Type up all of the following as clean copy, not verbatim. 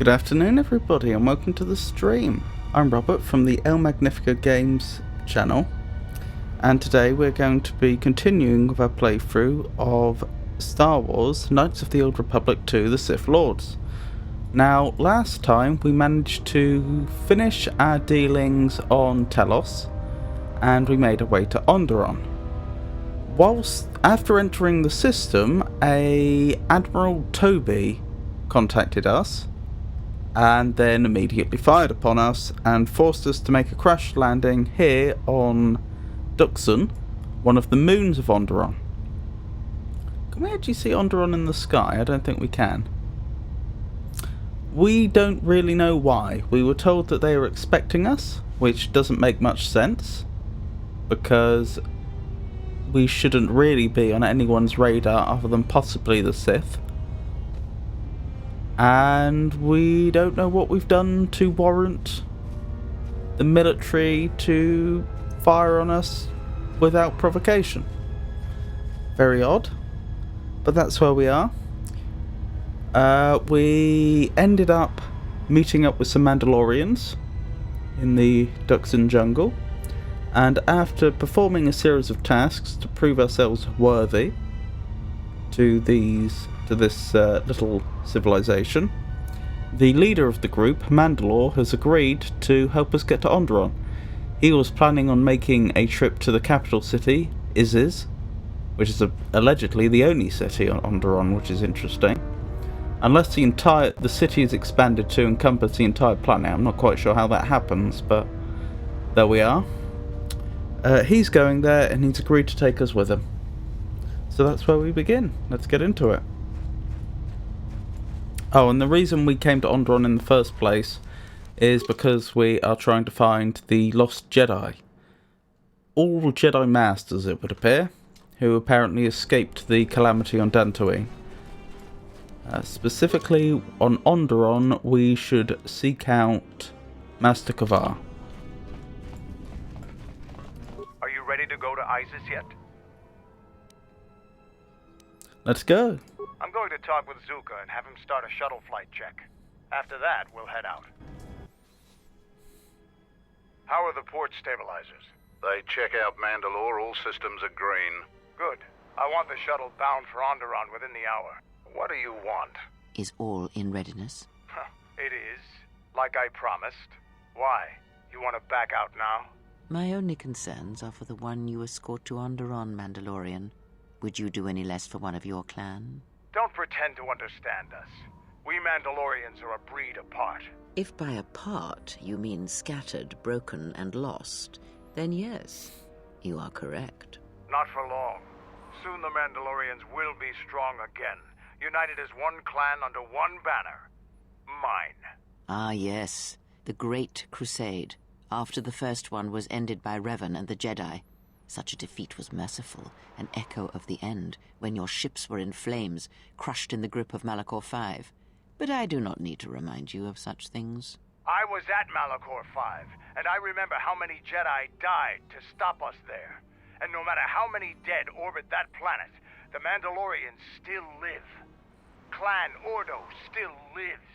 Good afternoon everybody and welcome to the stream. I'm Robert from the El Magnifica Games channel, and today we're going to be continuing with our playthrough of Star Wars Knights of the Old Republic 2 The Sith Lords. Now, last time we managed to finish our dealings on Telos and we made our way to Onderon. Whilst after entering the system, Admiral Toby contacted us and then immediately fired upon us and forced us to make a crash landing here on Duxon, one of the moons of Onderon. Can we actually see Onderon in the sky? I don't think we can. We don't really know why. We were told that they were expecting us, which doesn't make much sense, because we shouldn't really be on anyone's radar other than possibly the Sith. And we don't know what we've done to warrant the military to fire on us without provocation. Very odd, but that's where we are. We ended up meeting up with some Mandalorians in the Duxon jungle, and after performing a series of tasks to prove ourselves worthy to this little civilization, the leader of the group, Mandalore, has agreed to help us get to Onderon. He was planning on making a trip to the capital city, Iziz, which is allegedly the only city on Onderon, which is interesting. Unless the city is expanded to encompass the entire planet. I'm not quite sure how that happens, but there we are. He's going there and he's agreed to take us with him. So that's where we begin. Let's get into it. Oh, and the reason we came to Onderon in the first place is because we are trying to find the lost Jedi. All Jedi Masters, it would appear, who apparently escaped the calamity on Dantooine. Specifically, on Onderon, we should seek out Master Kavar. Are you ready to go to Isis yet? Let's go. I'm going to talk with Zuka and have him start a shuttle flight check. After that, we'll head out. How are the port stabilizers? They check out Mandalore. All systems are green. Good. I want the shuttle bound for Onderon within the hour. What do you want? Is all in readiness? It is. Like I promised. Why? You want to back out now? My only concerns are for the one you escort to Onderon, Mandalorian. Would you do any less for one of your clan? Don't pretend to understand us. We Mandalorians are a breed apart. If by apart you mean scattered, broken, and lost, then yes, you are correct. Not for long. Soon the Mandalorians will be strong again, united as one clan under one banner. Mine. Ah, yes. The Great Crusade. After the first one was ended by Revan and the Jedi. Such a defeat was merciful, an echo of the end, when your ships were in flames, crushed in the grip of Malachor V. But I do not need to remind you of such things. I was at Malachor V, and I remember how many Jedi died to stop us there. And no matter how many dead orbit that planet, the Mandalorians still live. Clan Ordo still lives.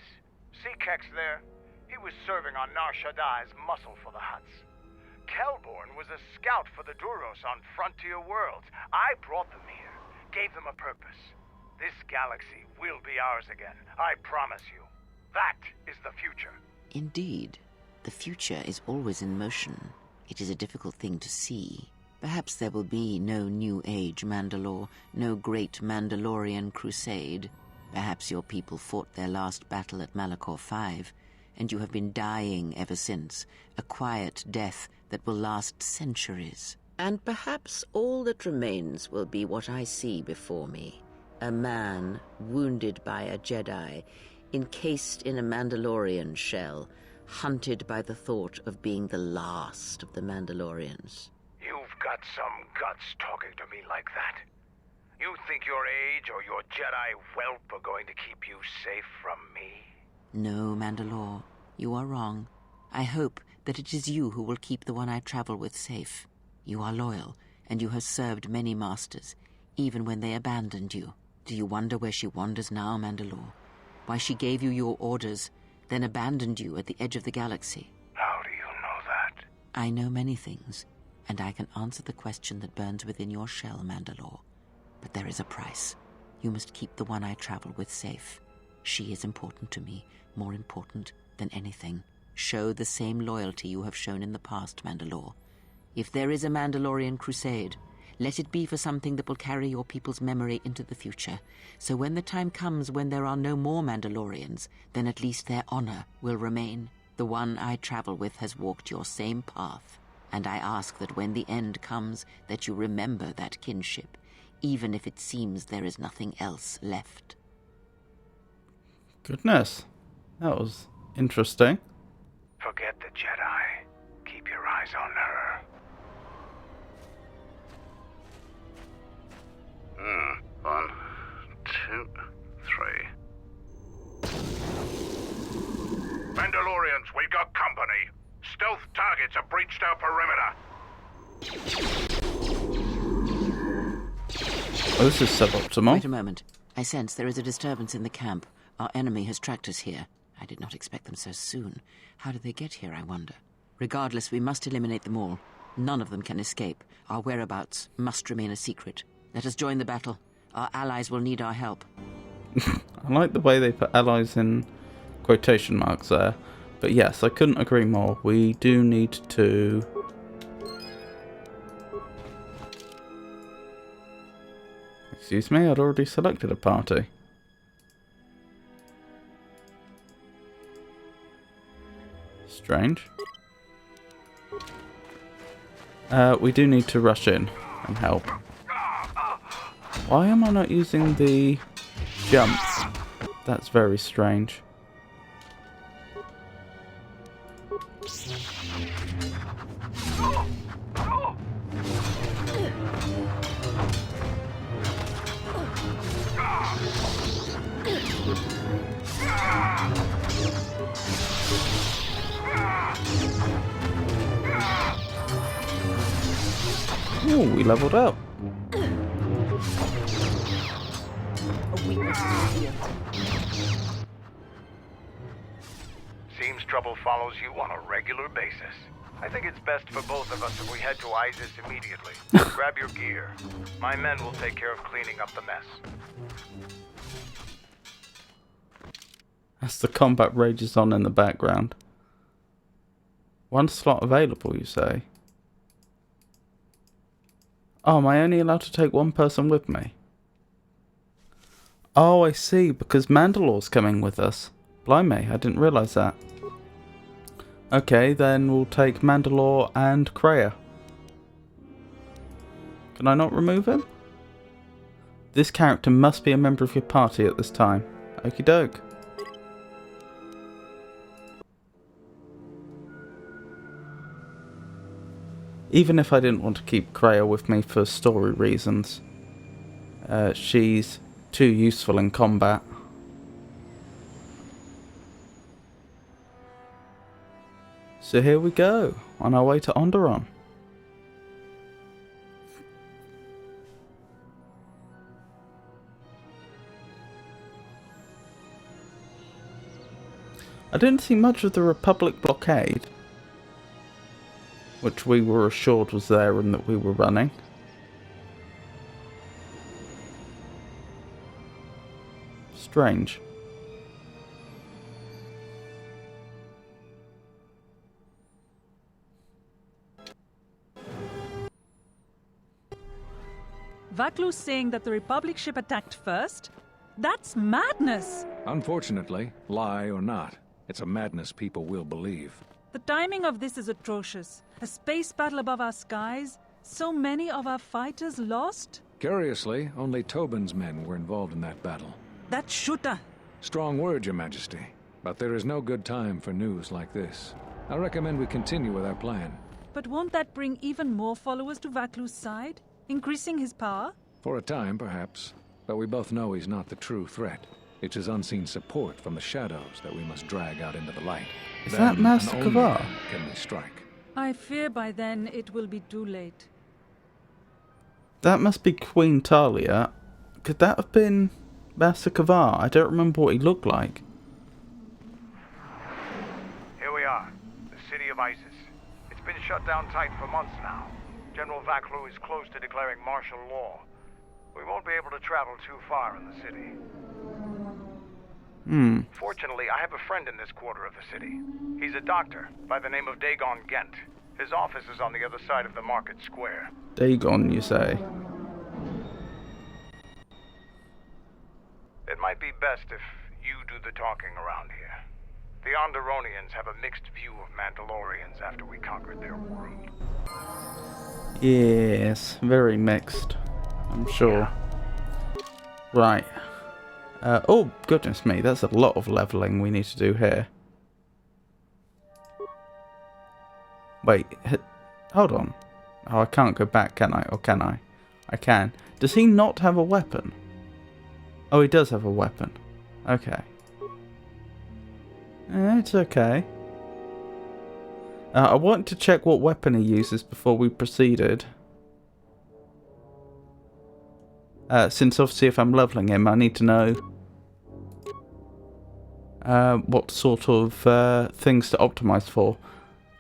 See Kex there? He was serving on Nar Shaddai's muscle for the Hutts. Kelborn was a scout for the Duros on Frontier Worlds. I brought them here, gave them a purpose. This galaxy will be ours again, I promise you. That is the future. Indeed. The future is always in motion. It is a difficult thing to see. Perhaps there will be no New Age Mandalore, no great Mandalorian crusade. Perhaps your people fought their last battle at Malachor V, and you have been dying ever since, a quiet death that will last centuries. And perhaps all that remains will be what I see before me. A man wounded by a Jedi, encased in a Mandalorian shell, hunted by the thought of being the last of the Mandalorians. You've got some guts talking to me like that. You think your age or your Jedi whelp are going to keep you safe from me? No, Mandalore, you are wrong. I hope that it is you who will keep the one I travel with safe. You are loyal, and you have served many masters, even when they abandoned you. Do you wonder where she wanders now, Mandalore? Why she gave you your orders, then abandoned you at the edge of the galaxy. How do you know that? I know many things, and I can answer the question that burns within your shell, Mandalore. But there is a price. You must keep the one I travel with safe. She is important to me, more important than anything. Show the same loyalty you have shown in the past, Mandalore. If there is a Mandalorian crusade, let it be for something that will carry your people's memory into the future. So when the time comes when there are no more Mandalorians, then at least their honor will remain. The one I travel with has walked your same path, and I ask that when the end comes, that you remember that kinship, even if it seems there is nothing else left. Goodness, that was interesting. Forget the Jedi. Keep your eyes on her. 1, 2, 3. Mandalorians, we got company. Stealth targets have breached our perimeter. Oh, this is suboptimal. Wait a moment. I sense there is a disturbance in the camp. Our enemy has tracked us here. I did not expect them so soon. How did they get here, I wonder? Regardless, we must eliminate them all. None of them can escape. Our whereabouts must remain a secret. Let us join the battle. Our allies will need our help. I like the way they put allies in quotation marks there. But yes, I couldn't agree more. We do need to... Excuse me, I'd already selected a party. Strange. We do need to rush in and help. Why am I not using the jump? That's very strange. Ooh, we leveled up. Seems trouble follows you on a regular basis. I think it's best for both of us if we head to Isis immediately. Grab your gear. My men will take care of cleaning up the mess. As the combat rages on in the background. One slot available, you say? Oh, am I only allowed to take one person with me? Oh, I see, because Mandalore's coming with us. Blimey, I didn't realise that. Okay, then we'll take Mandalore and Kreia. Can I not remove him? This character must be a member of your party at this time. Okie doke. Even if I didn't want to keep Kreia with me for story reasons, she's too useful in combat. So here we go, on our way to Onderon. I didn't see much of the Republic blockade, which we were assured was there and that we were running. Strange. Vaklu's saying that the Republic ship attacked first? That's madness! Unfortunately, lie or not, it's a madness people will believe. The timing of this is atrocious. A space battle above our skies, so many of our fighters lost? Curiously, only Tobin's men were involved in that battle. That shooter! Strong word, Your Majesty, but there is no good time for news like this. I recommend we continue with our plan. But won't that bring even more followers to Vaklu's side? Increasing his power? For a time, perhaps, but we both know he's not the true threat. It's his unseen support from the shadows that we must drag out into the light. Is Then, that Master and only Kavar? then can we strike. I fear by then it will be too late. That must be Queen Talia. Could that have been Master Kavar? I don't remember what he looked like. of ISIS. It's been shut down tight for months now. General Vaklu is close to declaring martial law. We won't be able to travel too far in the city. Fortunately, I have a friend in this quarter of the city. He's a doctor by the name of Dagon Gent. His office is on the other side of the market square. Dagon, you say? It might be best if you do the talking around here. The Onderonians have a mixed view of Mandalorians after we conquered their world. Yes, very mixed, I'm sure. Right. Oh, goodness me, that's a lot of leveling we need to do here. Wait, hold on. Oh, I can't go back, can I? Or can I? I can. Does he not have a weapon? Oh, he does have a weapon. Okay. It's okay. I wanted to check what weapon he uses before we proceeded. Since obviously if I'm leveling him, I need to know what sort of things to optimize for.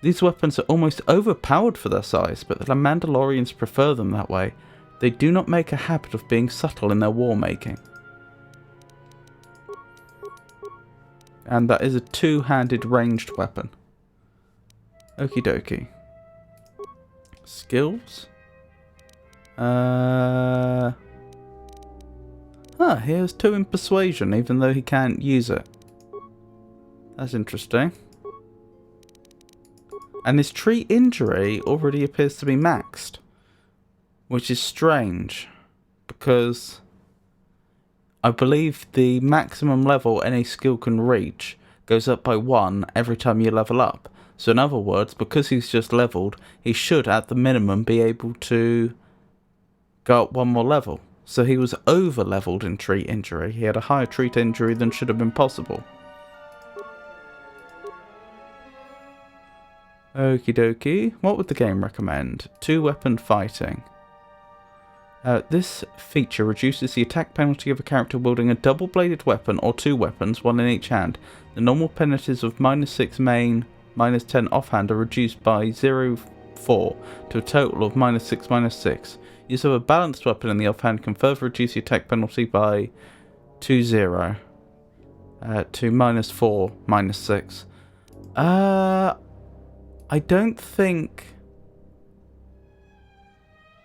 These weapons are almost overpowered for their size, but the Mandalorians prefer them that way. They do not make a habit of being subtle in their war making. And that is a two-handed ranged weapon. Okie dokie. Skills? He has 2 in persuasion, even though he can't use it. That's interesting. And his tree injury already appears to be maxed. Which is strange. Because I believe the maximum level any skill can reach goes up by 1 every time you level up. So in other words, because he's just leveled, he should at the minimum be able to go up 1 more level. So he was over leveled in treat injury. He had a higher treat injury than should have been possible. Okie dokie. What would the game recommend? 2-weapon fighting. This feature reduces the attack penalty of a character wielding a double-bladed weapon or 2 weapons, 1 in each hand. The normal penalties of -6 main, -10 offhand are reduced by 0.4 to a total of -6, -6. Use of a balanced weapon in the offhand can further reduce the attack penalty by 2.0 to -4, -6. I don't think...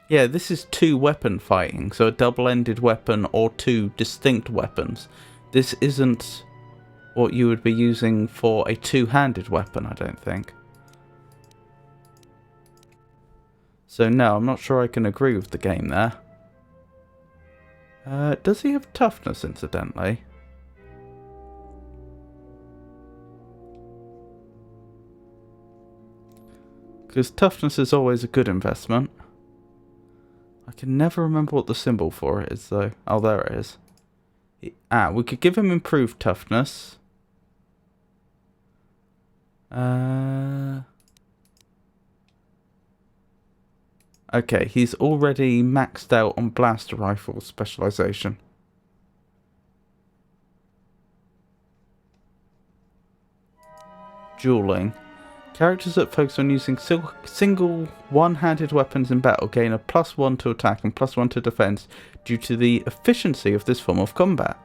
Yeah, this is 2-weapon fighting, so a double-ended weapon or 2 distinct weapons. This isn't what you would be using for a 2-handed weapon, I don't think. So no, I'm not sure I can agree with the game there. Does he have toughness, incidentally? Because toughness is always a good investment. I can never remember what the symbol for it is, though. Oh, there it is. We could give him improved toughness. Okay, he's already maxed out on blaster rifle specialization. Dueling. Characters that focus on using single one-handed weapons in battle gain a +1 to attack and +1 to defense due to the efficiency of this form of combat.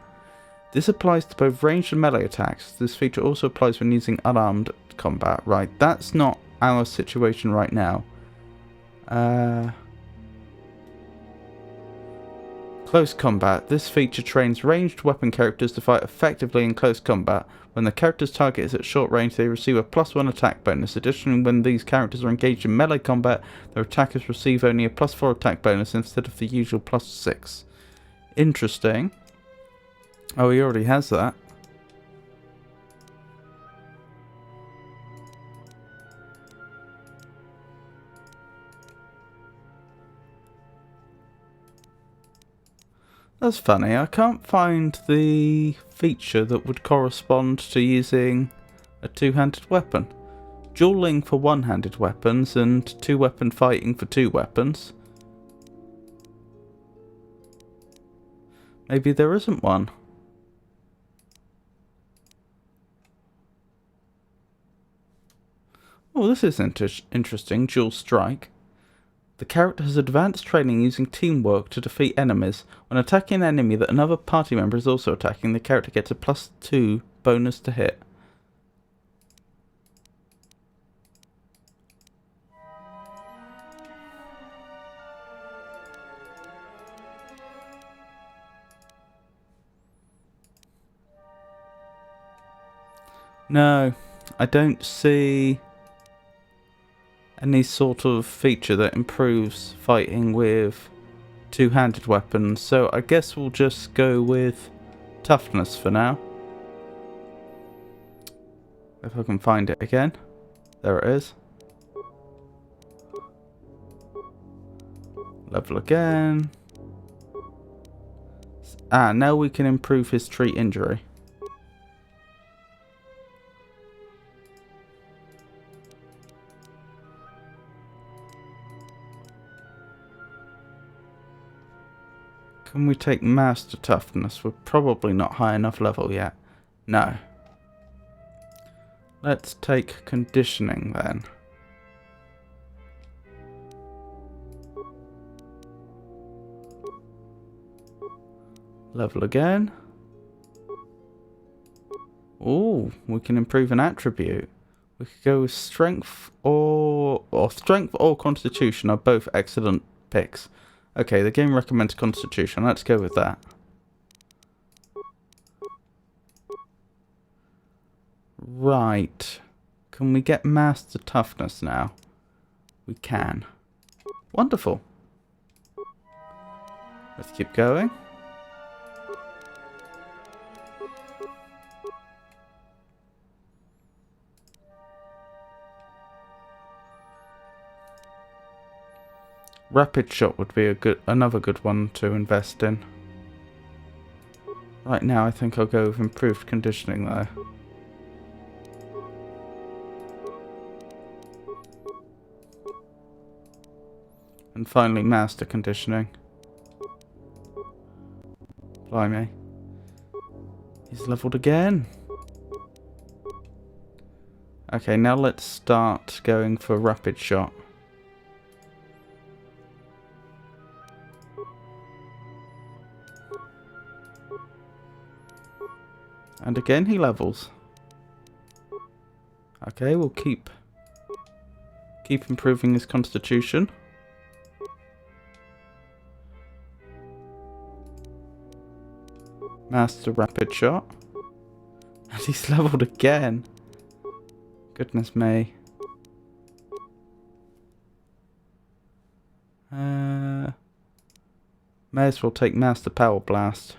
This applies to both ranged and melee attacks. This feature also applies when using unarmed combat. Right, that's not our situation right now. Close combat. This feature trains ranged weapon characters to fight effectively in close combat. When the character's target is at short range, they receive a +1 attack bonus. Additionally, when these characters are engaged in melee combat, their attackers receive only a +4 attack bonus instead of the usual +6. Interesting. Oh, he already has that. That's funny, I can't find the feature that would correspond to using a 2-handed weapon. Dueling for 1-handed weapons and 2-weapon fighting for 2 weapons. Maybe there isn't one. Oh, this is interesting. Dual Strike. The character has advanced training using teamwork to defeat enemies. When attacking an enemy that another party member is also attacking, the character gets a +2 bonus to hit. No, I don't see any sort of feature that improves fighting with two-handed weapons, so I guess we'll just go with toughness for now. If I can find it again. There it is. Level again. Ah, now we can improve his treat injury. Can we take Master Toughness? We're probably not high enough level yet. No. Let's take Conditioning then. Level again. Ooh, we can improve an attribute. We could go with Strength or Strength or Constitution are both excellent picks. Okay, the game recommends Constitution. Let's go with that. Right. Can we get Master Toughness now? We can. Wonderful. Let's keep going. Rapid Shot would be another good one to invest in. Right now I think I'll go with Improved Conditioning though. And finally Master Conditioning. Blimey. He's leveled again. Okay, now let's start going for Rapid Shot. And again he levels. Okay, we'll keep improving his constitution. Master Rapid Shot. And he's leveled again. Goodness me. May as well take Master Power Blast.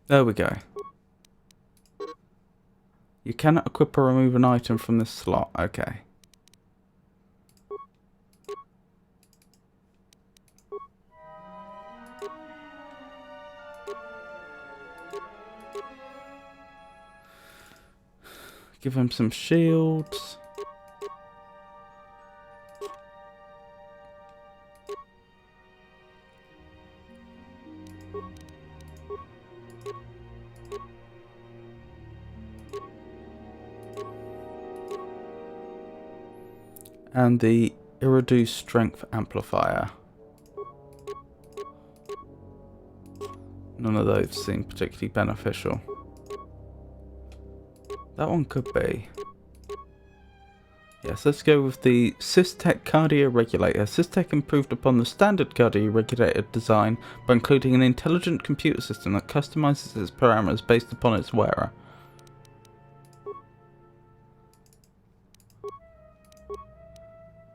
There we go. You cannot equip or remove an item from this slot. Okay. Give him some shields. And the Irreduced Strength Amplifier. None of those seem particularly beneficial. That one could be. Yes, let's go with the Sith Cardio Regulator. Sith improved upon the standard cardio regulator design by including an intelligent computer system that customizes its parameters based upon its wearer.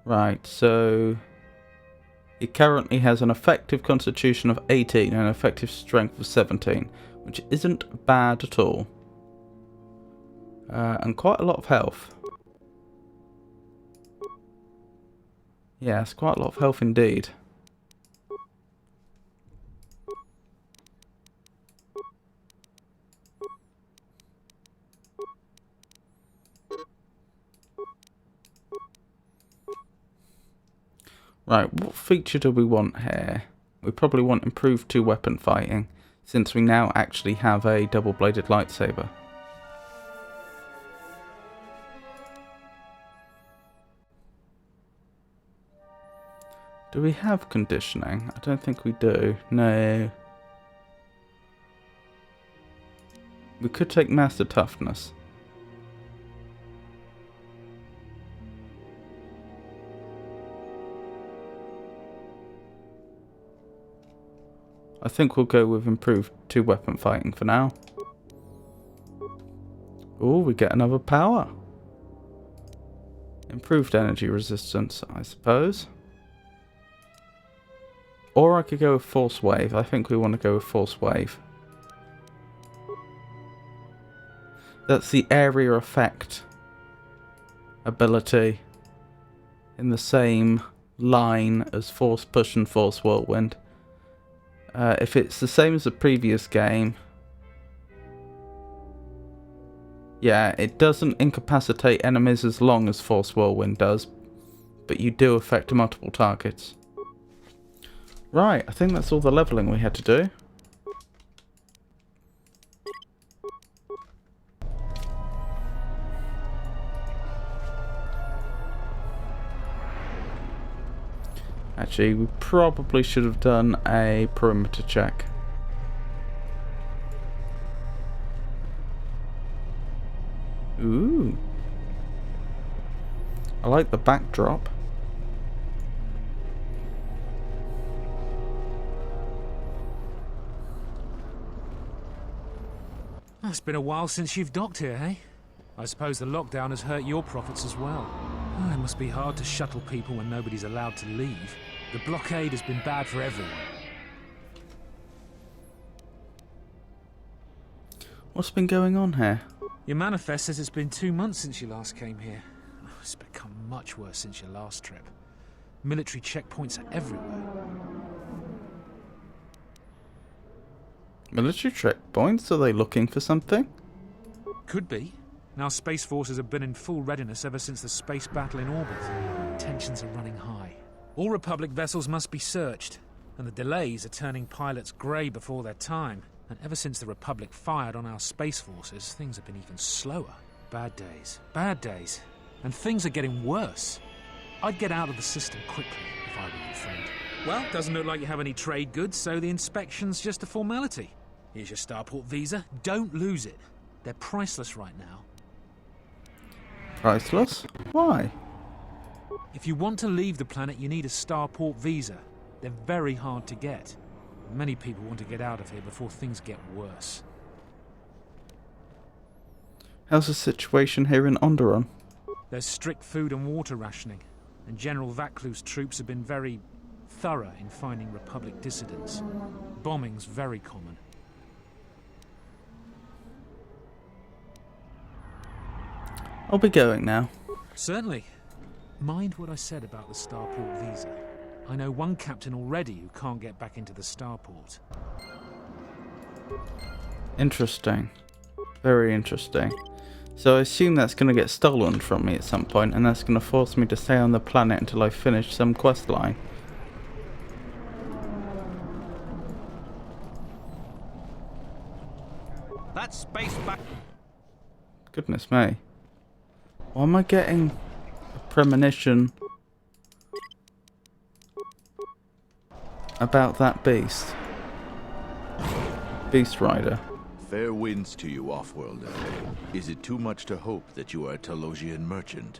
Right, so he currently has an effective constitution of 18 and an effective strength of 17, which isn't bad at all. And quite a lot of health. Yes, quite a lot of health indeed. Right, what feature do we want here? We probably want improved two-weapon fighting, since we now actually have a double-bladed lightsaber. Do we have conditioning? I don't think we do. No. We could take Master Toughness. I think we'll go with improved 2-weapon fighting for now. Oh, we get another power. Improved energy resistance, I suppose. Or I could go with Force Wave. I think we want to go with Force Wave. That's the area effect ability in the same line as Force Push and Force Whirlwind. If it's the same as the previous game, yeah, it doesn't incapacitate enemies as long as Force Whirlwind does, but you do affect multiple targets. Right, I think that's all the leveling we had to do. Actually, we probably should have done a perimeter check. Ooh. I like the backdrop. Oh, it's been a while since you've docked here, eh? I suppose the lockdown has hurt your profits as well. Oh, it must be hard to shuttle people when nobody's allowed to leave. The blockade has been bad for everyone. What's been going on here? Your manifest says it's been 2 months since you last came here. Oh, it's become much worse since your last trip. Military checkpoints are everywhere. Military checkpoints? Are they looking for something? Could be. Our space forces have been in full readiness ever since the space battle in orbit. Tensions are running high. All Republic vessels must be searched, and the delays are turning pilots grey before their time. And ever since the Republic fired on our space forces, things have been even slower. Bad days. And things are getting worse. I'd get out of the system quickly if I were your friend. Well, doesn't look like you have any trade goods, so the inspection's just a formality. Here's your starport visa. Don't lose it. They're priceless right now. Priceless? Why? If you want to leave the planet, you need a starport visa. They're very hard to get. Many people want to get out of here before things get worse. How's the situation here in Onderon? There's strict food and water rationing, and General Vaclu's troops have been very thorough in finding Republic dissidents. Bombing's very common. I'll be going now. Certainly. Mind what I said about the starport visa. I know one captain already who can't get back into the starport. Interesting. Very interesting. So I assume that's going to get stolen from me at some point, and that's going to force me to stay on the planet until I finish some quest line. That space back. Goodness me. Why am I getting a premonition about that beast? Beast Rider. Fair winds to you, Offworlder. Is it too much to hope that you are a Telosian merchant?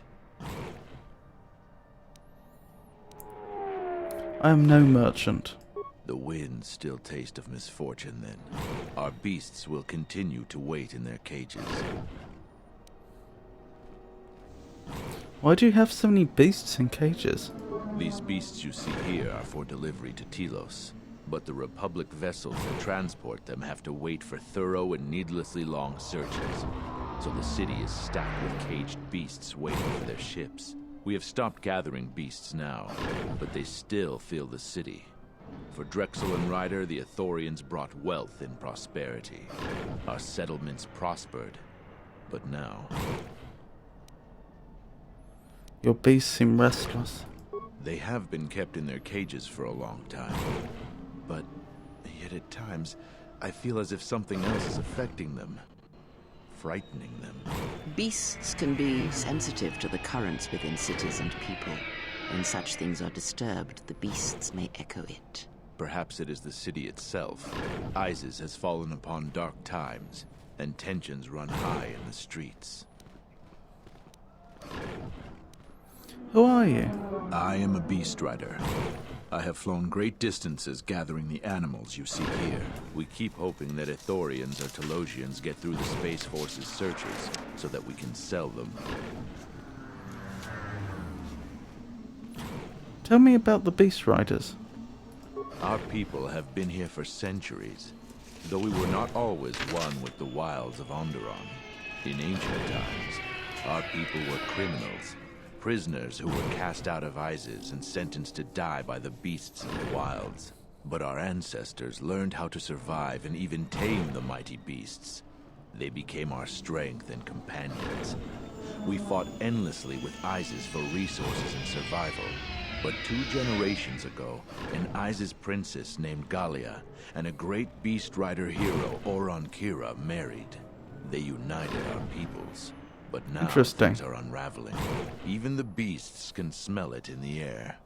I am no merchant. The winds still taste of misfortune, then. Our beasts will continue to wait in their cages. Why do you have so many beasts in cages? These beasts you see here are for delivery to Telos, but the Republic vessels that transport them have to wait for thorough and needlessly long searches. So the city is stacked with caged beasts waiting for their ships. We have stopped gathering beasts now, but they still fill the city. For Drexel and Ryder, the Ithorians brought wealth and prosperity. Our settlements prospered, but now... Your beasts seem restless. They have been kept in their cages for a long time. But yet at times, I feel as if something else is affecting them. Frightening them. Beasts can be sensitive to the currents within cities and people. When such things are disturbed, the beasts may echo it. Perhaps it is the city itself. Isis has fallen upon dark times, and tensions run high in the streets. Who are you? I am a beast rider. I have flown great distances gathering the animals you see here. We keep hoping that Ithorians or Telosians get through the Space Force's searches, so that we can sell them. Tell me about the Beast Riders. Our people have been here for centuries, though we were not always one with the wilds of Onderon. In ancient times, our people were criminals, prisoners who were cast out of Isis and sentenced to die by the beasts of the wilds. But our ancestors learned how to survive and even tame the mighty beasts. They became our strength and companions. We fought endlessly with Isis for resources and survival. But 2 generations ago, an Isis princess named Gallia and a great beast rider hero, Oron Kira, married. They united our peoples. But now things are unraveling. Even the beasts can smell it in the air.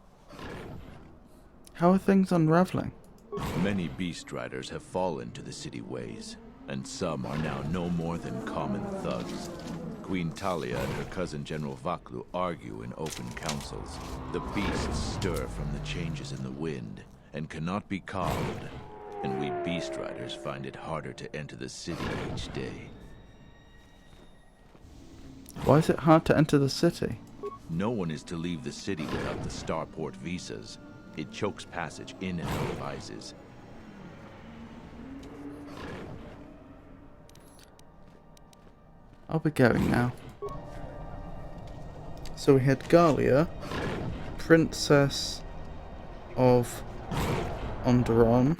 How are things unraveling? Many beast riders have fallen to the city ways, and some are now no more than common thugs. Queen Talia and her cousin General Vaklu argue in open councils. The beasts stir from the changes in the wind, and cannot be calmed. And we beast riders find it harder to enter the city each day. Why is it hard to enter the city? No one is to leave the city without the starport visas. It chokes passage in and out of Isis. I'll be going now. So we had Gallia, Princess of Onderon,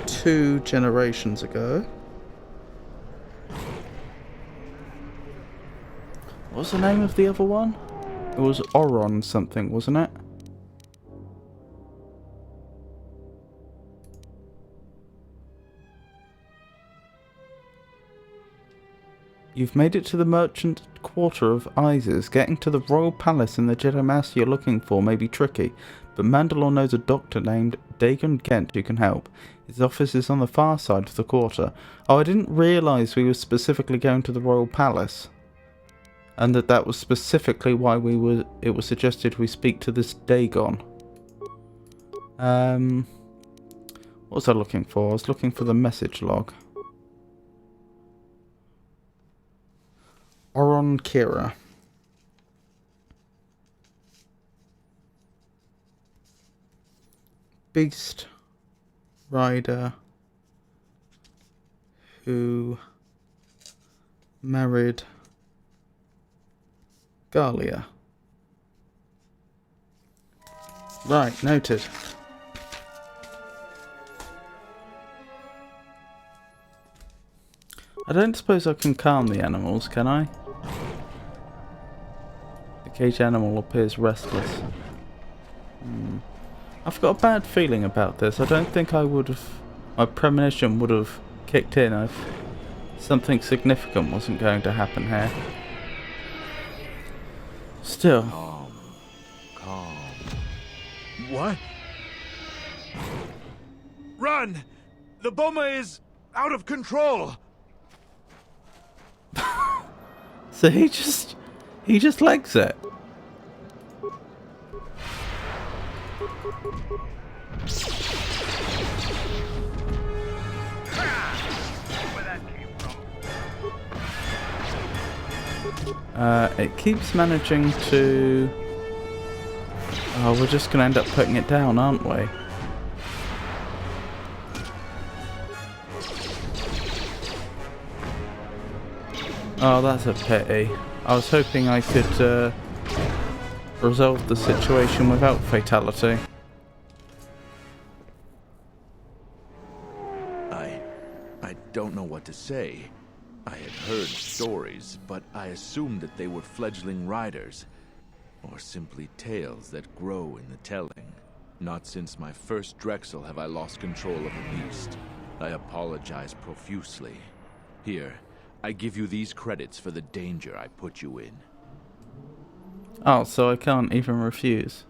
2 generations ago. What was the name of the other one? It was Oron something, wasn't it? You've made it to the merchant quarter of Isis. Getting to the royal palace in the Jedi Master you're looking for may be tricky, but Mandalore knows a doctor named Dagon Gent who can help. His office is on the far side of the quarter. Oh, I didn't realise we were specifically going to the royal palace. And that was specifically why it was suggested we speak to this Dagon. What was I looking for? I was looking for the message log. Oron Kira. Beast rider who married Gallia. Right, noted. I don't suppose I can calm the animals, can I? The caged animal appears restless. I've got a bad feeling about this. I don't think I would have... My premonition would have kicked in if something significant wasn't going to happen here. Still. Calm. What? Run! The bomber is out of control! So he just legs it. Where that came from. It keeps managing to... Oh, we're just going to end up putting it down, aren't we? Oh, that's a pity. I was hoping I could resolve the situation without fatality. I don't know what to say. I had heard stories, but I assumed that they were fledgling riders, or simply tales that grow in the telling. Not since my first Drexel have I lost control of a beast. I apologize profusely. Here, I give you these credits for the danger I put you in. Oh, so I can't even refuse.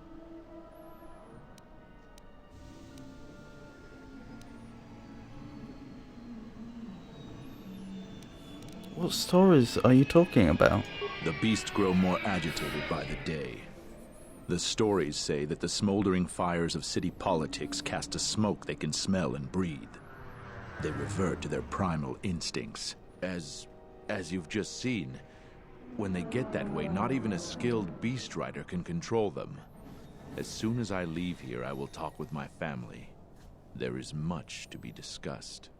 What stories are you talking about? The beasts grow more agitated by the day. The stories say that the smoldering fires of city politics cast a smoke they can smell and breathe. They revert to their primal instincts. As you've just seen, when they get that way, not even a skilled beast rider can control them. As soon as I leave here, I will talk with my family. There is much to be discussed.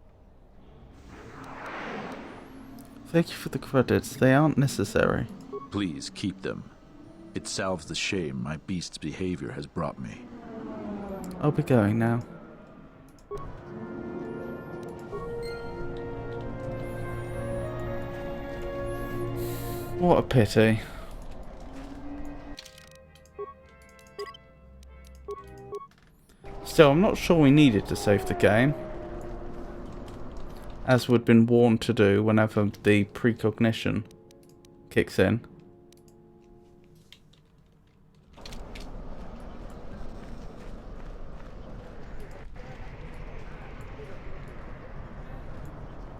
Thank you for the credits. They aren't necessary. Please keep them. It salves the shame my beast's behavior has brought me. I'll be going now. What a pity. Still, I'm not sure we needed to save the game, as we'd been warned to do whenever the precognition kicks in.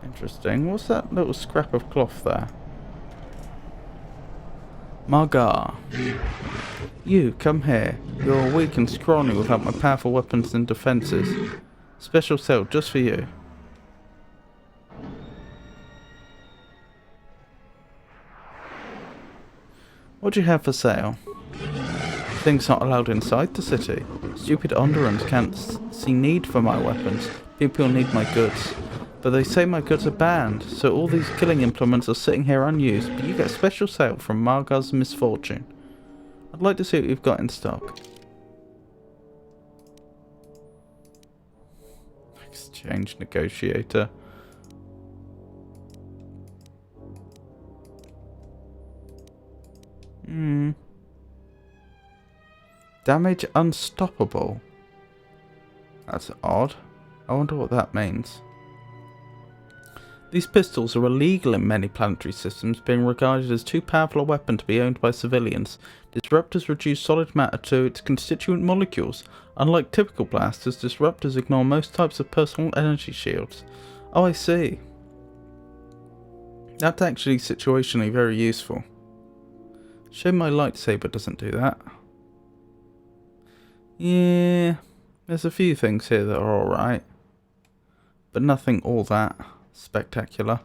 Interesting. What's that little scrap of cloth there? Margar. You, come here. You're weak and scrawny without my powerful weapons and defences. Special cell just for you. What do you have for sale? Things not allowed inside the city. Stupid Onderons can't see need for my weapons. People need my goods. But they say my goods are banned, so all these killing implements are sitting here unused, but you get a special sale from Margar's Misfortune. I'd like to see what you've got in stock. Exchange negotiator. Damage unstoppable. That's odd. I wonder what that means. These pistols are illegal in many planetary systems, being regarded as too powerful a weapon to be owned by civilians. Disruptors reduce solid matter to its constituent molecules. Unlike typical blasters, disruptors ignore most types of personal energy shields. Oh, I see. That's actually situationally very useful. Shame my lightsaber doesn't do that. Yeah, there's a few things here that are alright, but nothing all that spectacular.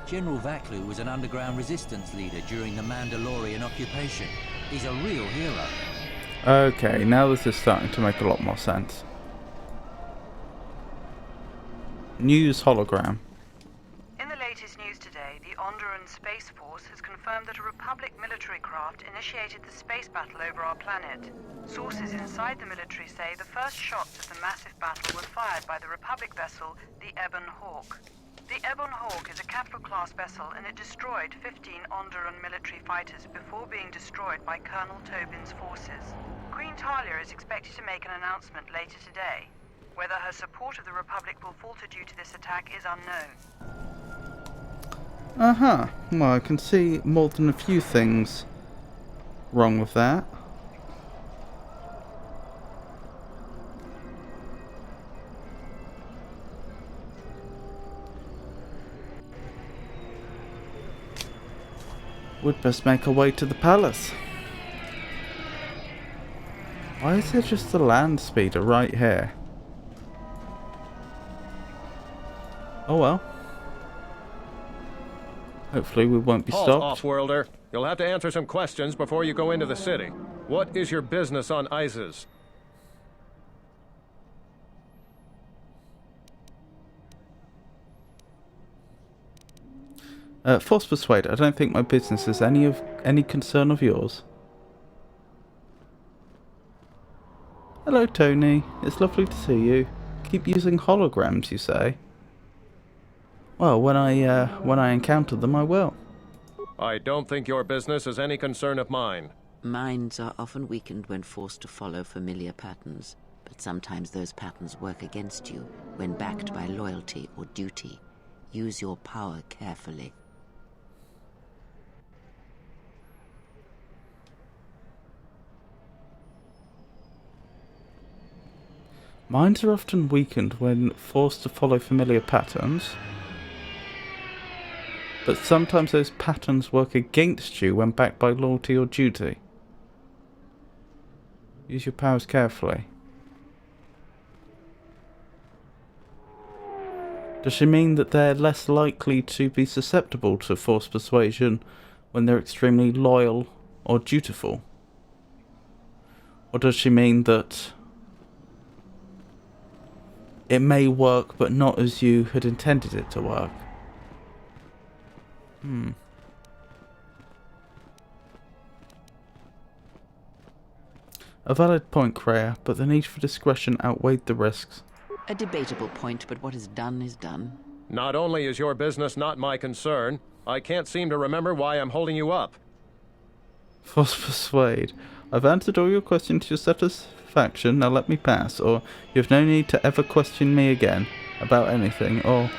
General Vaklu was an underground resistance leader during the Mandalorian occupation. He's a real hero. Okay, now this is starting to make a lot more sense. News hologram. In the latest news today, the Onderon Space Force has confirmed that a Republic military craft initiated the space battle over our planet. Sources inside the military say the first shots of the massive battle were fired by the Republic vessel, the Ebon Hawk. The Ebon Hawk is a capital-class vessel, and it destroyed 15 Onderon military fighters before being destroyed by Colonel Tobin's forces. Queen Talia is expected to make an announcement later today. Whether her support of the Republic will falter due to this attack is unknown. Well, I can see more than a few things wrong with that. We'd best make our way to the palace. Why is there just a land speeder right here? Oh well. Hopefully we won't be stopped. Off-worlder. You'll have to answer some questions before you go into the city. What is your business on Isis? Force persuade. I don't think my business is any concern of yours. Hello, Tony. It's lovely to see you. Keep using holograms, you say? Well, when I encounter them, I will. I don't think your business is any concern of mine. Minds are often weakened when forced to follow familiar patterns, but sometimes those patterns work against you when backed by loyalty or duty. Use your power carefully. Minds are often weakened when forced to follow familiar patterns, but sometimes those patterns work against you when backed by loyalty or duty. Use your powers carefully. Does she mean that they're less likely to be susceptible to forced persuasion when they're extremely loyal or dutiful? Or does she mean that it may work but not as you had intended it to work? A valid point, Kreia, but the need for discretion outweighed the risks. A debatable point, but what is done is done. Not only is your business not my concern, I can't seem to remember why I'm holding you up. Force persuade. I've answered all your questions to your satisfaction, now let me pass, or you have no need to ever question me again about anything, or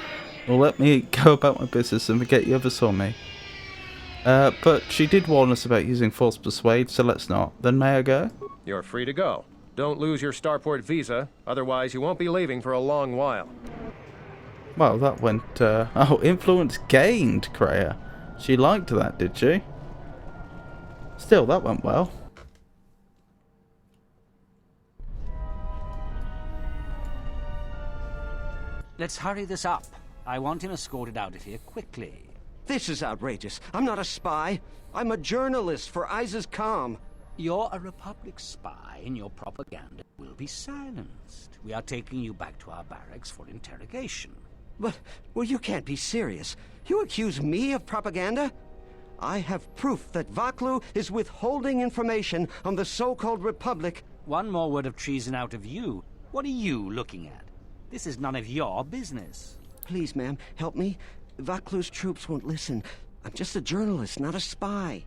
let me go about my business and forget you ever saw me. But she did warn us about using false persuade, so let's not. Then may I go? You're free to go. Don't lose your starport visa, otherwise you won't be leaving for a long while. Well, that went, oh, influence gained, Kreia. She liked that, did she? Still, that went well. Let's hurry this up. I want him escorted out of here quickly. This is outrageous. I'm not a spy. I'm a journalist for Isis Calm. You're a Republic spy, and your propaganda will be silenced. We are taking you back to our barracks for interrogation. But, well, you can't be serious. You accuse me of propaganda? I have proof that Vaklu is withholding information on the so-called Republic. One more word of treason out of you. What are you looking at? This is none of your business. Please, ma'am, help me. Vaklu's troops won't listen. I'm just a journalist, not a spy.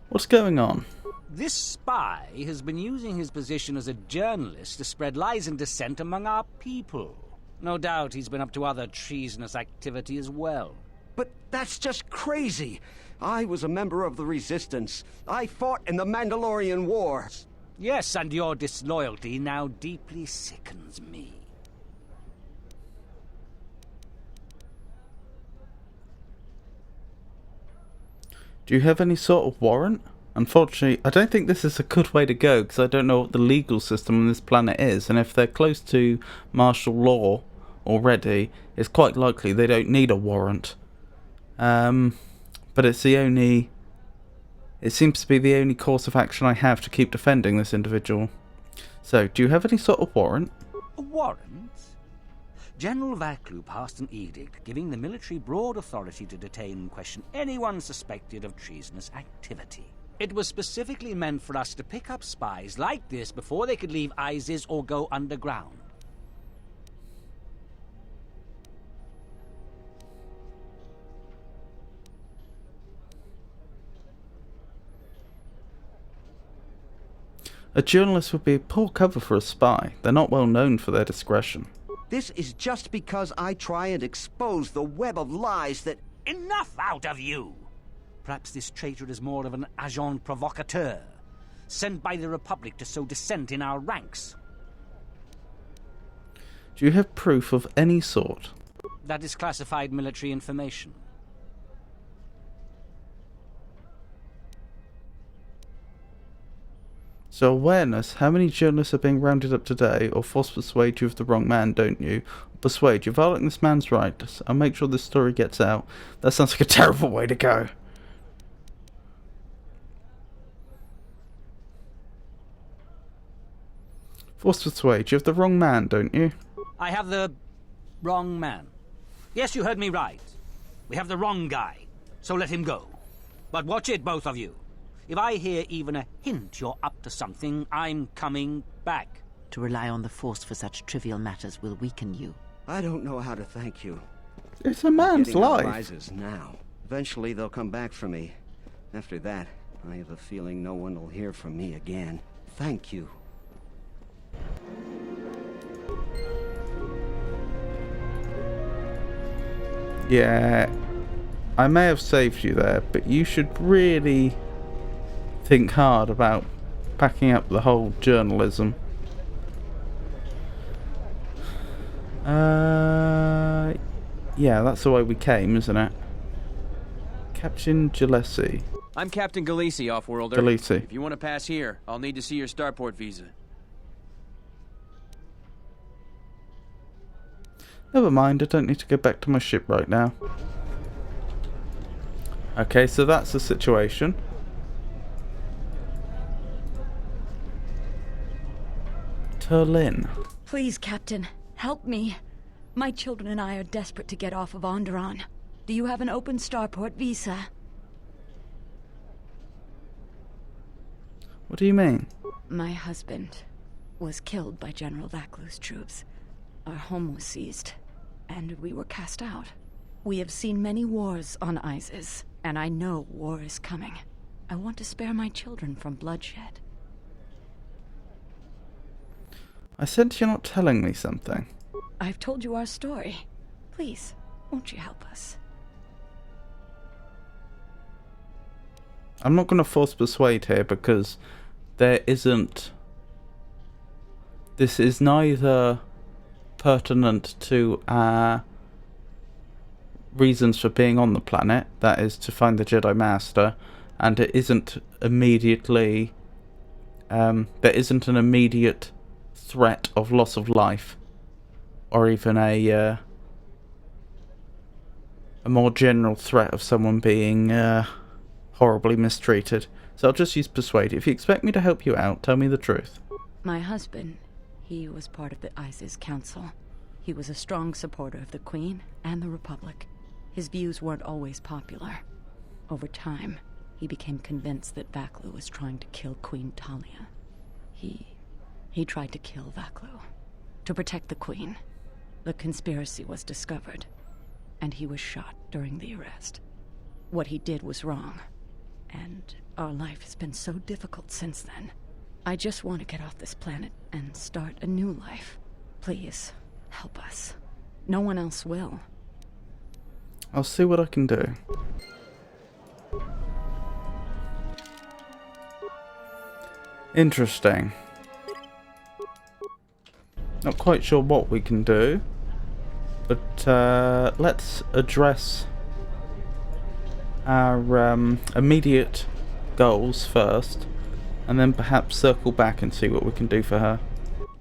What's going on? This spy has been using his position as a journalist to spread lies and dissent among our people. No doubt he's been up to other treasonous activity as well. But that's just crazy. I was a member of the Resistance. I fought in the Mandalorian Wars. Yes, and your disloyalty now deeply sickens me. Do you have any sort of warrant? Unfortunately, I don't think this is a good way to go, because I don't know what the legal system on this planet is, and if they're close to martial law already, it's quite likely they don't need a warrant. But it's the only... It seems to be the only course of action I have to keep defending this individual. So, do you have any sort of warrant? A warrant? General Vaklu passed an edict giving the military broad authority to detain and question anyone suspected of treasonous activity. It was specifically meant for us to pick up spies like this before they could leave Isis or go underground. A journalist would be a poor cover for a spy. They're not well known for their discretion. This is just because I try and expose the web of lies that... Enough out of you! Perhaps this traitor is more of an agent provocateur, sent by the Republic to sow dissent in our ranks. Do you have proof of any sort? That is classified military information. So awareness, how many journalists are being rounded up today, or force persuade you of the wrong man, don't you? Persuade you, violating this man's rights. I'll make sure this story gets out. That sounds like a terrible way to go. Force persuade, you have the wrong man, don't you? I have the wrong man. Yes, you heard me right. We have the wrong guy, so let him go. But watch it, both of you. If I hear even a hint you're up to something, I'm coming back. To rely on the Force for such trivial matters will weaken you. I don't know how to thank you. It's a man's life. Prizes now. Eventually they'll come back for me. After that, I have a feeling no one will hear from me again. Thank you. Yeah, I may have saved you there, but you should really think hard about packing up the whole journalism. Yeah, that's the way we came, isn't it? Captain Gillespie. I'm Captain Gillespie, Offworlder. Gillespie. If you want to pass here, I'll need to see your starport visa. Never mind, I don't need to go back to my ship right now. Okay, so that's the situation. Turlin. Please, Captain, help me. My children and I are desperate to get off of Onderon. Do you have an open starport visa? What do you mean? My husband was killed by General Vaklu's troops. Our home was seized, and we were cast out. We have seen many wars on Isis, and I know war is coming. I want to spare my children from bloodshed. I sense you're not telling me something. I've told you our story. Please, won't you help us? I'm not going to force persuade here because there isn't... This is neither pertinent to our reasons for being on the planet, that is to find the Jedi Master, and it isn't immediately... there isn't an immediate threat of loss of life, or even a more general threat of someone being horribly mistreated. So I'll just use persuade. If you expect me to help you out, tell me the truth. My husband, he was part of the Isis Council. He was a strong supporter of the Queen and the Republic. His views weren't always popular. Over time, he became convinced that Vaklu was trying to kill Queen Talia. He tried to kill Vaklu. To protect the Queen. The conspiracy was discovered, and he was shot during the arrest. What he did was wrong, and our life has been so difficult since then. I just want to get off this planet and start a new life. Please, help us. No one else will. I'll see what I can do. Interesting. Not quite sure what we can do, but let's address our immediate goals first, and then perhaps circle back and see what we can do for her.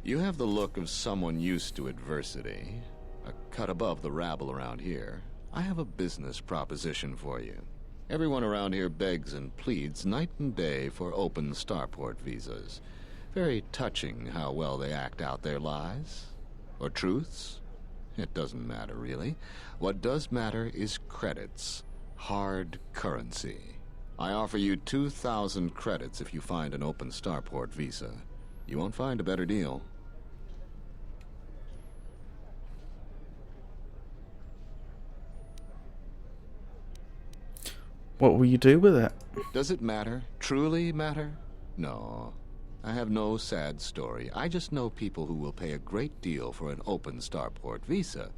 You have the look of someone used to adversity, a cut above the rabble around here. I have a business proposition for you. Everyone around here begs and pleads night and day for open starport visas. Very touching how well they act out their lies. Or truths. It doesn't matter, really. What does matter is credits. Hard currency. I offer you 2,000 credits if you find an open starport visa. You won't find a better deal. What will you do with it? Does it matter? Truly matter? No. I have no sad story. I just know people who will pay a great deal for an open starport visa.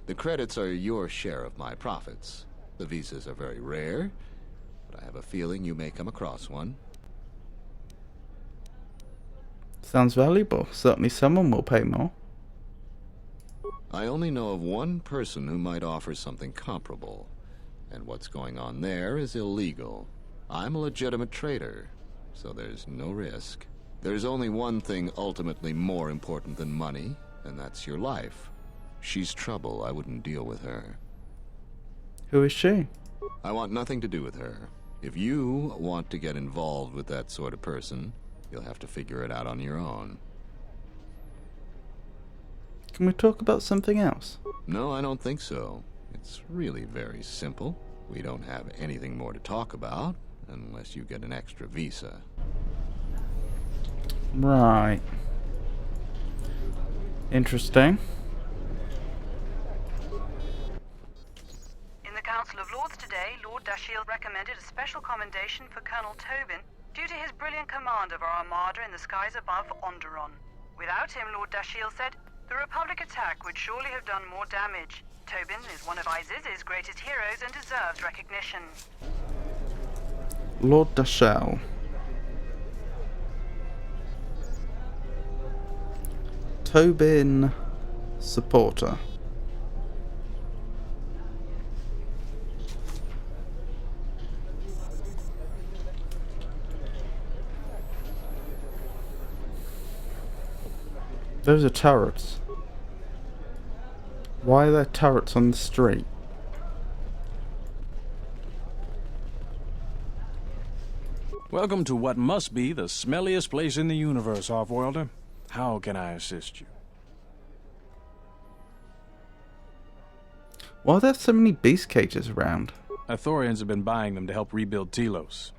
The credits are your share of my profits. The visas are very rare, but I have a feeling you may come across one. Sounds valuable. Certainly someone will pay more. I only know of one person who might offer something comparable. And what's going on there is illegal. I'm a legitimate trader, so there's no risk. There's only one thing ultimately more important than money, and that's your life. She's trouble. I wouldn't deal with her. Who is she? I want nothing to do with her. If you want to get involved with that sort of person, you'll have to figure it out on your own. Can we talk about something else? No, I don't think so. It's really very simple. We don't have anything more to talk about, unless you get an extra visa. Right. Interesting. In the Council of Lords today, Lord Dashiell recommended a special commendation for Colonel Tobin due to his brilliant command of our armada in the skies above Onderon. Without him, Lord Dashiell said, the Republic attack would surely have done more damage. Tobin is one of ISIS's greatest heroes and deserves recognition. Lord Dashell. Tobin supporter. Those are turrets. Why are there turrets on the street? Welcome to what must be the smelliest place in the universe, Offworlder. How can I assist you? Why are there so many beast cages around? Ithorians have been buying them to help rebuild Telos.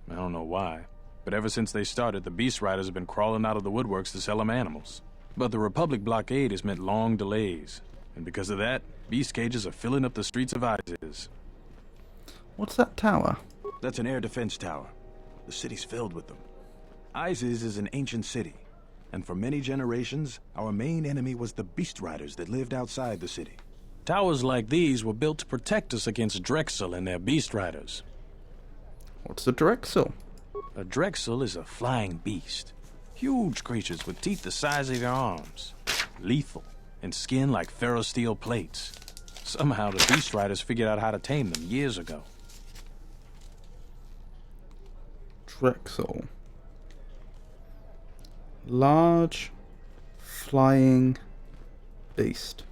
I don't know why, but ever since they started, the Beast Riders have been crawling out of the woodworks to sell them animals. But the Republic blockade has meant long delays, and because of that, beast cages are filling up the streets of Isis. What's that tower? That's an air defense tower. The city's filled with them. Isis is an ancient city, and for many generations, our main enemy was the Beast Riders that lived outside the city. Towers like these were built to protect us against Drexel and their Beast Riders. What's a Drexel? A Drexel is a flying beast. Huge creatures with teeth the size of your arms. Lethal, and skin like ferrosteel plates. Somehow the Beast Riders figured out how to tame them years ago. Drexel. Large, flying beast.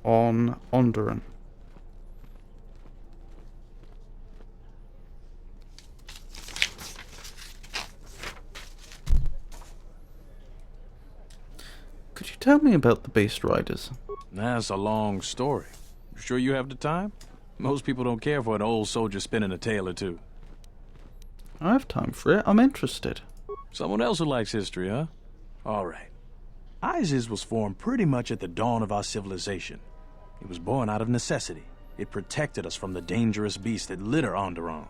On Onderon. Could you tell me about the Beast Riders? That's a long story. Sure you have the time? Most people don't care for an old soldier spinning a tale or two. I have time for it. I'm interested. Someone else who likes history, huh? All right. Isis was formed pretty much at the dawn of our civilization. It was born out of necessity. It protected us from the dangerous beasts that litter Onderon.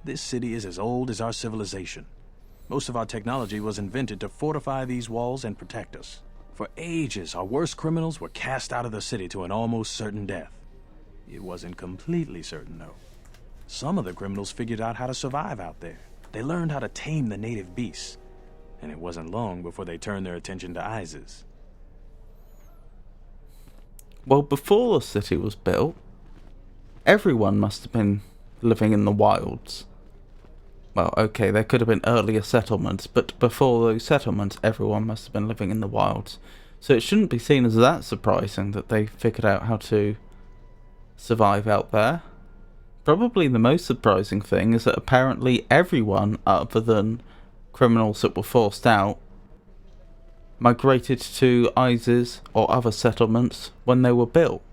This city is as old as our civilization. Most of our technology was invented to fortify these walls and protect us. For ages, our worst criminals were cast out of the city to an almost certain death. It wasn't completely certain, though. Some of the criminals figured out how to survive out there. They learned how to tame the native beasts. And it wasn't long before they turned their attention to Isis. Well, before the city was built, everyone must have been living in the wilds. Well, okay, there could have been earlier settlements, but before those settlements, everyone must have been living in the wilds. So it shouldn't be seen as that surprising that they figured out how to survive out there. Probably the most surprising thing is that apparently everyone, other than criminals that were forced out, migrated to Isis or other settlements when they were built.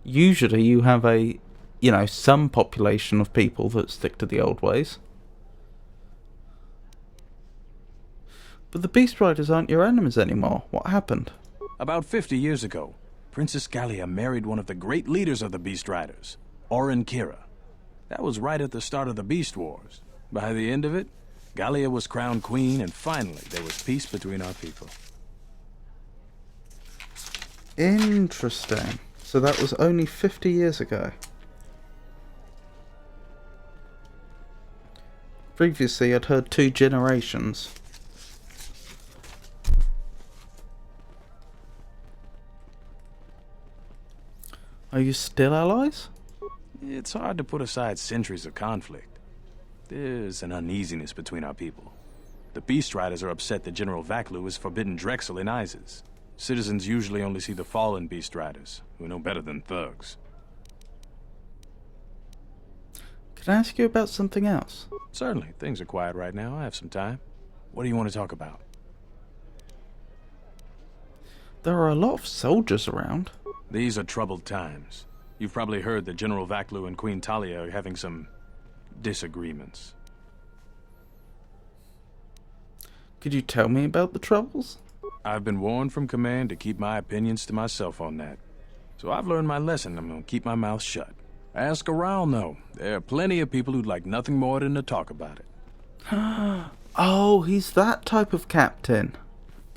Usually you have some population of people that stick to the old ways. But the Beast Riders aren't your enemies anymore. What happened? About 50 years ago, Princess Gallia married one of the great leaders of the Beast Riders, Orin Kira. That was right at the start of the Beast Wars. By the end of it, Gallia was crowned queen, and finally there was peace between our people. Interesting. So that was only 50 years ago. Previously I'd heard 2 generations. Are you still allies? It's hard to put aside centuries of conflict. There's an uneasiness between our people. The Beast Riders are upset that General Vaklu has forbidden Drexel in Isis. Citizens usually only see the fallen Beast Riders, who know better than thugs. Can I ask you about something else? Certainly. Things are quiet right now. I have some time. What do you want to talk about? There are a lot of soldiers around. These are troubled times. You've probably heard that General Vaklu and Queen Talia are having some disagreements. Could you tell me about the troubles? I've been warned from command to keep my opinions to myself on that. So I've learned my lesson. I'm going to keep my mouth shut. Ask around, though. There are plenty of people who'd like nothing more than to talk about it. Oh, he's that type of captain.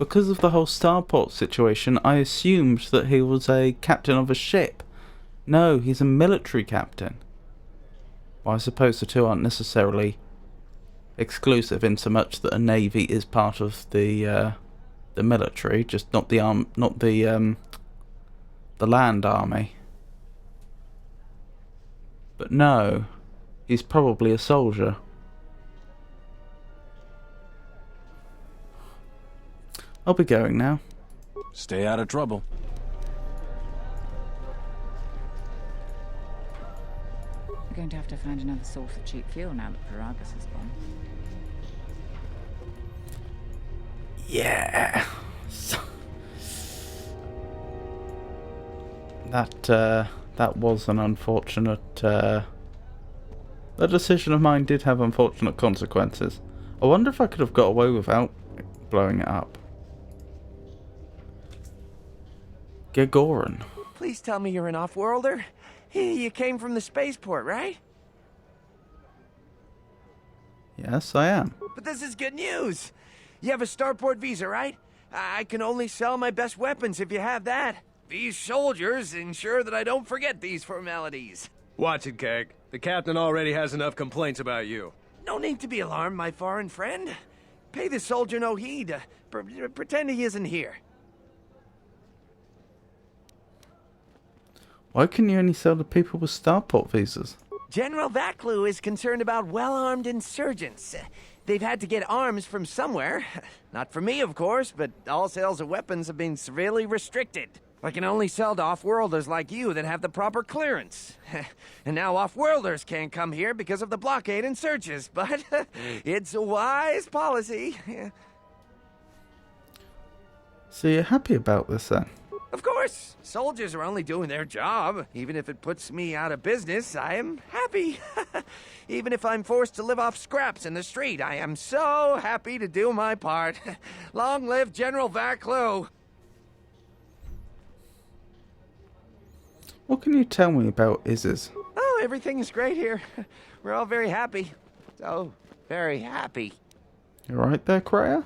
Because of the whole starport situation, I assumed that he was a captain of a ship. No, he's a military captain. Well, I suppose the two aren't necessarily exclusive in so much that a navy is part of the military, just not the land army. But no, he's probably a soldier. I'll be going now. Stay out of trouble. We're going to have to find another source of cheap fuel now that Varagus is gone. Yeah. That was an unfortunate... the decision of mine did have unfortunate consequences. I wonder if I could have got away without blowing it up. Gegoran. Please tell me you're an off-worlder. You came from the spaceport, right? Yes, I am. But this is good news. You have a starport visa, right? I can only sell my best weapons if you have that. These soldiers ensure that I don't forget these formalities. Watch it, Keg. The captain already has enough complaints about you. No need to be alarmed, my foreign friend. Pay the soldier no heed. Pretend he isn't here. Why can you only sell to people with starport visas? General Vaklu is concerned about well-armed insurgents. They've had to get arms from somewhere. Not from me, of course, but all sales of weapons have been severely restricted. I can only sell to off-worlders like you that have the proper clearance. And now off-worlders can't come here because of the blockade and searches, but it's a wise policy. So you're happy about this then? Of course, soldiers are only doing their job. Even if it puts me out of business, I am happy. Even if I'm forced to live off scraps in the street, I am so happy to do my part. Long live General Vaklu! What can you tell me about Isis? Oh, everything's great here. We're all very happy. So very happy. You right there, Kreia?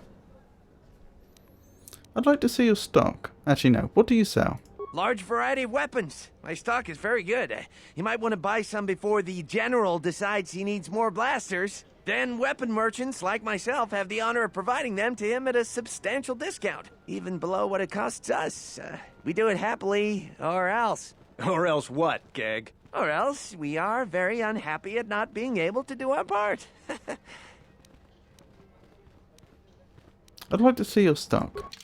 I'd like to see your stock. Actually, no. What do you sell? Large variety of weapons. My stock is very good. You might want to buy some before the general decides he needs more blasters. Then weapon merchants like myself have the honor of providing them to him at a substantial discount, even below what it costs us. We do it happily, or else. Or else what, Gag? Or else we are very unhappy at not being able to do our part. I'd like to see your stock.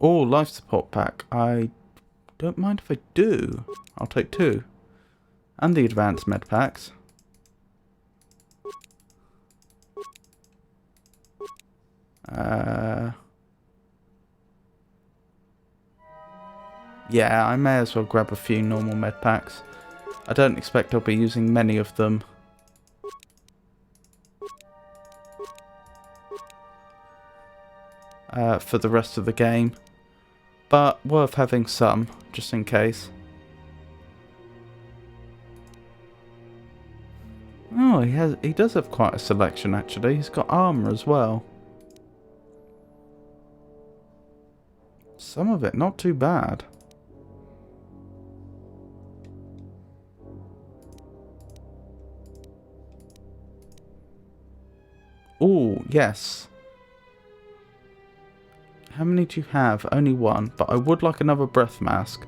Oh, life support pack. I don't mind if I do. I'll take 2. And the advanced med packs. Yeah, I may as well grab a few normal med packs. I don't expect I'll be using many of them. For the rest of the game. But worth having some, just in case. Oh, he does have quite a selection actually. He's got armor as well. Some of it not too bad. Oh, yes. How many do you have? Only 1, but I would like another breath mask.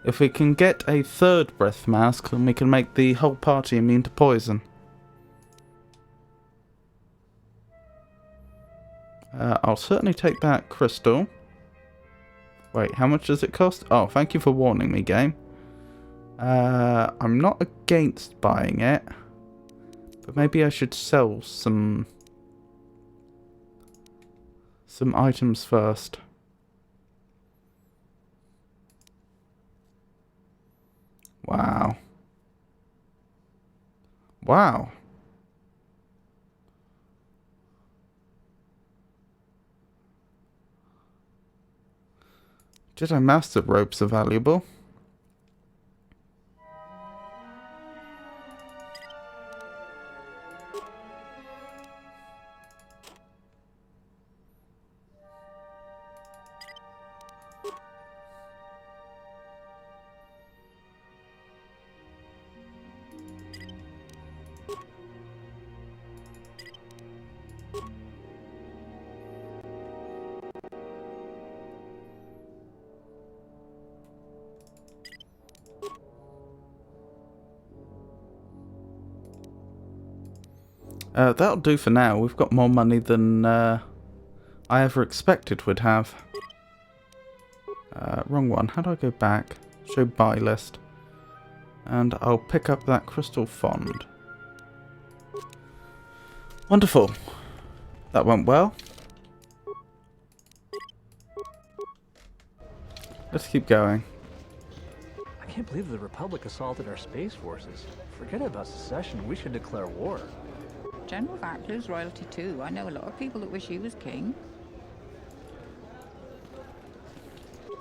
If we can get a 3rd breath mask, then we can make the whole party immune to poison. I'll certainly take that crystal. Wait, how much does it cost? Oh, thank you for warning me, game. I'm not against buying it, but maybe I should sell some items first. Wow. Wow. Jedi Master ropes are valuable. That'll do for now. We've got more money than I ever expected we'd have. Wrong one. How do I go back? Show buy list. And I'll pick up that crystal font. Wonderful. That went well. Let's keep going. I can't believe the Republic assaulted our space forces. Forget about secession. We should declare war. General Vaklu's royalty too. I know a lot of people that wish he was king.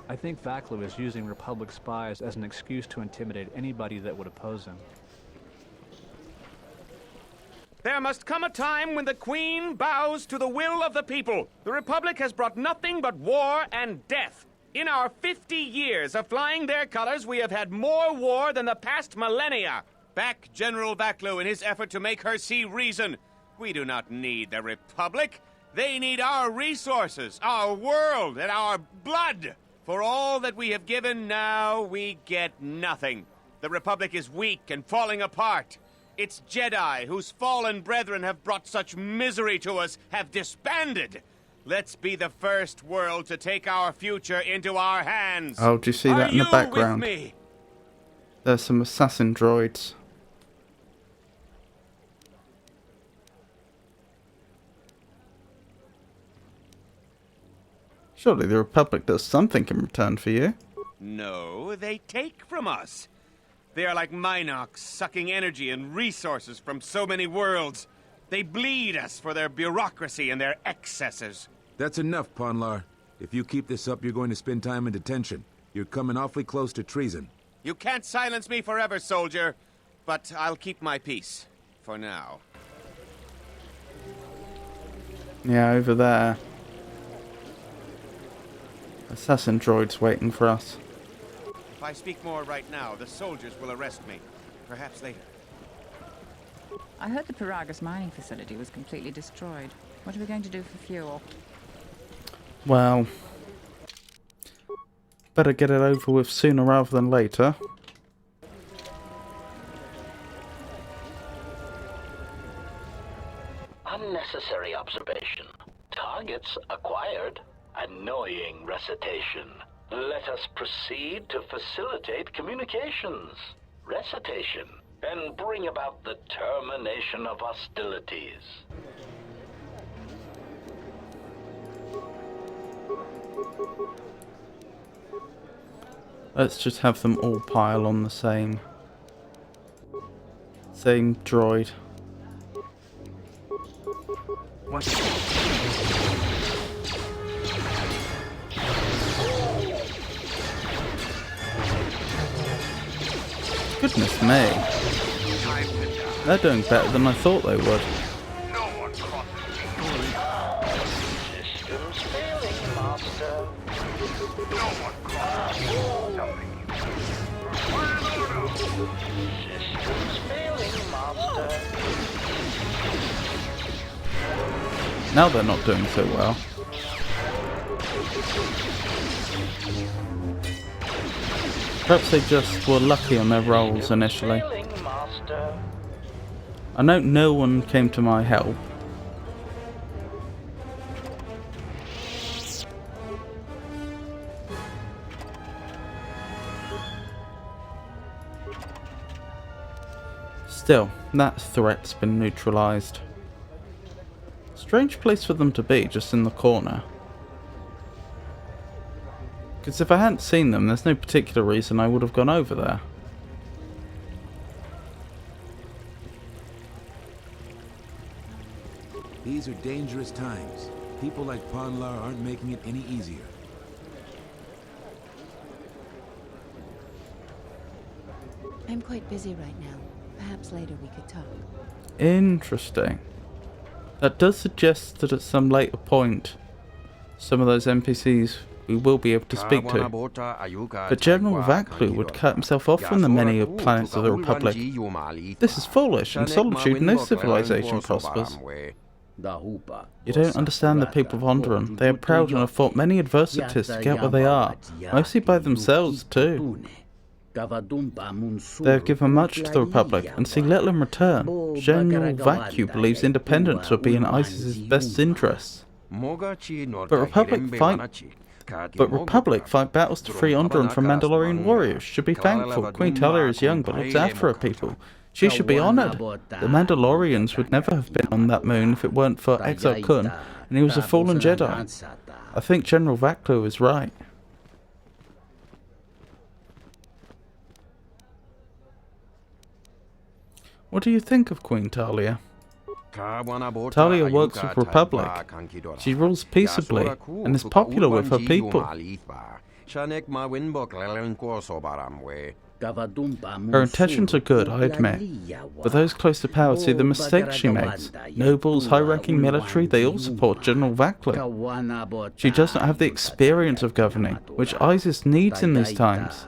I think Vaklu is using Republic spies as an excuse to intimidate anybody that would oppose him. There must come a time when the Queen bows to the will of the people. The Republic has brought nothing but war and death. In our 50 years of flying their colors, we have had more war than the past millennia. Back General Vaklu in his effort to make her see reason. We do not need the Republic. They need our resources, our world, and our blood. For all that we have given, now we get nothing. The Republic is weak and falling apart. Its Jedi, whose fallen brethren have brought such misery to us, have disbanded. Let's be the first world to take our future into our hands. Oh, do you see that in the background? With me? There's some assassin droids. Surely the Republic does something in return for you. No, they take from us. They are like Minox, sucking energy and resources from so many worlds. They bleed us for their bureaucracy and their excesses. That's enough, Ponlar. If you keep this up, you're going to spend time in detention. You're coming awfully close to treason. You can't silence me forever, soldier. But I'll keep my peace. For now. Yeah, over there. Assassin droids waiting for us. If I speak more right now, the soldiers will arrest me. Perhaps later. I heard the Paragus mining facility was completely destroyed. What are we going to do for fuel? Well, better get it over with sooner rather than later. Unnecessary observation. Targets acquired. Annoying recitation. Let us proceed to facilitate communications. Recitation. And bring about the termination of hostilities. Let's just have them all pile on the same droid. Goodness me. They're doing better than I thought they would. Systems failing, Master. Systems failing, Master. Now they're not doing so well. Perhaps they just were lucky on their rolls initially. I know no one came to my help. Still, that threat's been neutralized. Strange place for them to be, just in the corner. Because if I hadn't seen them, there's no particular reason I would have gone over there. These are dangerous times. People like Ponlar aren't making it any easier. I'm quite busy right now. Perhaps later we could talk. Interesting. That does suggest that at some later point, some of those NPCs we will be able to speak to. But General Vaklu would cut himself off from the many planets of the Republic. This is foolish. In solitude, no civilization prospers. You don't understand the people of Onderon. They are proud and have fought many adversities to get where they are, mostly by themselves too. They have given much to the Republic and see little in return. General Vacu believes independence would be in ISIS's best interests. But Republic fight battles to free Onderon from Mandalorian warriors. Should be thankful. Queen Talia is young but looks after her people. She should be honoured. The Mandalorians would never have been on that moon if it weren't for Exo Kun, and he was a fallen Jedi. I think General Vaklu is right. What do you think of Queen Talia? Talia works with Republic. She rules peaceably and is popular with her people. Her intentions are good, I admit, but those close to power see the mistakes she makes. Nobles, high-ranking military, they all support General Vaklu. She does not have the experience of governing, which ISIS needs in these times.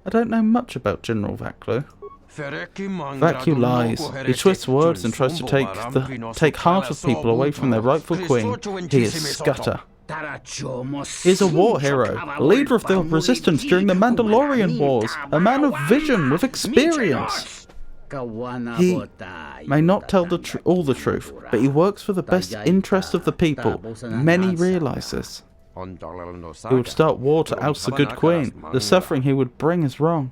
I don't know much about General Vaklu. Vaklu lies. He twists words and tries to take half of people away from their rightful queen. He is Scudder. He is a war hero, a leader of the resistance during the Mandalorian Wars, a man of vision with experience. He may not tell all the truth, but he works for the best interest of the people. Many realize this. He would start war to oust the good queen. The suffering he would bring is wrong.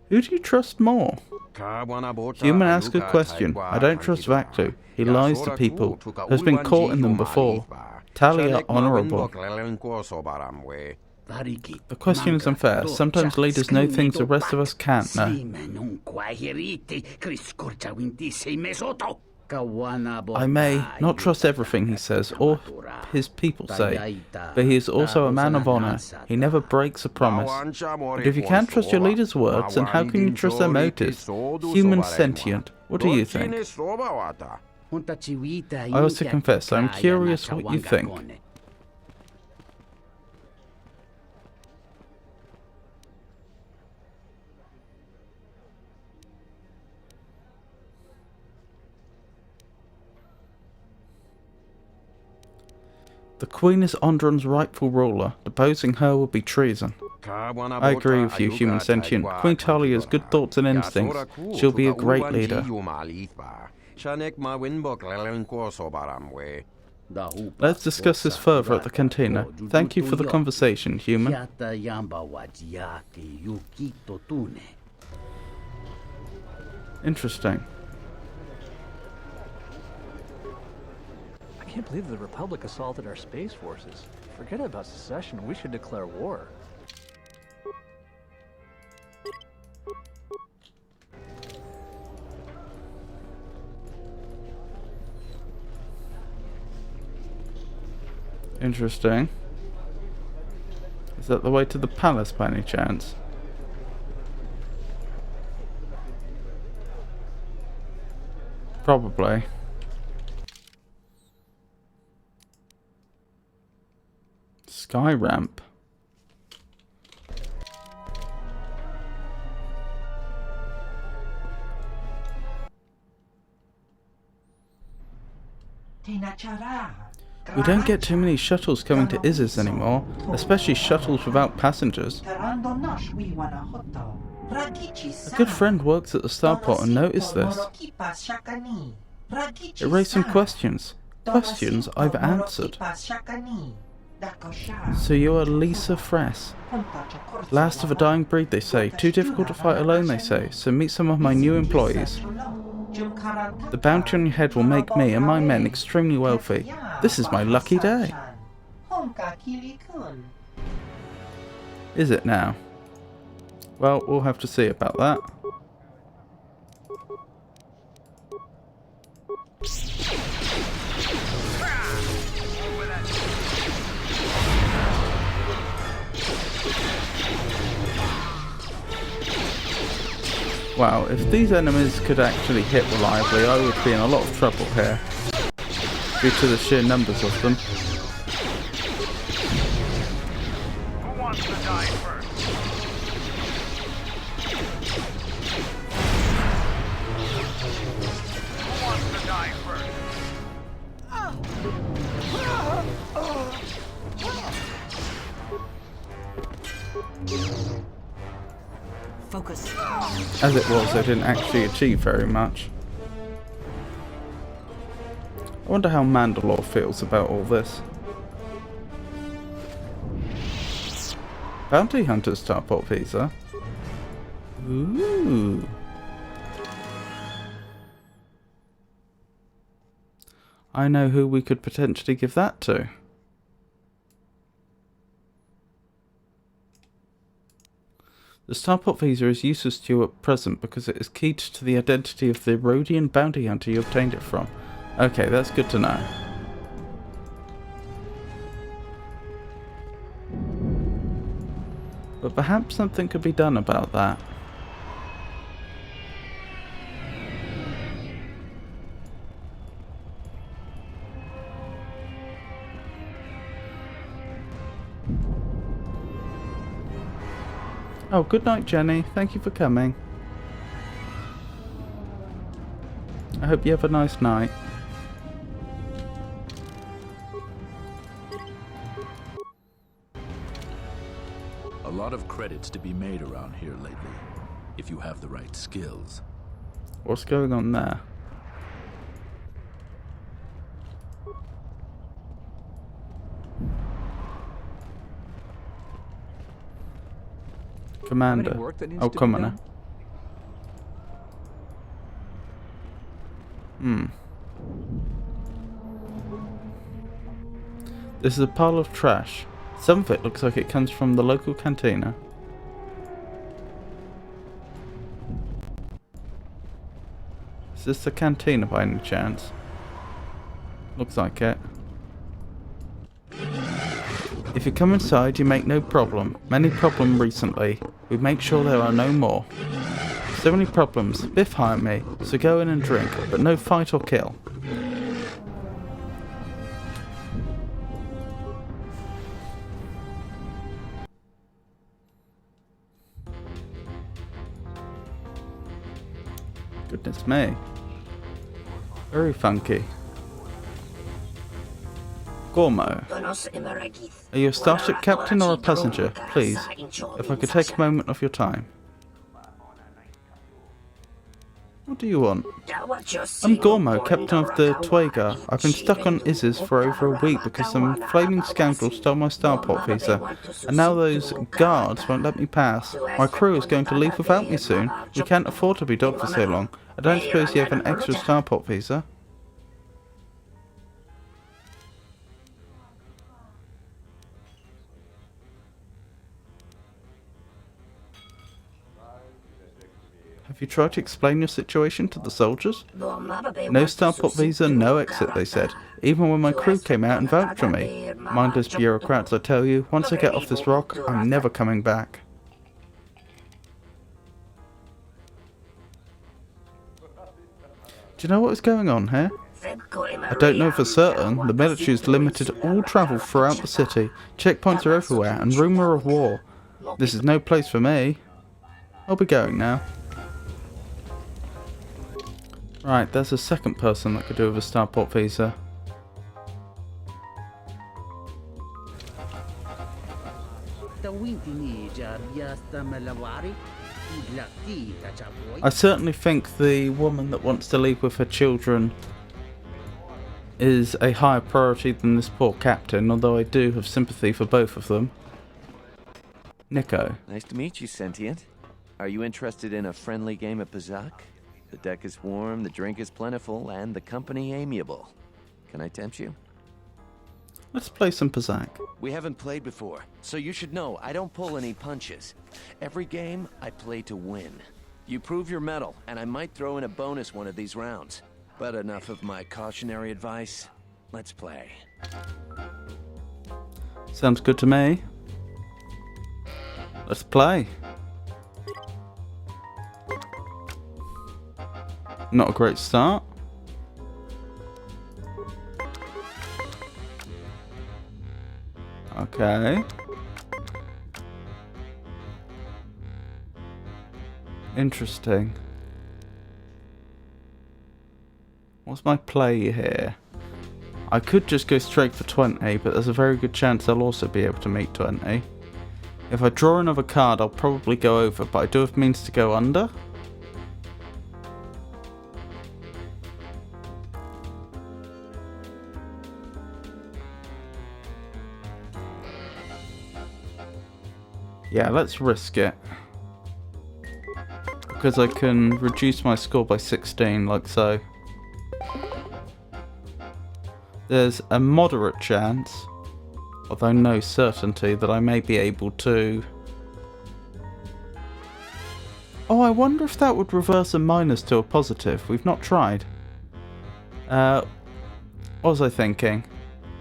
Who do you trust more? Human asks a question. I don't trust Vaklu. He lies to people. Has been caught in them before. Talia honourable. The question is unfair. Sometimes leaders know things the rest of us can't know. I may not trust everything he says or his people say, but he is also a man of honour. He never breaks a promise. But if you can't trust your leader's words, then how can you trust their motives? Human sentient. What do you think? I also confess, I'm curious what you think. The Queen is Onderon's rightful ruler. Deposing her would be treason. I agree with you, human sentient. Queen Talia has good thoughts and instincts. She'll be a great leader. Let's discuss this further at the cantina. Thank you for the conversation, human. Interesting. I can't believe the Republic assaulted our space forces. Forget about secession, we should declare war. Interesting. Is that the way to the palace by any chance? Probably. Sky ramp. We don't get too many shuttles coming to Isis anymore, especially shuttles without passengers. A good friend works at the starport and noticed this. It raised some questions. Questions I've answered. So you are Lisa Fress. Last of a dying breed, they say. Too difficult to fight alone, they say. So meet some of my new employees. The bounty on your head will make me and my men extremely wealthy. This is my lucky day. Is it now? Well, we'll have to see about that. Wow, if these enemies could actually hit reliably, I would be in a lot of trouble here, due to the sheer numbers of them. Who wants to die first? Who wants to die first? Focus. As it was, they didn't actually achieve very much. I wonder how Mandalore feels about all this. Bounty Hunter Starport visa. Ooh. I know who we could potentially give that to. The Starport visa is useless to you at present because it is keyed to the identity of the Rhodian bounty hunter you obtained it from. Okay, that's good to know. But perhaps something could be done about that. Oh, good night, Jenny. Thank you for coming. I hope you have a nice night. A lot of credits to be made around here lately, if you have the right skills. What's going on there? Commander. Oh, come on now. This is a pile of trash. Some of it looks like it comes from the local cantina. Is this the cantina by any chance? Looks like it. If you come inside, you make no problem. Many problem recently. We make sure there are no more. So many problems. Biff hired me, so go in and drink, but no fight or kill. Goodness me. Very funky. Gormo. Are you a starship captain or a passenger? Please, if I could take a moment of your time. What do you want? I'm Gormo, captain of the Twagar. I've been stuck on Isis for over a week because some flaming scoundrel stole my starport visa, and now those guards won't let me pass. My crew is going to leave without me soon. We can't afford to be docked for so long. I don't suppose you have an extra starport visa? Have you tried to explain your situation to the soldiers? No starport visa, no exit, they said. Even when my crew came out and vouched for me. Mindless bureaucrats, I tell you. Once I get off this rock, I'm never coming back. Do you know what is going on here? I don't know for certain. The military has limited all travel throughout the city. Checkpoints are everywhere, and rumour of war. This is no place for me. I'll be going now. Right, there's a second person that could do with a starport visa. I certainly think the woman that wants to leave with her children is a higher priority than this poor captain, although I do have sympathy for both of them. Nico. Nice to meet you, Sentient. Are you interested in a friendly game of Pazak? The deck is warm, the drink is plentiful, and the company amiable. Can I tempt you? Let's play some Pazak. We haven't played before, so you should know I don't pull any punches. Every game, I play to win. You prove your mettle, and I might throw in a bonus one of these rounds. But enough of my cautionary advice. Let's play. Sounds good to me. Let's play. Not a great start. Okay. Interesting. What's my play here? I could just go straight for 20, but there's a very good chance I'll also be able to make 20. If I draw another card, I'll probably go over, but I do have means to go under. Yeah, let's risk it. Because I can reduce my score by 16, like so. There's a moderate chance, although no certainty, that I may be able to... Oh, I wonder if that would reverse a minus to a positive. We've not tried. What was I thinking?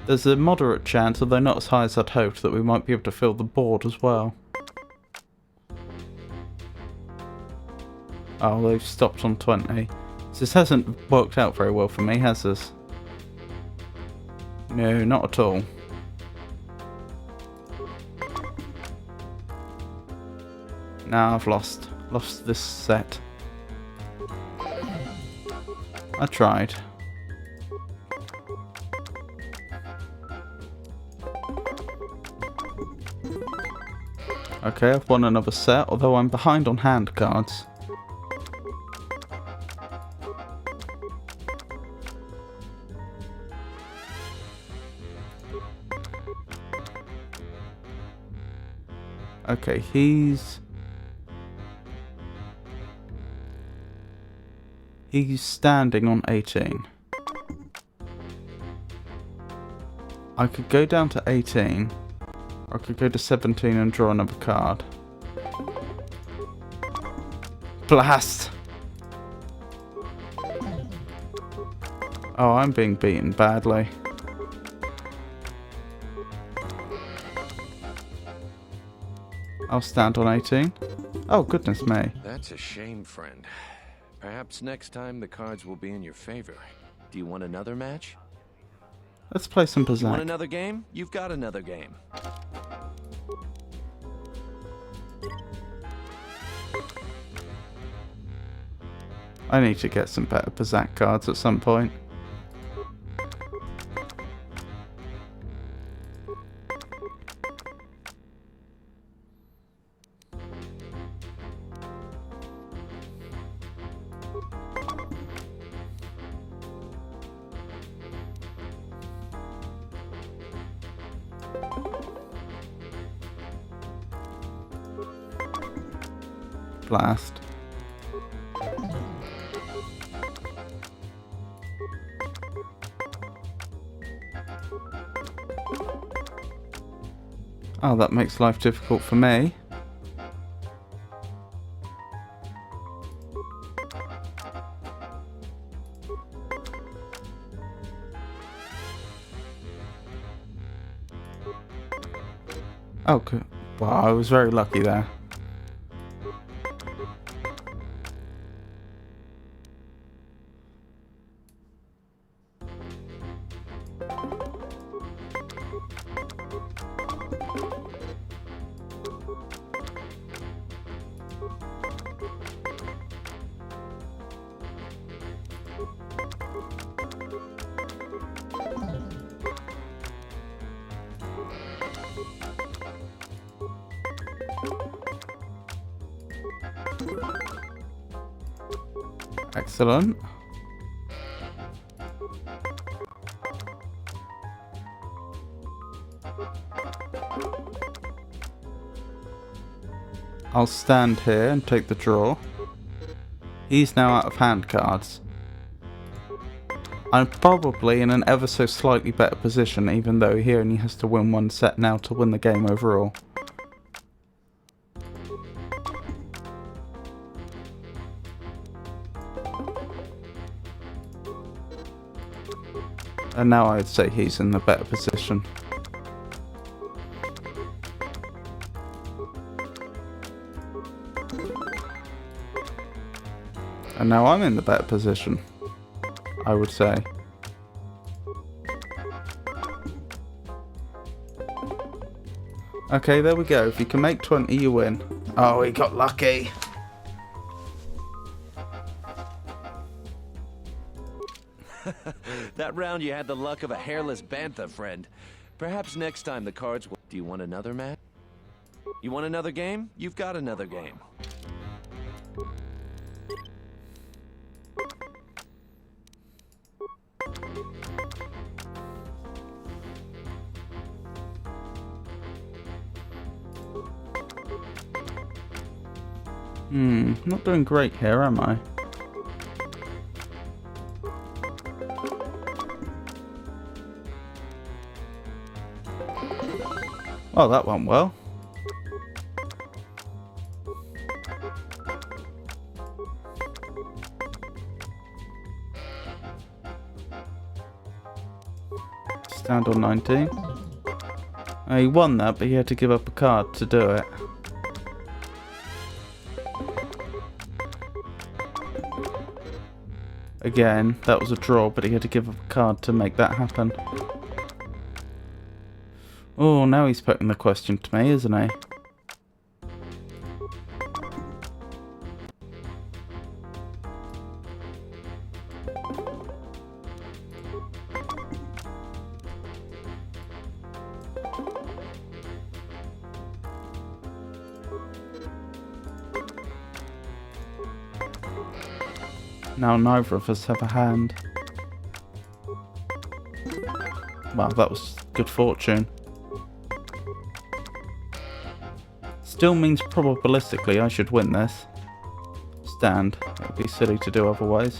There's a moderate chance, although not as high as I'd hoped, that we might be able to fill the board as well. Oh, they've stopped on 20. So this hasn't worked out very well for me, has this? No, not at all. Now I've lost this set. I tried. Okay, I've won another set, although I'm behind on hand cards. Okay, he's standing on 18. I could go down to 18, or I could go to 17 and draw another card. Blast! Oh, I'm being beaten badly. I'll stand on 18. Oh, goodness me. That's a shame, friend. Perhaps next time the cards will be in your favor. Do you want another match? Let's play some You want Pazak. another game? You've got another game. I need to get some better Pazak cards at some point. Blast. Oh, that makes life difficult for me. Oh, good. Wow, I was very lucky there. Excellent. I'll stand here and take the draw. He's now out of hand cards. I'm probably in an ever so slightly better position, even though he only has to win one set now to win the game overall. And now I'd say he's in the better position. And now I'm in the better position, I would say. Okay, there we go. If you can make 20, you win. Oh, he got lucky. That round you had the luck of a hairless bantha, friend. Perhaps next time the cards will... Do you want another match? You want another game? You've got another game. Not doing great here, am I? Well, that went well. Stand on 19. He won that, but he had to give up a card to do it. Again, that was a draw, but he had to give up a card to make that happen. Oh, now he's putting the question to me, isn't he? Now neither of us have a hand. Wow, that was good fortune. Still means probabilistically I should win this. Stand. It would be silly to do otherwise.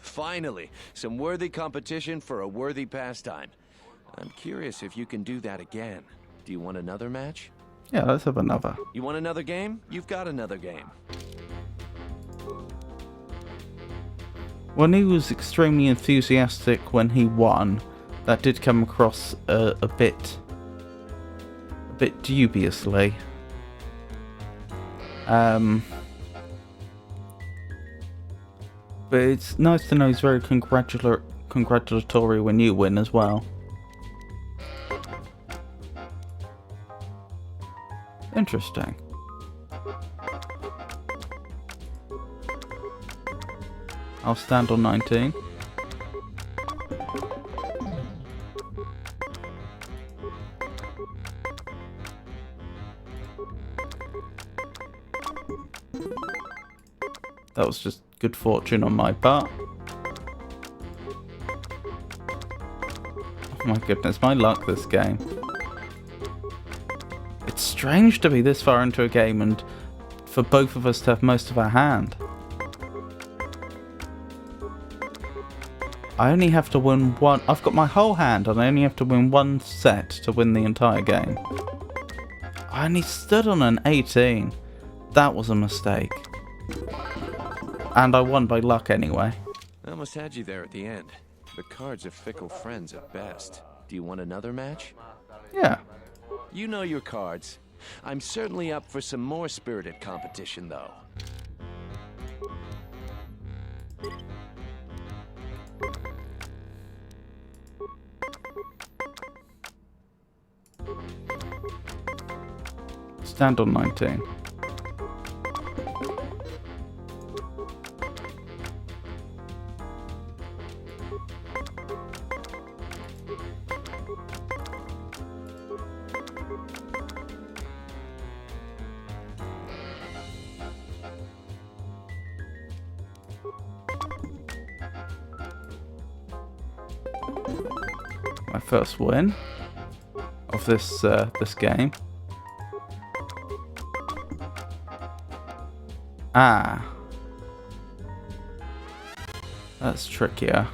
Finally, some worthy competition for a worthy pastime. I'm curious if you can do that again. Do you want another match? Yeah, let's have another. You want another game? You've got another game. When he was extremely enthusiastic when he won, that did come across a bit dubiously. But it's nice to know he's very congratulatory when you win as well. Interesting. I'll stand on 19. That was just good fortune on my part. Oh my goodness, my luck this game. It's strange to be this far into a game and for both of us to have most of our hand. I only have to win one. I've got my whole hand and I only have to win one set to win the entire game. I only stood on an 18. That was a mistake. And I won by luck anyway. I almost had you there at the end. But cards are fickle friends at best. Do you want another match? Yeah. You know your cards. I'm certainly up for some more spirited competition, though. Stand on 19. My first win of this game. Ah, that's trickier.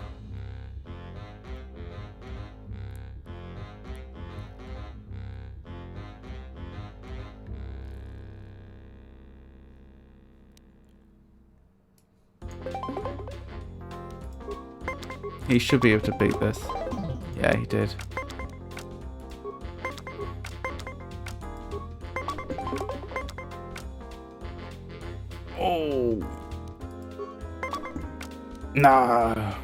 He should be able to beat this. Yeah, he did. Oh. No.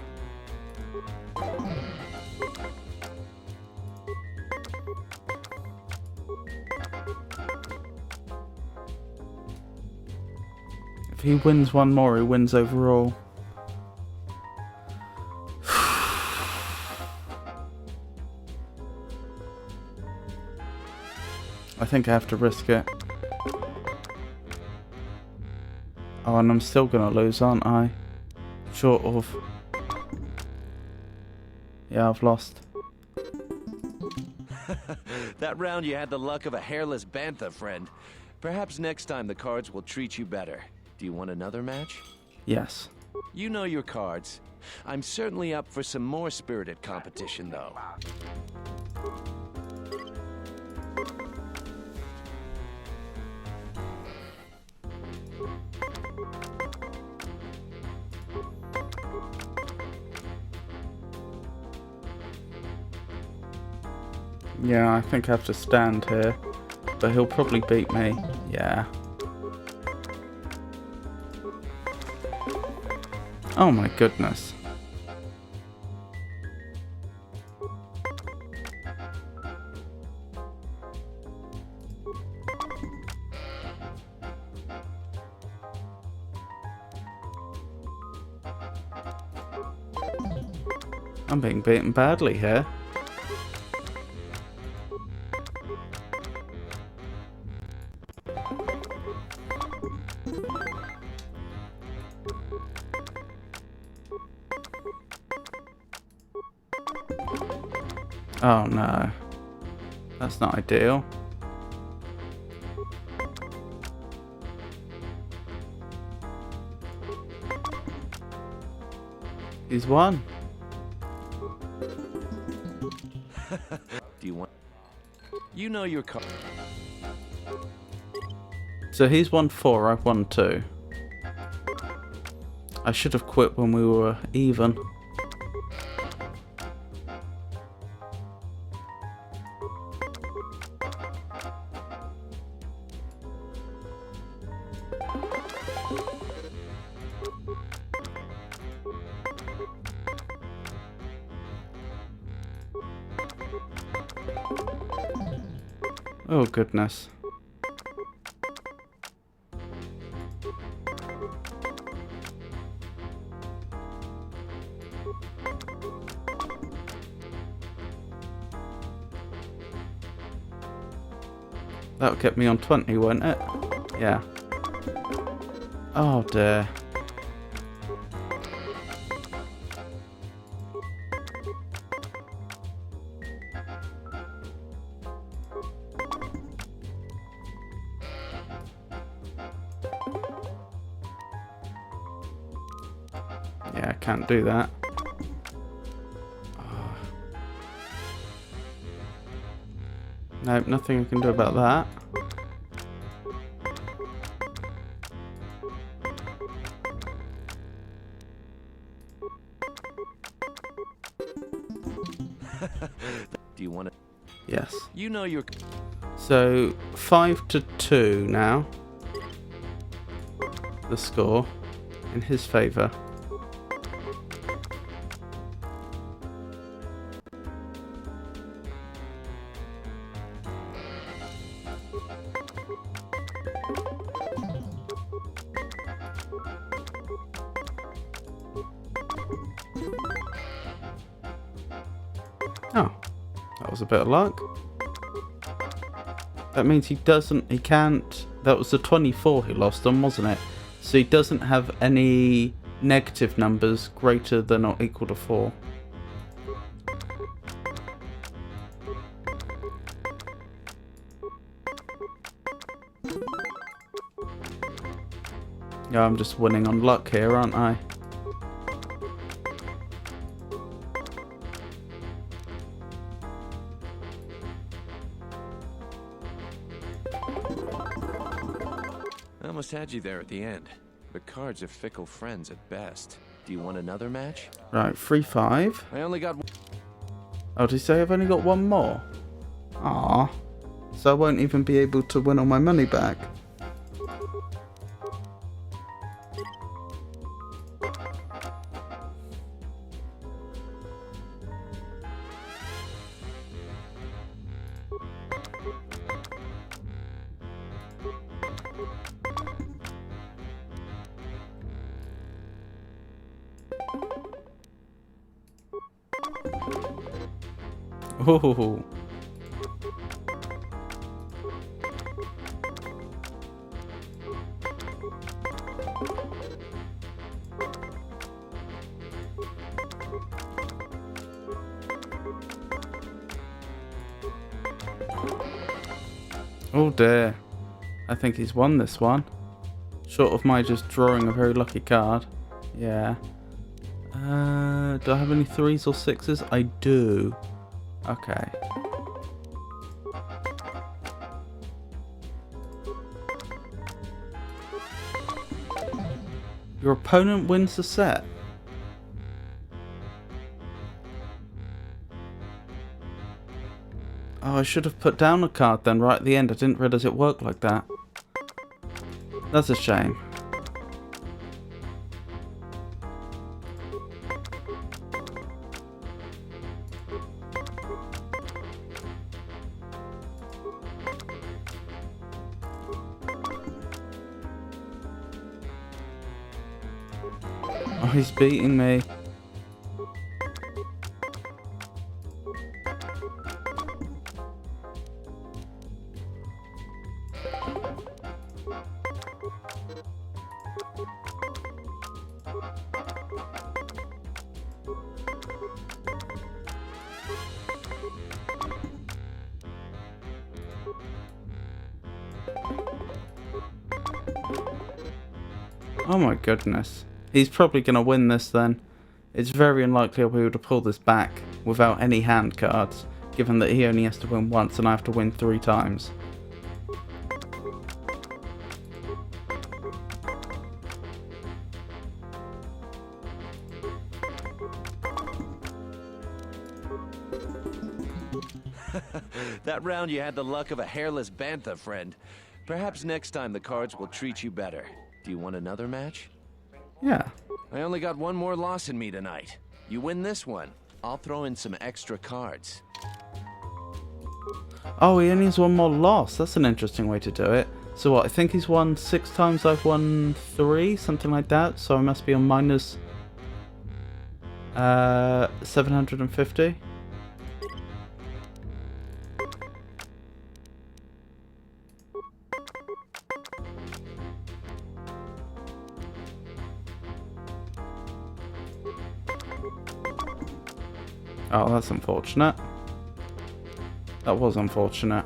If he wins one more, he wins overall. I think I have to risk it. Oh, and I'm still gonna lose, aren't I? Short of. Yeah, I've lost. That round you had the luck of a hairless bantha, friend. Perhaps next time the cards will treat you better. Do you want another match? Yes. You know your cards. I'm certainly up for some more spirited competition, though. Yeah, I think I have to stand here. But he'll probably beat me. Yeah. Oh my goodness. I'm being beaten badly here. Oh no, that's not ideal. He's won. Do you want? You know your card. So he's won 4, I've won 2. I should have quit when we were even. Oh goodness. That'll get me on 20, won't it? Yeah. Oh dear. Yeah, I can't do that. Nope, nothing I can do about that. Do you want to? Yes. You know your. So 5-2 now. The score in his favour. Oh, that was a bit of luck. That means he can't, that was the 24 he lost on, wasn't it? So he doesn't have any negative numbers greater than or equal to 4. Yeah, I'm just winning on luck here, aren't I? I almost had you there at the end. The cards are fickle friends at best. Do you want another match? Right, 3-5. I only got. Oh, did he say I've only got one more? Ah, so I won't even be able to win all my money back. Oh. Oh dear. I think he's won this one. Short of my just drawing a very lucky card. Yeah. Do I have any 3s or 6s? I do. Okay. Your opponent wins the set. Oh, I should have put down a card then right at the end. I didn't realise it worked like that. That's a shame. Oh, he's beating me. Oh my goodness. He's probably going to win this then. It's very unlikely I'll be able to pull this back without any hand cards, given that he only has to win once and I have to win 3 times. That round you had the luck of a hairless bantha, friend. Perhaps next time the cards will treat you better. Do you want another match? Yeah. I only got one more loss in me tonight. You win this one, I'll throw in some extra cards. Oh, he only has one more loss. That's an interesting way to do it. So what, I think he's won 6 times, I've won 3, something like that. So I must be on minus 750. Oh, that's unfortunate. That was unfortunate.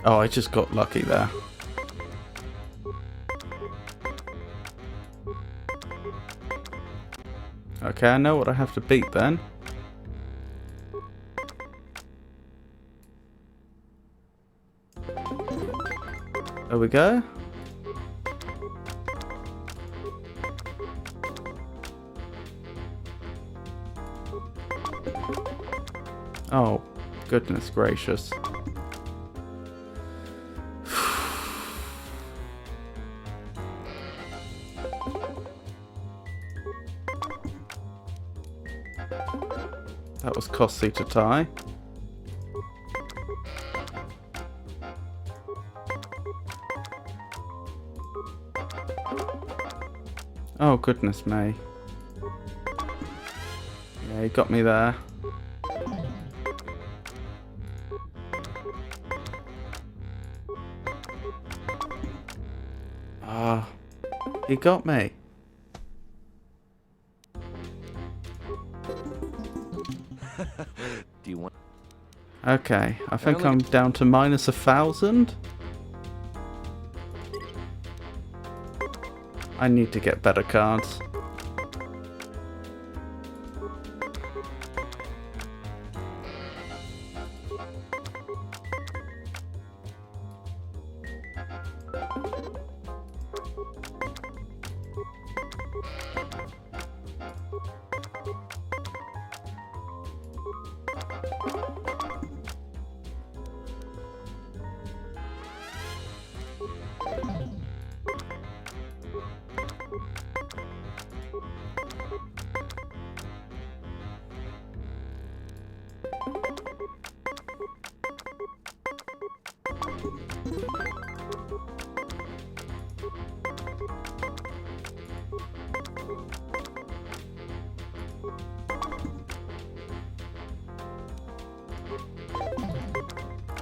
Oh, I just got lucky there. Okay, I know what I have to beat then. There we go. Oh, goodness gracious. That was costly to tie. Oh, goodness me. Yeah, he got me there. Ah, he got me. Do you want? Okay, I think I'm down to minus 1,000. I need to get better cards.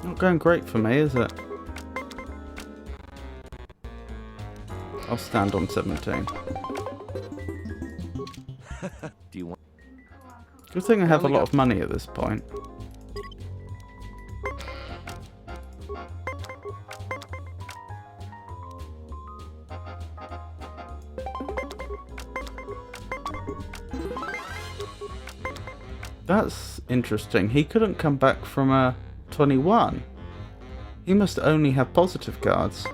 Not going great for me, is it? I'll stand on 17. Do you want? Good thing I have a lot of money at this point. That's interesting. He couldn't come back from a 21. He must only have positive cards.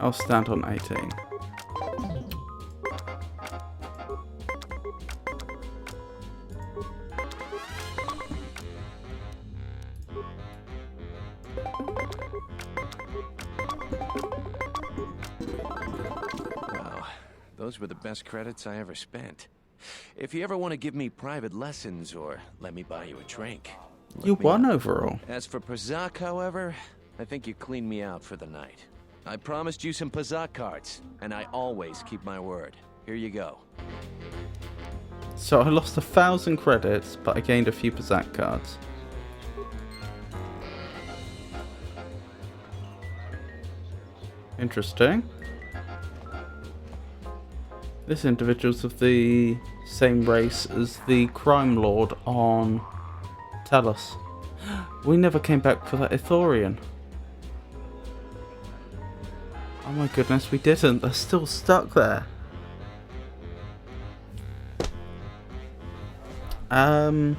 I'll stand on 18. Wow, those were the best credits I ever spent. If you ever want to give me private lessons or let me buy you a drink. You won overall. As for Pazak, however, I think you cleaned me out for the night. I promised you some Pazak cards, and I always keep my word. Here you go. So I lost 1,000 credits, but I gained a few Pazak cards. Interesting. This individual's of the same race as the crime lord on Talos. We never came back for that Ithorian. Oh my goodness, we didn't. They're still stuck there. Probably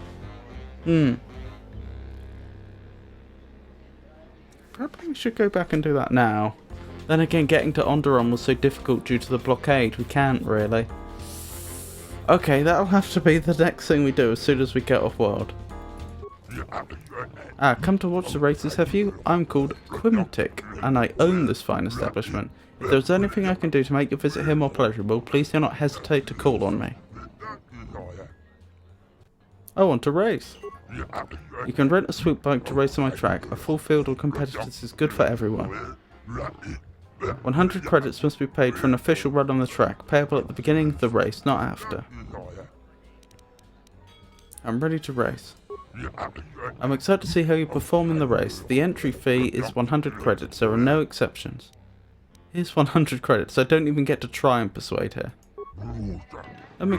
we should go back and do that now. Then again, getting to Onderon was so difficult due to the blockade. We can't really. Okay, that'll have to be the next thing we do as soon as we get off world. Ah, come to watch the races, have you? I'm called Quimtic, and I own this fine establishment. If there's anything I can do to make your visit here more pleasurable, please do not hesitate to call on me. I want to race. You can rent a swoop bike to race on my track. A full field of competitors is good for everyone. 100 credits must be paid for an official run on the track, payable at the beginning of the race, not after. I'm ready to race. I'm excited to see how you perform in the race. The entry fee is 100 credits, there are no exceptions. Here's 100 credits, I don't even get to try and persuade her. Let me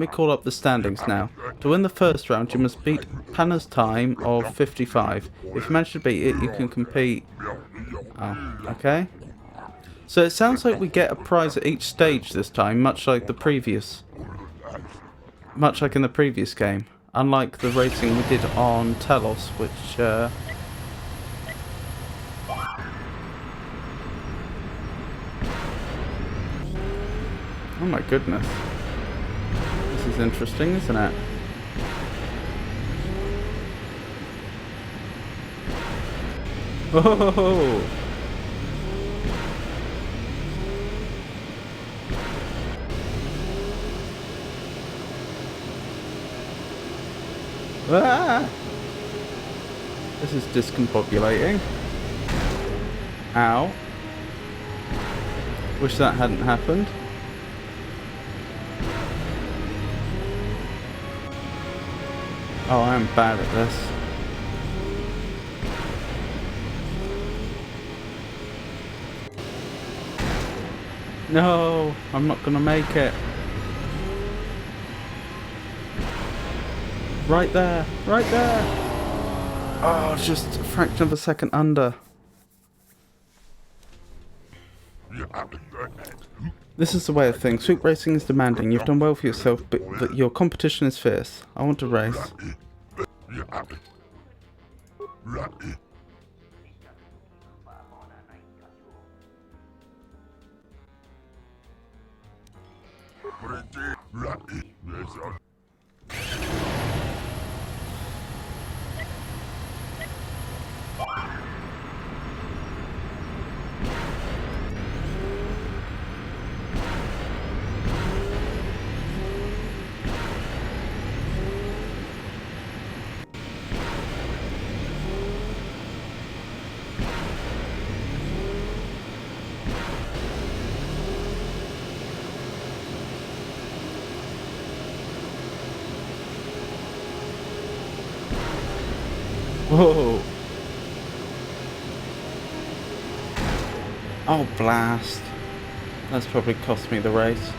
call up the standings now. To win the first round, you must beat Panna's time of 55. If you manage to beat it, you can compete. Oh, okay. So it sounds like we get a prize at each stage this time, much like in the previous game. Unlike the racing we did on Talos, which oh my goodness. This is interesting, isn't it? Oh! Ah! This is discombobulating. Ow. Wish that hadn't happened. Oh, I am bad at this. No, I'm not gonna make it. Right there, right there. Oh, just a fraction of a second under. This is the way of things. Swoop racing is demanding. You've done well for yourself, but your competition is fierce. I want to race. Whoa! Oh, blast. That's probably cost me the race.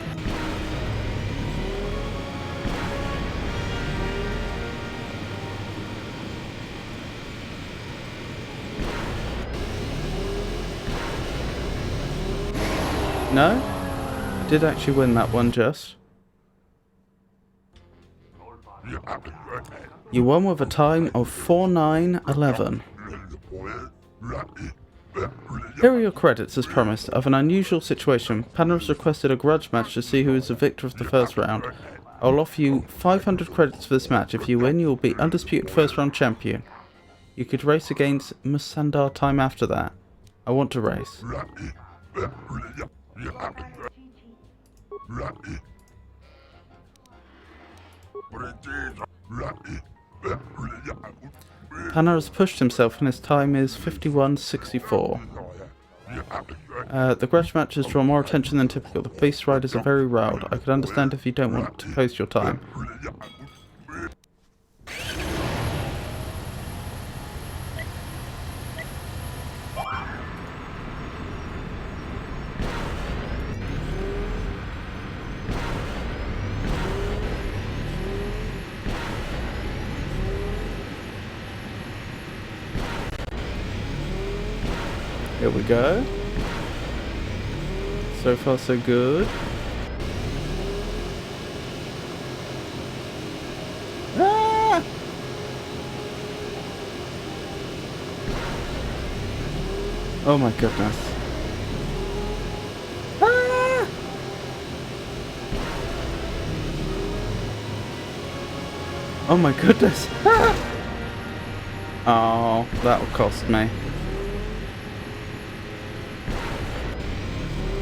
No? I did actually win that one just. You won with a time of 4:09:11. Here are your credits as promised. Of an unusual situation, Panna has requested a grudge match to see who is the victor of the first round. I'll offer you 500 credits for this match. If you win, you will be undisputed first round champion. You could race against Musandar time after that. I want to race. Panna has pushed himself and his time is 51:64. The grudge matches draw more attention than typical. The beast riders are very riled. I could understand if you don't want to post your time. Here we go. So far so good. Ah! Oh my goodness. Ah! Oh my goodness. Ah! Oh, that'll cost me.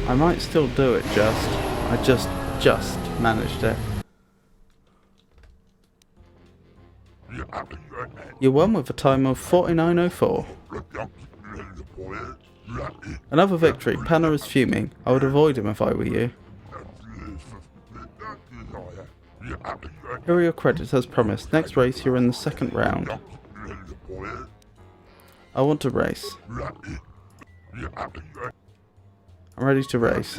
I might still do it just. I just managed it. You won with a time of 49:04. Another victory. Panna is fuming. I would avoid him if I were you. Here are your credits as promised. Next race, you're in the second round. I want to race. I'm ready to race.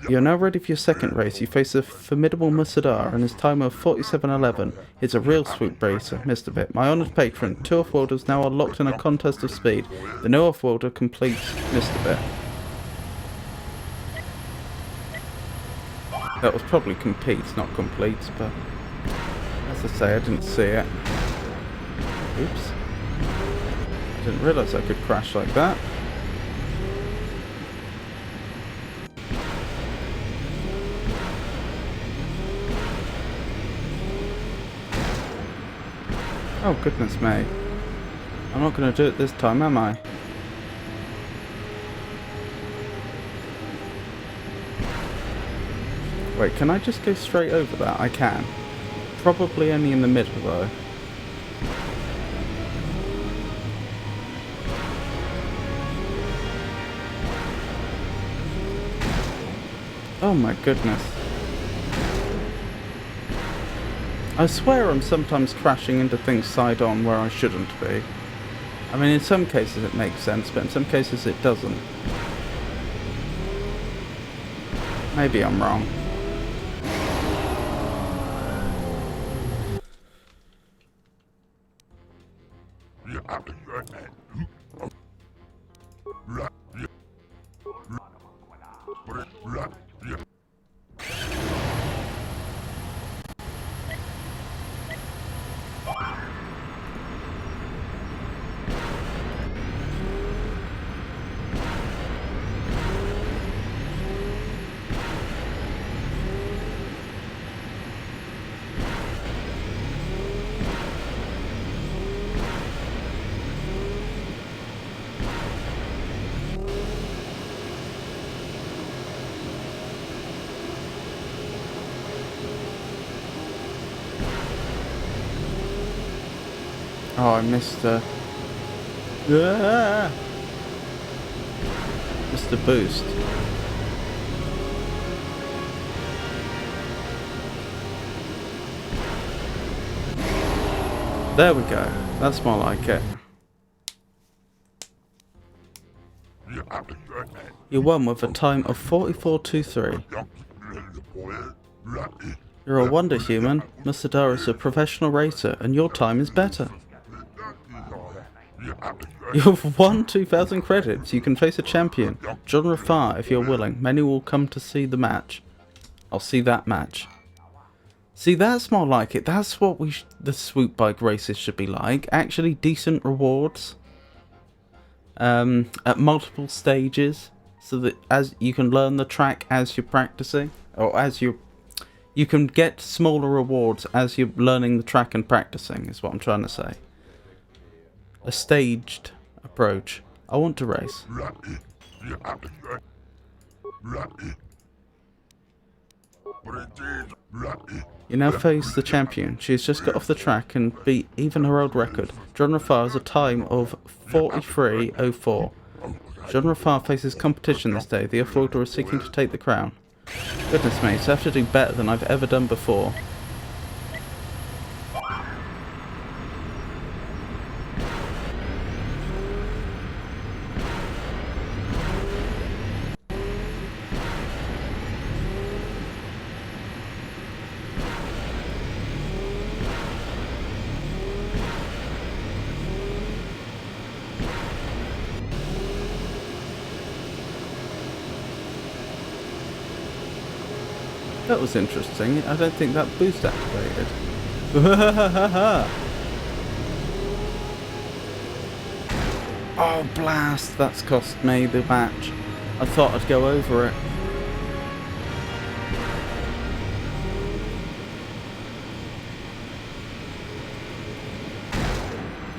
You're now ready for your second race. You face a formidable Musandar and his time of 47:11. It's a real swoop racer, Mr. Bit. My honoured patron, 2 off-worlders now are locked in a contest of speed. The no off-worlder completes Mr. Bit. That was probably competes, not completes, but as I say, I didn't see it. Oops. Didn't realise I could crash like that. Oh goodness me. I'm not going to do it this time, am I? Wait, can I just go straight over that? I can. Probably only in the middle though. Oh my goodness. I swear I'm sometimes crashing into things side on where I shouldn't be. I mean, in some cases it makes sense, but in some cases it doesn't. Maybe I'm wrong. Oh, I missed the boost. There we go. That's more like it. You won with a time of 44.23. You're a wonder, human. Musadar is a professional racer, and your time is better. You've won 2,000 credits. You can face a champion, John Rafar, if you're willing. Many will come to see the match. I'll see that match. See, that's more like it. That's what the swoop bike races should be like. Actually, decent rewards. At multiple stages, so that as you can learn the track as you're practicing, or as you can get smaller rewards as you're learning the track and practicing, is what I'm trying to say. A staged approach. I want to race. You now face the champion. She has just got off the track and beat even her old record. John Rafar has a time of 43.04. John Rafar faces competition this day. The Off-Worlder is seeking to take the crown. Goodness me, so I have to do better than I've ever done before. That was interesting. I don't think that boost activated. Oh, blast! That's cost me the match. I thought I'd go over it.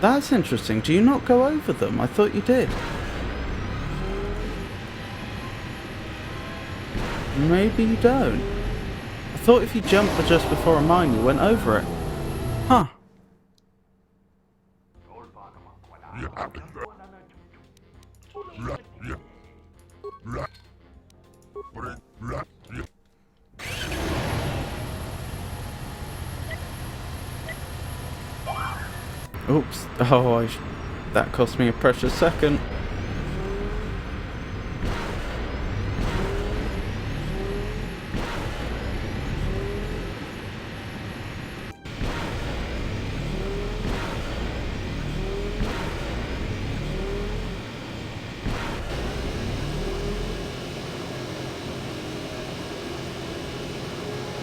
That's interesting. Do you not go over them? I thought you did. Maybe you don't. I thought if you jumped just before a mine, you went over it. Huh. Oops. Oh, that cost me a precious second.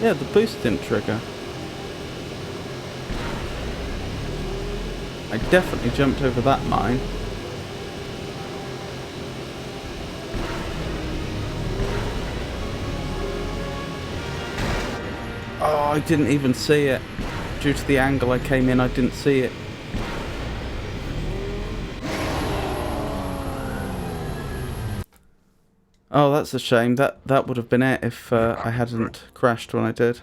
Yeah, the boost didn't trigger. I definitely jumped over that mine. Oh, I didn't even see it. Due to the angle I came in, I didn't see it. Oh, that's a shame. That would have been it if I hadn't crashed when I did.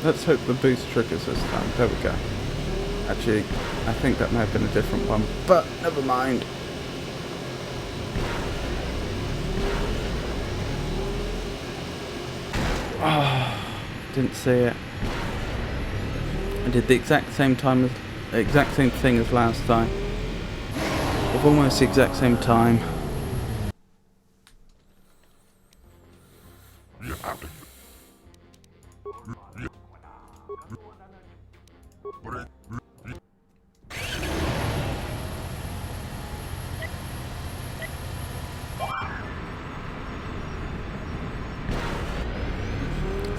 Let's hope the boost triggers this time. There we go. Actually, I think that may have been a different one, but never mind. Oh, didn't see it. I did the exact same thing as last time. With almost the exact same time.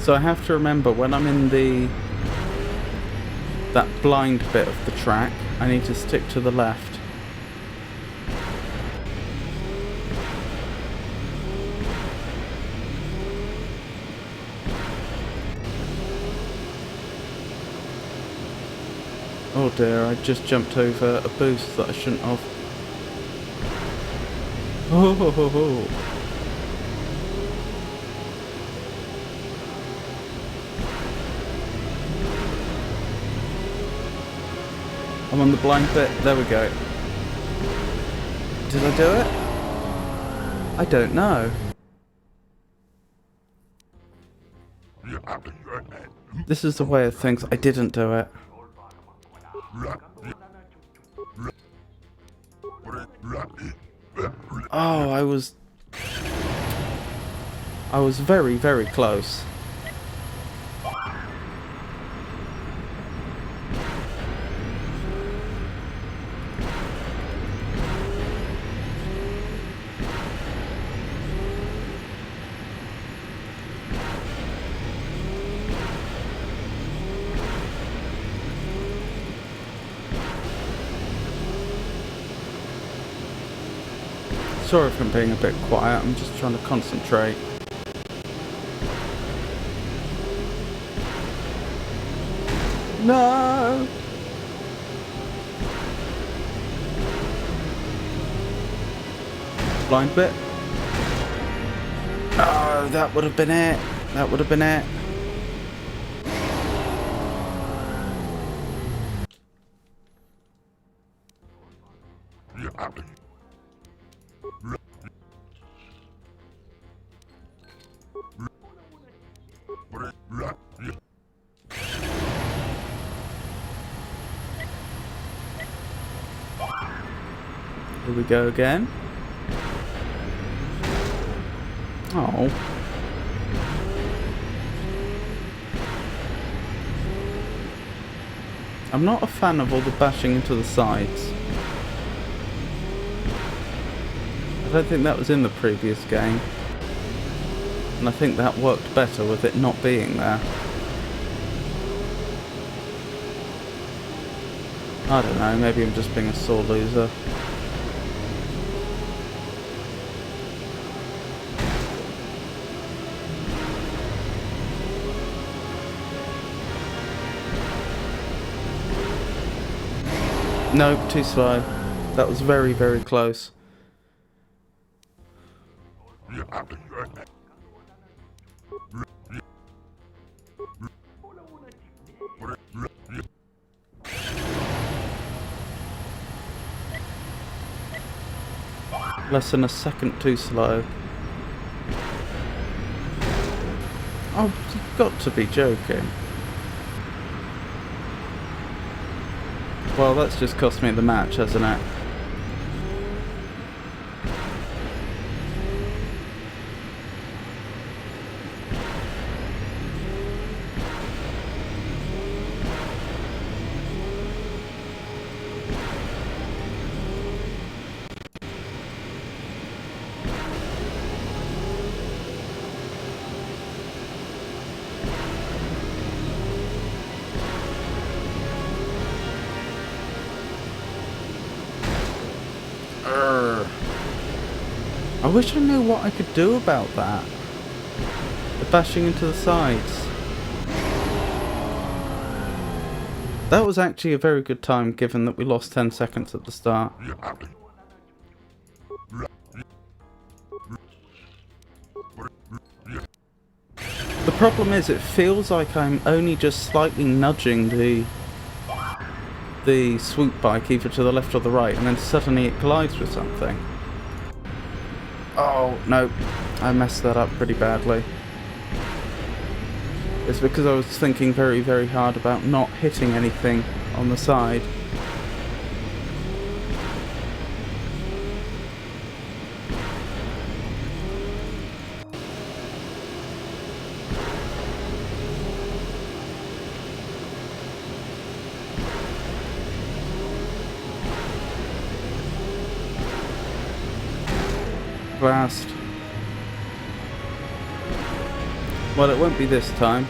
So I have to remember when I'm in that blind bit of the track, I need to stick to the left. Oh dear, I just jumped over a boost that I shouldn't have. Oh, ho, ho, ho. I'm on the blind bit. There we go. Did I do it? I don't know. This is the way of things. I didn't do it. Oh, I was very, very close. Sorry if I'm being a bit quiet, I'm just trying to concentrate. No! Blind bit. Oh, that would have been it. That would have been it. Here we go again. Oh. I'm not a fan of all the bashing into the sides. I don't think that was in the previous game. And I think that worked better with it not being there. I don't know, maybe I'm just being a sore loser. Nope, too slow. That was very, very close. Less than a second too slow. Oh, you've got to be joking. Well, that's just cost me the match, hasn't it? I wish I knew what I could do about that. The bashing into the sides. That was actually a very good time given that we lost 10 seconds at the start. The problem is it feels like I'm only just slightly nudging the swoop bike either to the left or the right, and then suddenly it collides with something. Oh, no. I messed that up pretty badly. It's because I was thinking very, very hard about not hitting anything on the side. Blast. Well, it won't be this time.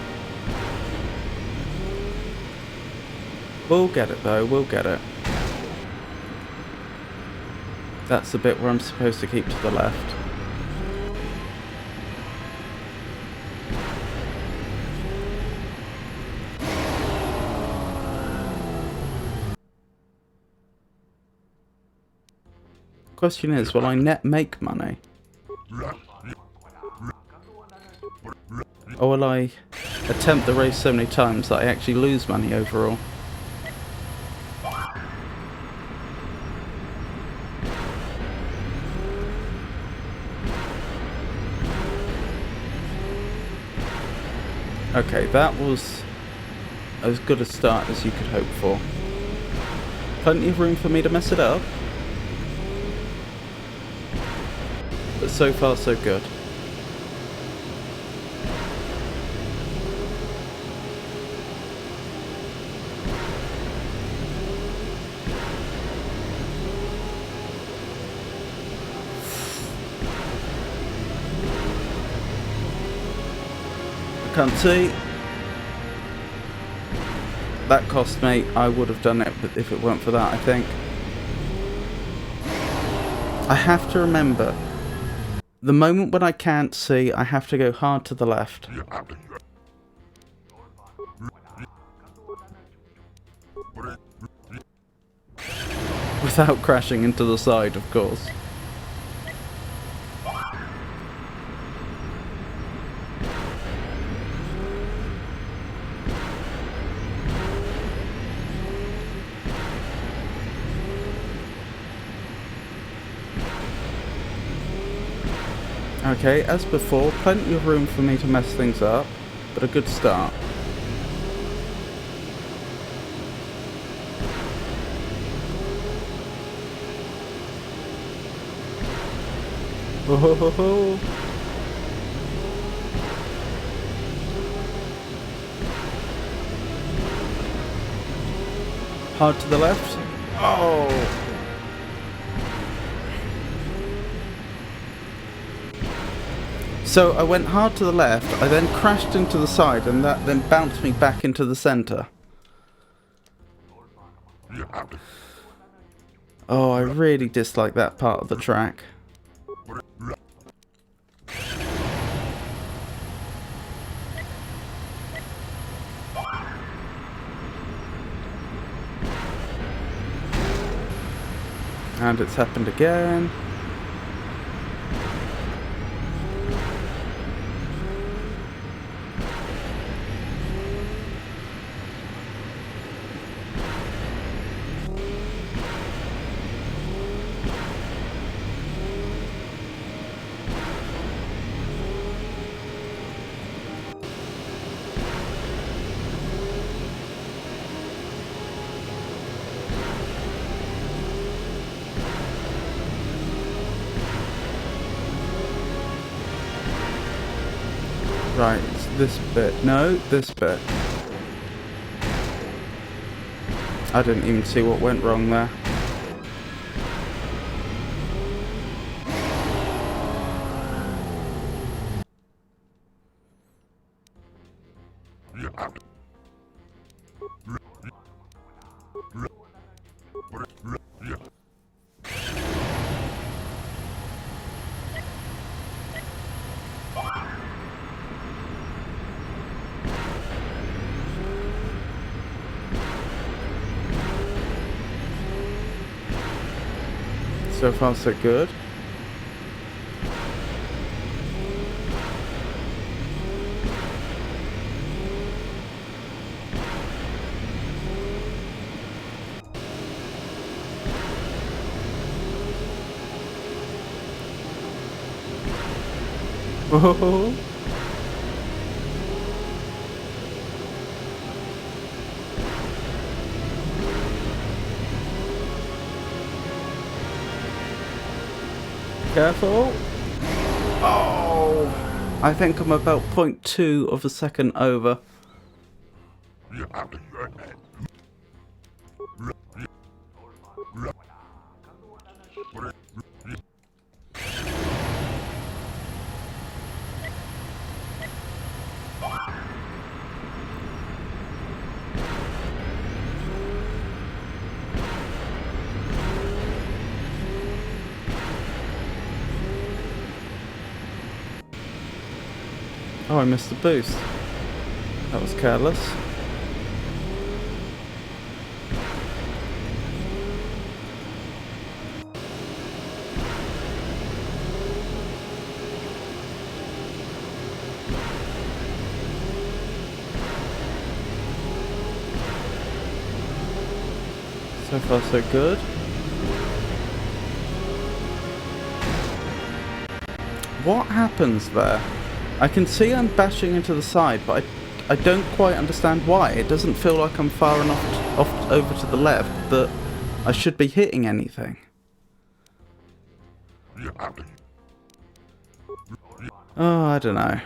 We'll get it though, we'll get it. That's the bit where I'm supposed to keep to the left. Question is, will I net make money? Or will I attempt the race so many times that I actually lose money overall? Okay, that was as good a start as you could hope for. Plenty of room for me to mess it up. But so far so good. Can't see. That cost me. I would have done it if it weren't for that, I think. I have to remember, the moment when I can't see, I have to go hard to the left. Without crashing into the side, of course. Okay, as before, plenty of room for me to mess things up, but a good start. Oh ho ho ho! Hard to the left. Oh! So I went hard to the left, I then crashed into the side, and that then bounced me back into the centre. Oh, I really dislike that part of the track. And it's happened again. Right, it's this bit. No, this bit. I didn't even see what went wrong there. So far so good. Oh. Careful. Oh! I think I'm about 0.2 of a second over. Oh, I missed the boost. That was careless. So far so good. What happens there? I can see I'm bashing into the side, but I don't quite understand why. It doesn't feel like I'm far enough off over to the left that I should be hitting anything. Oh, I don't know.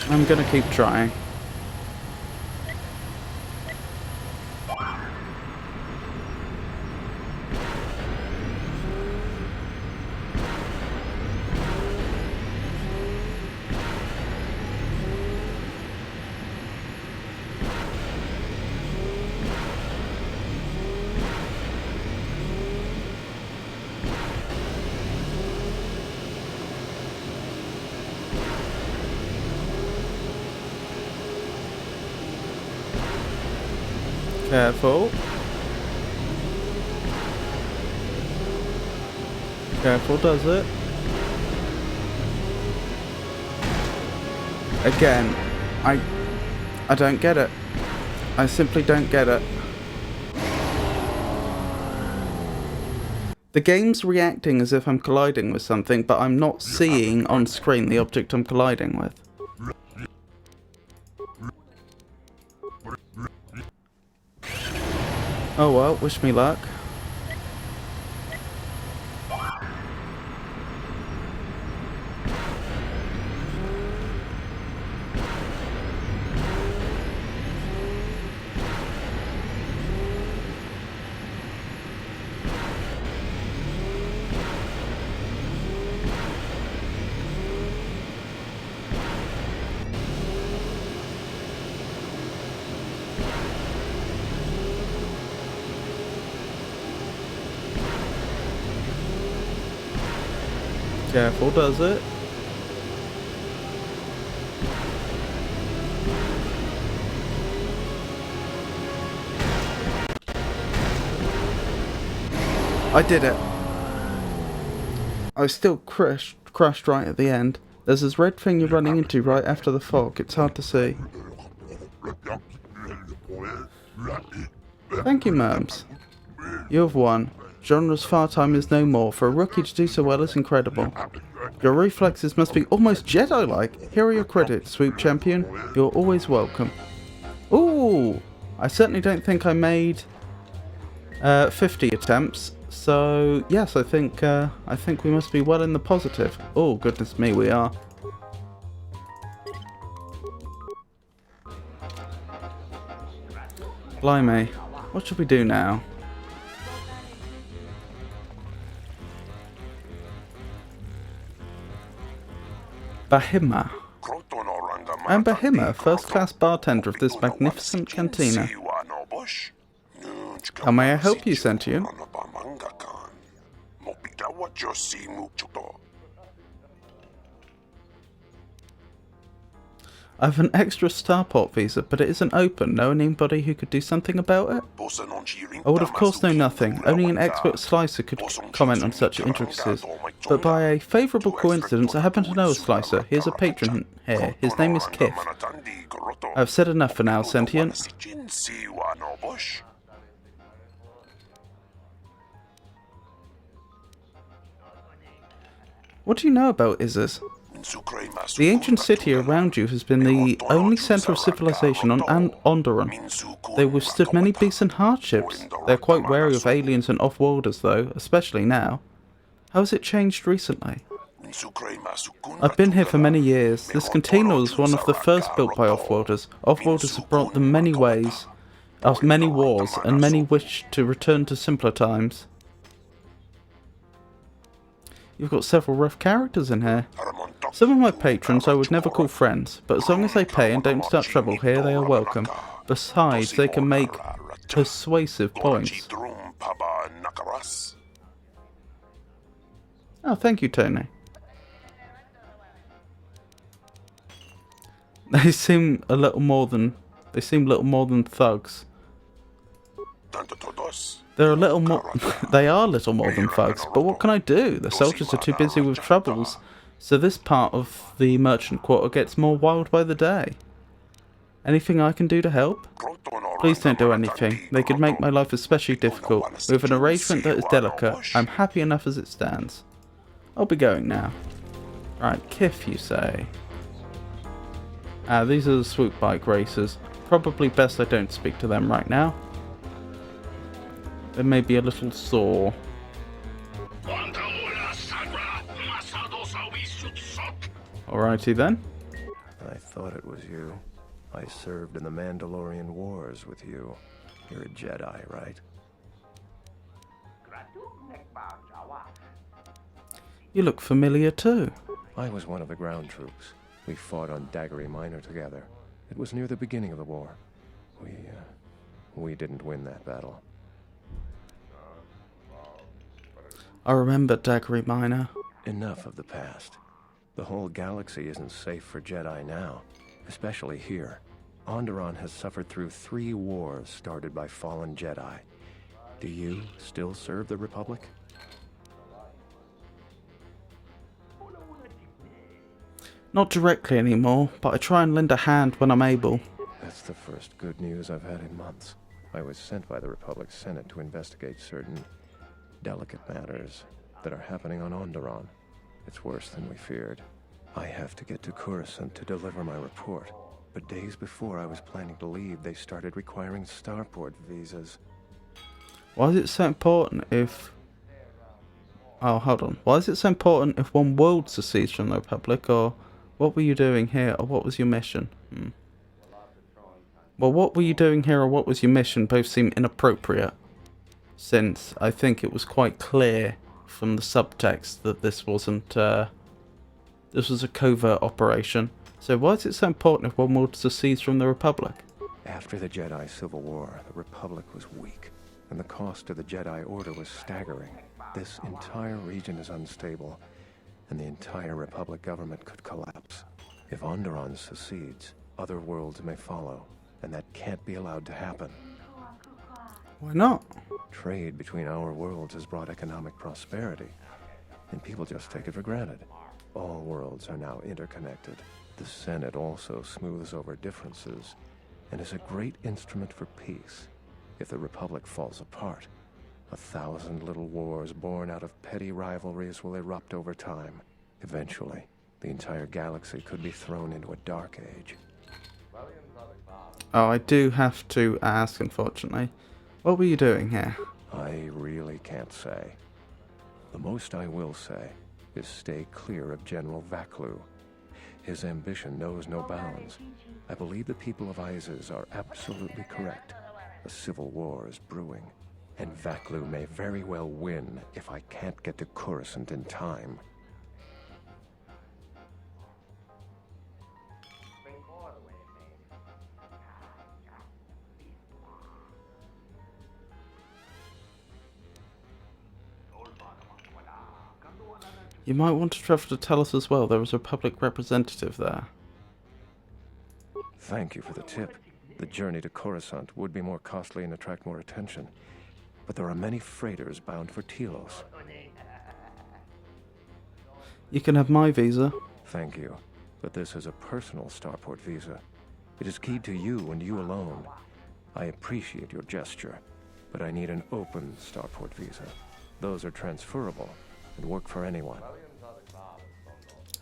I'm gonna keep trying. Careful. Careful does it. Again, I don't get it. I simply don't get it. The game's reacting as if I'm colliding with something, but I'm not seeing on screen the object I'm colliding with. Oh well, wish me luck. Careful does it. I did it. I was still crushed right at the end. There's this red thing you're running into right after the fog. It's hard to see. Thank you, Merms. You have won. Genre's far time is no more. For a rookie to do so well is incredible. Your reflexes must be almost Jedi-like. Here are your credits, Swoop Champion. You're always welcome. Ooh! I certainly don't think I made 50 attempts. So yes, I think we must be well in the positive. Oh goodness me, we are. Blimey, what should we do now? Bahima. I'm Bahima, first-class bartender of this magnificent cantina. How may I help you, Sentient? I have an extra starport visa, but it isn't open. Know anybody who could do something about it? I would of course know nothing. Only an expert slicer could comment on such intricacies. But by a favourable coincidence, I happen to know a slicer. He is a patron here. His name is Kith. I've said enough for now, Sentient. What do you know about Isis? The ancient city around you has been the only centre of civilization on Onderon. They withstood many beasts and hardships. They are quite wary of aliens and off-worlders though, especially now. How has it changed recently? I've been here for many years. This cantina was one of the first built by off-worlders. Off-worlders have brought them many ways, many wars, and many wish to return to simpler times. You've got several rough characters in here. Some of my patrons I would never call friends, but as long as they pay and don't start trouble here, they are welcome. Besides, they can make persuasive points. Oh, thank you, Tony. They seem a little more than thugs. They're a little more. They are little more than thugs. But what can I do? The soldiers are too busy with troubles, so this part of the merchant quarter gets more wild by the day. Anything I can do to help? Please don't do anything. They could make my life especially difficult. With an arrangement that is delicate, I'm happy enough as it stands. I'll be going now. Right, Kif, you say? These are the swoop bike racers. Probably best I don't speak to them right now. They may be a little sore. Alrighty then. I thought it was you. I served in the Mandalorian Wars with you. You're a Jedi, right? You look familiar too. I was one of the ground troops. We fought on Daggery Minor together. It was near the beginning of the war. We didn't win that battle. I remember Daggery Minor. Enough of the past. The whole galaxy isn't safe for Jedi now, especially here. Onderon has suffered through 3 wars started by fallen Jedi. Do you still serve the Republic? Not directly anymore, but I try and lend a hand when I'm able. That's the first good news I've had in months. I was sent by the Republic Senate to investigate certain delicate matters that are happening on Onderon. It's worse than we feared. I have to get to Coruscant to deliver my report. But days before I was planning to leave, they started requiring starport visas. Why is it so important if... Oh, hold on. Why is it so important if one world secedes from the Republic, or what were you doing here, or what was your mission? Well, what were you doing here, or what was your mission both seem inappropriate, since I think it was quite clear from the subtext that this wasn't, this was a covert operation. So why is it so important if one world secedes from the Republic? After the Jedi Civil War, the Republic was weak, and the cost to the Jedi Order was staggering. This entire region is unstable, and the entire Republic government could collapse. If Onderon secedes, other worlds may follow, and that can't be allowed to happen. Why not? Trade between our worlds has brought economic prosperity, and people just take it for granted. All worlds are now interconnected. The Senate also smooths over differences, and is a great instrument for peace. If the Republic falls apart, 1,000 little wars born out of petty rivalries will erupt over time. Eventually, the entire galaxy could be thrown into a dark age. Oh, I do have to ask, unfortunately. What were you doing here? I really can't say. The most I will say is stay clear of General Vaklu. His ambition knows no bounds. I believe the people of Isis are absolutely correct. A civil war is brewing, and Vaklu may very well win if I can't get to Coruscant in time. You might want to travel to tell us as well. There was a Republic representative there. Thank you for the tip. The journey to Coruscant would be more costly and attract more attention. But there are many freighters bound for Telos. You can have my visa. Thank you. But this is a personal starport visa. It is keyed to you and you alone. I appreciate your gesture, but I need an open starport visa. Those are transferable and work for anyone.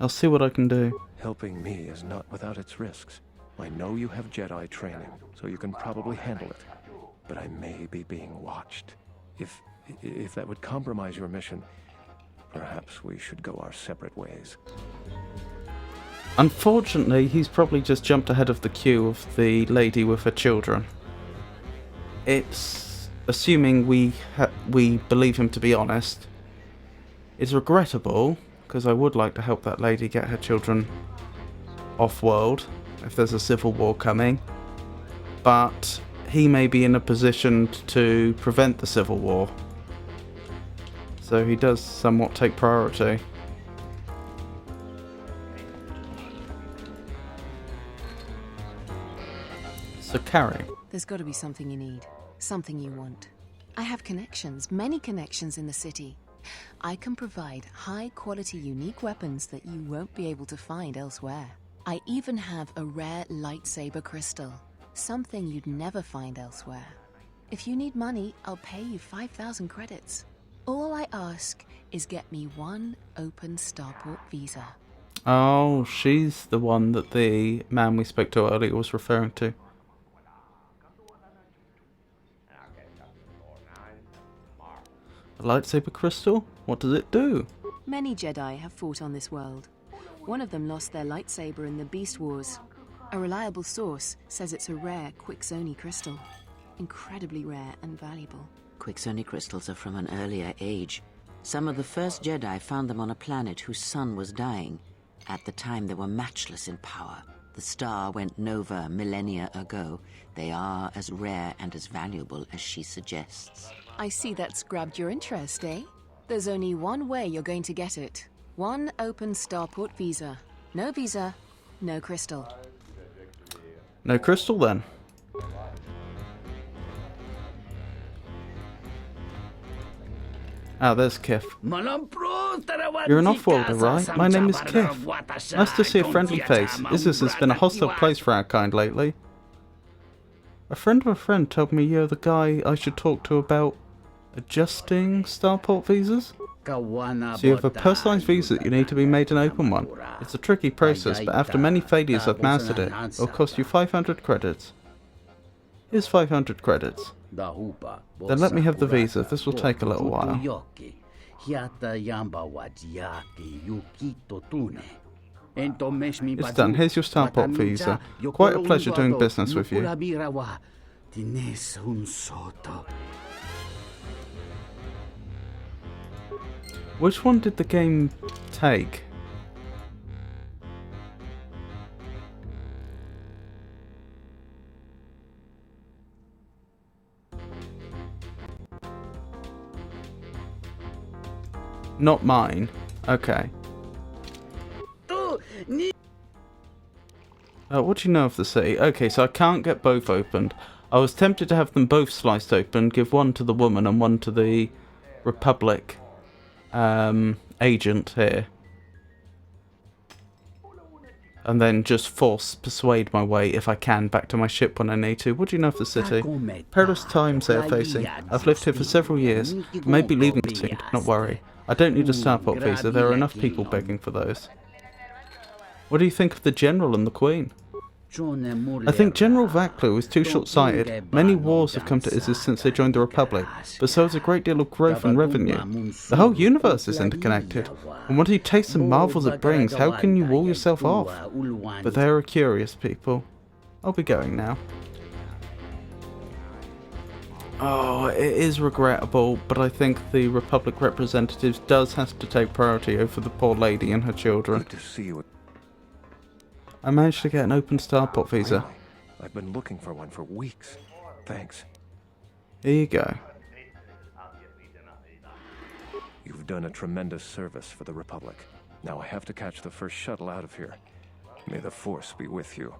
I'll see what I can do. Helping me is not without its risks. I know you have Jedi training, so you can probably handle it. But I may be being watched. If that would compromise your mission, perhaps we should go our separate ways. Unfortunately, he's probably just jumped ahead of the queue of the lady with her children. It's, assuming we believe him to be honest, it's regrettable, because I would like to help that lady get her children off-world if there's a civil war coming, but he may be in a position to prevent the civil war, so he does somewhat take priority. So carry. There's got to be something you need. Something you want. I have connections, many connections in the city. I can provide high-quality, unique weapons that you won't be able to find elsewhere. I even have a rare lightsaber crystal. Something you'd never find elsewhere. If you need money, I'll pay you 5,000 credits. All I ask is get me one open starport visa. Oh, she's the one that the man we spoke to earlier was referring to. A lightsaber crystal? What does it do? Many Jedi have fought on this world. One of them lost their lightsaber in the Beast Wars. A reliable source says it's a rare Quixoni crystal. Incredibly rare and valuable. Quixoni crystals are from an earlier age. Some of the first Jedi found them on a planet whose sun was dying. At the time, they were matchless in power. The star went nova millennia ago. They are as rare and as valuable as she suggests. I see that's grabbed your interest, eh? There's only one way you're going to get it. One open starport visa. No visa, no crystal. No crystal then. Ah, there's Kif. You're an off-worlder, right? My name is Kif. Nice to see a friendly face. Isis has been a hostile place for our kind lately. A friend of a friend told me you're the guy I should talk to about adjusting starport visas? So you have a personalised visa that you need to be made an open one. It's a tricky process, but after many failures I've mastered it. It'll cost you 500 credits. Here's 500 credits. Then let me have the visa. This will take a little while. It's done. Here's your starport visa. Quite a pleasure doing business with you. Which one did the game take? Not mine. Okay. What do you know of the city? Okay, so I can't get both opened. I was tempted to have them both sliced open, give one to the woman and one to the Republic agent here. And then just persuade my way, if I can, back to my ship when I need to. What do you know of the city? Perilous times they are facing. I've lived here for several years. I may be leaving soon, do not worry. I don't need a starport visa, there are enough people begging for those. What do you think of the General and the Queen? I think General Vaklu is too short-sighted. Many wars have come to Isis since they joined the Republic, but so has a great deal of growth and revenue. The whole universe is interconnected, and once you taste the marvels it brings, how can you wall yourself off? But they are a curious people. I'll be going now. Oh, it is regrettable, but I think the Republic representatives does have to take priority over the poor lady and her children. Good to see you. I managed to get an open starport visa. Really? I've been looking for one for weeks. Thanks. Here you go. You've done a tremendous service for the Republic. Now I have to catch the first shuttle out of here. May the Force be with you.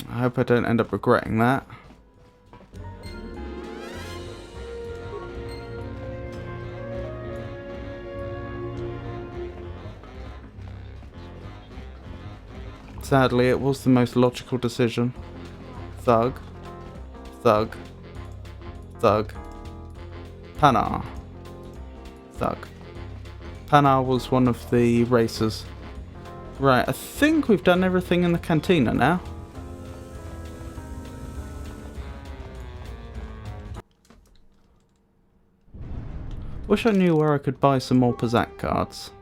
I hope I don't end up regretting that. Sadly, it was the most logical decision. Thug. Thug. Thug. Panar. Thug. Panar was one of the racers. Right, I think we've done everything in the cantina now. Wish I knew where I could buy some more Pazak cards.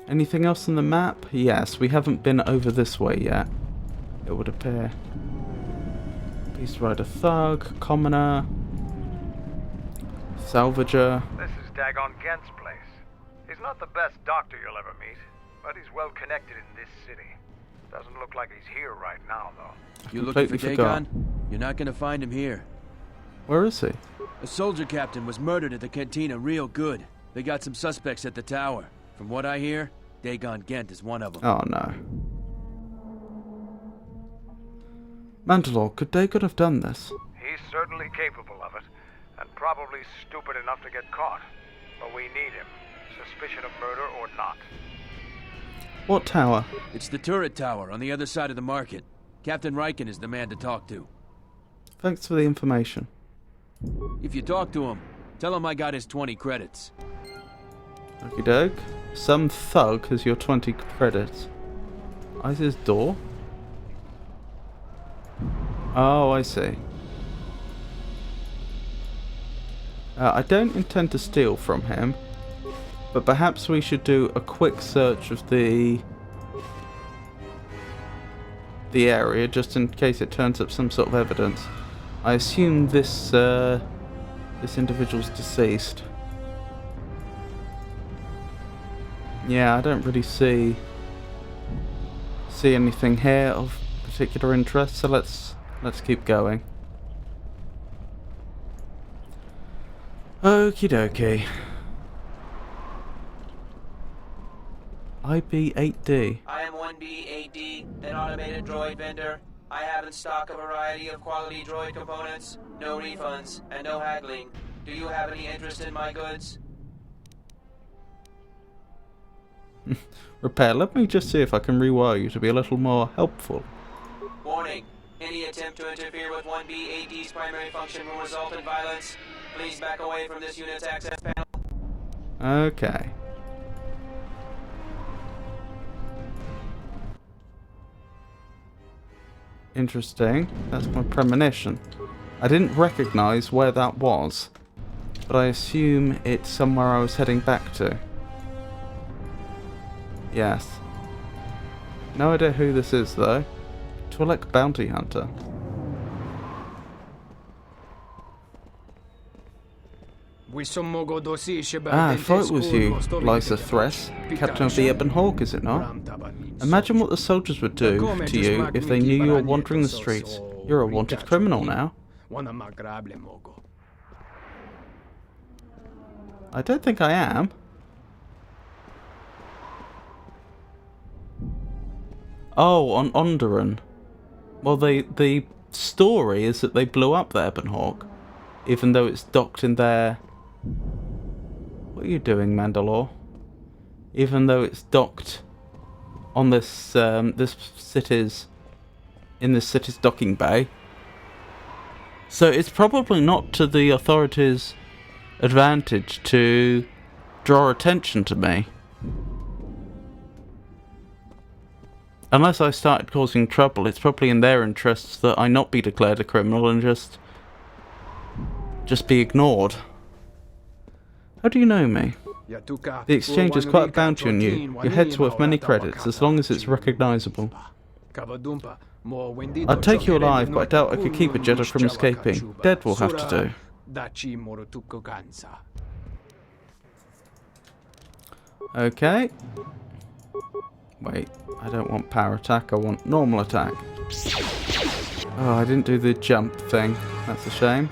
Anything else on the map? Yes, we haven't been over this way yet, it would appear. Beast Rider Thug, Commoner, Salvager. This is Dagon Gent's place. He's not the best doctor you'll ever meet, but he's well connected in this city. Doesn't look like he's here right now, though. You looking for Dagon? You're not gonna find him here. Where is he? A soldier captain was murdered at the cantina real good. They got some suspects at the tower. From what I hear, Dagon Gent is one of them. Oh no. Mandalore, could Dagon have done this? He's certainly capable of it, and probably stupid enough to get caught. But we need him, suspicion of murder or not. What tower? It's the turret tower on the other side of the market. Captain Riken is the man to talk to. Thanks for the information. If you talk to him, tell him I got his 20 credits. Okie doke. Some thug has your 20 credits. Ice's door? Oh, I see. I don't intend to steal from him, but perhaps we should do a quick search of the area just in case it turns up some sort of evidence. I assume this individual's deceased. Yeah, I don't really see anything here of particular interest, so let's keep going. Okie dokie. IB-8D. I am 1B-8D, an automated droid vendor. I have in stock a variety of quality droid components, no refunds, and no haggling. Do you have any interest in my goods? Repair, let me just see if I can rewire you to be a little more helpful. Warning. Any attempt to interfere with 1B-8D's primary function will result in violence. Please back away from this unit's access panel. Okay. Interesting. That's my premonition. I didn't recognize where that was, but I assume it's somewhere I was heading back to. Yes. No idea who this is, though. Twi'lek Bounty Hunter. Ah, I thought it was you, Lysa Thress, Captain of the Ebon Hawk, is it not? Imagine what the soldiers would do to you if they knew you were wandering the streets. You're a wanted criminal now. I don't think I am. Oh, on Onderon. Well, the story is that they blew up the Ebon Hawk, even though it's docked in their... What are you doing, Mandalore? Even though it's docked on this in this city's docking bay. So it's probably not to the authorities' advantage to draw attention to me. Unless I started causing trouble, it's probably in their interests that I not be declared a criminal and just be ignored. How do you know me? The exchange is quite a bounty on you. Your head's worth many credits, as long as it's recognizable. I'd take you alive, but I doubt I could keep a Jedi from escaping. Dead will have to do. Okay. Wait, I don't want power attack, I want normal attack. Oh, I didn't do the jump thing. That's a shame.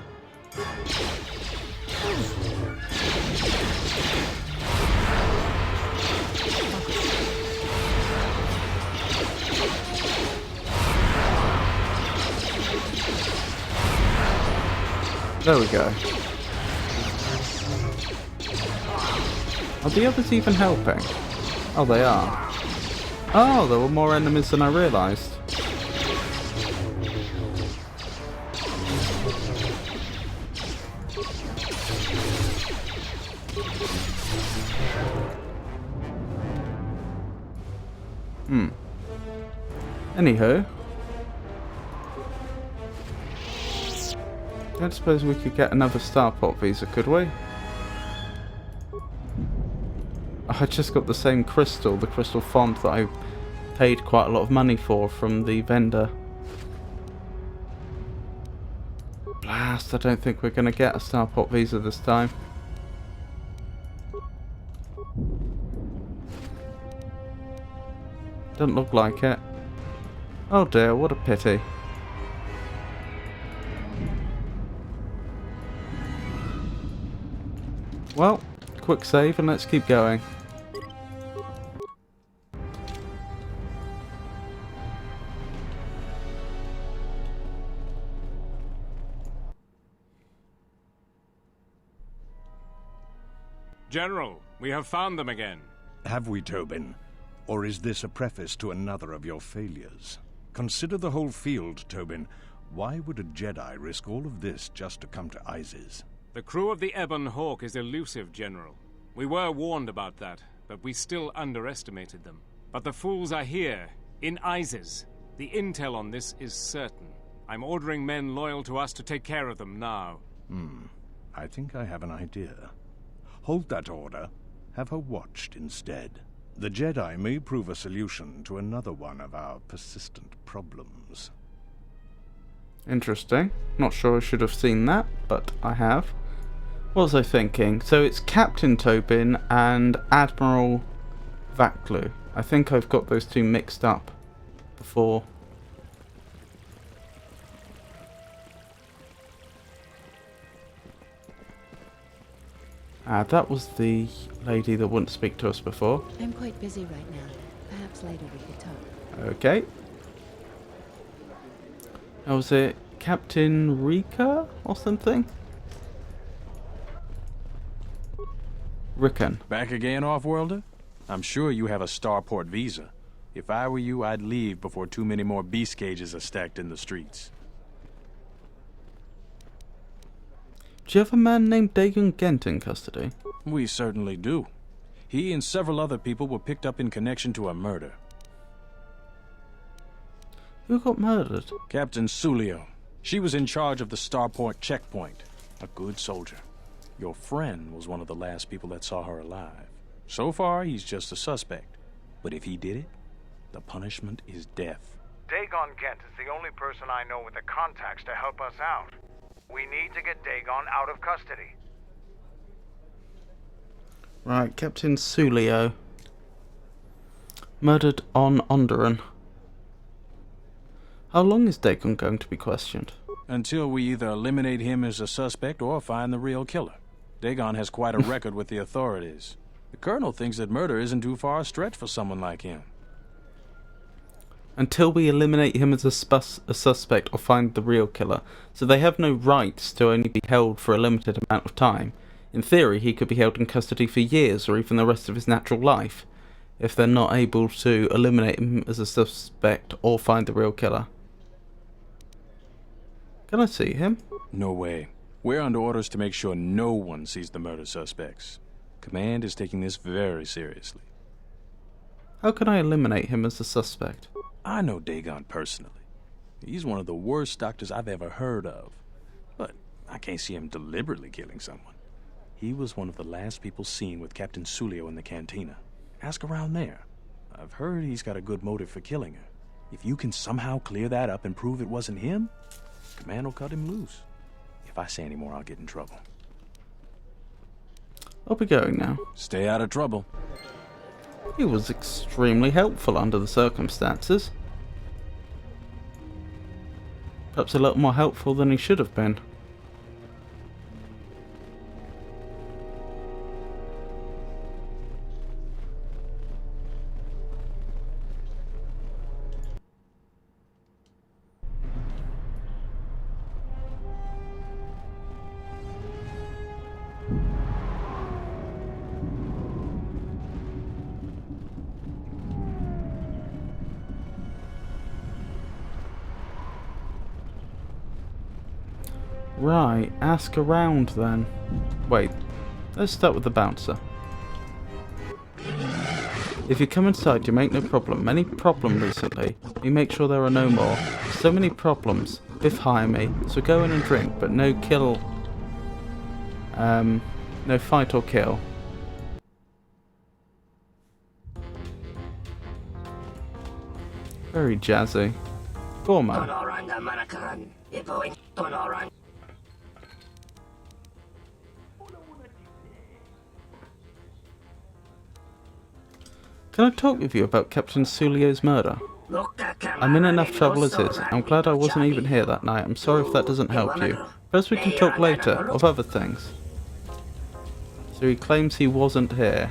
There we go. Are the others even helping? Oh, they are. Oh, there were more enemies than I realised. Anywho. I don't suppose we could get another Starport visa, could we? I just got the same crystal, the crystal font that I paid quite a lot of money for from the vendor. Blast, I don't think we're going to get a Starport visa this time. Doesn't look like it. Oh dear, what a pity. Well, quick save and let's keep going. General, we have found them again. Have we, Tobin? Or is this a preface to another of your failures? Consider the whole field, Tobin. Why would a Jedi risk all of this just to come to Isis? The crew of the Ebon Hawk is elusive, General. We were warned about that, but we still underestimated them. But the fools are here, in Isis. The intel on this is certain. I'm ordering men loyal to us to take care of them now. I think I have an idea. Hold that order. Have her watched instead. The Jedi may prove a solution to another one of our persistent problems. Interesting. Not sure I should have seen that, but I have. What was I thinking? So it's Captain Tobin and Admiral Vaklu. I think I've got those two mixed up before. That was the lady that wouldn't speak to us before. I'm quite busy right now. Perhaps later we could talk. Okay. Oh, was it Captain Rika or something? Rickon. Back again, Off-Worlder? I'm sure you have a starport visa. If I were you, I'd leave before too many more beast cages are stacked in the streets. Do you have a man named Dagon Gent in custody? We certainly do. He and several other people were picked up in connection to a murder. Who got murdered? Captain Sulio. She was in charge of the starport checkpoint. A good soldier. Your friend was one of the last people that saw her alive. So far, he's just a suspect. But if he did it, the punishment is death. Dagon Gent is the only person I know with the contacts to help us out. We need to get Dagon out of custody. Right, Captain Sulio. Murdered on Onderon. How long is Dagon going to be questioned? Until we either eliminate him as a suspect or find the real killer. Dagon has quite a record with the authorities. The Colonel thinks that murder isn't too far a stretch for someone like him. Until we eliminate him as a suspect or find the real killer. So they have no rights to only be held for a limited amount of time. In theory, he could be held in custody for years or even the rest of his natural life, if they're not able to eliminate him as a suspect or find the real killer. Can I see him? No way. We're under orders to make sure no one sees the murder suspects. Command is taking this very seriously. How can I eliminate him as a suspect? I know Dagon personally. He's one of the worst doctors I've ever heard of. But I can't see him deliberately killing someone. He was one of the last people seen with Captain Sulio in the cantina. Ask around there. I've heard he's got a good motive for killing her. If you can somehow clear that up and prove it wasn't him, Command will cut him loose. If I say any more, I'll get in trouble. I'll be going now. Stay out of trouble. He was extremely helpful under the circumstances. Perhaps a lot more helpful than he should have been. Right, ask around then. Wait, let's start with the bouncer. If you come inside, you make no problem. Many problem recently. We make sure there are no more. So many problems. Biff hire me. So go in and drink, but no kill. No fight or kill. Very jazzy. Gorman. Can I talk with you about Captain Sulio's murder? I'm in enough trouble as is. I'm glad I wasn't even here that night. I'm sorry if that doesn't help you. Perhaps we can talk later, of other things. So he claims he wasn't here.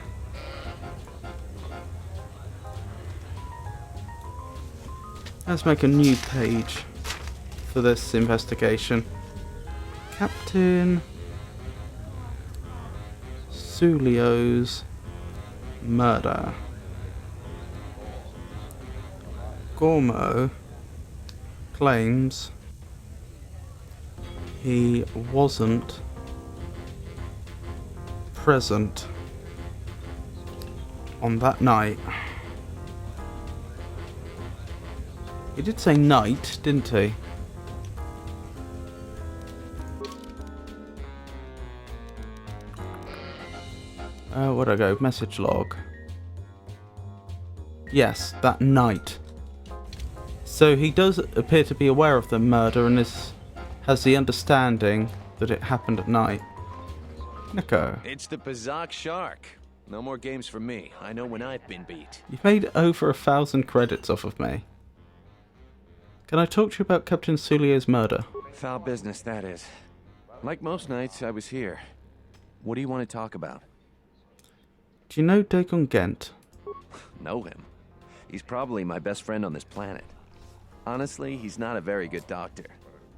Let's make a new page for this investigation. Captain Sulio's murder. Gormo claims he wasn't present on that night. He did say night, didn't he? Where'd I go? Message log. Yes, that night. So he does appear to be aware of the murder and has the understanding that it happened at night. Nico. It's the Pazak Shark. No more games for me. I know when I've been beat. You've made over 1,000 credits off of me. Can I talk to you about Captain Sulio's murder? Foul business, that is. Like most nights, I was here. What do you want to talk about? Do you know Dagon Gent? Know him? He's probably my best friend on this planet. Honestly, he's not a very good doctor,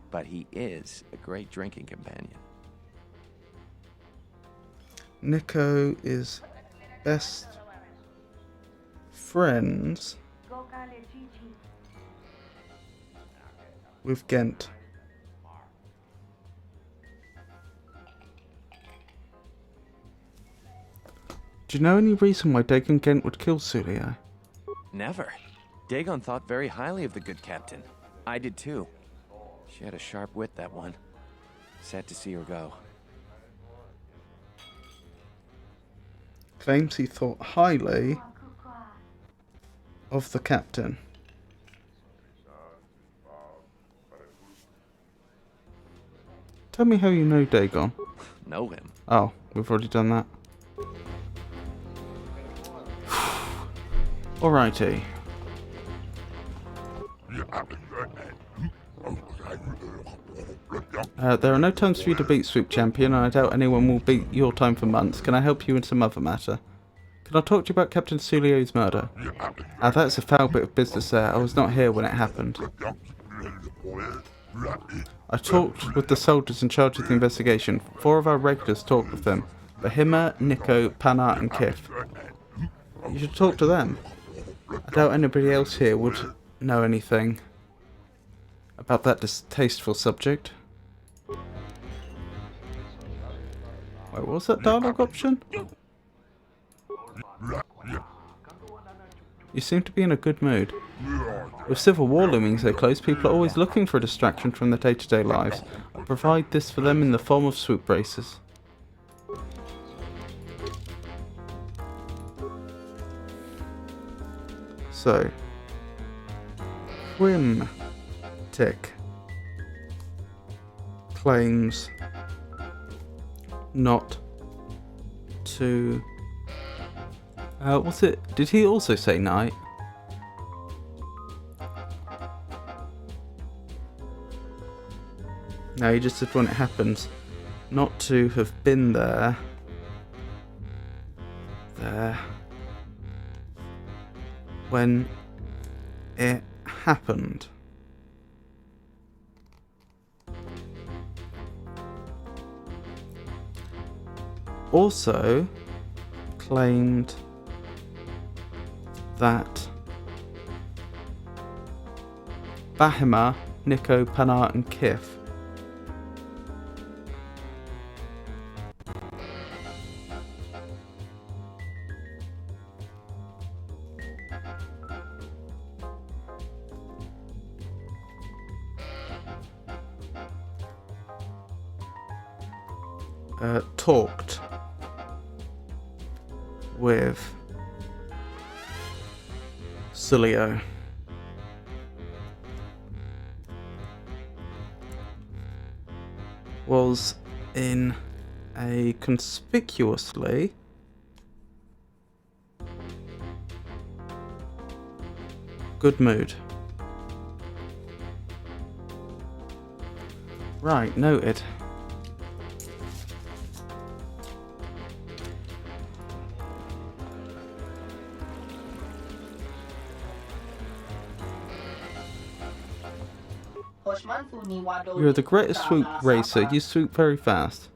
but he is a great drinking companion. Nico is best friends with Gent. Do you know any reason why Dagon Gent would kill Sulio? Never. Dagon thought very highly of the good captain. I did too. She had a sharp wit, that one. Sad to see her go. Claims he thought highly of the captain. Tell me how you know Dagon. Know him. Oh, we've already done that. Alrighty. There are no times for you to beat, Swoop Champion, and I doubt anyone will beat your time for months. Can I help you in some other matter? Can I talk to you about Captain Sulio's murder? That's a foul bit of business there. I was not here when it happened. I talked with the soldiers in charge of the investigation. 4 of our regulars talked with them. Bahima, Nico, Pana and Kif. You should talk to them. I doubt anybody else here would know anything about that distasteful subject. Wait, what was that dialogue option? You seem to be in a good mood. With civil war looming so close, people are always looking for a distraction from their day-to-day lives. I provide this for them in the form of swoop braces. So, Quimtic claims not to... what's it? Did he also say night? No, he just said when it happens. Not to have been there. When it happened. Also claimed that Bahima, Nico, Pana and Kif talked with Sulio. Was in a conspicuously good mood. Right, noted. You're the greatest swoop racer. You swoop very fast.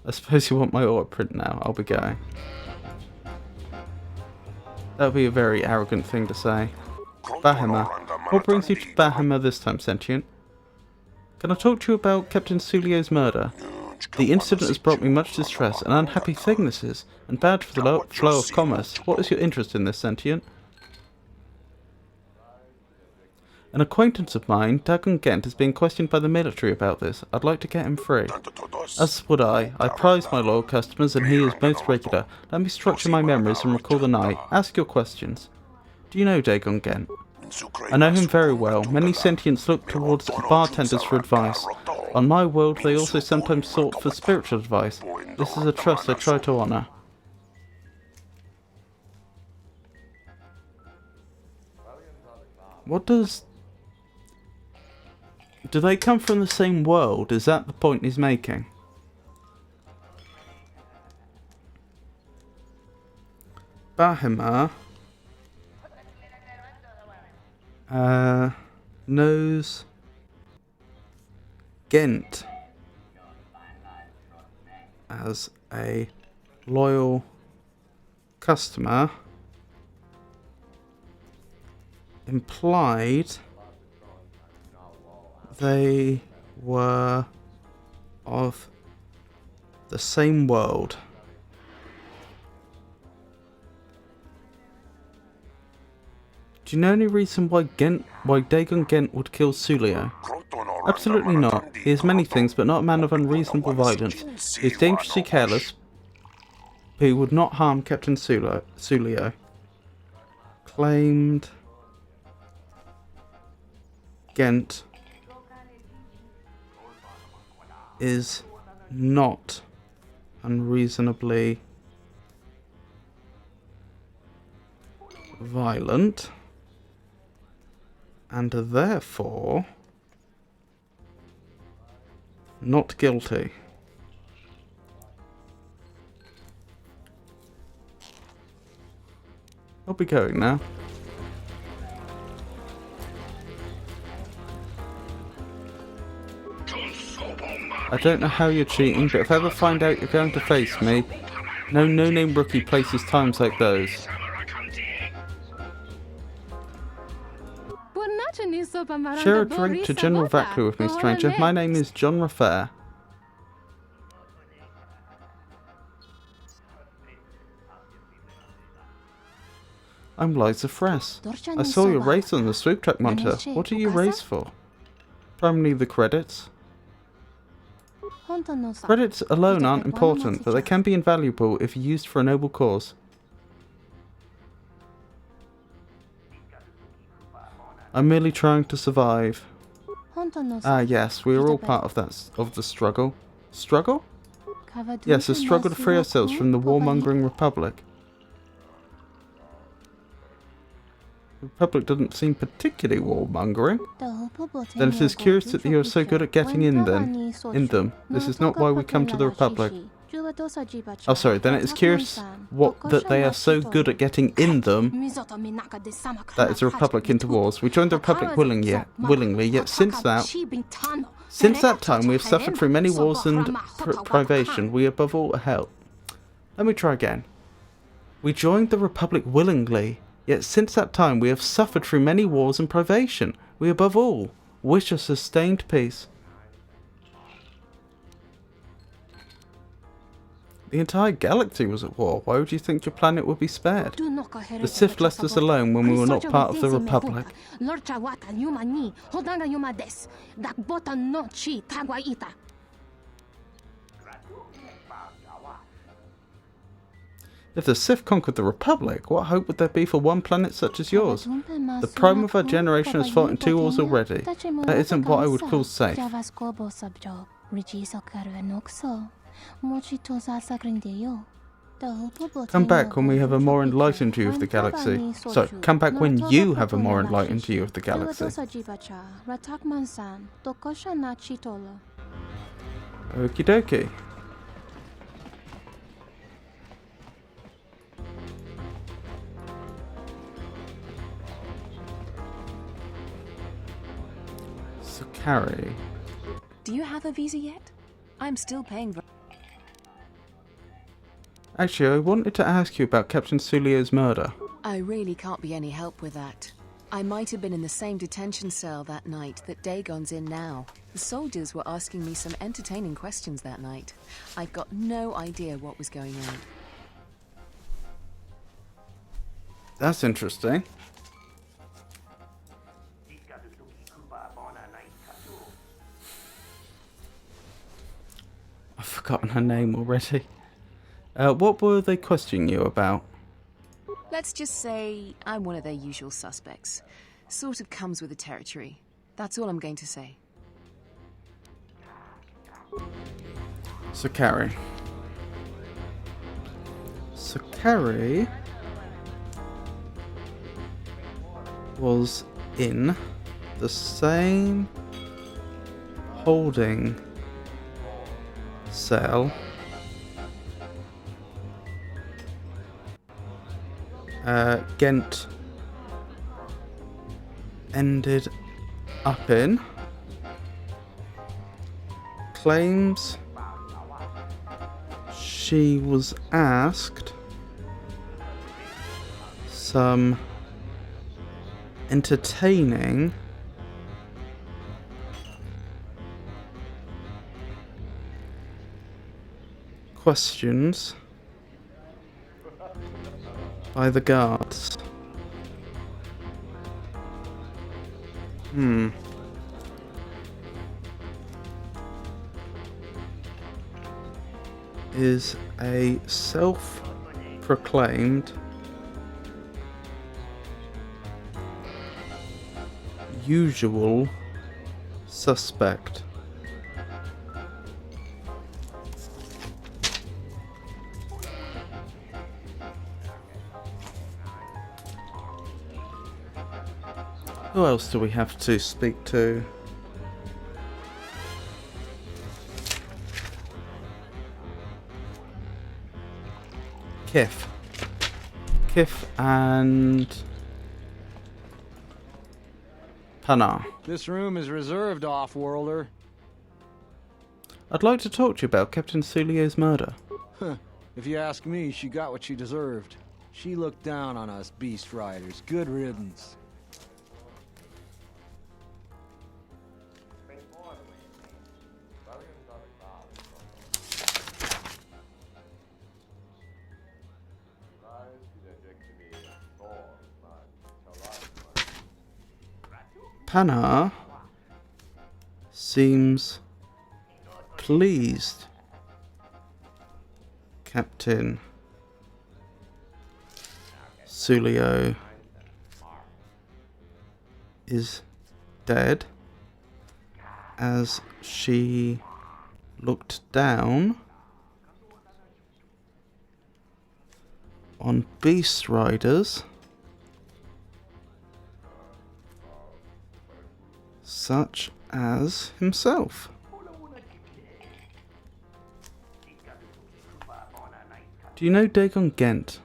I suppose you want my auto print now. I'll be going. That would be a very arrogant thing to say. Bahima. What brings you to Bahima this time, Sentient? Can I talk to you about Captain Sulio's murder? The incident has brought me much distress. An unhappy thing this is, and bad for the flow of commerce. What is your interest in this, Sentient? An acquaintance of mine, Dagon Gent, is being questioned by the military about this. I'd like to get him free. As would I. I prize my loyal customers, and he is most regular. Let me structure my memories and recall the night. Ask your questions. Do you know Dagon Gent? I know him very well. Many sentients look towards bartenders for advice. On my world, they also sometimes sought for spiritual advice. This is a trust I try to honour. What does... Do they come from the same world? Is that the point he's making? Bahima knows Gent as a loyal customer, implied they were of the same world. Do you know any reason why Dagon Gent would kill Sulio? Absolutely not. He is many things, but not a man of unreasonable violence. He is dangerously careless, but he would not harm Captain Sulio. Claimed Gent is not unreasonably violent, and therefore not guilty. I'll be going now. I don't know how you're cheating, but if I ever find out you're going to face me, no no-name rookie places times like those. Share a drink to General Vaclu with me, stranger. My name is John Rafair. I'm Liza Fress. I saw your race on the swoop track monitor. What are you race for? Primarily the credits. Credits alone aren't important, but they can be invaluable if used for a noble cause. I'm merely trying to survive. Ah, yes, we are all part of the struggle. Struggle? Yes, a struggle to free ourselves from the warmongering Republic. The Republic doesn't seem particularly warmongering. Then it is curious that you are so good at getting in them. This is not why we come to the Republic. Oh, sorry, then it is curious that they are so good at getting in them. That is the Republic into wars. We joined the Republic willingly, yet since that time we have suffered through many wars and privation. We above all hell. Let me try again. We joined the Republic willingly, yet since that time we have suffered through many wars and privation. We above all wish a sustained peace. The entire galaxy was at war. Why would you think your planet would be spared? The Sith left us alone when we were not part of the Republic. If the Sith conquered the Republic, what hope would there be for one planet such as yours? The prime of our generation has fought in 2 wars already. That isn't what I would call safe. Come back when we have a more enlightened view of the galaxy. So, come back when you have a more enlightened view of the galaxy. Okie dokie. So, Carrie. Do you have a visa yet? I'm still paying for... Actually, I wanted to ask you about Captain Sulio's murder. I really can't be any help with that. I might have been in the same detention cell that night that Dagon's in now. The soldiers were asking me some entertaining questions that night. I've got no idea what was going on. That's interesting. I've forgotten her name already. What were they questioning you about? Let's just say I'm one of their usual suspects. Sort of comes with the territory. That's all I'm going to say. Sakari. Sakari was in the same holding cell Ghent ended up in. Claims she was asked some entertaining questions by the guards. Is a self-proclaimed usual suspect. Who else do we have to speak to? Kif and Pana. This room is reserved, off-worlder. I'd like to talk to you about Captain Sulio's murder. If you ask me, she got what she deserved. She looked down on us beast riders. Good riddance. Pana seems pleased Captain Sulio is dead, as she looked down on beast riders such as himself. Do you know Dagon Ghent?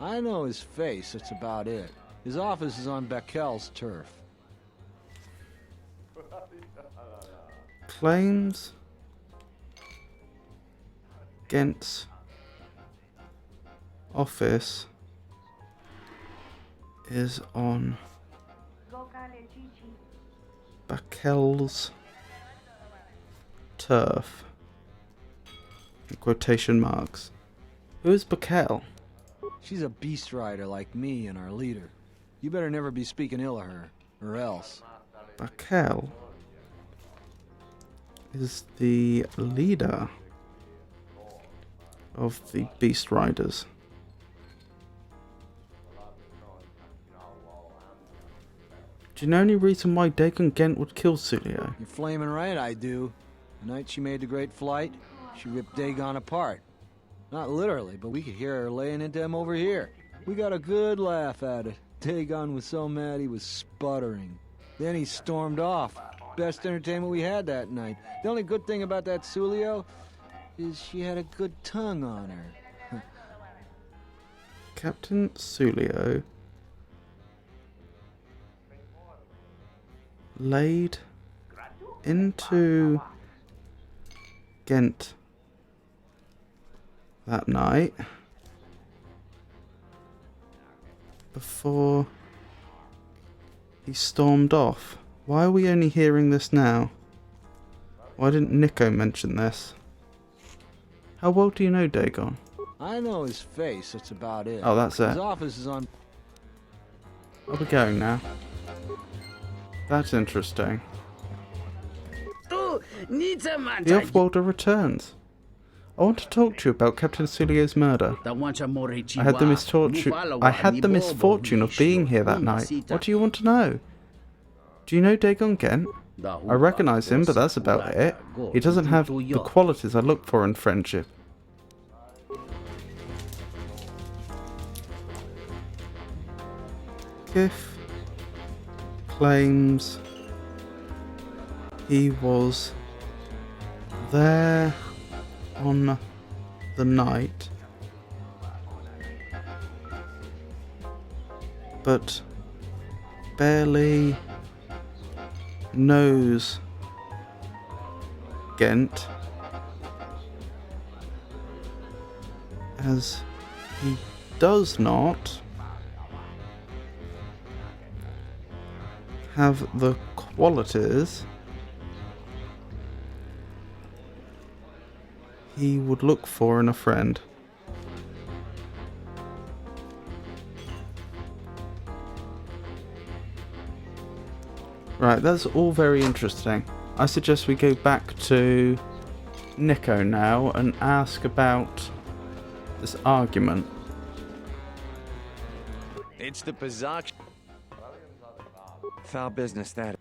I know his face, that's about it. His office is on Bekel's turf. Claims Ghent's office is on Bekel's turf. In quotation marks. Who is Bekel? She's a beast rider like me and our leader. You better never be speaking ill of her, or else. Bekel is the leader of the beast riders. Do you know any reason why Dagon Ghent would kill Sulio? You're flaming right, I do. The night she made the great flight, she ripped Dagon apart. Not literally, but we could hear her laying into him over here. We got a good laugh at it. Dagon was so mad he was sputtering. Then he stormed off. Best entertainment we had that night. The only good thing about that Sulio is she had a good tongue on her. Captain Sulio laid into Ghent that night before he stormed off. Why are we only hearing this now? Why didn't Nico mention this? How well do you know Dagon? I know his face, that's about it. Oh, that's it. His office is on... Where are we going now? That's interesting. The Off-Worlder returns. I want to talk to you about Captain Sulio's murder. I had the misfortune of being here that night. What do you want to know? Do you know Dagon Gent? I recognize him, but that's about it. He doesn't have the qualities I look for in friendship. Giff claims he was there on the night, but barely knows Gent, as he does not have the qualities he would look for in a friend. Right, that's all very interesting. I suggest we go back to Nico now and ask about this argument. It's the Pazak. Foul business, that.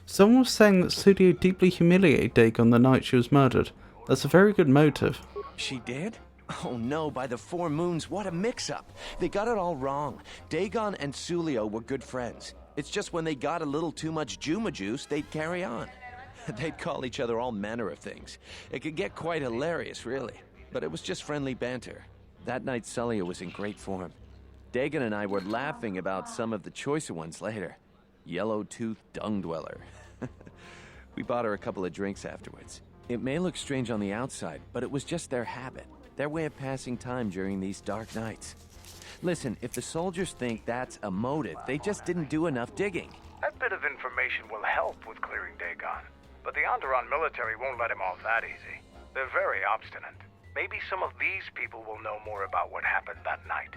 Someone was saying that Sulio deeply humiliated Dagon the night she was murdered. That's a very good motive. She did? Oh no, by the 4 moons, what a mix-up. They got it all wrong. Dagon and Sulio were good friends. It's just when they got a little too much Juma juice, they'd carry on. They'd call each other all manner of things. It could get quite hilarious, really. But it was just friendly banter. That night, Sulio was in great form. Dagon and I were laughing about some of the choicer ones later. Yellow-toothed dung dweller. We bought her a couple of drinks afterwards. It may look strange on the outside, but it was just their habit. Their way of passing time during these dark nights. Listen, if the soldiers think that's a motive, they just didn't do enough digging. That bit of information will help with clearing Dagon. But the Onderon military won't let him off that easy. They're very obstinate. Maybe some of these people will know more about what happened that night.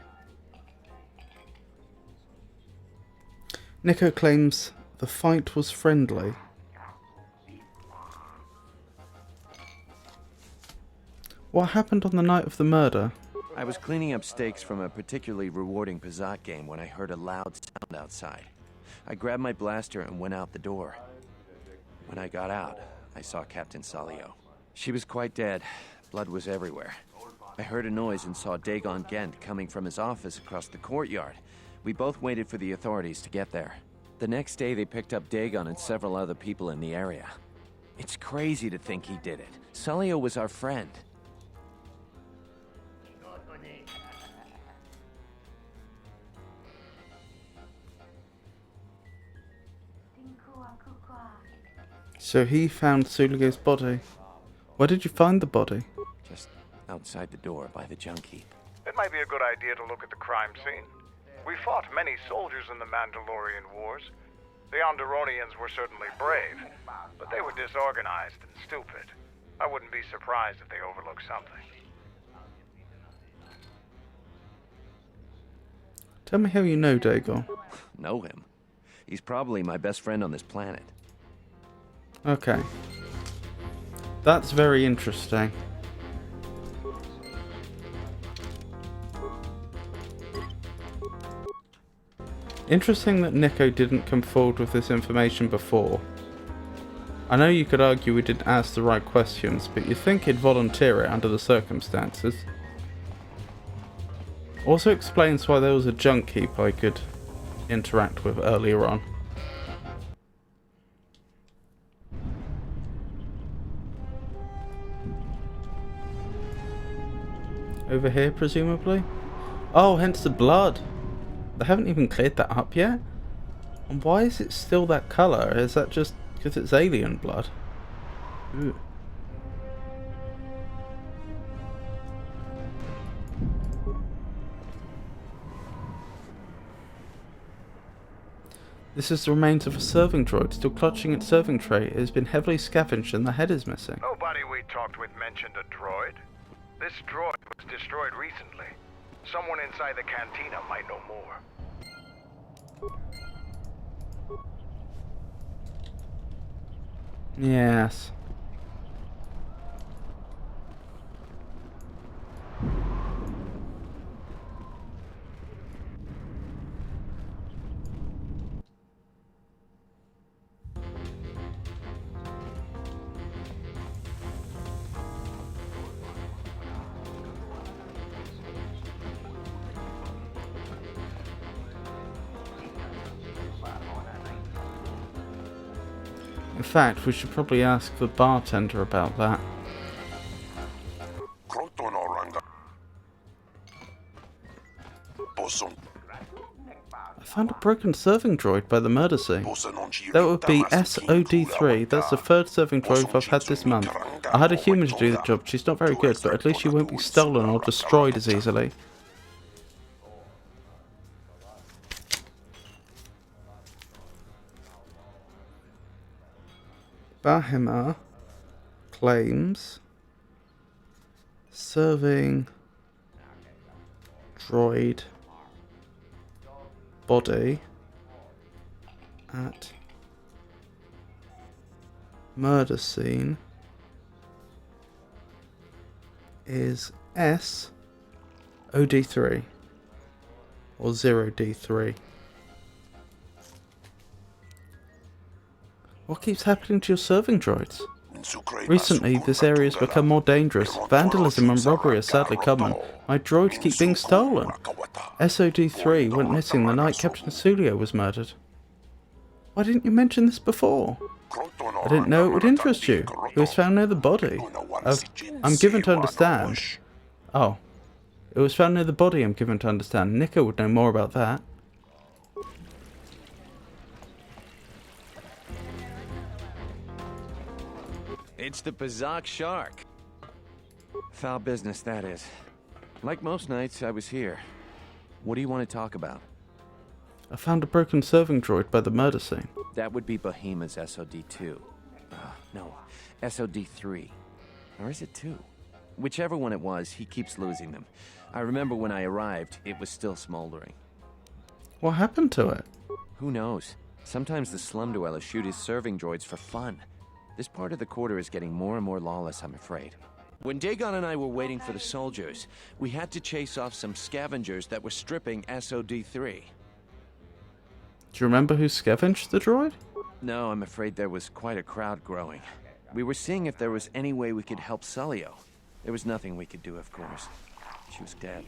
Nico claims the fight was friendly. What happened on the night of the murder? I was cleaning up stakes from a particularly rewarding Pazak game when I heard a loud sound outside. I grabbed my blaster and went out the door. When I got out, I saw Captain Sulio. She was quite dead. Blood was everywhere. I heard a noise and saw Dagon Gent coming from his office across the courtyard. We both waited for the authorities to get there. The next day, they picked up Dagon and several other people in the area. It's crazy to think he did it. Sulio was our friend. So he found Sulio's body. Where did you find the body? Just outside the door by the junk heap. It might be a good idea to look at the crime scene. We fought many soldiers in the Mandalorian Wars. The Onderonians were certainly brave, but they were disorganized and stupid. I wouldn't be surprised if they overlooked something. Tell me how you know Dagon. Know him? He's probably my best friend on this planet. Okay. That's very interesting. Interesting that Nico didn't come forward with this information before. I know you could argue we didn't ask the right questions, but you'd think he'd volunteer it under the circumstances. Also explains why there was a junk heap I could interact with earlier on. Over here, presumably? Oh, hence the blood. They haven't even cleared that up yet? And why is it still that colour? Is that just because it's alien blood? Ooh. This is the remains of a serving droid still clutching its serving tray. It has been heavily scavenged and the head is missing. Nobody we talked with mentioned a droid. This droid was destroyed recently. Someone inside the cantina might know more. Yes. In fact, we should probably ask the bartender about that. I found a broken serving droid by the murder scene. That would be SOD3. That's the third serving droid I've had this month. I had a human to do the job. She's not very good, but at least she won't be stolen or destroyed as easily. Bahema claims serving droid body at murder scene is SOD3 or 0D3. What keeps happening to your serving droids? Recently, this area has become more dangerous. Vandalism and robbery are sadly common. My droids keep being stolen. SOD3 went missing the night Captain Sulio was murdered. Why didn't you mention this before? I didn't know it would interest you. It was found near the body. I'm given to understand. Oh. It was found near the body, I'm given to understand. Nico would know more about that. It's the Bazak shark. Foul business, that is. Like most nights, I was here. What do you want to talk about? I found a broken serving droid by the murder scene. That would be Bahema's SOD-2. No, SOD-3. Or is it 2? Whichever one it was, he keeps losing them. I remember when I arrived, it was still smoldering. What happened to it? Who knows? Sometimes the slum dwellers shoot his serving droids for fun. This part of the quarter is getting more and more lawless, I'm afraid. When Dagon and I were waiting for the soldiers, we had to chase off some scavengers that were stripping SOD-3. Do you remember who scavenged the droid? No, I'm afraid there was quite a crowd growing. We were seeing if there was any way we could help Sulio. There was nothing we could do, of course. She was dead.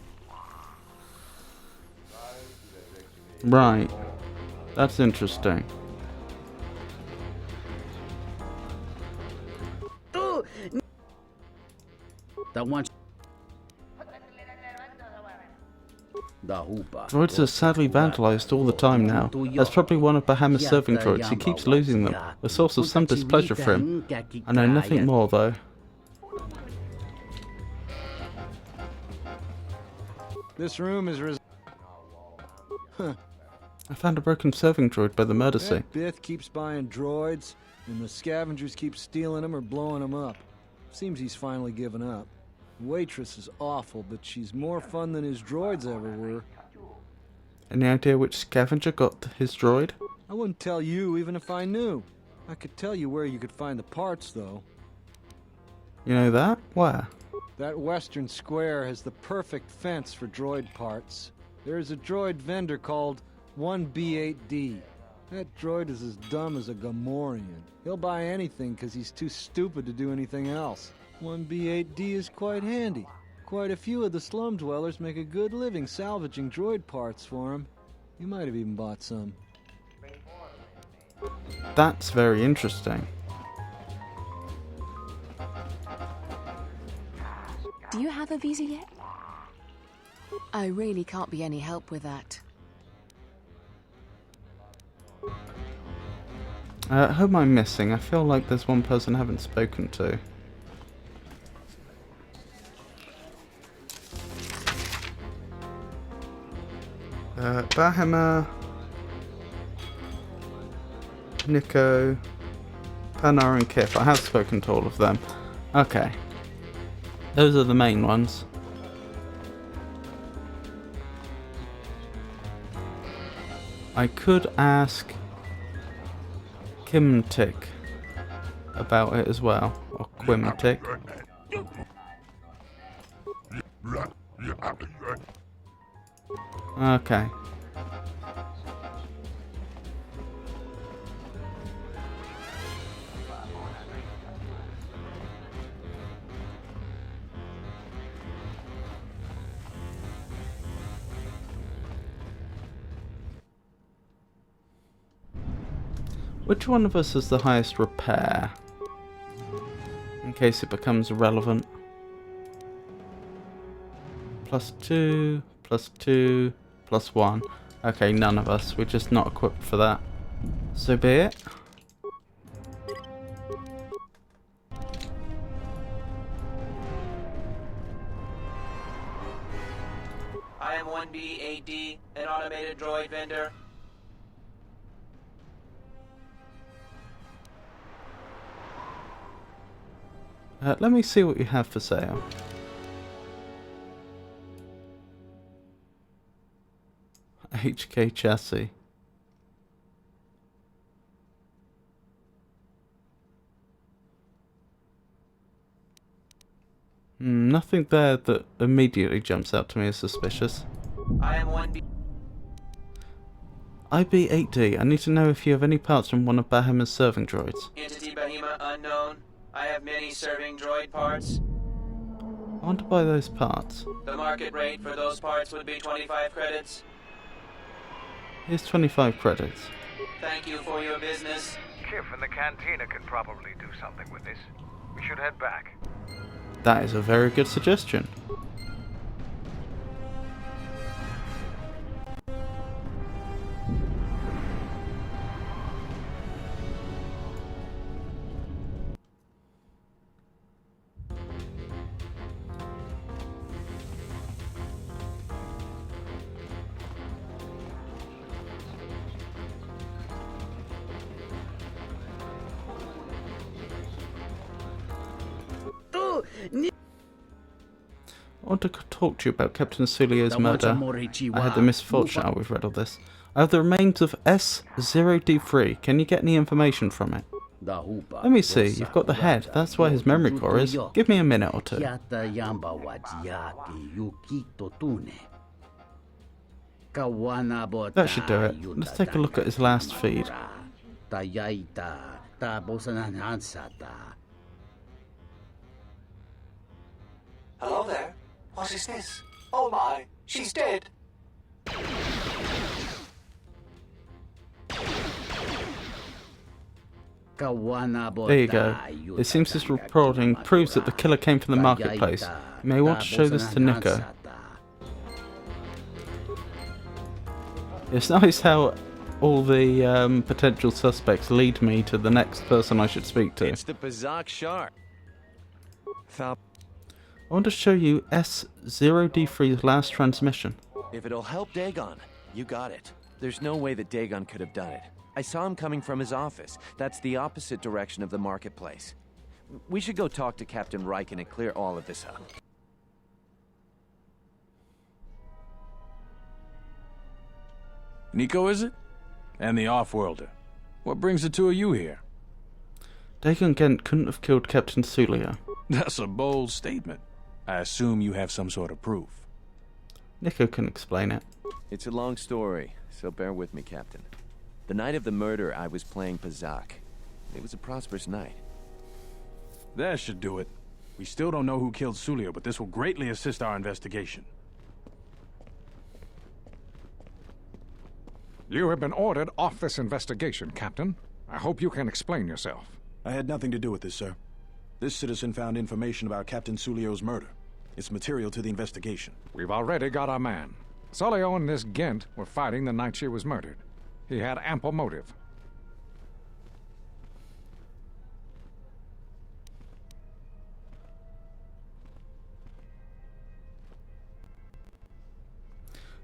Right. That's interesting. Droids are sadly vandalized all the time now. That's probably one of Bahama's serving droids. He keeps losing them. A source of some displeasure for him. I know nothing more though. This room is I found a broken serving droid by the murder scene. Bith keeps buying droids, and the scavengers keep stealing them or blowing them up. Seems he's finally given up. The waitress is awful, but she's more fun than his droids ever were. Any idea which scavenger got his droid? I wouldn't tell you even if I knew. I could tell you where you could find the parts, though. You know that? Where? That western square has the perfect fence for droid parts. There's a droid vendor called 1B8D. That droid is as dumb as a Gamorrean. He'll buy anything because he's too stupid to do anything else. 1B8D is quite handy. Quite a few of the slum dwellers make a good living salvaging droid parts for him. You might have even bought some. That's very interesting. Do you have a visa yet? I really can't be any help with that. Who am I missing? I feel like there's one person I haven't spoken to. Bahama Nico, Panar and Kif. I have spoken to all of them. Okay. Those are the main ones. I could ask Kimtik about it as well, or Quimtik. Okay. Which one of us has the highest repair? In case it becomes relevant. +2, +2, +1. Okay, none of us. We're just not equipped for that. So be it. I am 1B8D, an automated droid vendor. Let me see what you have for sale. HK chassis. Nothing there that immediately jumps out to me as suspicious. I am 1B. IB8D, I need to know if you have any parts from one of Bahamut's serving droids. Entity Bahima unknown. I have many serving droid parts. I want to buy those parts. The market rate for those parts would be 25 credits. Here's 25 credits. Thank you for your business. Kif and the Cantina can probably do something with this. We should head back. That is a very good suggestion. I want to talk to you about Captain Sulio's murder. I had the misfortune. Oh, we've read all this. I have the remains of S0D3. Can you get any information from it? Let me see. You've got the head. That's where his memory core is. Give me a minute or two. That should do it. Let's take a look at his last feed. Hello there. What is this? Oh my, she's dead. There you go. It seems this reporting proves that the killer came from the marketplace. You may want to show this to Nico. It's nice how all the potential suspects lead me to the next person I should speak to. It's the Bazak Shark. I want to show you S0D3's last transmission. If it'll help Dagon, you got it. There's no way that Dagon could have done it. I saw him coming from his office. That's the opposite direction of the marketplace. We should go talk to Captain Riken and clear all of this up. Nico, is it? And the Off-Worlder. What brings the two of you here? Dagon Gent couldn't have killed Captain Sulio. That's a bold statement. I assume you have some sort of proof. Nico can explain it. It's a long story, so bear with me, Captain. The night of the murder, I was playing Pazak. It was a prosperous night. That should do it. We still don't know who killed Sulio, but this will greatly assist our investigation. You have been ordered off this investigation, Captain. I hope you can explain yourself. I had nothing to do with this, sir. This citizen found information about Captain Sulio's murder. It's material to the investigation. We've already got our man. Sulio and this Gent were fighting the night she was murdered. He had ample motive.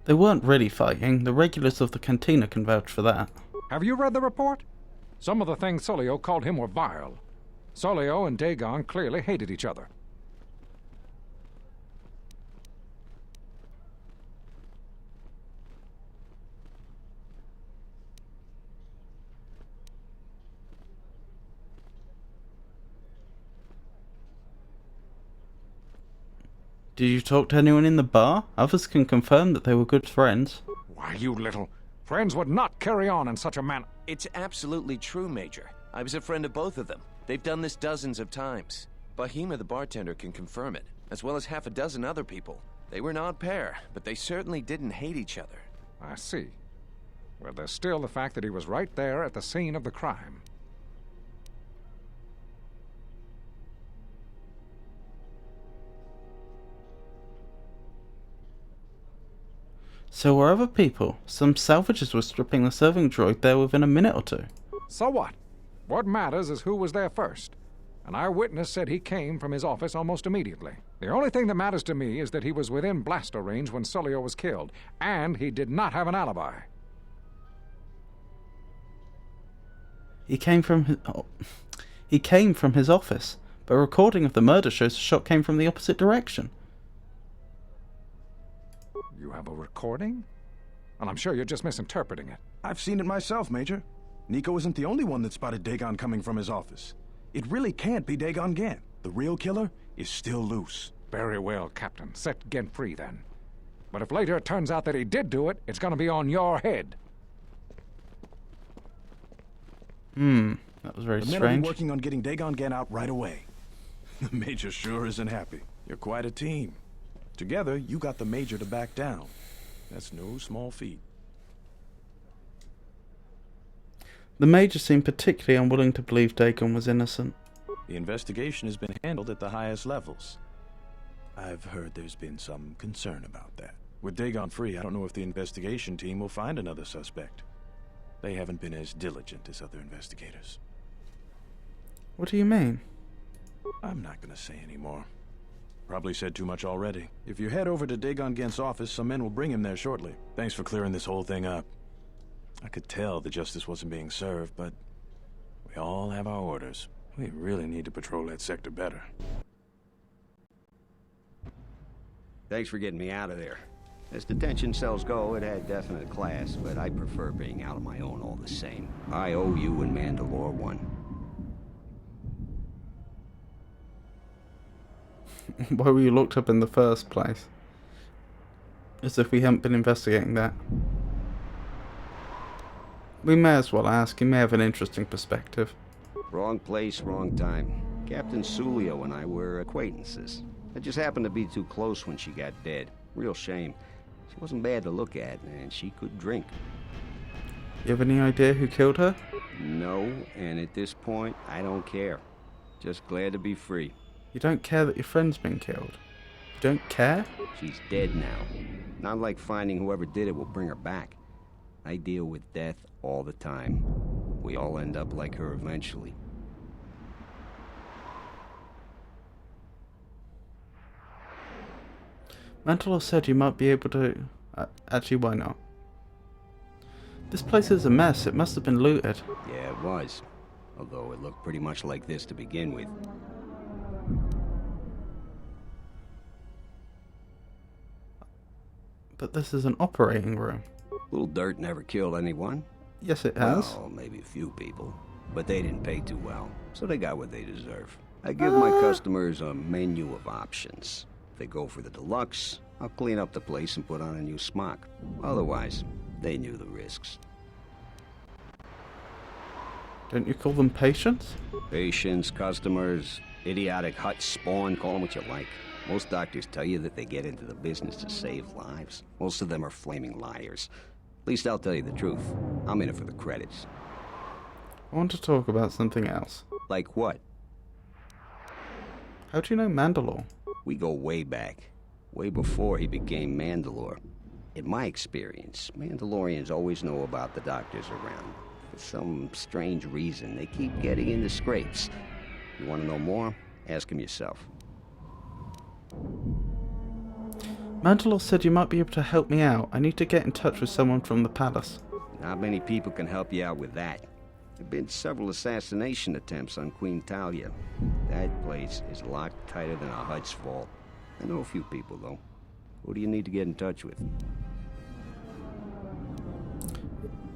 They weren't really fighting. The regulars of the cantina can vouch for that. Have you read the report? Some of the things Solio called him were vile. Solio and Dagon clearly hated each other. Did you talk to anyone in the bar? Others can confirm that they were good friends. Why, you little... Friends would not carry on in such a manner. It's absolutely true, Major. I was a friend of both of them. They've done this dozens of times. Bahima, the bartender, can confirm it, as well as half a dozen other people. They were an odd pair, but they certainly didn't hate each other. I see. Well, there's still the fact that he was right there at the scene of the crime. So were other people. Some salvages were stripping the serving droid there within a minute or two. So what? What matters is who was there first. An eyewitness said he came from his office almost immediately. The only thing that matters to me is that he was within blaster range when Solio was killed, and he did not have an alibi. He came from his office, but a recording of the murder shows the shot came from the opposite direction. You have a recording? Well, I'm sure you're just misinterpreting it. I've seen it myself, Major. Nico isn't the only one that spotted Dagon coming from his office. It really can't be Dagon Gant. The real killer is still loose. Very well, Captain. Set Gent free, then. But if later it turns out that he did do it, it's gonna be on your head. That was very strange. The men will be working on getting Dagon Gant out right away. The Major sure isn't happy. You're quite a team. Together, you got the Major to back down. That's no small feat. The Major seemed particularly unwilling to believe Dagon was innocent. The investigation has been handled at the highest levels. I've heard there's been some concern about that. With Dagon free, I don't know if the investigation team will find another suspect. They haven't been as diligent as other investigators. What do you mean? I'm not gonna say any more. Probably said too much already. If you head over to Dagon Gant's office, some men will bring him there shortly. Thanks for clearing this whole thing up. I could tell the justice wasn't being served, but we all have our orders. We really need to patrol that sector better. Thanks for getting me out of there. As detention cells go, it had definite class, but I prefer being out on my own all the same. I owe you and Mandalore one. Why were you locked up in the first place? As if we hadn't been investigating that. We may as well ask, he may have an interesting perspective. Wrong place, wrong time. Captain Sulio and I were acquaintances. I just happened to be too close when she got dead. Real shame. She wasn't bad to look at, and she could drink. You have any idea who killed her? No, and at this point, I don't care. Just glad to be free. You don't care that your friend's been killed? You don't care? She's dead now. Not like finding whoever did it will bring her back. I deal with death all the time. We all end up like her eventually. Mandalore said you might be able to... actually, why not? This place is a mess. It must have been looted. Yeah, it was. Although it looked pretty much like this to begin with. But this is an operating room. Little dirt never killed anyone. Yes, it has. Well, maybe a few people. But they didn't pay too well, so they got what they deserve. I give my customers a menu of options. If they go for the deluxe, I'll clean up the place and put on a new smock. Otherwise, they knew the risks. Don't you call them patients? Patients, customers, idiotic hut spawn, call them what you like. Most doctors tell you that they get into the business to save lives. Most of them are flaming liars. At least I'll tell you the truth. I'm in it for the credits. I want to talk about something else. Like what? How do you know Mandalore? We go way back. Way before he became Mandalore. In my experience, Mandalorians always know about the doctors around. For some strange reason, they keep getting into scrapes. You want to know more? Ask him yourself. Mandalore said you might be able to help me out. I need to get in touch with someone from the palace. Not many people can help you out with that. There have been several assassination attempts on Queen Talia. That place is locked tighter than a Hutch vault. I know a few people, though. Who do you need to get in touch with?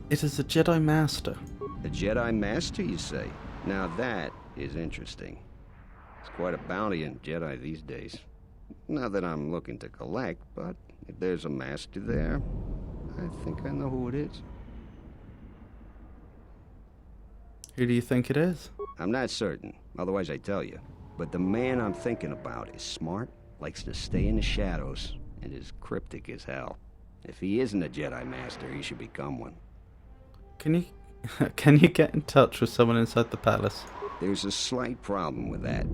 It is a Jedi Master. A Jedi Master, you say? Now that is interesting. It's quite a bounty on Jedi these days. Not that I'm looking to collect, but if there's a master there, I think I know who it is. Who do you think it is? I'm not certain, otherwise I'd tell you. But the man I'm thinking about is smart, likes to stay in the shadows, and is cryptic as hell. If he isn't a Jedi Master, he should become one. Can you get in touch with someone inside the palace? There's a slight problem with that.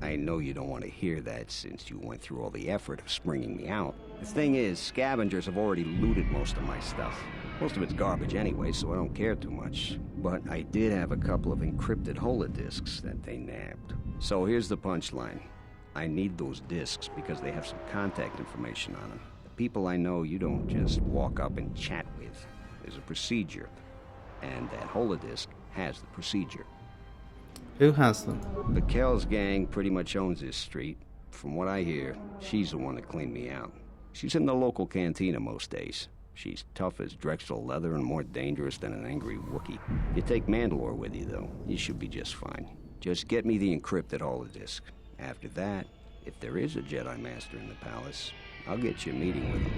I know you don't want to hear that since you went through all the effort of springing me out. The thing is, scavengers have already looted most of my stuff. Most of it's garbage anyway, so I don't care too much. But I did have a couple of encrypted holodiscs that they nabbed. So here's the punchline. I need those discs because they have some contact information on them. The people I know you don't just walk up and chat with. There's a procedure. And that holodisc has the procedure. Who has them? The Kells gang pretty much owns this street. From what I hear, she's the one that cleaned me out. She's in the local cantina most days. She's tough as Drexel leather and more dangerous than an angry Wookiee. You take Mandalore with you, though. You should be just fine. Just get me the encrypted holodisc. After that, if there is a Jedi Master in the palace, I'll get you a meeting with him.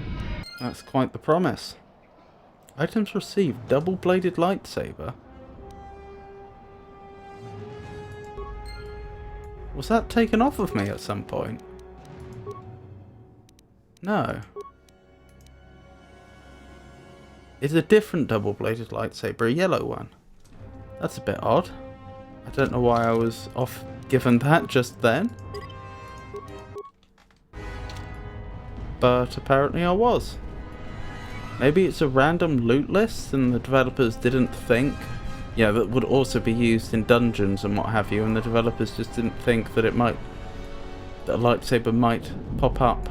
That's quite the promise. Items received. Double-bladed lightsaber. Was that taken off of me at some point? No. It's a different double-bladed lightsaber, a yellow one. That's a bit odd. I don't know why I was off given that just then. But apparently I was. Maybe it's a random loot list and the developers didn't think, that would also be used in dungeons and what have you, and the developers just didn't think that that a lightsaber might pop up.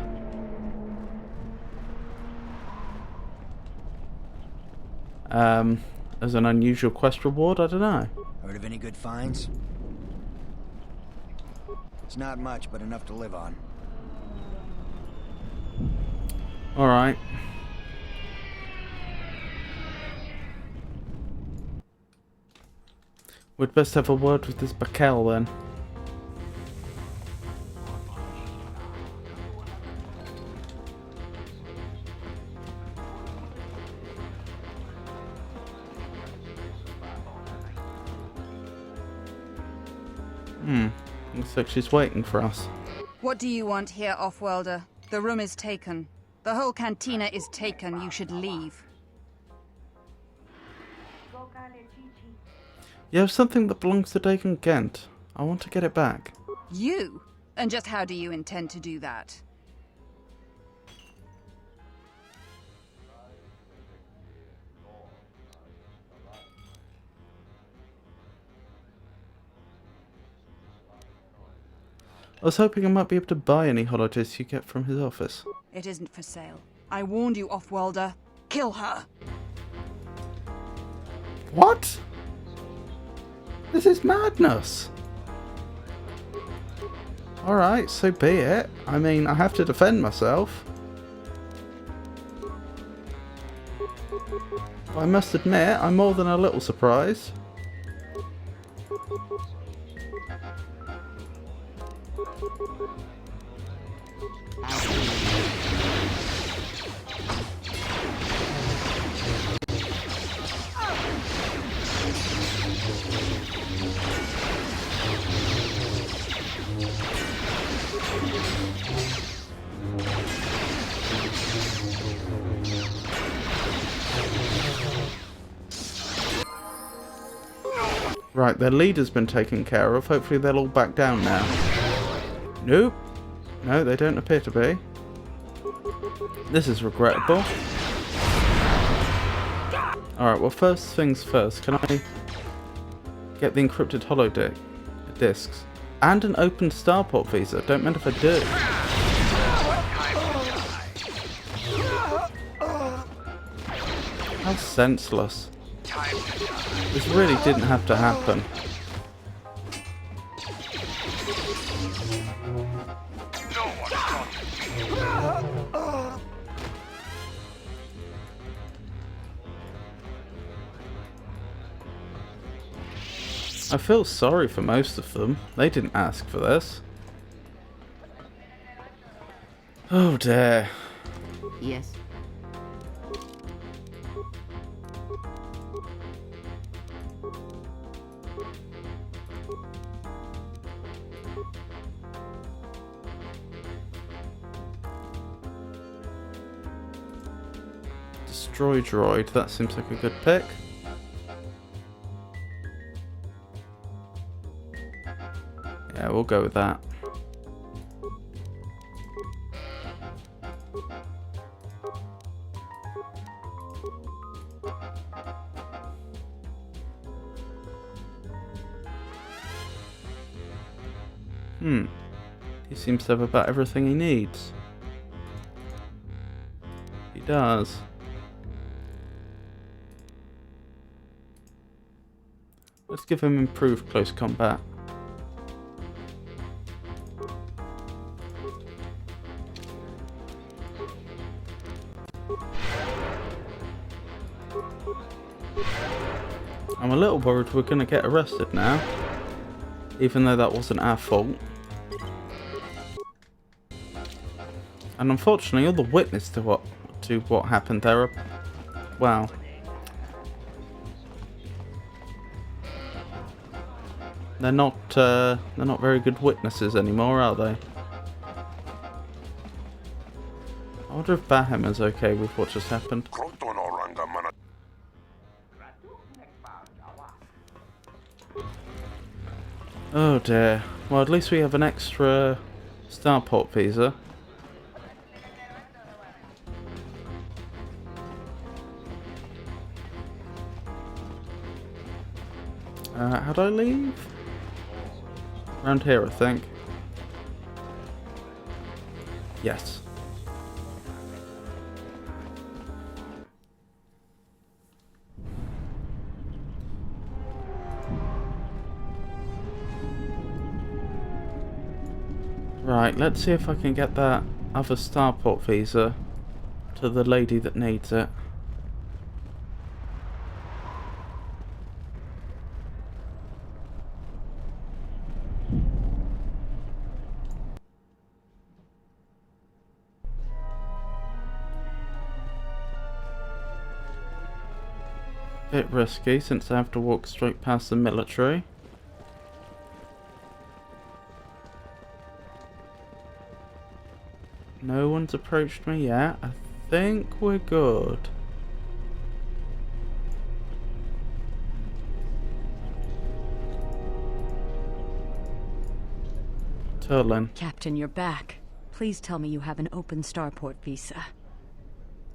As an unusual quest reward, I don't know. Heard of any good finds? It's not much, but enough to live on. Alright. We'd best have a word with this Bakel then. Looks like she's waiting for us. What do you want here, Offworlder? The room is taken. The whole cantina is taken. You should leave. You have something that belongs to Dagon Ghent. I want to get it back. You? And just how do you intend to do that? I was hoping I might be able to buy any holodiscs you get from his office. It isn't for sale. I warned you, Offworlder. Kill her! What? This is madness! Alright, so be it. I mean, I have to defend myself. I must admit, I'm more than a little surprised. Right, their leader's been taken care of. Hopefully they'll all back down now. Nope. No, they don't appear to be. This is regrettable. Alright, well first things first. Can I get the encrypted discs? And an open starport visa. Don't mind if I do. How senseless. This really didn't have to happen. I feel sorry for most of them. They didn't ask for this. Oh dear. Yes. Destroy droid, that seems like a good pick. Yeah, we'll go with that. He seems to have about everything he needs. He does. Let's give him improved close combat. I'm a little worried we're going to get arrested now, even though that wasn't our fault. And unfortunately, all the witness to what happened there are, well, they're not very good witnesses anymore, are they? I wonder if Baham's okay with what just happened. Oh dear. Well, at least we have an extra starport visa. How do I leave? Around here, I think. Yes. Right, let's see if I can get that other starport visa to the lady that needs it. Bit risky since I have to walk straight past the military. No one's approached me yet. I think we're good. Turlin. Captain, you're back. Please tell me you have an open starport visa.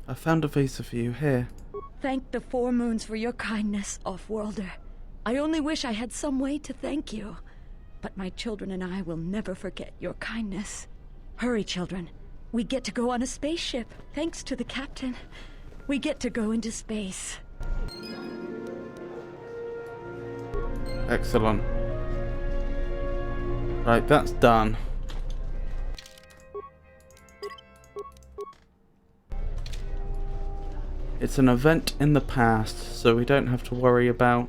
I found a visa for you here. Thank the Four Moons for your kindness, Off-Worlder. I only wish I had some way to thank you. But my children and I will never forget your kindness. Hurry, children. We get to go on a spaceship. Thanks to the captain. We get to go into space. Excellent. Right, that's done. It's an event in the past, so we don't have to worry about,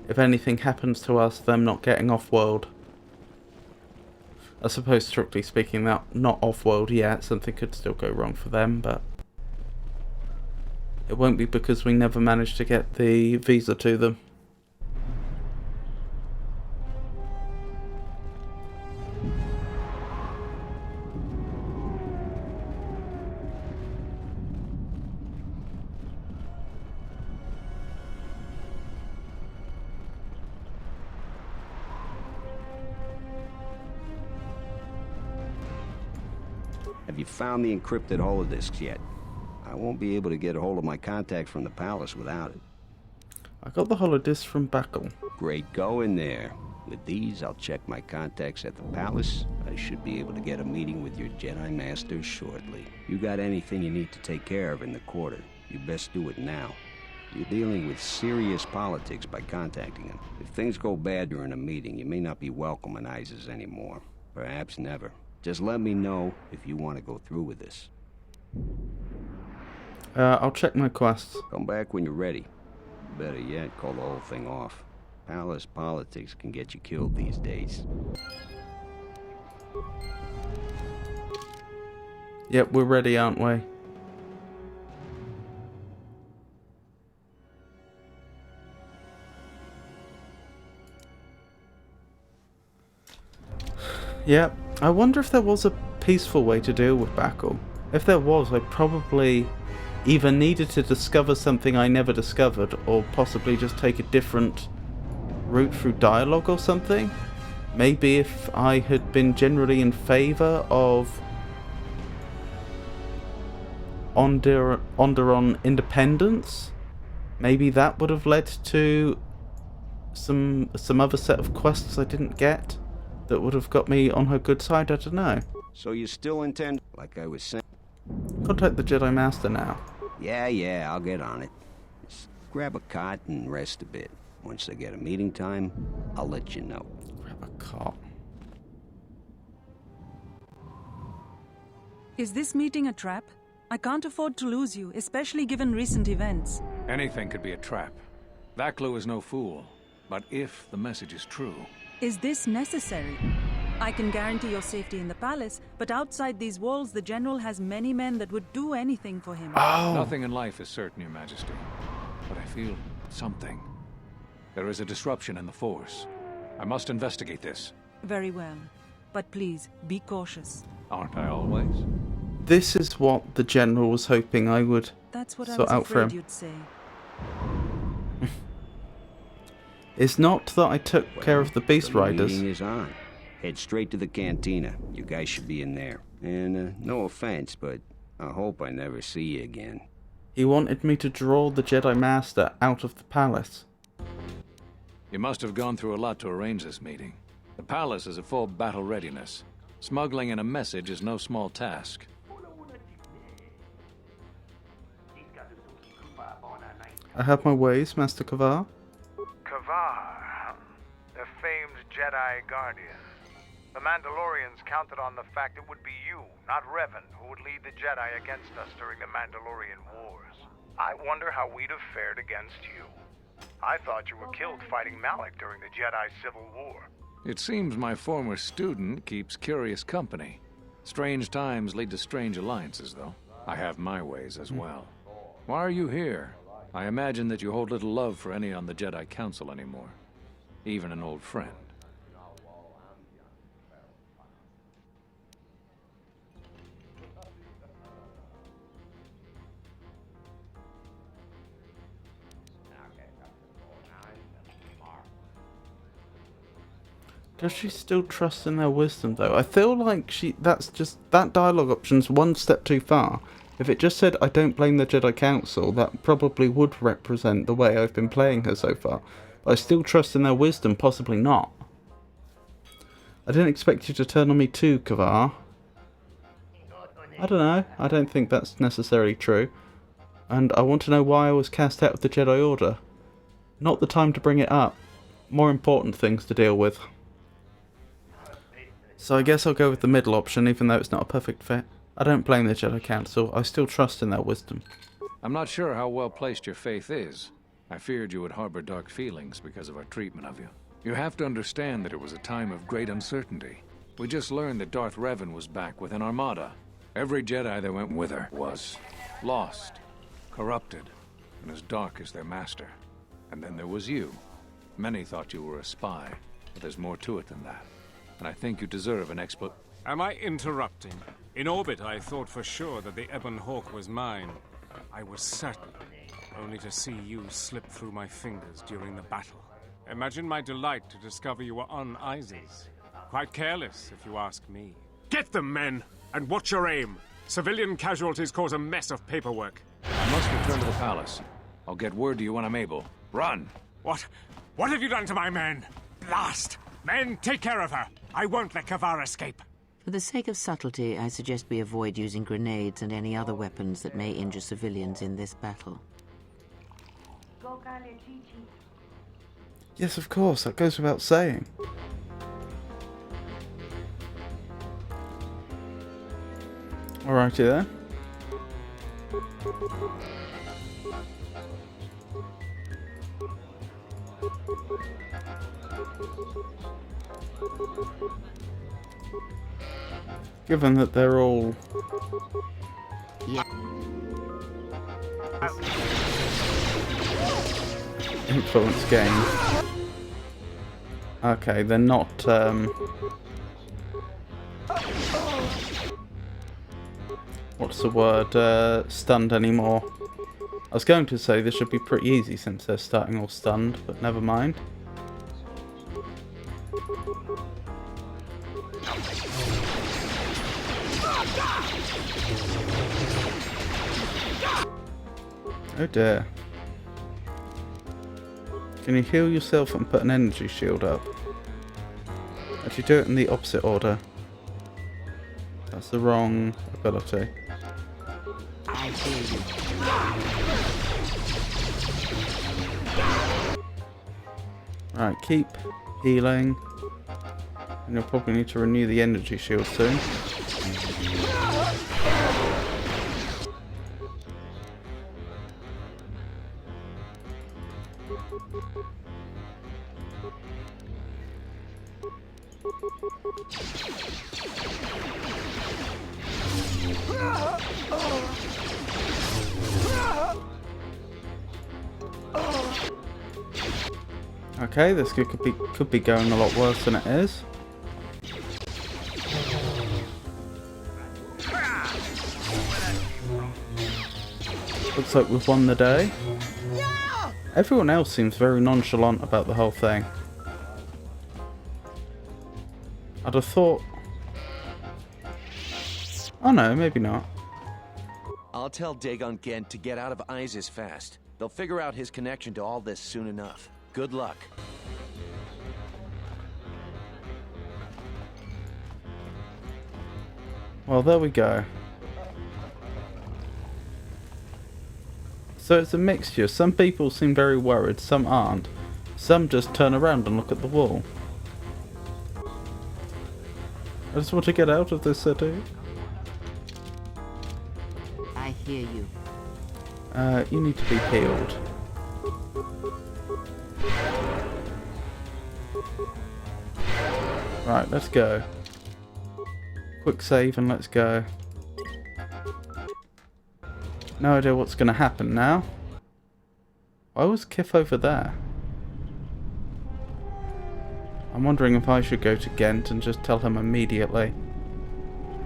if anything happens to us, them not getting off-world. I suppose, strictly speaking, that not off-world yet. Something could still go wrong for them, but it won't be because we never managed to get the visa to them. Have you found the encrypted holodisks yet? I won't be able to get a hold of my contacts from the palace without it. I got the holodisc from Backle. Great going there. With these, I'll check my contacts at the palace. I should be able to get a meeting with your Jedi Masters shortly. You got anything you need to take care of in the quarter, you best do it now. You're dealing with serious politics by contacting them. If things go bad during a meeting, you may not be welcome in ISIS anymore. Perhaps never. Just let me know if you want to go through with this. I'll check my quests. Come back when you're ready. Better yet, call the whole thing off. Palace politics can get you killed these days. Yep, we're ready, aren't we? Yep. I wonder if there was a peaceful way to deal with Bakul. If there was, I probably either needed to discover something I never discovered, or possibly just take a different route through dialogue or something. Maybe if I had been generally in favour of Onderon independence, maybe that would have led to some other set of quests I didn't get that would have got me on her good side. I don't know. So you still intend, like I was saying? Contact the Jedi Master now. Yeah, I'll get on it. Just grab a cot and rest a bit. Once I get a meeting time, I'll let you know. Grab a cot. Is this meeting a trap? I can't afford to lose you, especially given recent events. Anything could be a trap. Vaklu is no fool. But if the message is true... Is this necessary? I can guarantee your safety in the palace, but outside these walls, the General has many men that would do anything for him. Oh. Nothing in life is certain, Your Majesty. But I feel something. There is a disruption in the Force. I must investigate this. Very well. But please, be cautious. Aren't I always? This is what the General was hoping I would That's what sort I out was for him. afraid you'd say. It's not that I took care of the Beast Riders. The meeting is on. Head straight to the cantina. You guys should be in there. And no offense, but I hope I never see you again. He wanted me to draw the Jedi Master out of the palace. You must have gone through a lot to arrange this meeting. The palace is at full battle readiness. Smuggling in a message is no small task. I have my ways, Master Kavar. Kavar, the famed Jedi Guardian. The Mandalorians counted on the fact it would be you, not Revan, who would lead the Jedi against us during the Mandalorian Wars. I wonder how we'd have fared against you. I thought you were killed fighting Malak during the Jedi Civil War. It seems my former student keeps curious company. Strange times lead to strange alliances, though. I have my ways as well. Why are you here? I imagine that you hold little love for any on the Jedi Council anymore. Even an old friend. Does she still trust in their wisdom, though? I feel like that dialogue option's one step too far. If it just said, I don't blame the Jedi Council, that probably would represent the way I've been playing her so far. But I still trust in their wisdom, possibly not. I didn't expect you to turn on me too, Kavar. I don't know. I don't think that's necessarily true. And I want to know why I was cast out of the Jedi Order. Not the time to bring it up. More important things to deal with. So I guess I'll go with the middle option, even though it's not a perfect fit. I don't blame the Jedi Council. I still trust in their wisdom. I'm not sure how well placed your faith is. I feared you would harbor dark feelings because of our treatment of you. You have to understand that it was a time of great uncertainty. We just learned that Darth Revan was back with an armada. Every Jedi that went with her was lost, corrupted, and as dark as their master. And then there was you. Many thought you were a spy, but there's more to it than that. And I think you deserve an Am I interrupting? In orbit, I thought for sure that the Ebon Hawk was mine. I was certain, only to see you slip through my fingers during the battle. Imagine my delight to discover you were on ISIS. Quite careless, if you ask me. Get them, men! And watch your aim! Civilian casualties cause a mess of paperwork. I must return to the palace. I'll get word to you when I'm able. Run! What? What have you done to my men? Blast! Men, take care of her! I won't let Kavar escape! For the sake of subtlety, I suggest we avoid using grenades and any other weapons that may injure civilians in this battle. Yes, of course, that goes without saying. Alrighty then. Given that they're all... influence games. Okay, they're not, what's the word? Stunned anymore. I was going to say this should be pretty easy since they're starting all stunned, but never mind. Oh dear. Can you heal yourself and put an energy shield up? Actually, do it in the opposite order. That's the wrong ability. Right, keep healing. And you'll probably need to renew the energy shield soon. Okay, this could be going a lot worse than it is. Looks like we've won the day. Everyone else seems very nonchalant about the whole thing. I'd have thought... Oh no, maybe not. I'll tell Dagon Gent to get out of Isis fast. They'll figure out his connection to all this soon enough. Good luck. Well, there we go. So it's a mixture. Some people seem very worried, some aren't. Some just turn around and look at the wall. I just want to get out of this city. I hear you. You need to be healed. Right, let's go. Quick save and let's go. No idea what's going to happen now. Why was Kif over there? I'm wondering if I should go to Gent and just tell him immediately.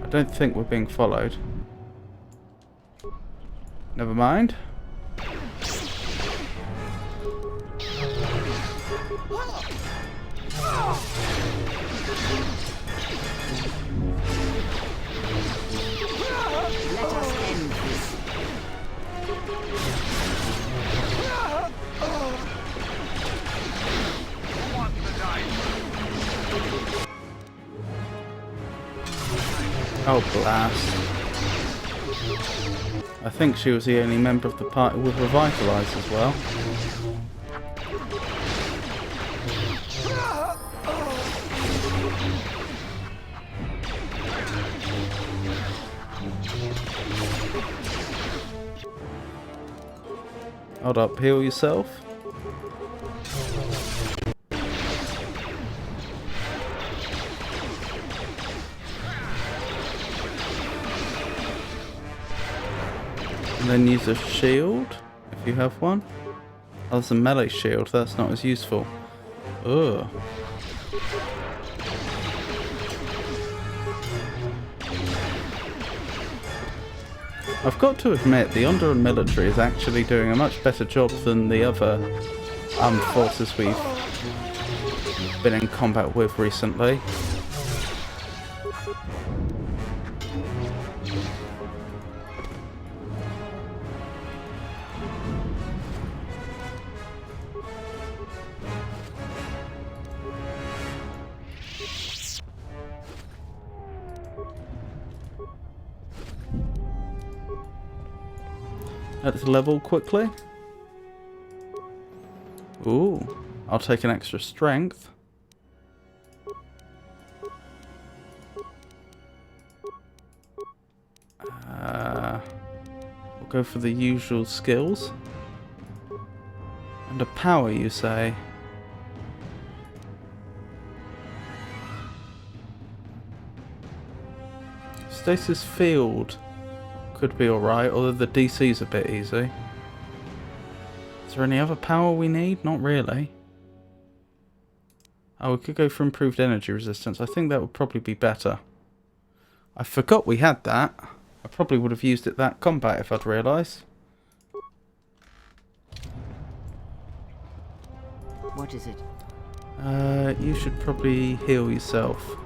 I don't think we're being followed. Never mind. Let us end this. Oh, blast. I think she was the only member of the party with Revitalize as well. Hold up, heal yourself. And then use a shield, if you have one. Oh, that's a melee shield, that's not as useful. Ugh. I've got to admit, the Onderon military is actually doing a much better job than the other armed forces we've been in combat with recently. Let's level quickly. Ooh, I'll take an extra strength. We'll go for the usual skills. And a power, you say? Stasis field could be alright, although the DC's a bit easy. Is there any other power we need? Not really. Oh, we could go for improved energy resistance. I think that would probably be better. I forgot we had that. I probably would have used it that combat if I'd realised. What is it? You should probably heal yourself.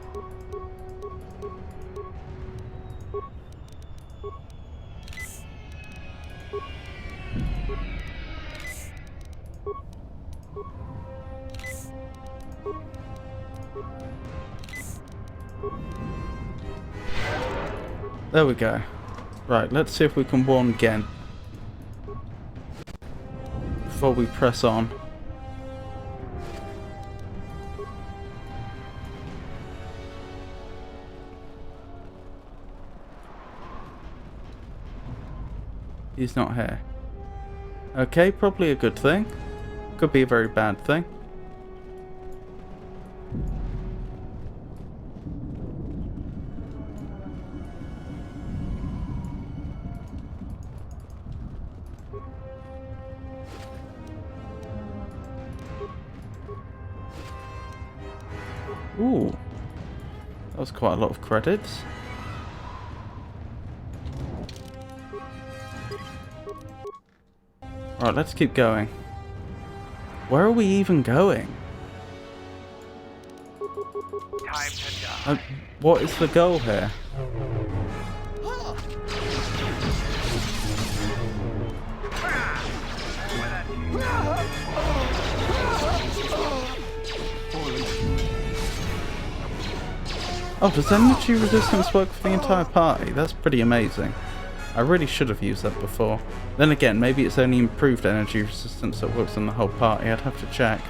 There we go. Right, let's see if we can warn Gent before we press on. He's not here. Okay, probably a good thing. Could be a very bad thing. Ooh, that was quite a lot of credits. Right, let's keep going. Where are we even going? Time to die. What is the goal here? Oh, does energy resistance work for the entire party? That's pretty amazing. I really should have used that before. Then again, maybe it's only improved energy resistance that works on the whole party. I'd have to check.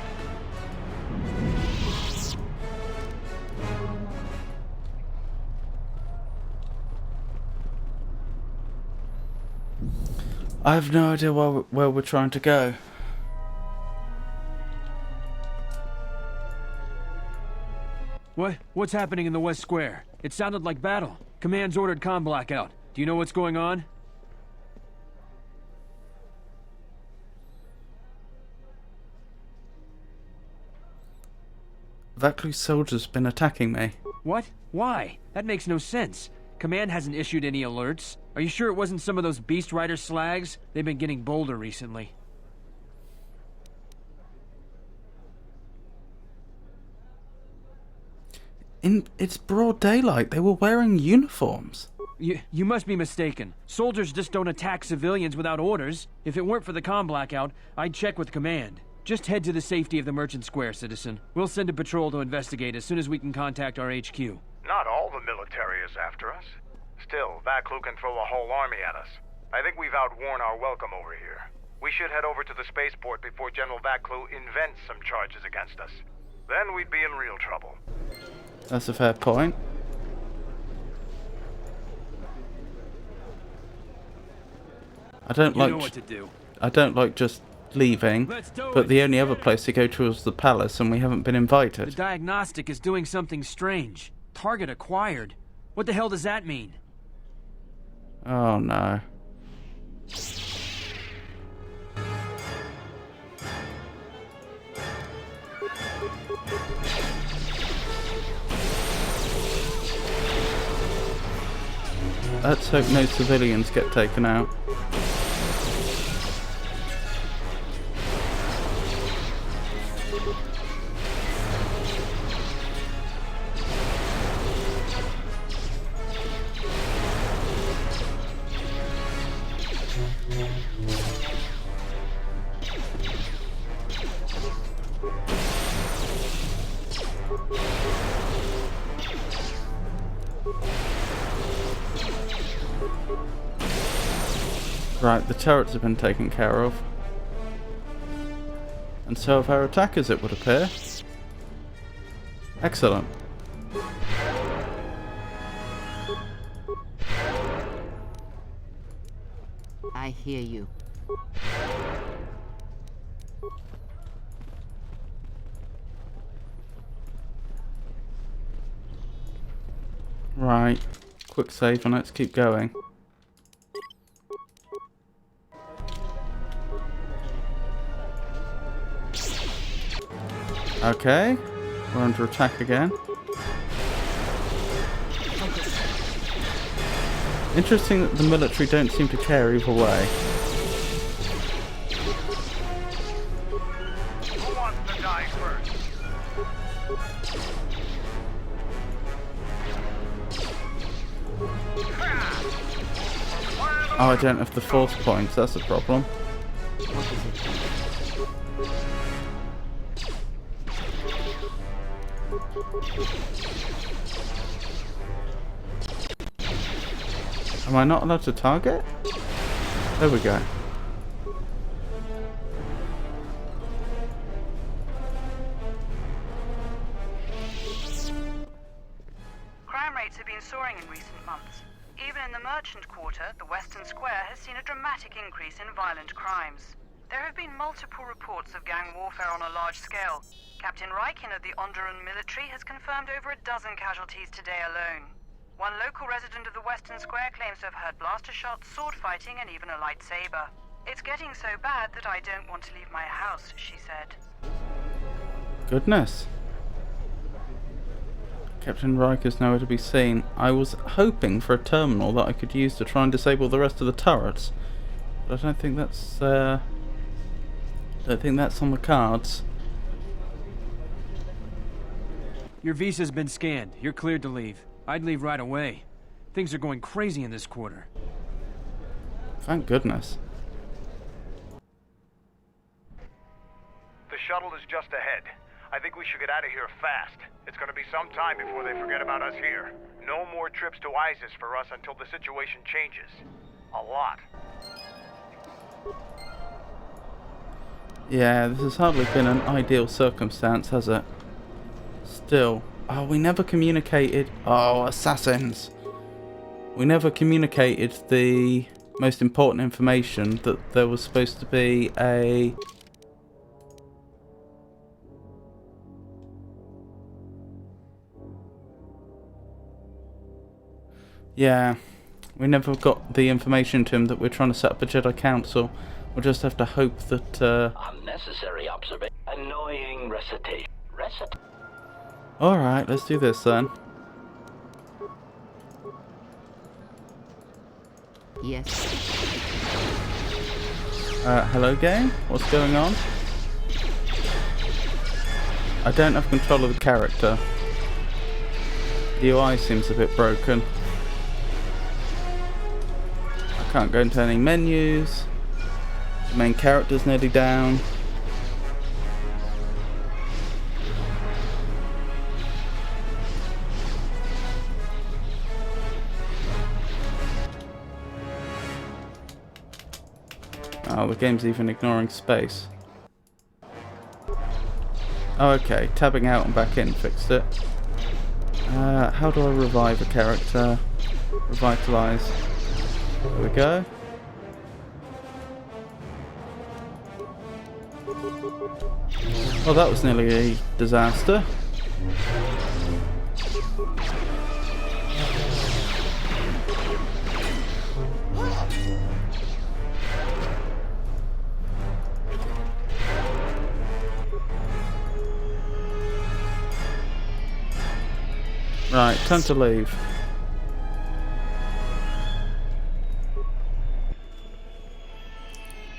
I have no idea where we're trying to go. What's happening in the West Square? It sounded like battle. Command's ordered comm blackout. Do you know what's going on? Vaclu's soldiers been attacking me. What? Why? That makes no sense. Command hasn't issued any alerts. Are you sure it wasn't some of those Beast Rider slags? They've been getting bolder recently. It's broad daylight. They were wearing uniforms. You must be mistaken. Soldiers just don't attack civilians without orders. If it weren't for the comm blackout, I'd check with Command. Just head to the safety of the Merchant Square, citizen. We'll send a patrol to investigate as soon as we can contact our HQ. Not all the military is after us. Still, Vaclu can throw a whole army at us. I think we've outworn our welcome over here. We should head over to the spaceport before General Vaclu invents some charges against us. Then we'd be in real trouble. That's a fair point. I don't like just leaving, but the only other place to go to is the palace, and we haven't been invited. The diagnostic is doing something strange. Target acquired. What the hell does that mean? Oh no. Let's hope no civilians get taken out. Right, the turrets have been taken care of. And so have our attackers, it would appear. Excellent. I hear you. Right. Quick save and let's keep going. Okay. We're under attack again. Interesting that the military don't seem to care either way. Who wants to die first? Oh, I don't have the force points, that's a problem. Am I not allowed to target? There we go. Crime rates have been soaring in recent months. Even in the merchant quarter, the Western Square has seen a dramatic increase in violent crimes. There have been multiple reports of gang warfare on a large scale. Captain Rykin of the Onderon military has confirmed over a dozen casualties today alone. One local resident of the Western Square claims to have heard blaster shots, sword fighting, and even a lightsaber. It's getting so bad that I don't want to leave my house, she said. Goodness. Captain Riker's nowhere to be seen. I was hoping for a terminal that I could use to try and disable the rest of the turrets, but I don't think that's on the cards. Your visa's been scanned. You're cleared to leave. I'd leave right away. Things are going crazy in this quarter. Thank goodness. The shuttle is just ahead. I think we should get out of here fast. It's gonna be some time before they forget about us here. No more trips to ISIS for us until the situation changes. A lot. Yeah, this has hardly been an ideal circumstance, has it? Still. Oh, we never communicated. Oh, assassins. We never communicated the most important information, that there was supposed to be a... Yeah, we never got the information to him that we're trying to set up a Jedi Council. We'll just have to hope that, Unnecessary observation. Annoying recitation. Alright, let's do this then. Yes. Hello game? What's going on? I don't have control of the character. The UI seems a bit broken. I can't go into any menus. The main character's nearly down. Oh, the game's even ignoring space. Oh, okay, tabbing out and back in fixed it. How do I revive a character? Revitalize. There we go. Well, that was nearly a disaster. Right, time to leave.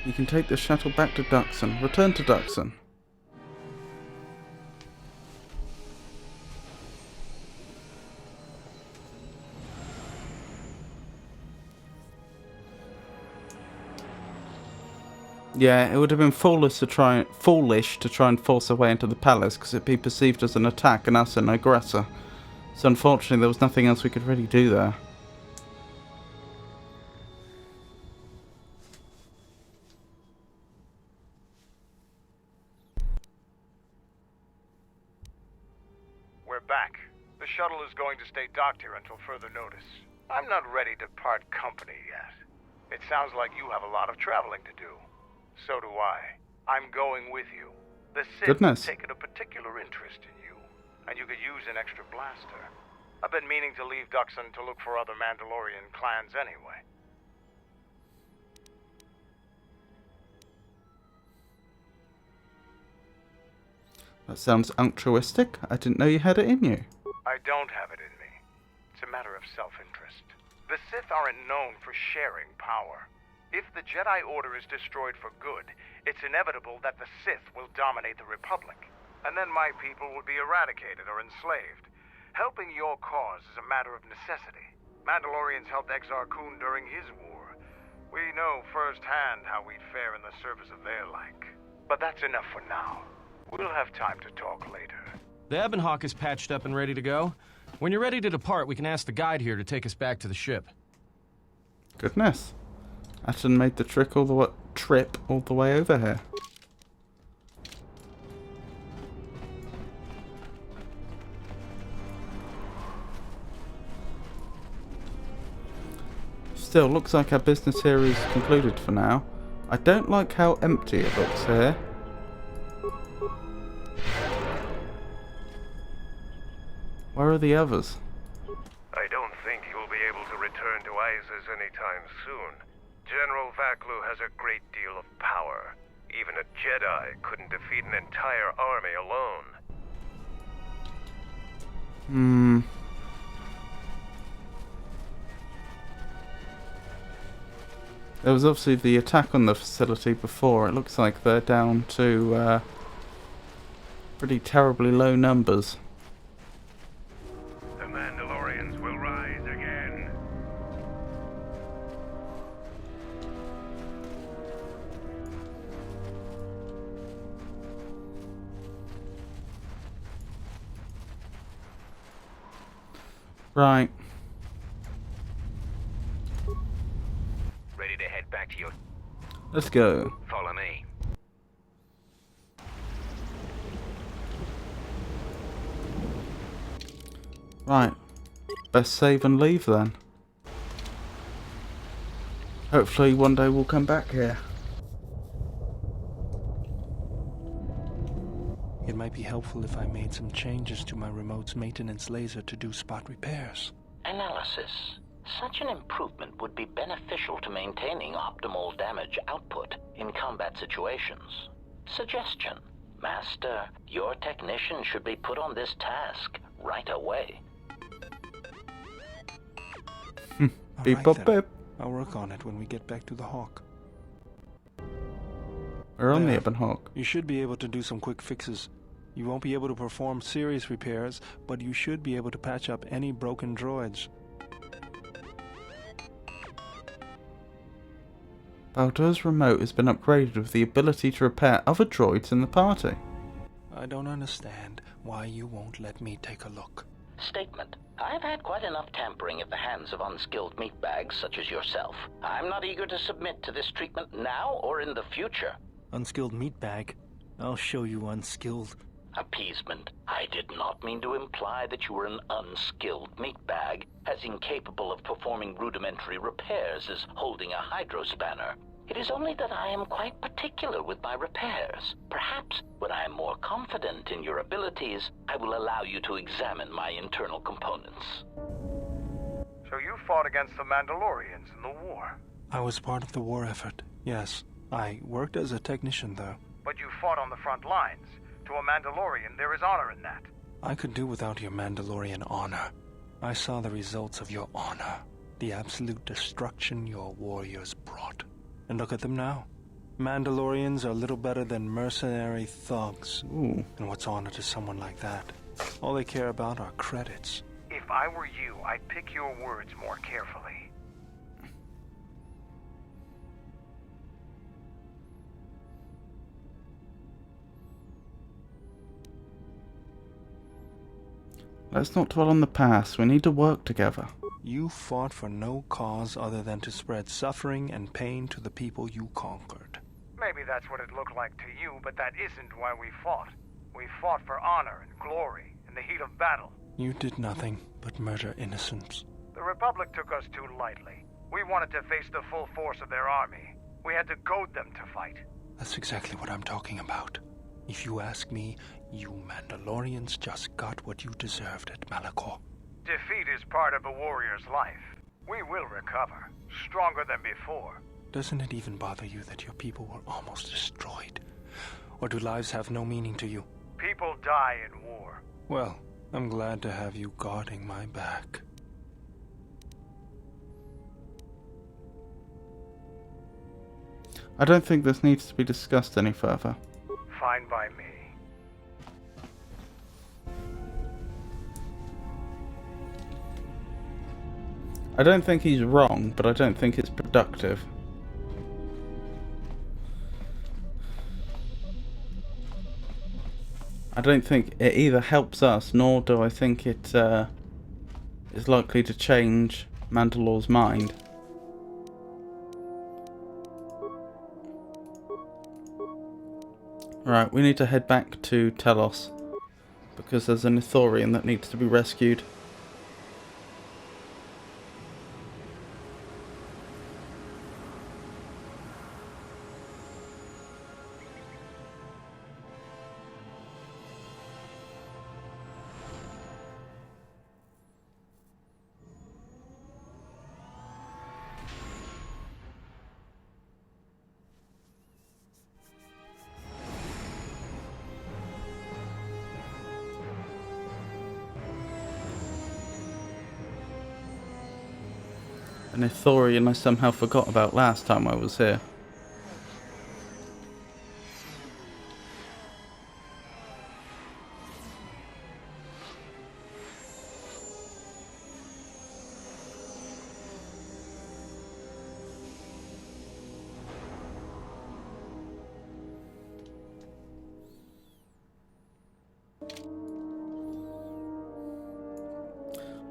You can take the shuttle back to Duxon. Return to Duxon. Yeah, it would have been foolish to try and force our way into the palace, because it'd be perceived as an attack and us an aggressor. So unfortunately there was nothing else we could really do there. shuttle is going to stay docked here until further notice. I'm not ready to part company yet. It sounds like you have a lot of traveling to do. So do I. I'm going with you. The Sith have taken a particular interest in you, and you could use an extra blaster. I've been meaning to leave Duxon to look for other Mandalorian clans anyway. That sounds altruistic. I didn't know you had it in you. I don't have it in me. It's a matter of self-interest. The Sith aren't known for sharing power. If the Jedi Order is destroyed for good, it's inevitable that the Sith will dominate the Republic. And then my people will be eradicated or enslaved. Helping your cause is a matter of necessity. Mandalorians helped Exar Kun during his war. We know firsthand how we'd fare in the service of their like. But that's enough for now. We'll have time to talk later. The Ebon Hawk is patched up and ready to go. When you're ready to depart, we can ask the guide here to take us back to the ship. Goodness. Ashton made the trip all the way over here. Still, looks like our business here is concluded for now. I don't like how empty it looks here. Where are the others? I don't think he will be able to return to Isis anytime soon. General Vaklu has a great deal of power. Even a Jedi couldn't defeat an entire army alone. There was obviously the attack on the facility before. It looks like they're down to pretty terribly low numbers. The Mandalorians will rise again. Right. Ready to head back to your... Let's go. Follow me. Right. Best save and leave then. Hopefully one day we'll come back here. It might be helpful if I made some changes to my remote's maintenance laser to do spot repairs. Analysis. Such an improvement would be beneficial to maintaining optimal damage output in combat situations. Suggestion. Master, your technician should be put on this task right away. Beep bop beep. I'll work on it when we get back to the Hawk. We're on the Ebon Hawk. You should be able to do some quick fixes. You won't be able to perform serious repairs, but you should be able to patch up any broken droids. Baldur's remote has been upgraded with the ability to repair other droids in the party. I don't understand why you won't let me take a look. Statement. I've had quite enough tampering at the hands of unskilled meatbags such as yourself. I'm not eager to submit to this treatment now or in the future. Unskilled meatbag? I'll show you unskilled. Appeasement. I did not mean to imply that you were an unskilled meatbag, as incapable of performing rudimentary repairs as holding a hydrospanner. It is only that I am quite particular with my repairs. Perhaps when I am more confident in your abilities, I will allow you to examine my internal components. So you fought against the Mandalorians in the war? I was part of the war effort, yes. I worked as a technician, though. But you fought on the front lines. To a Mandalorian, there is honor in that. I could do without your Mandalorian honor. I saw the results of your honor. The absolute destruction your warriors brought. And look at them now. Mandalorians are little better than mercenary thugs. Ooh. And what's honor to someone like that? All they care about are credits. If I were you, I'd pick your words more carefully. Let's not dwell on the past. We need to work together. You fought for no cause other than to spread suffering and pain to the people you conquered. Maybe that's what it looked like to you, but that isn't why we fought. We fought for honor and glory in the heat of battle. You did nothing but murder innocents. The Republic took us too lightly. We wanted to face the full force of their army. We had to goad them to fight. That's exactly what I'm talking about. If you ask me, you Mandalorians just got what you deserved at Malachor. Defeat is part of a warrior's life. We will recover, stronger than before. Doesn't it even bother you that your people were almost destroyed? Or do lives have no meaning to you? People die in war. Well, I'm glad to have you guarding my back. I don't think this needs to be discussed any further. Fine by me. I don't think he's wrong, but I don't think it's productive. I don't think it either helps us, nor do I think it is likely to change Mandalore's mind. Right, we need to head back to Telos, because there's an Ithorian that needs to be rescued. An Ithorian I somehow forgot about last time I was here.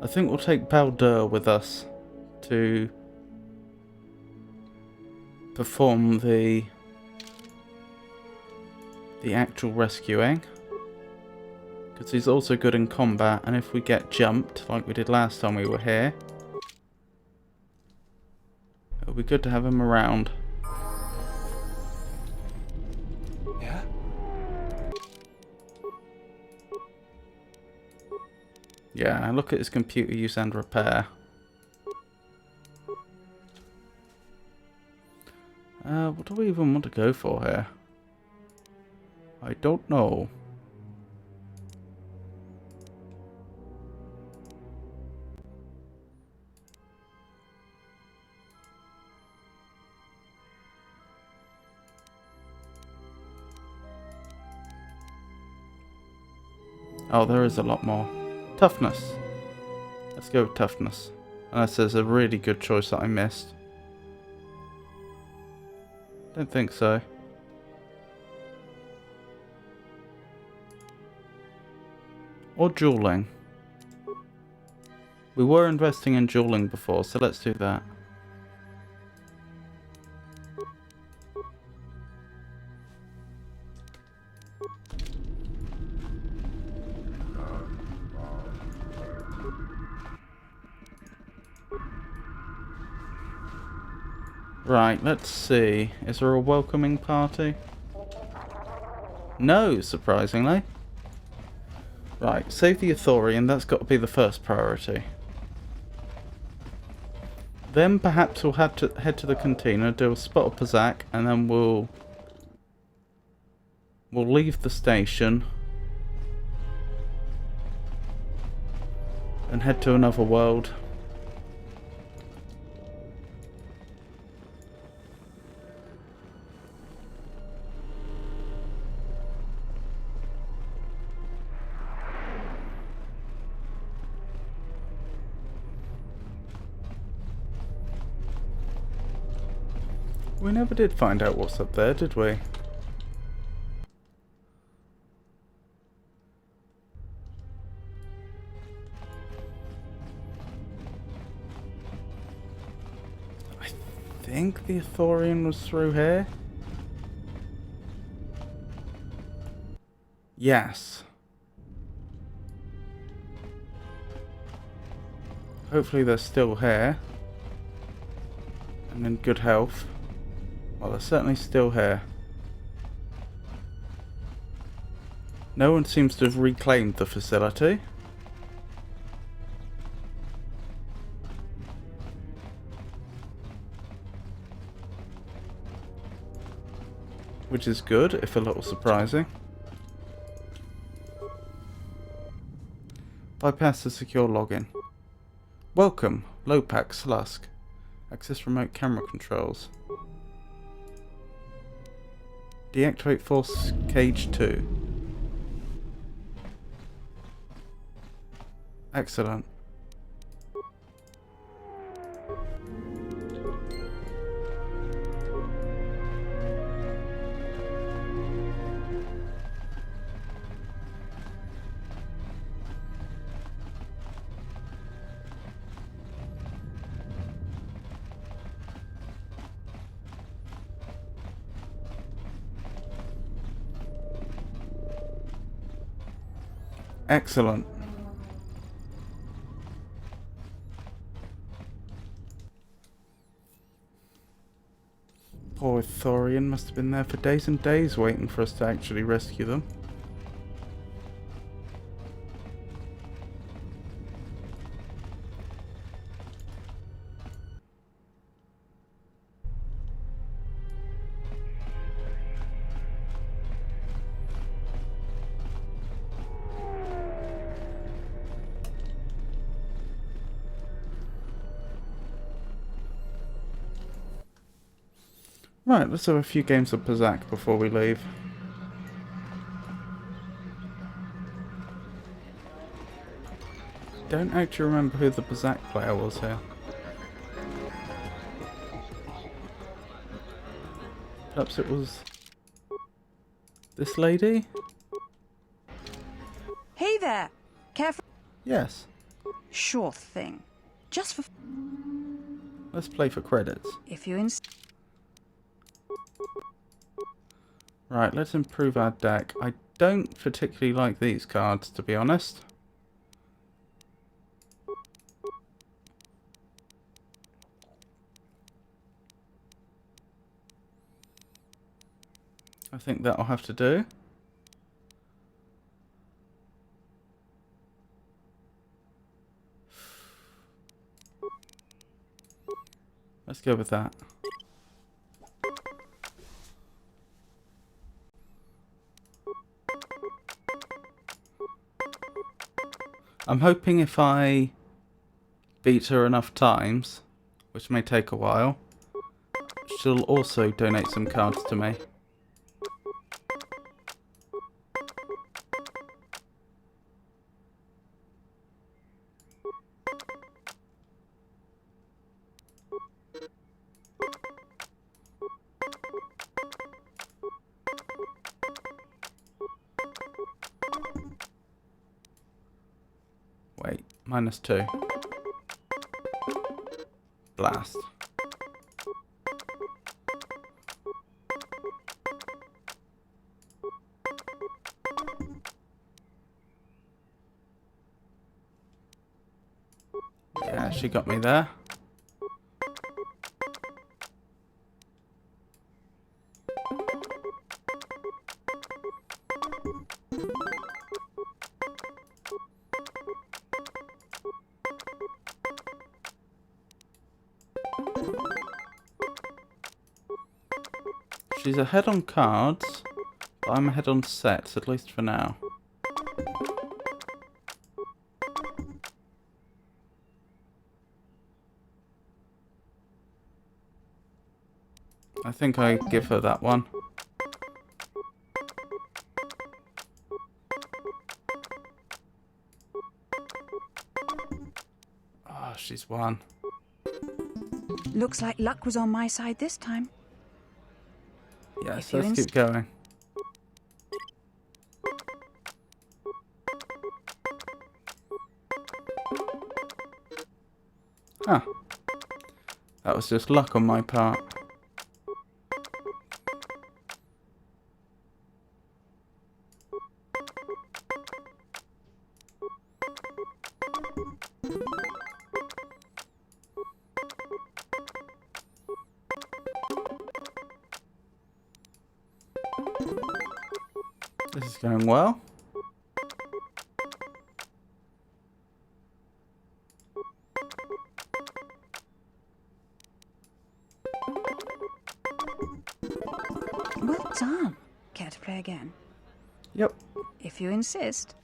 I think we'll take Baldur with us to perform the actual rescuing, because he's also good in combat, and if we get jumped like we did last time we were here, it'll be good to have him around. Yeah? Yeah, look at his computer use and repair. What do we even want to go for here? I don't know. Oh, there is a lot more. Toughness. Let's go with toughness. Unless there's a really good choice that I missed. Don't think so. Or dueling. We were investing in dueling before, so let's do that. Right, let's see. Is there a welcoming party? No, surprisingly. Right, save the Ithorian, that's got to be the first priority. Then perhaps we'll have to head to the cantina, do a spot of Pazak, and then we'll leave the station and head to another world. We never did find out what's up there, did we? I think the Ithorian was through here. Yes. Hopefully they're still here. And in good health. Well, they're certainly still here. No one seems to have reclaimed the facility. Which is good, if a little surprising. Bypass the secure login. Welcome, Lopak Slusk. Access remote camera controls. Deactivate force cage 2. Excellent. Excellent. Poor Thorian must have been there for days and days waiting for us to actually rescue them. Right, let's have a few games of Pazak before we leave. Don't actually remember who the Pazak player was here. Perhaps it was this lady? Hey there! Careful. Yes. Sure thing. Just for... Let's play for credits. If you Right, let's improve our deck. I don't particularly like these cards, to be honest. I think that'll have to do. Let's go with that. I'm hoping if I beat her enough times, which may take a while, she'll also donate some cards to me. Wait, -2. Blast. Yeah, she got me there. She's ahead on cards, but I'm ahead on sets, at least for now. I think I give her that one. Oh, she's won. Looks like luck was on my side this time. Yes, let's keep going. Huh. That was just luck on my part. Going well. Well done. Care to play again? Yep. If you insist.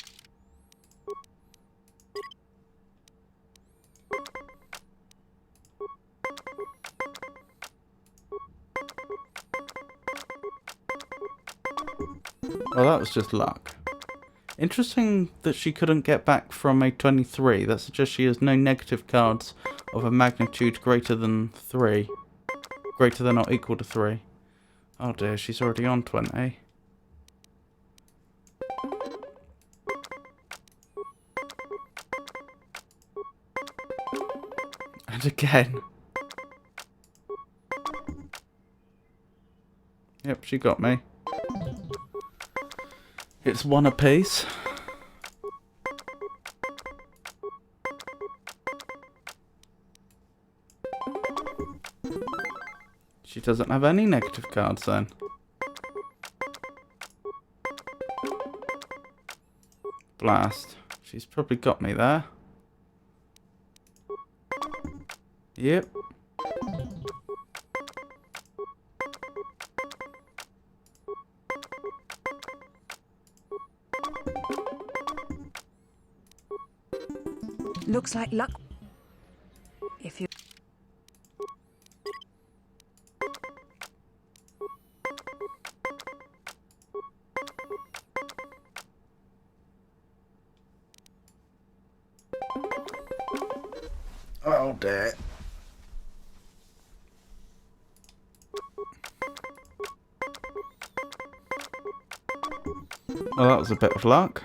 Well, that was just luck. Interesting that she couldn't get back from a 23. That suggests she has no negative cards of a magnitude greater than 3. Greater than or equal to 3. Oh dear, she's already on 20. And again. Yep, she got me. It's one apiece. She doesn't have any negative cards then. Blast. She's probably got me there. Yep. Looks like luck. If you... Oh dear. Well, that was a bit of luck.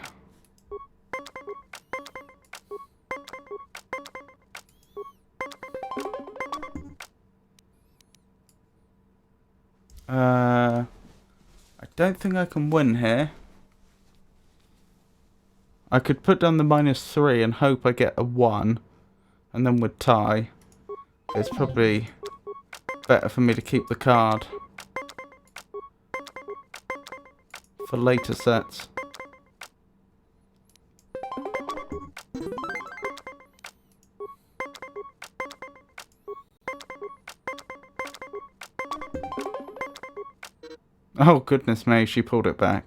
I don't think I can win here. I could put down the -3 and hope I get a 1, and then we'd tie. It's probably better for me to keep the card for later sets. Oh goodness me, she pulled it back.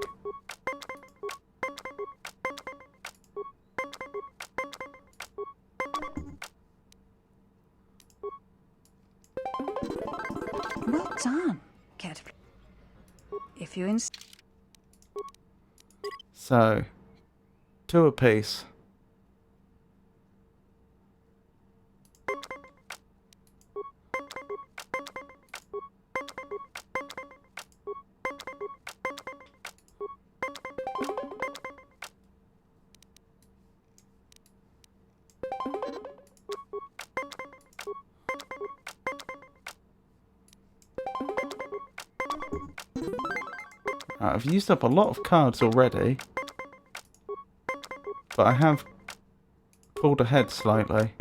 Well done. Care to play? If you insist. So, 2 apiece. I've used up a lot of cards already, but I have pulled ahead slightly.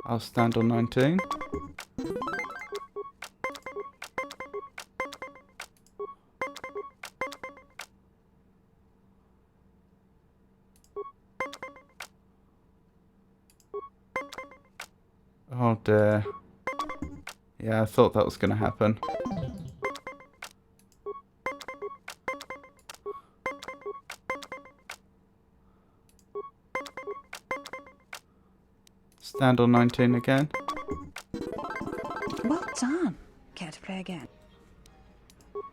I'll stand on 19. Oh dear. Yeah, I thought that was going to happen. Stand on 19 again. Well done. Care to play again?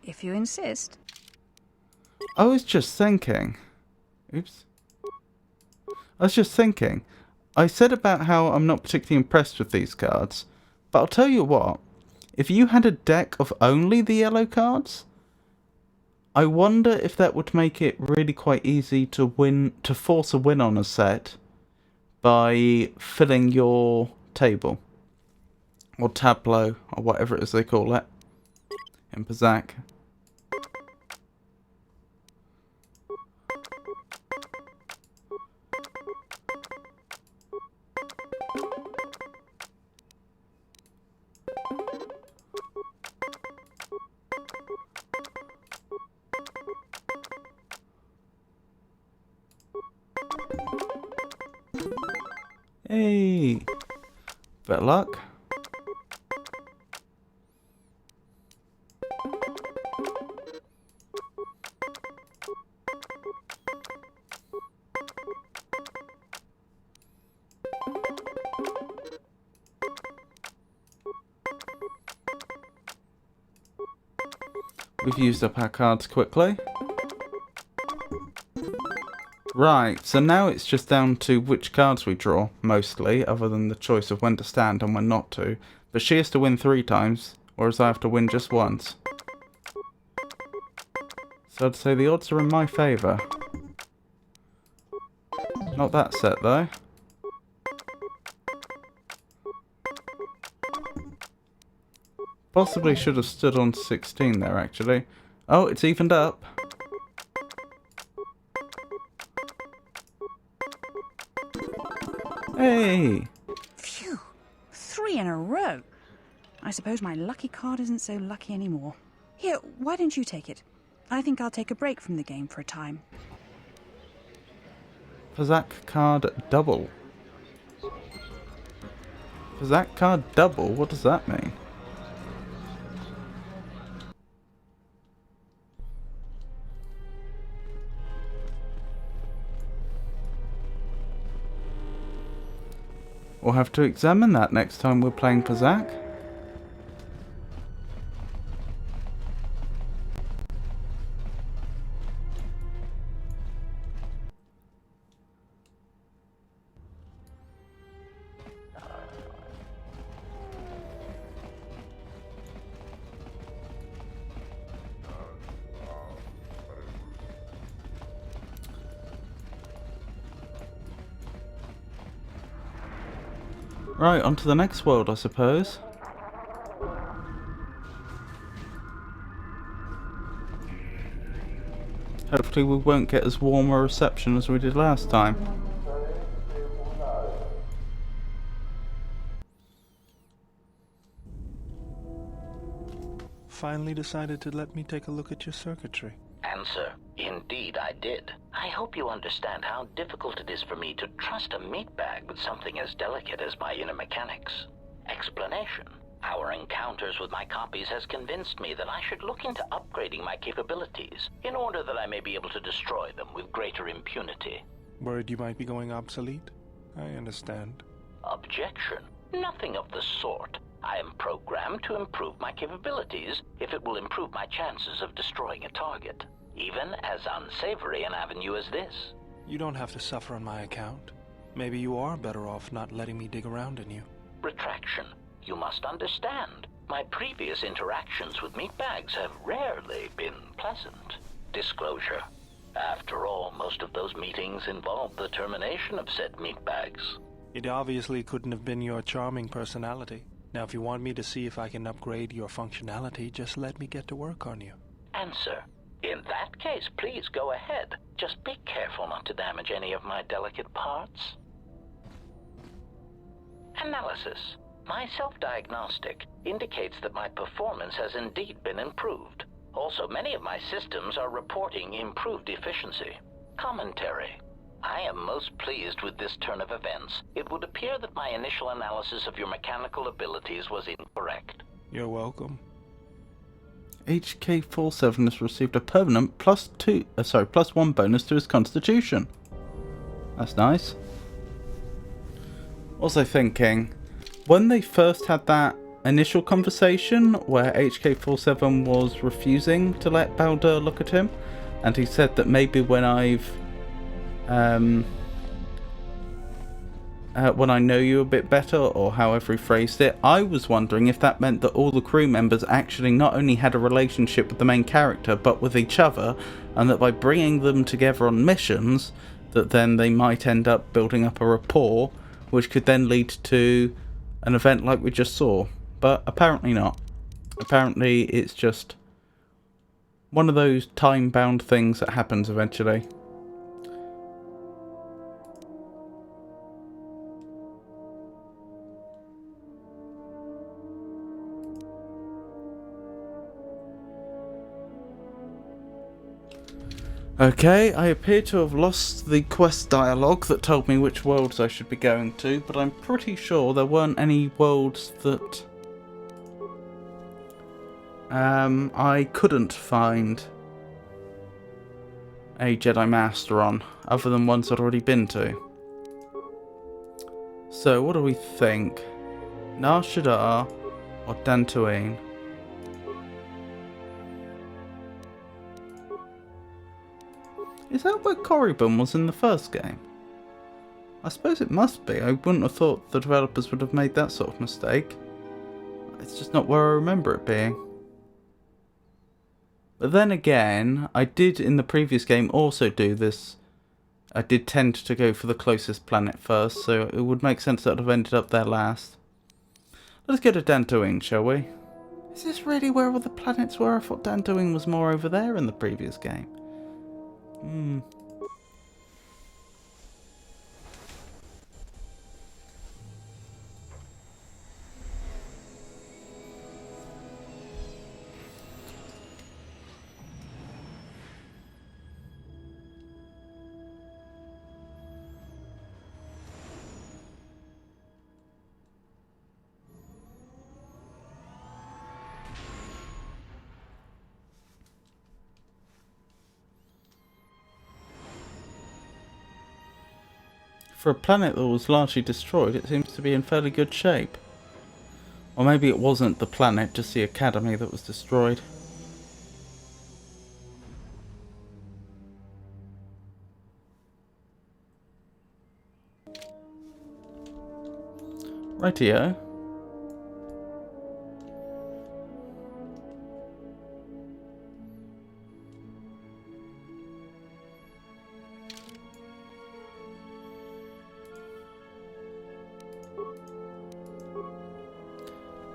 If you insist. I was just thinking. Oops. I was just thinking. I said about how I'm not particularly impressed with these cards, but I'll tell you what. If you had a deck of only the yellow cards, I wonder if that would make it really quite easy to win, to force a win on a set by filling your table or tableau or whatever it is they call it in Pazak. Hey! Better luck. We've used up our cards quickly. Right, so now it's just down to which cards we draw, mostly, other than the choice of when to stand and when not to. But she has to win 3 times, whereas I have to win just once. So I'd say the odds are in my favour. Not that set, though. Possibly should have stood on 16 there, actually. Oh, it's evened up. Hey! Phew! 3 in a row. I suppose my lucky card isn't so lucky anymore. Here, why don't you take it? I think I'll take a break from the game for a time. Pazak card double. Pazak card double? What does that mean? We'll have to examine that next time we're playing Pazak. Right, on to the next world, I suppose. Hopefully we won't get as warm a reception as we did last time. Finally decided to let me take a look at your circuitry. Answer: indeed I did. I hope you understand how difficult it is for me to trust a meatbag with something as delicate as my inner mechanics. Explanation: our encounters with my copies has convinced me that I should look into upgrading my capabilities in order that I may be able to destroy them with greater impunity. Worried you might be going obsolete? I understand. Objection: nothing of the sort. I am programmed to improve my capabilities if it will improve my chances of destroying a target, even as unsavory an avenue as this. You don't have to suffer on my account. Maybe you are better off not letting me dig around in you. Retraction: you must understand, my previous interactions with meatbags have rarely been pleasant. Disclosure: after all, most of those meetings involved the termination of said meatbags. It obviously couldn't have been your charming personality. Now, if you want me to see if I can upgrade your functionality, just let me get to work on you. Answer: in that case, please go ahead. Just be careful not to damage any of my delicate parts. Analysis: my self-diagnostic indicates that my performance has indeed been improved. Also, many of my systems are reporting improved efficiency. Commentary: I am most pleased with this turn of events. It would appear that my initial analysis of your mechanical abilities was incorrect. You're welcome. HK47 has received a permanent +1 bonus to his constitution. That's nice. Also thinking, when they first had that initial conversation where HK47 was refusing to let Baldur look at him, and he said that maybe when when I know you a bit better, or however he phrased it, I was wondering if that meant that all the crew members actually not only had a relationship with the main character, but with each other, and that by bringing them together on missions, that then they might end up building up a rapport, which could then lead to an event like we just saw. But apparently not. Apparently it's just one of those time-bound things that happens eventually. Okay, I appear to have lost the quest dialogue that told me which worlds I should be going to, but I'm pretty sure there weren't any worlds that I couldn't find a Jedi Master on, other than ones I'd already been to. So, what do we think? Nar Shaddaa or Dantooine? Is that where Korriban was in the first game? I suppose it must be. I wouldn't have thought the developers would have made that sort of mistake. It's just not where I remember it being. But then again, I did in the previous game also do this. I did tend to go for the closest planet first, so it would make sense that I'd have ended up there last. Let's go to Dantooine, shall we? Is this really where all the planets were? I thought Dantooine was more over there in the previous game. For a planet that was largely destroyed, it seems to be in fairly good shape. Or maybe it wasn't the planet, just the academy that was destroyed. Rightio.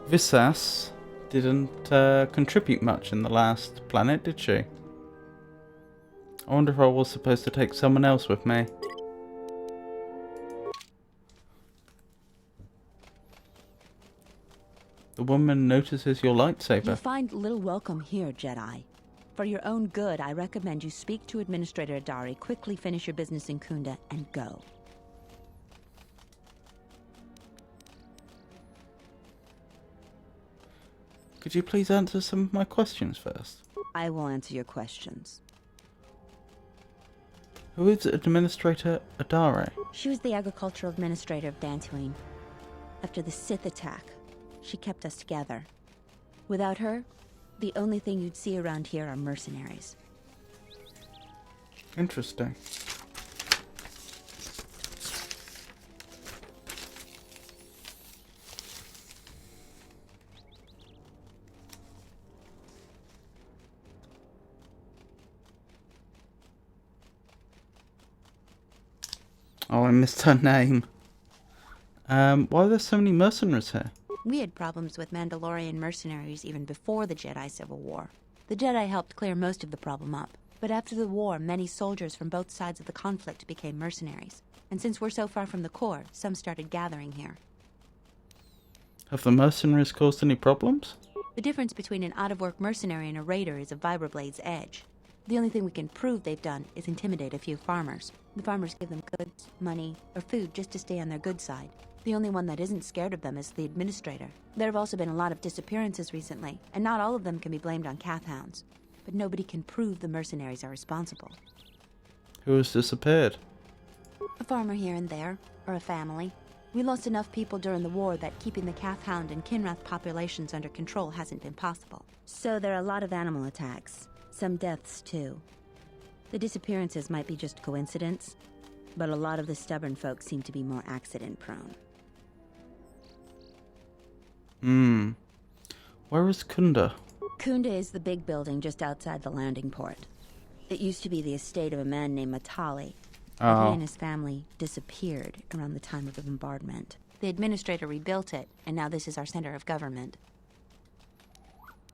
Visas didn't contribute much in the last planet, did she? I wonder if I was supposed to take someone else with me. The woman notices your lightsaber. You find little welcome here, Jedi. For your own good, I recommend you speak to Administrator Adari, quickly finish your business in Kunda, and go. Could you please answer some of my questions first? I will answer your questions. Who is Administrator Adare? She was the agricultural administrator of Dantooine. After the Sith attack, she kept us together. Without her, the only thing you'd see around here are mercenaries. Interesting. Oh, I missed her name. Why are there so many mercenaries here? We had problems with Mandalorian mercenaries even before the Jedi Civil War. The Jedi helped clear most of the problem up. But after the war, many soldiers from both sides of the conflict became mercenaries. And since we're so far from the core, some started gathering here. Have the mercenaries caused any problems? The difference between an out-of-work mercenary and a raider is a vibroblade's edge. The only thing we can prove they've done is intimidate a few farmers. The farmers give them goods, money, or food just to stay on their good side. The only one that isn't scared of them is the administrator. There have also been a lot of disappearances recently, and not all of them can be blamed on Kath hounds. But nobody can prove the mercenaries are responsible. Who has disappeared? A farmer here and there, or a family. We lost enough people during the war that keeping the Kath hound and Kinrath populations under control hasn't been possible. So there are a lot of animal attacks. Some deaths, too. The disappearances might be just coincidence, but a lot of the stubborn folk seem to be more accident-prone. Where is Kunda? Kunda is the big building just outside the landing port. It used to be the estate of a man named Matali. But he and his family disappeared around the time of the bombardment. The administrator rebuilt it, and now this is our center of government.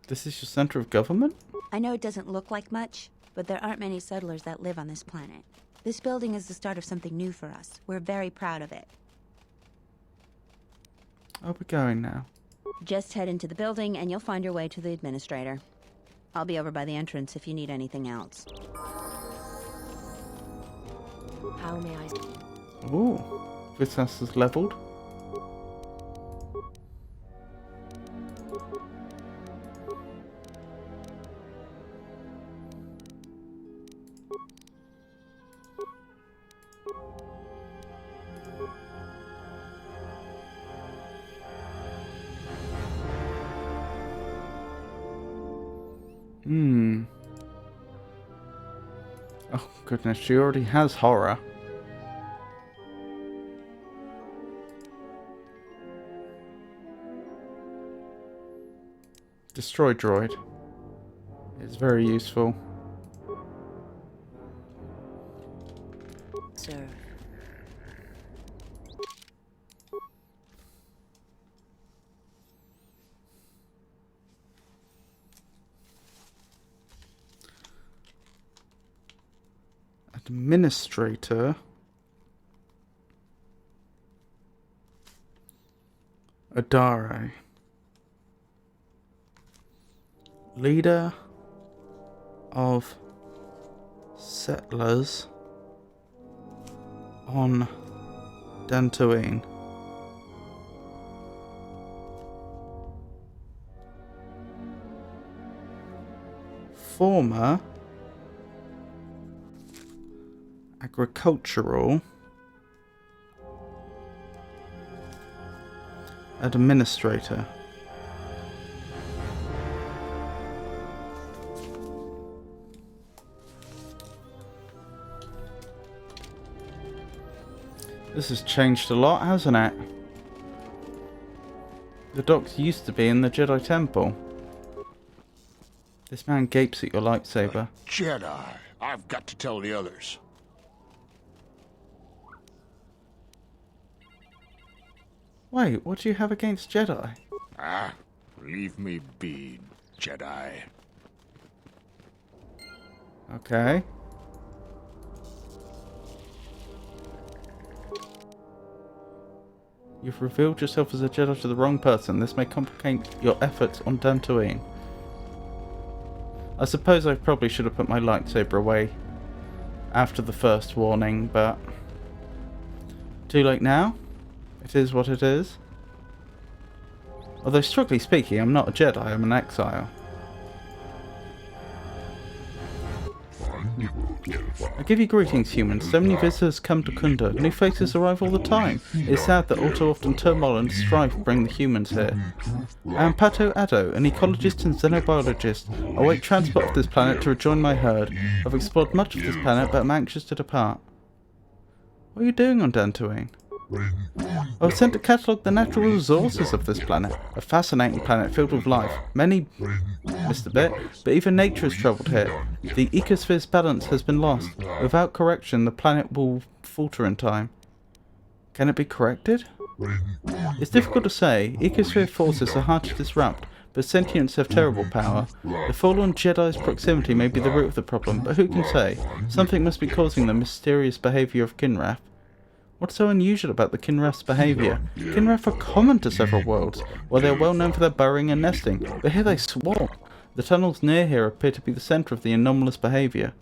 This is your center of government? I know it doesn't look like much, but there aren't many settlers that live on this planet. This building is the start of something new for us. We're very proud of it. Where are we going now? Just head into the building and you'll find your way to the administrator. I'll be over by the entrance if you need anything else. How may I... Ooh, this house is leveled. Oh goodness, she already has horror. Destroy droid. It's very useful. Sir. Administrator. Adare. Leader of settlers on Dantooine. Former agricultural administrator. This has changed a lot, hasn't it? The docks used to be in the Jedi Temple. This man gapes at your lightsaber. Jedi. I've got to tell the others. Wait, what do you have against Jedi? Ah, leave me be, Jedi. Okay. You've revealed yourself as a Jedi to the wrong person. This may complicate your efforts on Dantooine. I suppose I probably should have put my lightsaber away after the first warning, but too late now. It is what it is. Although strictly speaking, I'm not a Jedi, I'm an exile. I give you greetings, humans. So many visitors come to Kunda. New faces arrive all the time. It's sad that all too often turmoil and strife bring the humans here. I am Pato Addo, an ecologist and xenobiologist. I await transport of this planet to rejoin my herd. I've explored much of this planet, but I'm anxious to depart. What are you doing on Dantooine? I was sent to catalogue the natural resources of this planet. A fascinating planet filled with life. Many missed a bit, but even nature has travelled here. The ecosphere's balance has been lost. Without correction, the planet will falter in time. Can it be corrected? It's difficult to say. Ecosphere forces are hard to disrupt, but sentients have terrible power. The fallen Jedi's proximity may be the root of the problem, but who can say? Something must be causing the mysterious behaviour of Kinrath. What's so unusual about the Kinrath's behaviour? Kinrath are common to several worlds, where they are well known for their burrowing and nesting, but here they swarm. The tunnels near here appear to be the centre of the anomalous behaviour.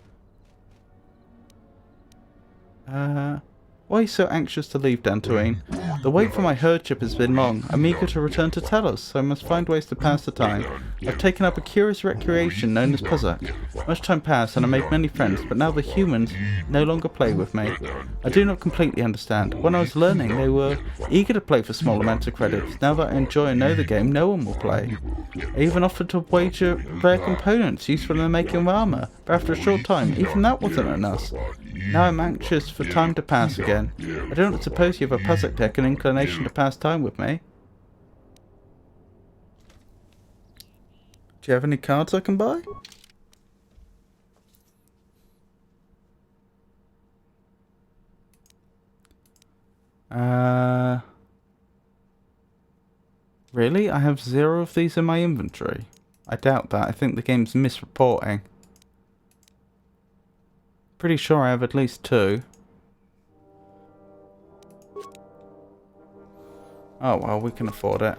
Why are you so anxious to leave Dantooine? The wait for my herdship has been long. I'm eager to return to Telos, so I must find ways to pass the time. I've taken up a curious recreation known as Puzzak. Much time passed and I made many friends, but now the humans no longer play with me. I do not completely understand. When I was learning, they were eager to play for small amounts of credits. Now that I enjoy and know the game, no one will play. I even offered to wager rare components useful in the making of armour, but after a short time, even that wasn't enough. Now I'm anxious for time to pass again. I do not suppose you have a Puzzak deck and inclination to pass time with me. Do you have any cards I can buy? Really? I have 0 of these in my inventory. I doubt that. I think the game's misreporting. Pretty sure I have at least 2. Oh well, we can afford it.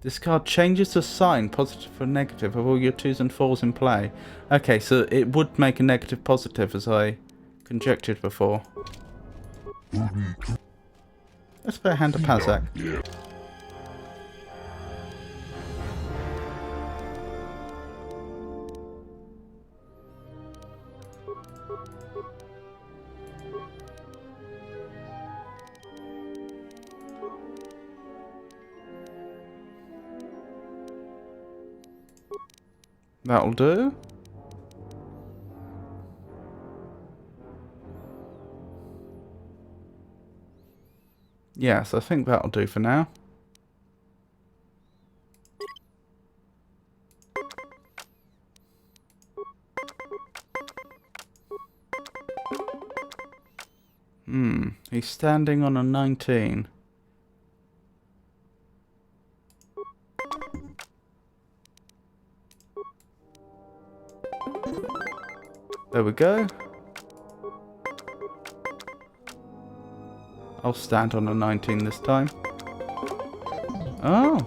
This card changes the sign, positive or negative, of all your 2s and 4s in play. Okay, so it would make a negative positive, as I conjectured before. Let's play a hand of Pazak. That'll do. Yes, I think that'll do for now. He's standing on a 19. There we go. I'll stand on a 19 this time. Oh!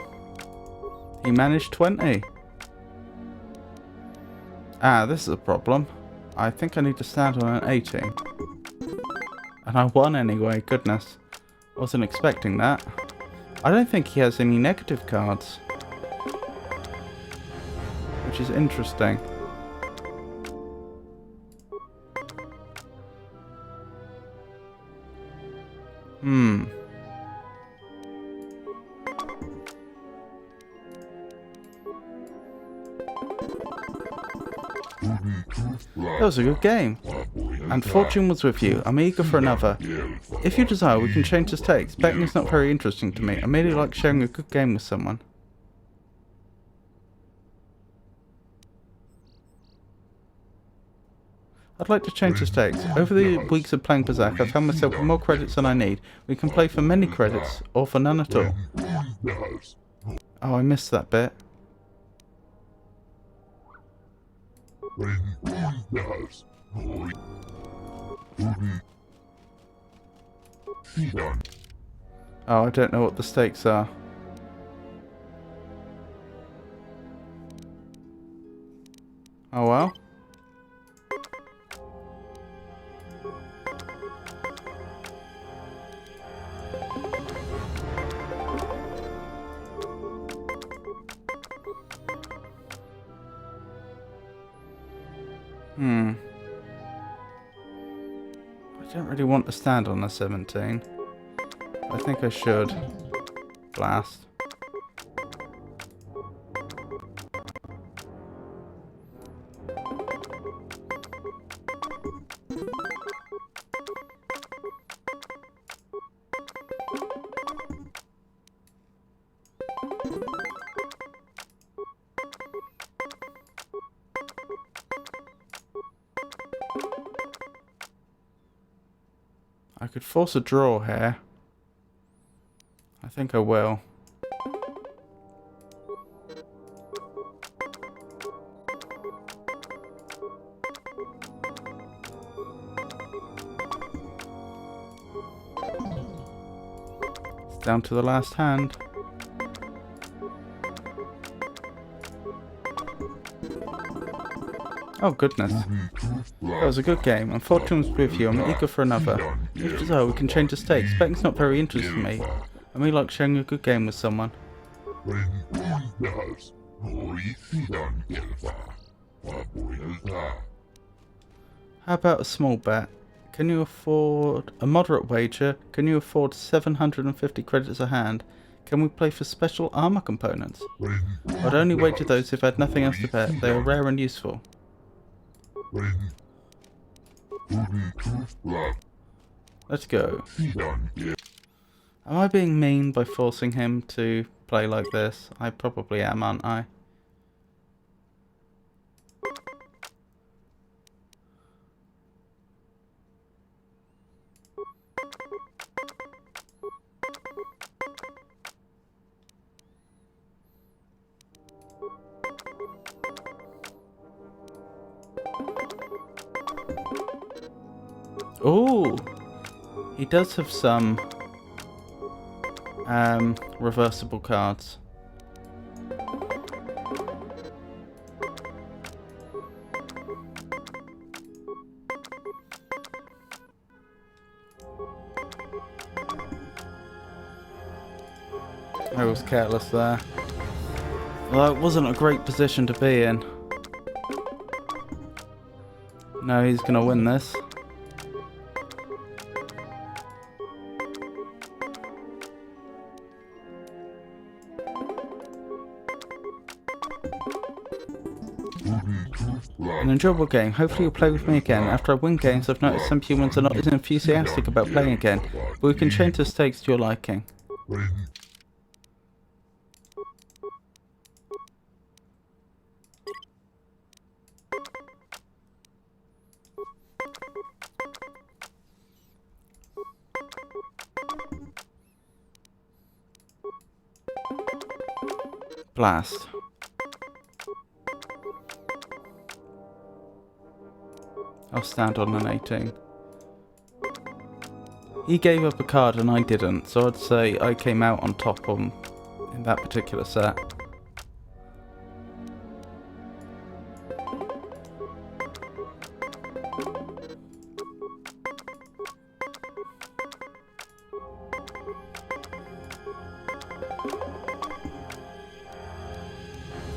He managed 20. Ah, this is a problem. I think I need to stand on an 18. And I won anyway, goodness. Wasn't expecting that. I don't think he has any negative cards. Which is interesting. That was a good game. And fortune was with you. I'm eager for another. If you desire, we can change the stakes. Betting is not very interesting to me. I merely like sharing a good game with someone. I'd like to change the stakes. Over the weeks of playing Berserk, I found myself with more credits than I need. We can play for many credits, or for none at all. Oh, I missed that bit. Oh, I don't know what the stakes are. Oh well. I don't really want to stand on a 17. I think I should. Blast. I could force a draw here. I think I will. It's down to the last hand. Oh goodness. That was a good game. Unfortunately with you, I'm eager for another. If so, we can change the stakes. Betting's not very interesting to me. I may like sharing a good game with someone. How about a small bet? Can you afford a moderate wager? Can you afford 750 credits a hand? Can we play for special armor components? I'd only wager those if I had nothing else to bet. They are rare and useful. Let's go. Am I being mean by forcing him to play like this? I probably am, aren't I? Oh, he does have some reversible cards. I was careless there. Well, that wasn't a great position to be in. No, he's gonna win this. An enjoyable game. Hopefully you'll play with me again. After I win games, I've noticed some humans are not as enthusiastic about playing again, but we can change the stakes to your liking. Blast. I'll stand on an 18. He gave up a card and I didn't, so I'd say I came out on top in that particular set.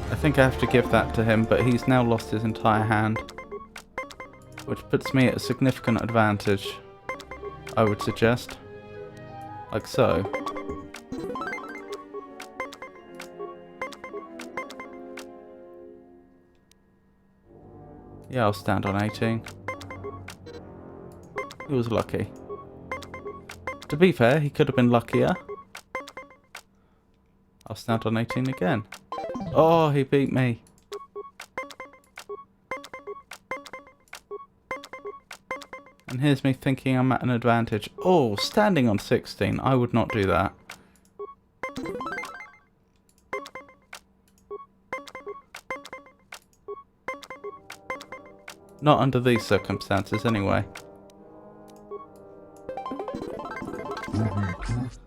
I think I have to give that to him, but he's now lost his entire hand, which puts me at a significant advantage, I would suggest. Like so. Yeah, I'll stand on 18. He was lucky. To be fair, he could have been luckier. I'll stand on 18 again. Oh, he beat me. And here's me thinking I'm at an advantage. Oh, standing on 16. I would not do that. Not under these circumstances, anyway.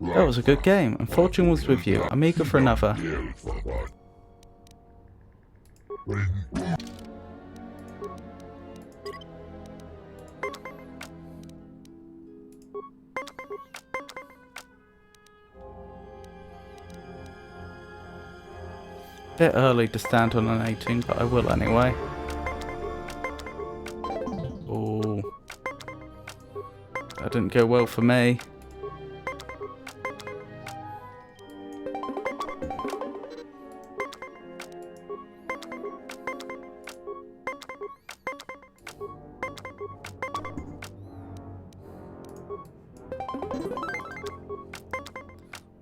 That was a good game, and fortune was with you. I'm eager for another. Bit early to stand on an 18, but I will anyway. Oh, that didn't go well for me.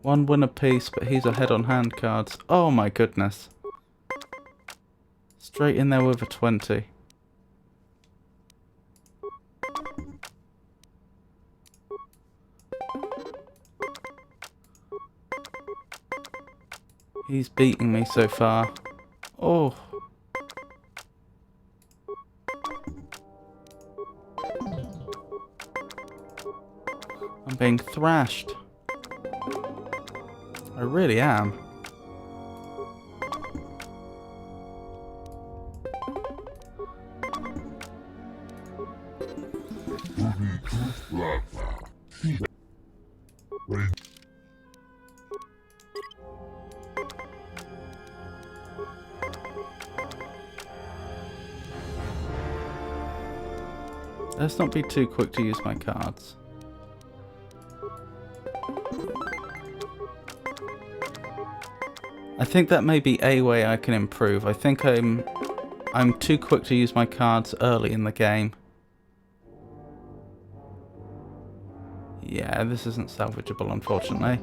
One win apiece, but he's ahead on hand cards. Oh my goodness. Straight in there with a 20. He's beating me so far. Oh. I'm being thrashed. I really am. Let's not be too quick to use my cards. I think that may be a way I can improve. I think I'm too quick to use my cards early in the game. Yeah, this isn't salvageable, unfortunately.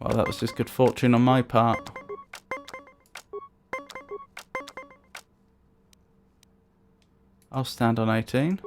Well, that was just good fortune on my part. I'll stand on 18.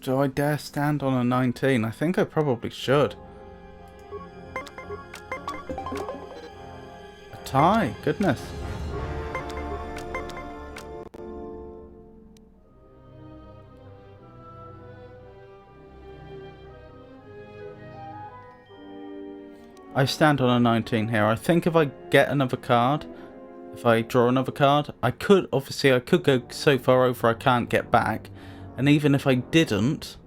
Do I dare stand on a 19? I think I probably should. A tie, goodness. I stand on a 19 here. I think if I get another card, if I draw another card, I could go so far over I can't get back. And even if I didn't,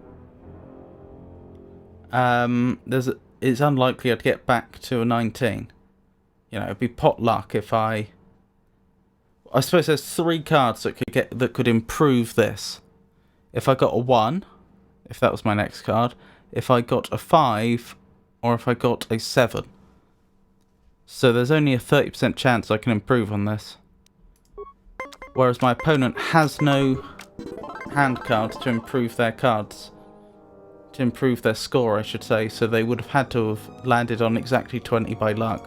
it's unlikely I'd get back to a 19. You know, it'd be pot luck if I suppose there's 3 cards that could improve this. If I got a 1, if that was my next card, if I got a 5, or if I got a 7. So there's only a 30% chance I can improve on this. Whereas my opponent has no hand cards to improve their cards. To improve their score, I should say. So they would have had to have landed on exactly 20 by luck.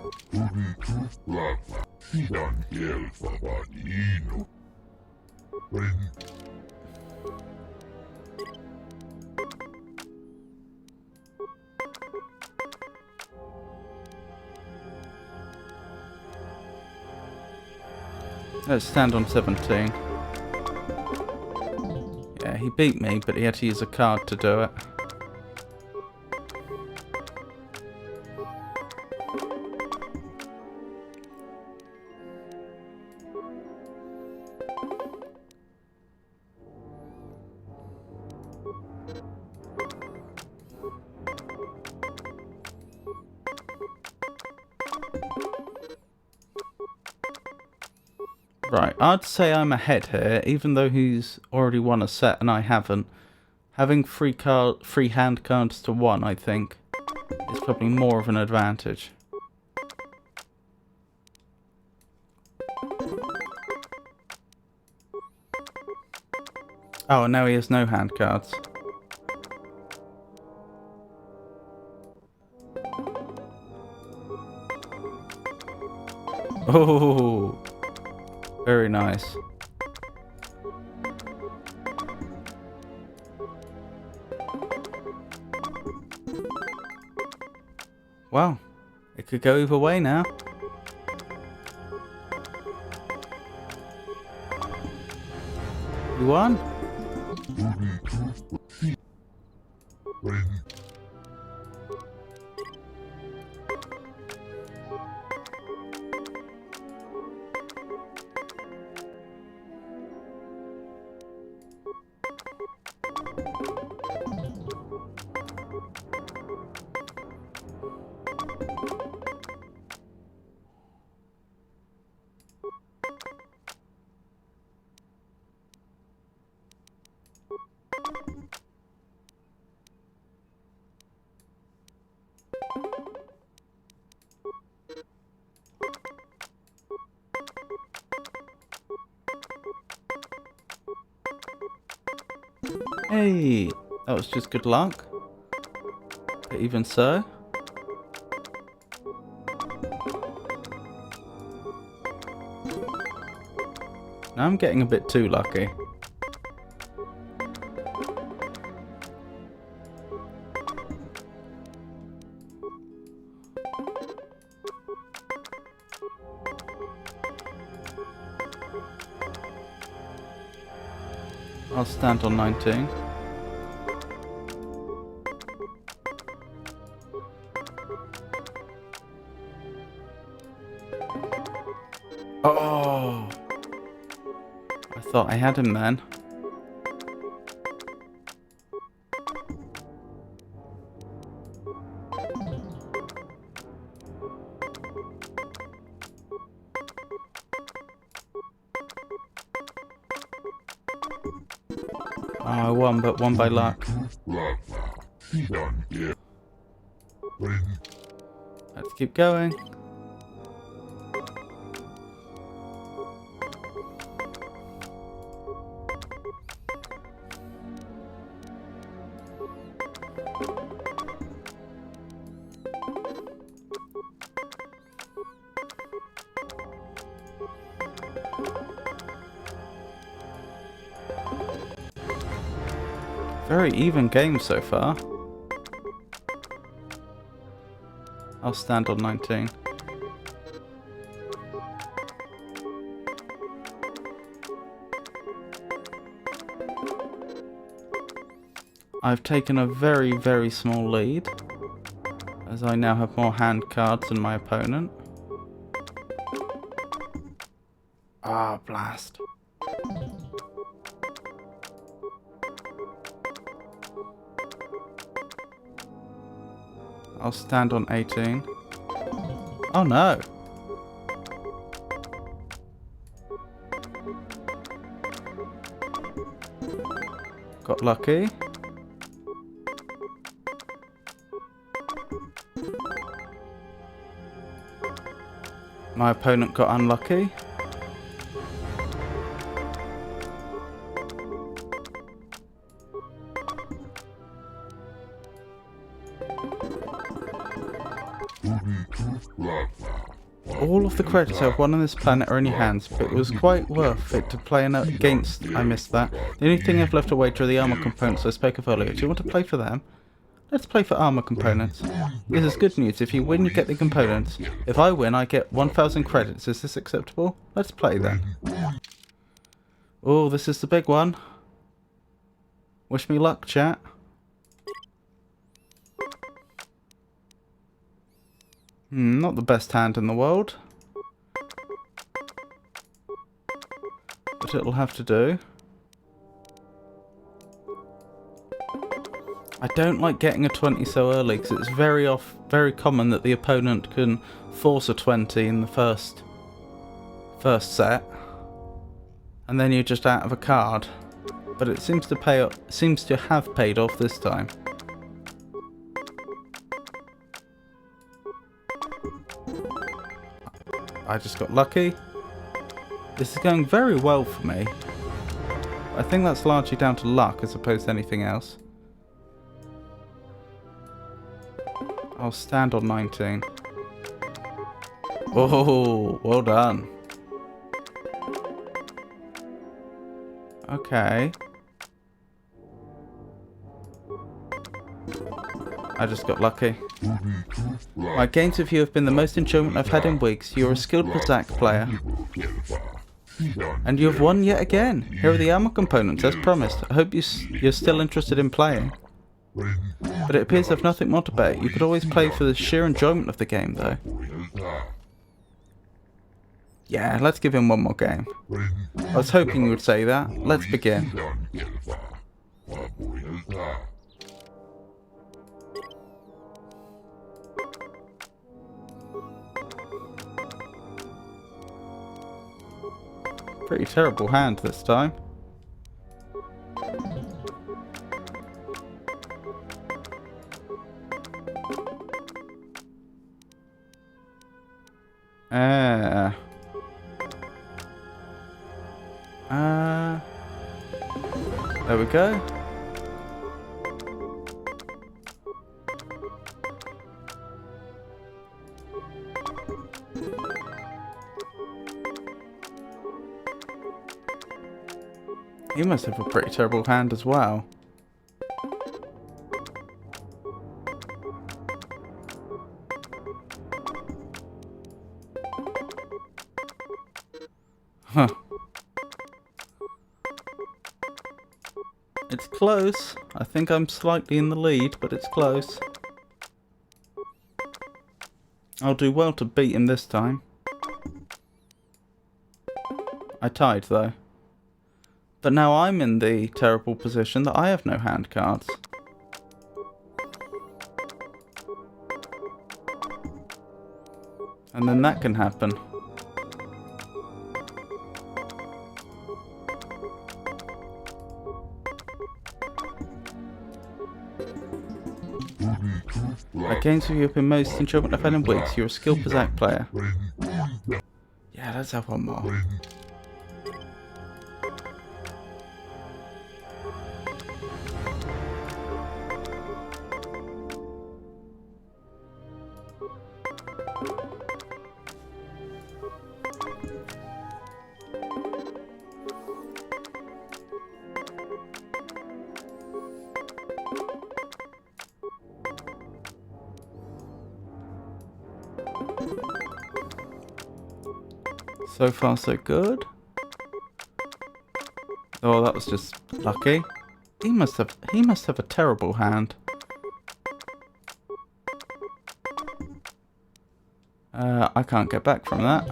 Let's stand on 17. Yeah, he beat me, but he had to use a card to do it. Right, I'd say I'm ahead here, even though he's already won a set and I haven't. Having free hand cards to 1, I think, is probably more of an advantage. Oh, and now he has no hand cards. Oh, very nice. Wow, it could go either way now. You won? Hey, that was just good luck. But even so. Now I'm getting a bit too lucky. I'll stand on 19. Oh! I thought I had him then. Oh, I won, but won by luck. Let's keep going. Very even game so far. I'll stand on 19. I've taken a very, very small lead, as I now have more hand cards than my opponent. Ah, blast. I'll stand on 18. Oh no! Got lucky. My opponent got unlucky. All of the credits I've won on this planet are in your hands, but it was quite worth it to play against. I missed that. The only thing I've left to wager are the armor components I spoke of earlier. Do you want to play for them? Let's play for armor components. This is good news. If you win, you get the components. If I win, I get 1,000 credits. Is this acceptable? Let's play then. Oh, this is the big one. Wish me luck, chat. Not the best hand in the world. But it'll have to do. I don't like getting a 20 so early because it's very common that the opponent can force a 20 in the first set, and then you're just out of a card. But it seems to have paid off this time. I just got lucky. This is going very well for me. I think that's largely down to luck as opposed to anything else. I'll stand on 19. Oh, well done. Okay. I just got lucky. My games with you have been the most enjoyment I've had in weeks. You're a skilled Bazak player. And you have won yet again. Here are the armor components, as promised. I hope you're still interested in playing. But it appears I've nothing more to bet. You could always play for the sheer enjoyment of the game, though. Yeah, let's give him one more game. I was hoping you would say that. Let's begin. Pretty terrible hand this time. There we go. He must have a pretty terrible hand as well. Huh. It's close. I think I'm slightly in the lead, but it's close. I'll do well to beat him this time. I tied though. But now I'm in the terrible position that I have no hand cards. And then that can happen. My games with you have been most enjoyment I've had in weeks. You're a skilled Bazak player. Yeah, let's have one more. So far, so good. Oh, that was just lucky. He must have a terrible hand. I can't get back from that.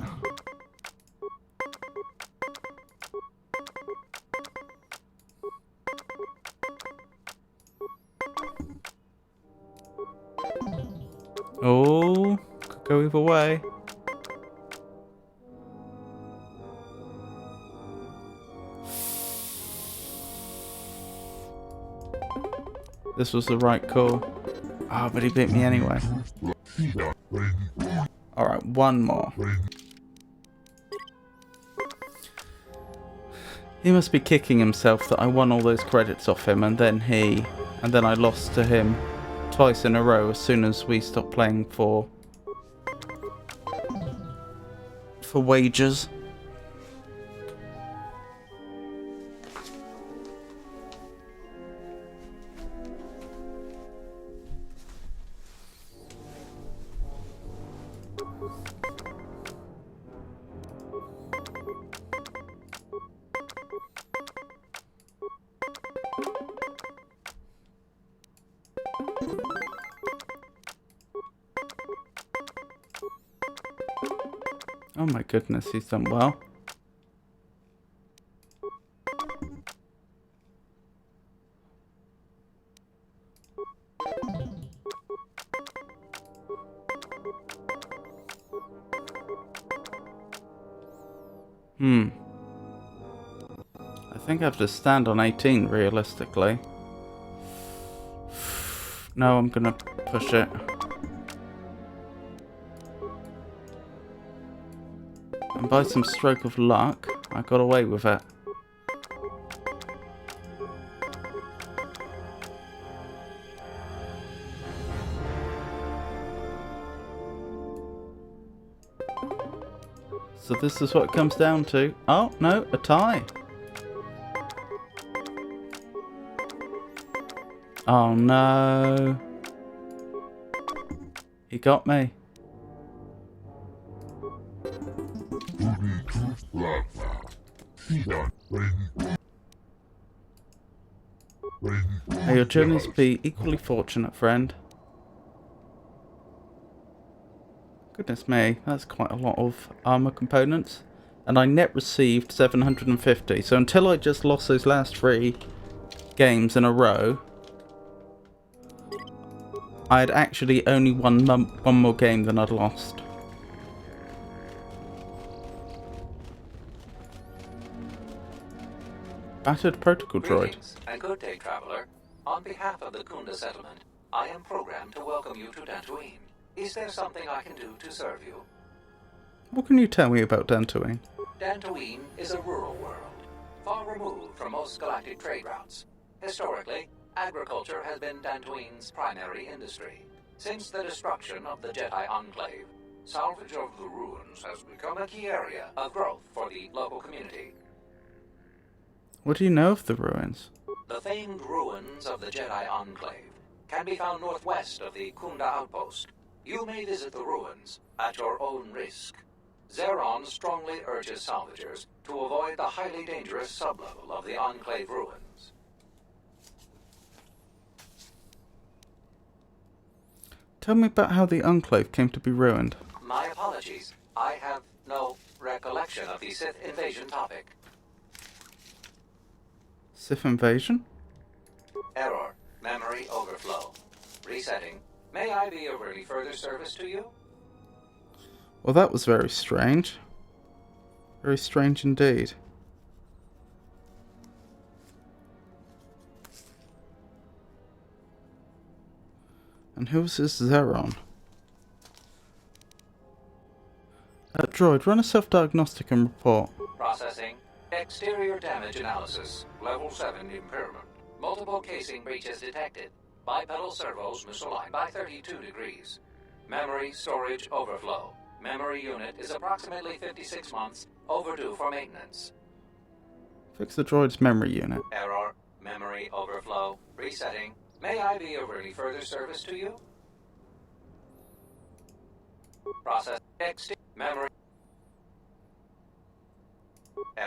Oh, could go either way. This was the right call. Ah, but he beat me anyway. Alright, one more. He must be kicking himself that I won all those credits off him and then I lost to him twice in a row as soon as we stopped playing for wages. Oh my goodness, he's done well. I think I have to stand on 18 realistically. No, I'm gonna push it. And by some stroke of luck, I got away with it. So this is what it comes down to. Oh, no, a tie. Oh no. He got me. May your journeys be equally fortunate, friend. Goodness me, that's quite a lot of armor components. And I net received 750. So until I just lost those last 3 games in a row, I had actually only won one more game than I'd lost. Battered protocol droid. Greetings, and good day, traveler. On behalf of the Kunda settlement, I am programmed to welcome you to Dantooine. Is there something I can do to serve you? What can you tell me about Dantooine? Dantooine is a rural world, far removed from most galactic trade routes. Historically, agriculture has been Dantooine's primary industry. Since the destruction of the Jedi Enclave, salvage of the ruins has become a key area of growth for the local community. What do you know of the ruins? The famed ruins of the Jedi Enclave can be found northwest of the Kunda outpost. You may visit the ruins at your own risk. Zeron strongly urges salvagers to avoid the highly dangerous sublevel of the Enclave ruins. Tell me about how the Enclave came to be ruined. My apologies. I have no recollection of the Sith invasion topic. Sith invasion? Error. Memory overflow. Resetting. May I be of any further service to you? Well, that was very strange. Very strange indeed. And who is this Zeron? Droid, run a self-diagnostic and report. Processing. Exterior damage analysis. Level 7 impairment. Multiple casing breaches detected. Bipedal servos misaligned by 32 degrees. Memory storage overflow. Memory unit is approximately 56 months overdue for maintenance. Fix the droid's memory unit. Error. Memory overflow. Resetting. May I be of any further service to you? Process. Memory.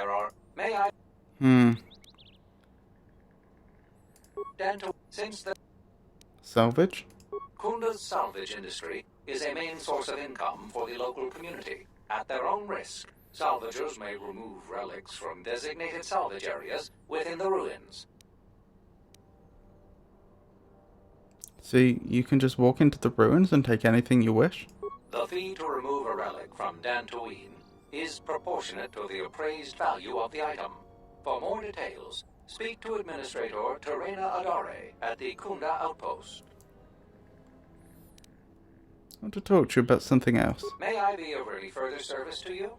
Error. May I... Since the Salvage? Kunda's salvage industry is a main source of income for the local community. At their own risk, salvagers may remove relics from designated salvage areas within the ruins. So you can just walk into the ruins and take anything you wish? The fee to remove a relic from Dantooine is proportionate to the appraised value of the item. For more details, speak to Administrator Terena Adare at the Kunda Outpost. I want to talk to you about something else. May I be of any further service to you?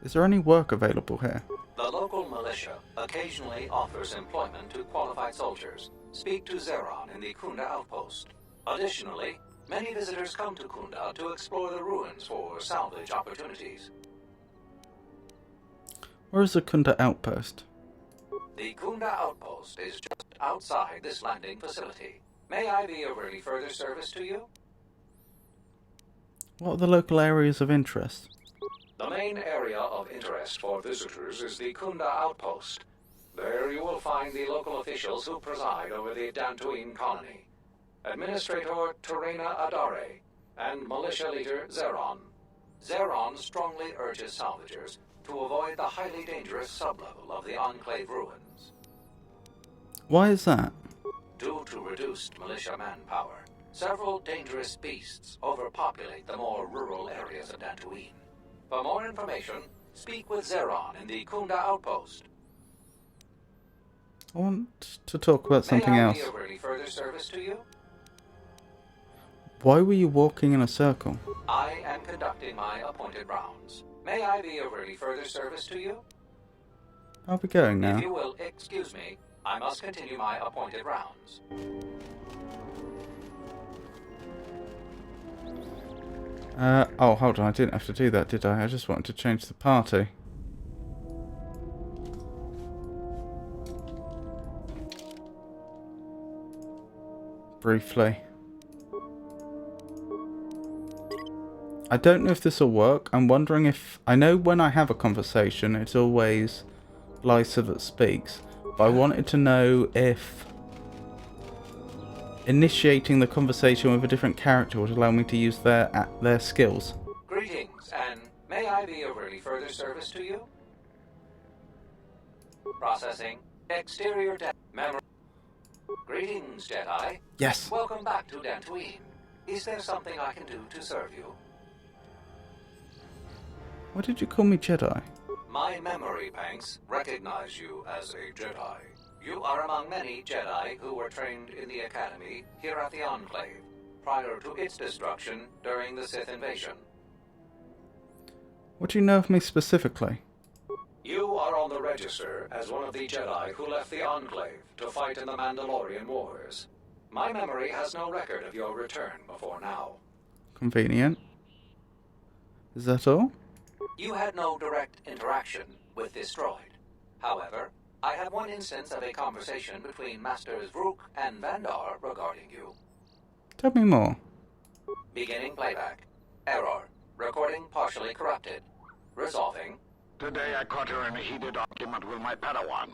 Is there any work available here? The local militia occasionally offers employment to qualified soldiers. Speak to Zeron in the Kunda Outpost. Additionally, many visitors come to Kunda to explore the ruins for salvage opportunities. Where is the Kunda Outpost? The Kunda Outpost is just outside this landing facility. May I be of any further service to you? What are the local areas of interest? The main area of interest for visitors is the Kunda Outpost. There you will find the local officials who preside over the Dantooine colony. Administrator Terena Adare and militia leader Zeron. Zeron strongly urges salvagers to avoid the highly dangerous sublevel of the Enclave ruins. Why is that? Due to reduced militia manpower, several dangerous beasts overpopulate the more rural areas of Dantooine. For more information, speak with Zeron in the Kunda Outpost. I want to talk about something else. May I be of any further service to you? Why were you walking in a circle? I am conducting my appointed rounds. May I be of any further service to you? Are we going now? If you will excuse me, I must continue my appointed rounds. Oh, hold on, I didn't have to do that, did I? I just wanted to change the party. Briefly. I don't know if this will work. I'm wondering if... I know when I have a conversation, it's always Lysa that speaks. But I wanted to know if initiating the conversation with a different character would allow me to use their skills. Greetings, and may I be of any further service to you? Processing. Exterior memory. Greetings, Jedi. Yes. Welcome back to Dantooine. Is there something I can do to serve you? Why did you call me Jedi? My memory banks recognize you as a Jedi. You are among many Jedi who were trained in the Academy here at the Enclave, prior to its destruction during the Sith invasion. What do you know of me specifically? You are on the register as one of the Jedi who left the Enclave to fight in the Mandalorian Wars. My memory has no record of your return before now. Convenient. Is that all? You had no direct interaction with this droid. However, I had one instance of a conversation between Masters Vrook and Vandar regarding you. Tell me more. Beginning playback. Error. Recording partially corrupted. Resolving. Today I caught her in a heated argument with my Padawan.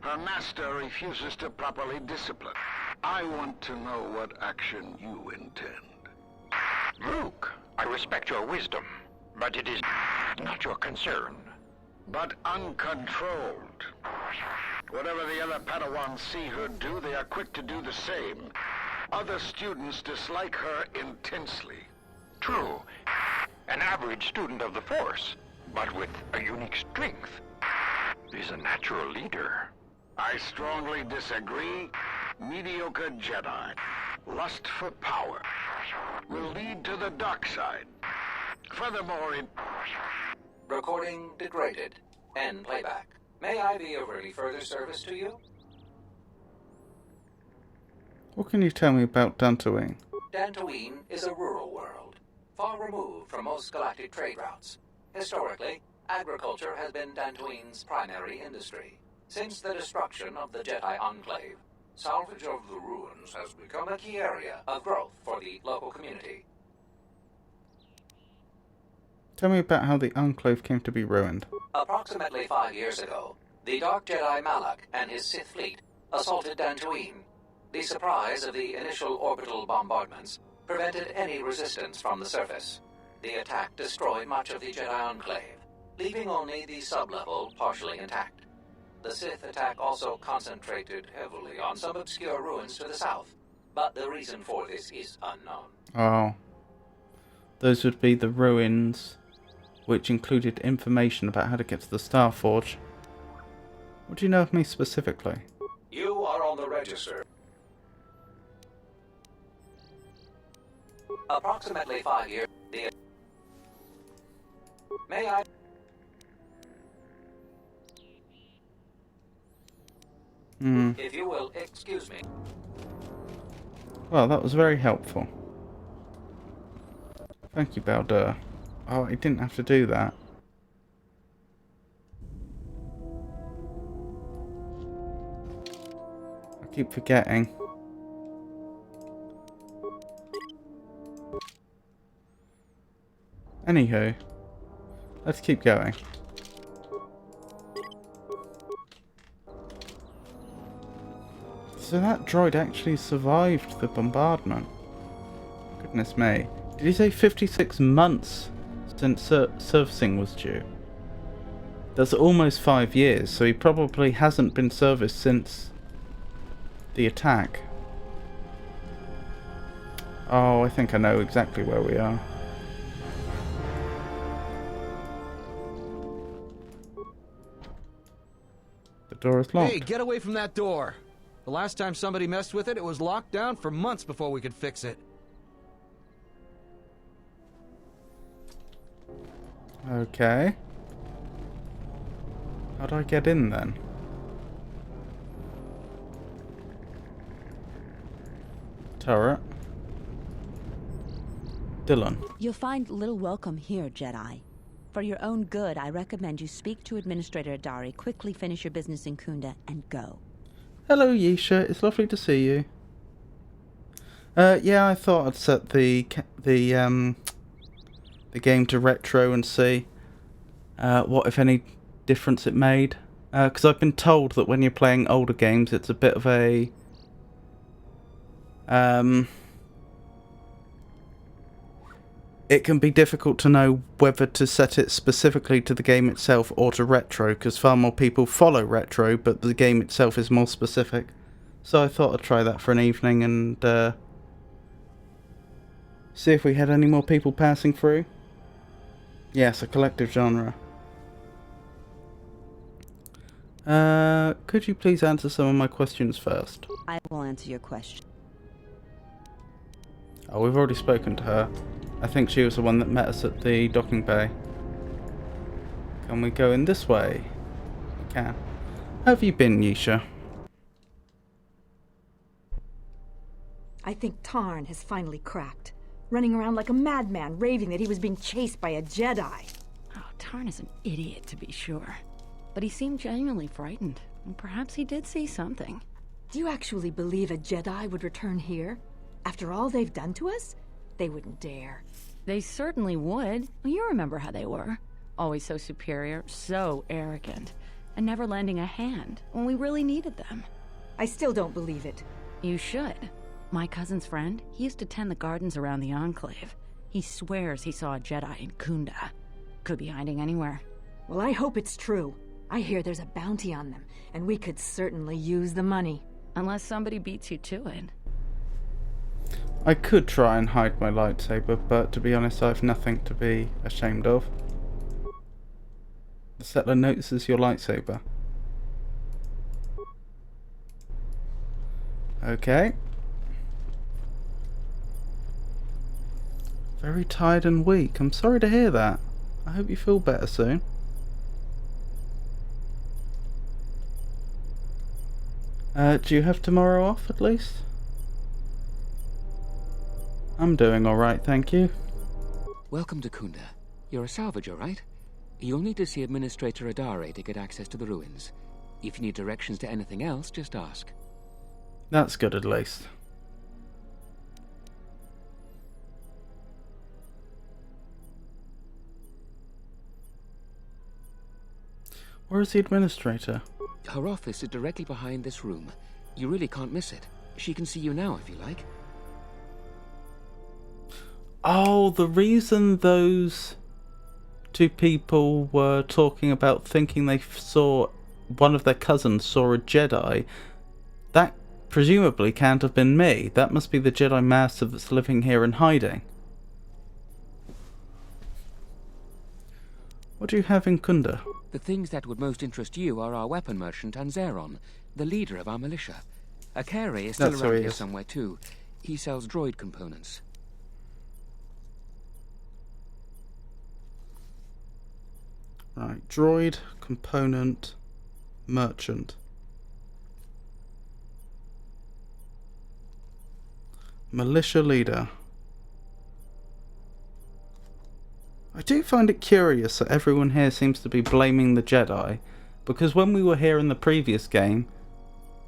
Her master refuses to properly discipline. I want to know what action you intend. Luke, I respect your wisdom, but it is not your concern. But uncontrolled. Whatever the other Padawans see her do, they are quick to do the same. Other students dislike her intensely. True. An average student of the Force, but with a unique strength, is a natural leader. I strongly disagree. Mediocre Jedi, lust for power, will lead to the dark side. Furthermore, Recording degraded. End playback. May I be of any further service to you? What can you tell me about Dantooine? Dantooine is a rural world, far removed from most galactic trade routes. Historically, agriculture has been Dantooine's primary industry. Since the destruction of the Jedi Enclave, salvage of the ruins has become a key area of growth for the local community. Tell me about how the Enclave came to be ruined. Approximately 5 years ago, the Dark Jedi Malak and his Sith fleet assaulted Dantooine. The surprise of the initial orbital bombardments prevented any resistance from the surface. The attack destroyed much of the Jedi Enclave, leaving only the sublevel partially intact. The Sith attack also concentrated heavily on some obscure ruins to the south, but the reason for this is unknown. Oh. Those would be the ruins, which included information about how to get to the Starforge. What do you know of me specifically? You are on the register. Approximately 5 years. May I? If you will excuse me. Well, that was very helpful. Thank you, Baldur. Oh, I didn't have to do that. I keep forgetting. Anywho, let's keep going. So that droid actually survived the bombardment. Goodness me. Did he say 56 months since servicing was due? That's almost 5 years, so he probably hasn't been serviced since the attack. Oh, I think I know exactly where we are. The door is locked. Hey, get away from that door! The last time somebody messed with it, it was locked down for months before we could fix it. Okay. How do I get in then? Turret. Dylan. You'll find little welcome here, Jedi. For your own good, I recommend you speak to Administrator Adari, quickly finish your business in Kunda, and go. Hello, Yisha. It's lovely to see you. Yeah, I thought I'd set the game to retro and see what, if any, difference it made. Because I've been told that when you're playing older games, it's a bit of a it can be difficult to know whether to set it specifically to the game itself or to retro, because far more people follow retro, but the game itself is more specific. So I thought I'd try that for an evening and see if we had any more people passing through. Yes, a collective genre. Could you please answer some of my questions first? I will answer your question. Oh, we've already spoken to her. I think she was the one that met us at the docking bay. Can we go in this way? We can. How have you been, Yisha? I think Tarn has finally cracked. Running around like a madman, raving that he was being chased by a Jedi. Oh, Tarn is an idiot, to be sure. But he seemed genuinely frightened. And perhaps he did see something. Do you actually believe a Jedi would return here? After all they've done to us? They wouldn't dare. They certainly would. Well, you remember how they were. Always so superior, so arrogant, and never lending a hand when we really needed them. I still don't believe it. You should. My cousin's friend, he used to tend the gardens around the Enclave. He swears he saw a Jedi in Kunda. Could be hiding anywhere. Well, I hope it's true. I hear there's a bounty on them, and we could certainly use the money. Unless somebody beats you to it. I could try and hide my lightsaber, but to be honest, I have nothing to be ashamed of. The settler notices your lightsaber. Okay. Very tired and weak. I'm sorry to hear that. I hope you feel better soon. Do you have tomorrow off at least? I'm doing alright, thank you. Welcome to Kunda. You're a salvager, right? You'll need to see Administrator Adare to get access to the ruins. If you need directions to anything else, just ask. That's good at least. Where is the administrator? Her office is directly behind this room. You really can't miss it. She can see you now if you like. Oh, the reason those two people were talking about thinking they saw one of their cousins saw a Jedi, that presumably can't have been me. That must be the Jedi Master that's living here and hiding. What do you have in Kunda? The things that would most interest you are our weapon merchant and Zeron, the leader of our militia. Akere is still around here somewhere too. He sells droid components. Right, droid component merchant. Militia leader. I do find it curious that everyone here seems to be blaming the Jedi, because when we were here in the previous game,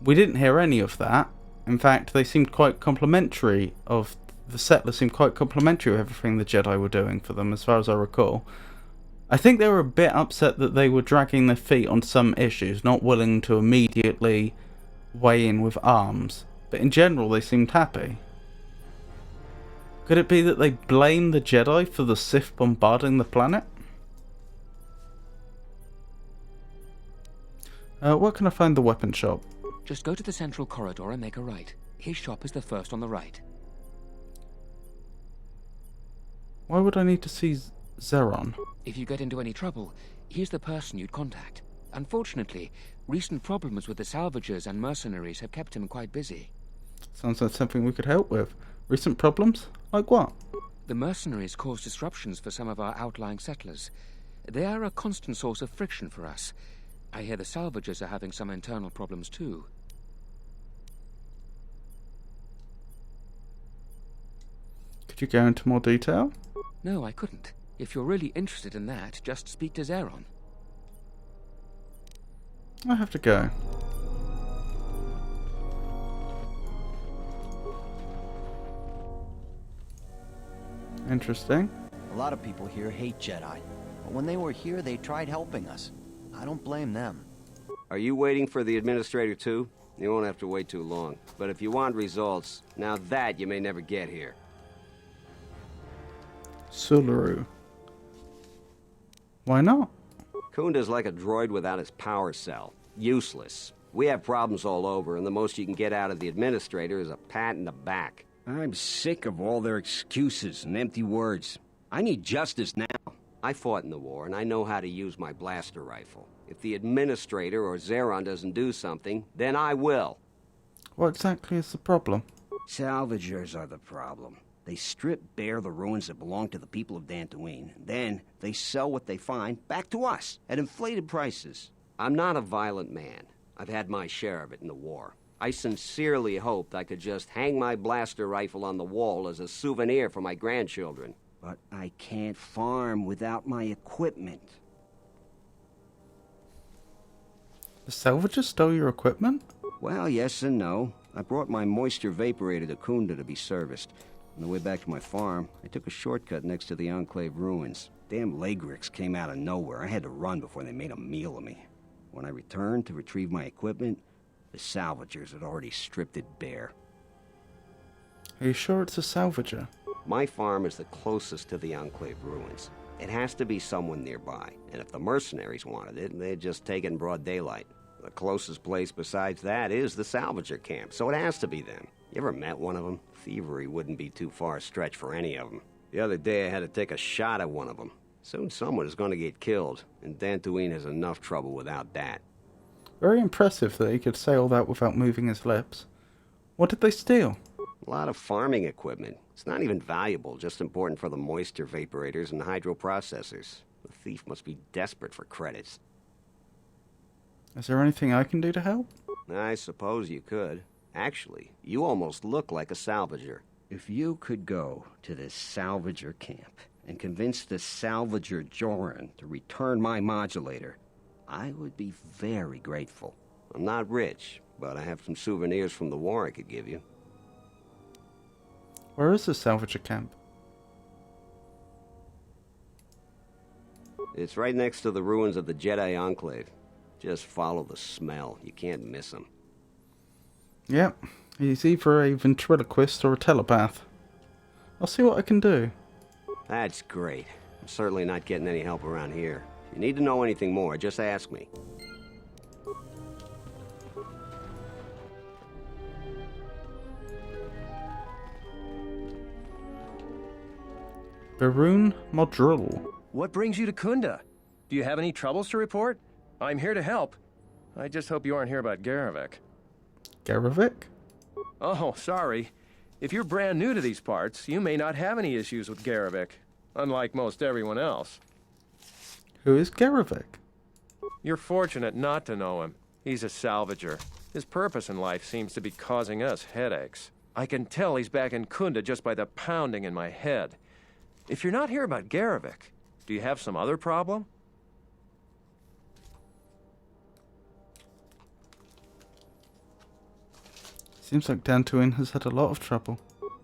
we didn't hear any of that. In fact, they seemed quite complimentary of... The settlers seemed quite complimentary of everything the Jedi were doing for them, as far as I recall. I think they were a bit upset that they were dragging their feet on some issues, not willing to immediately weigh in with arms. But in general, they seemed happy. Could it be that they blame the Jedi for the Sith bombarding the planet? Where can I find the weapon shop? Just go to the central corridor and make a right. His shop is the first on the right. Why would I need to see Zeron? If you get into any trouble, he's the person you'd contact. Unfortunately, recent problems with the salvagers and mercenaries have kept him quite busy. Sounds like something we could help with. Recent problems? Like what? The mercenaries cause disruptions for some of our outlying settlers. They are a constant source of friction for us. I hear the salvagers are having some internal problems too. Could you go into more detail? No, I couldn't. If you're really interested in that, just speak to Zeron. I have to go. Interesting. A lot of people here hate Jedi, but when they were here, they tried helping us. I don't blame them. Are you waiting for the administrator too? You won't have to wait too long. But if you want results, now that you may never get here. Sularu. Why not? Kunda's like a droid without his power cell. Useless. We have problems all over, and the most you can get out of the administrator is a pat in the back. I'm sick of all their excuses and empty words. I need justice now. I fought in the war, and I know how to use my blaster rifle. If the administrator or Zeron doesn't do something, then I will. What exactly is the problem? Salvagers are the problem. They strip bare the ruins that belong to the people of Dantooine. Then they sell what they find back to us at inflated prices. I'm not a violent man. I've had my share of it in the war. I sincerely hoped I could just hang my blaster rifle on the wall as a souvenir for my grandchildren. But I can't farm without my equipment. The salvagers stole your equipment? Well, yes and no. I brought my moisture vaporator to Kunda to be serviced. On the way back to my farm, I took a shortcut next to the Enclave ruins. Damn Lagrix came out of nowhere. I had to run before they made a meal of me. When I returned to retrieve my equipment, the salvagers had already stripped it bare. Are you sure it's a salvager? My farm is the closest to the Enclave ruins. It has to be someone nearby, and if the mercenaries wanted it, they'd just take it in broad daylight. The closest place besides that is the salvager camp, so it has to be them. You ever met one of them? Thievery wouldn't be too far a stretch for any of them. The other day I had to take a shot at one of them. Soon someone is going to get killed, and Dantooine has enough trouble without that. Very impressive that he could say all that without moving his lips. What did they steal? A lot of farming equipment. It's not even valuable, just important for the moisture vaporators and hydroprocessors. The thief must be desperate for credits. Is there anything I can do to help? I suppose you could. Actually, you almost look like a salvager. If you could go to this salvager camp and convince the salvager Joran to return my modulator, I would be very grateful. I'm not rich, but I have some souvenirs from the war I could give you. Where is the salvager camp? It's right next to the ruins of the Jedi Enclave. Just follow the smell. You can't miss him. Yep, he's either a ventriloquist or a telepath. I'll see what I can do. That's great. I'm certainly not getting any help around here. If you need to know anything more, just ask me. Barun Modrul. What brings you to Kunda? Do you have any troubles to report? I'm here to help. I just hope you aren't here about Garavik. Garavik? Oh, sorry. If you're brand new to these parts, you may not have any issues with Garavik, unlike most everyone else. Who is Garavik? You're fortunate not to know him. He's a salvager. His purpose in life seems to be causing us headaches. I can tell he's back in Kunda just by the pounding in my head. If you're not here about Garavik, do you have some other problem? Seems like Dantooine has had a lot of trouble.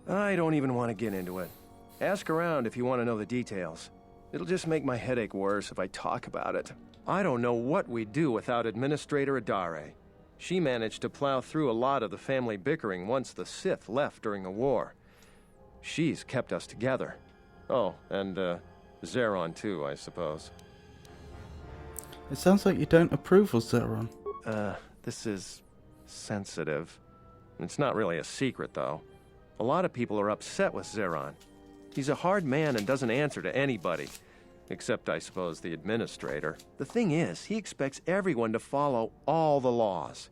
I don't even want to get into it. Ask around if you want to know the details. It'll just make my headache worse if I talk about it. I don't know what we'd do without Administrator Adare. She managed to plow through a lot of the family bickering once the Sith left during the war. She's kept us together. Oh, and Zeron too, I suppose. It sounds like you don't approve of Zeron. This is sensitive. It's not really a secret, though. A lot of people are upset with Zeron. He's a hard man and doesn't answer to anybody. Except, I suppose, the Administrator. The thing is, he expects everyone to follow all the laws.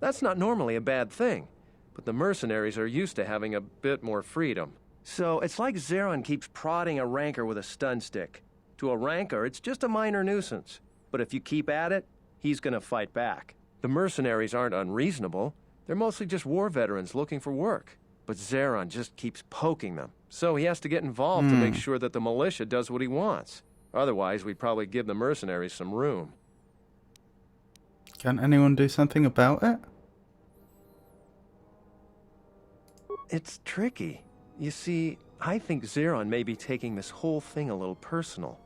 That's not normally a bad thing, but the mercenaries are used to having a bit more freedom. So, it's like Zeron keeps prodding a rancor with a stun stick. To a rancor, it's just a minor nuisance. But if you keep at it, he's gonna fight back. The mercenaries aren't unreasonable. They're mostly just war veterans looking for work. But Zeron just keeps poking them. So he has to get involved to make sure that the militia does what he wants. Otherwise, we'd probably give the mercenaries some room. Can anyone do something about it? It's tricky. You see, I think Zeron may be taking this whole thing a little personal.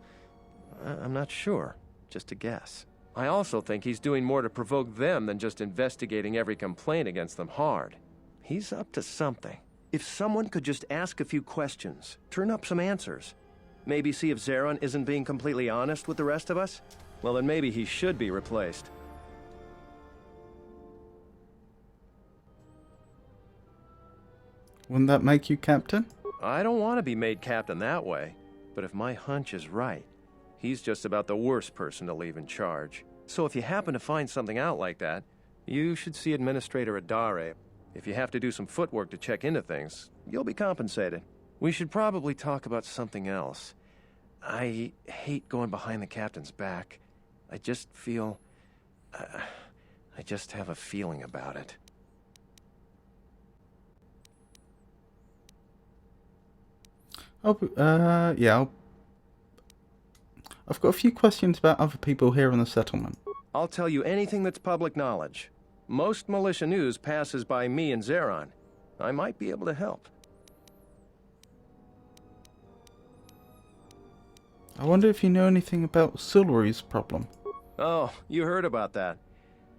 I'm not sure. Just a guess. I also think he's doing more to provoke them than just investigating every complaint against them hard. He's up to something. If someone could just ask a few questions, turn up some answers, maybe see if Zeron isn't being completely honest with the rest of us, well then maybe he should be replaced. Wouldn't that make you captain? I don't want to be made captain that way, but if my hunch is right, he's just about the worst person to leave in charge. So if you happen to find something out like that, you should see Administrator Adare. If you have to do some footwork to check into things, you'll be compensated. We should probably talk about something else. I hate going behind the captain's back. I just feel... I just have a feeling about it. Yeah. I've got a few questions about other people here in the settlement. I'll tell you anything that's public knowledge. Most militia news passes by me and Zeron. I might be able to help. I wonder if you know anything about Sulru's problem. Oh, you heard about that.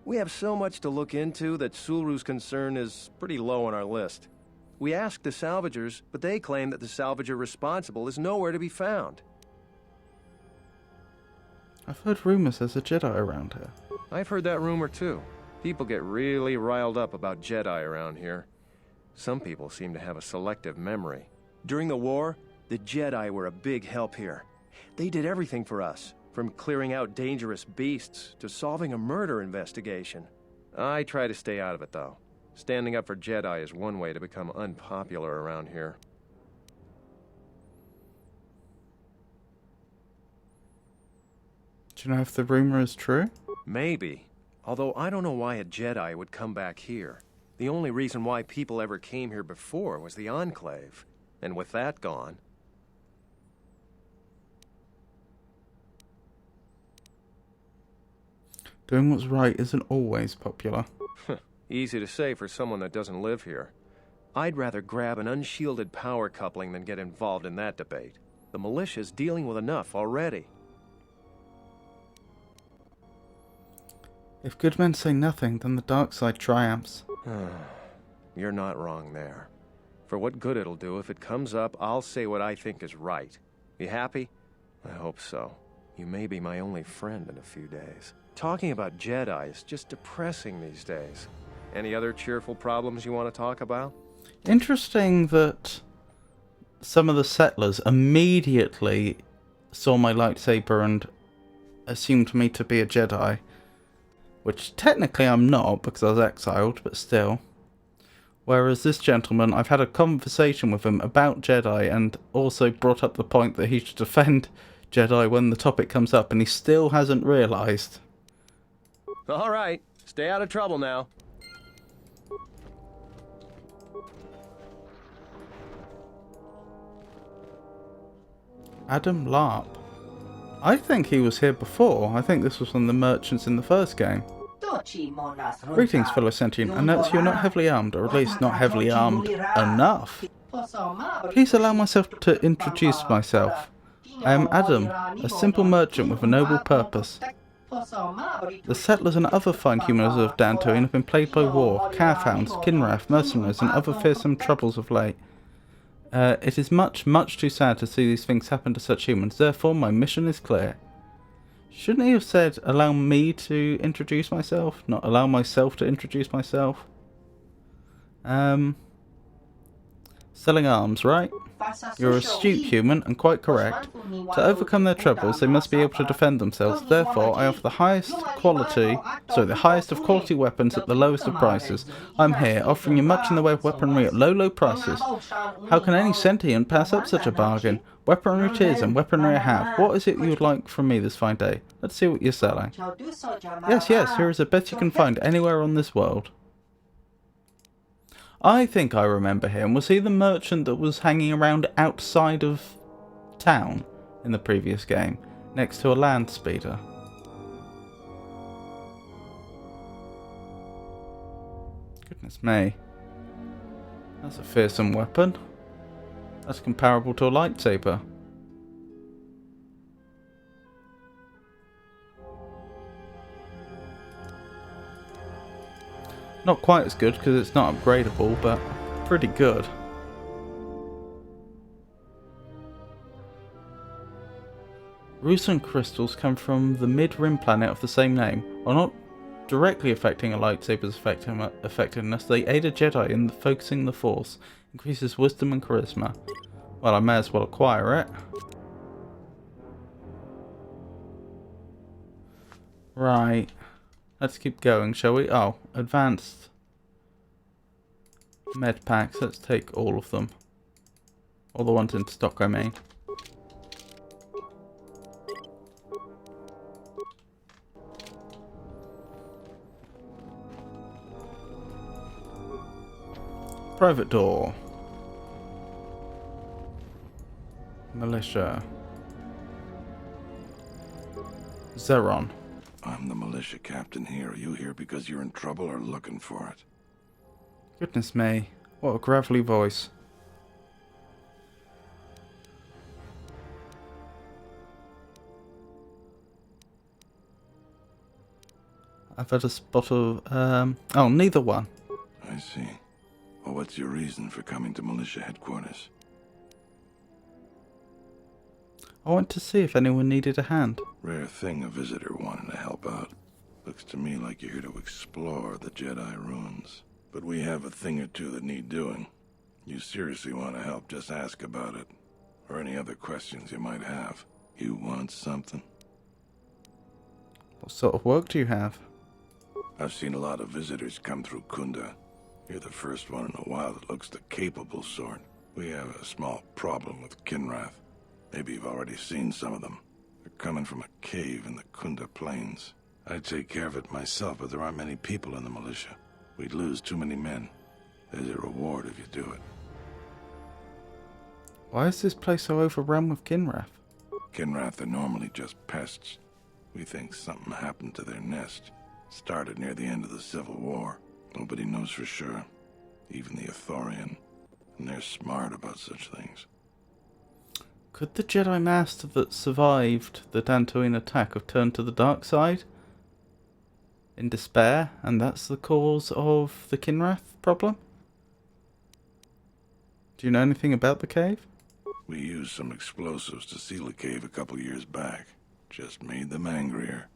We have so much to look into that Sulru's concern is pretty low on our list. We asked the salvagers, but they claim that the salvager responsible is nowhere to be found. I've heard rumors there's a Jedi around here. I've heard that rumor too. People get really riled up about Jedi around here. Some people seem to have a selective memory. During the war, the Jedi were a big help here. They did everything for us, from clearing out dangerous beasts to solving a murder investigation. I try to stay out of it, though. Standing up for Jedi is one way to become unpopular around here. Do you know if the rumor is true? Maybe. Although I don't know why a Jedi would come back here. The only reason why people ever came here before was the Enclave. And with that gone... Doing what's right isn't always popular. Easy to say for someone that doesn't live here. I'd rather grab an unshielded power coupling than get involved in that debate. The militia's dealing with enough already. If good men say nothing, then the dark side triumphs. You're not wrong there. For what good it'll do, if it comes up, I'll say what I think is right. You happy? I hope so. You may be my only friend in a few days. Talking about Jedi is just depressing these days. Any other cheerful problems you want to talk about? Interesting that some of the settlers immediately saw my lightsaber and assumed me to be a Jedi. Which technically I'm not, because I was exiled, but still. Whereas this gentleman, I've had a conversation with him about Jedi and also brought up the point that he should defend Jedi when the topic comes up, and he still hasn't realised. Alright, stay out of trouble now. Adam Larp. I think he was here before. I think this was one of the merchants in the first game. Greetings, fellow sentient. I notice you're not heavily armed, or at least not heavily armed enough. Please allow myself to introduce myself. I am Adam, a simple merchant with a noble purpose. The settlers and other fine humans of Dantooine have been plagued by war, calf-hounds, Kinrath, mercenaries, and other fearsome troubles of late. It is much, much too sad to see these things happen to such humans, therefore my mission is clear. Shouldn't he have said, allow me to introduce myself, not allow myself to introduce myself? Selling arms, right? You're an astute human and quite correct. To overcome their troubles, they must be able to defend themselves. Therefore, I offer the highest of quality weapons at the lowest of prices. I'm here, offering you much in the way of weaponry at low prices. How can any sentient pass up such a bargain? Weaponry it is, and weaponry I have. What is it you would like from me this fine day? Let's see what you're selling. Yes, here is the best you can find anywhere on this world. I think I remember him. Was he the merchant that was hanging around outside of town in the previous game, next to a land speeder? Goodness me. That's a fearsome weapon. That's comparable to a lightsaber. Not quite as good because it's not upgradable, but pretty good. Rusan crystals come from the mid-rim planet of the same name. While not directly affecting a lightsaber's effectiveness, they aid a Jedi in focusing the Force, increases wisdom and charisma. Well, I may as well acquire it. Right. Let's keep going, shall we? Oh, advanced med packs. Let's take all of them. All the ones in stock, I mean. Private door. Militia. Zeron. I'm the militia captain here. Are you here because you're in trouble or looking for it? Goodness me. What a gravelly voice. I've had a spot of... oh, neither one. I see. Well, what's your reason for coming to militia headquarters? I went to see if anyone needed a hand. Rare thing, a visitor wanting to help out. Looks to me like you're here to explore the Jedi ruins. But we have a thing or two that need doing. You seriously want to help, just ask about it. Or any other questions you might have. You want something? What sort of work do you have? I've seen a lot of visitors come through Kunda. You're the first one in a while that looks the capable sort. We have a small problem with Kinrath. Maybe you've already seen some of them. They're coming from a cave in the Kunda Plains. I'd take care of it myself, but there aren't many people in the militia. We'd lose too many men. There's a reward if you do it. Why is this place so overrun with Kinrath? Kinrath are normally just pests. We think something happened to their nest. Started near the end of the Civil War. Nobody knows for sure. Even the Ithorian. And they're smart about such things. Could the Jedi Master that survived the Dantooine attack have turned to the dark side? in despair, and that's the cause of the Kinrath problem? Do you know anything about the cave? We used some explosives to seal the cave a couple years back. Just made them angrier.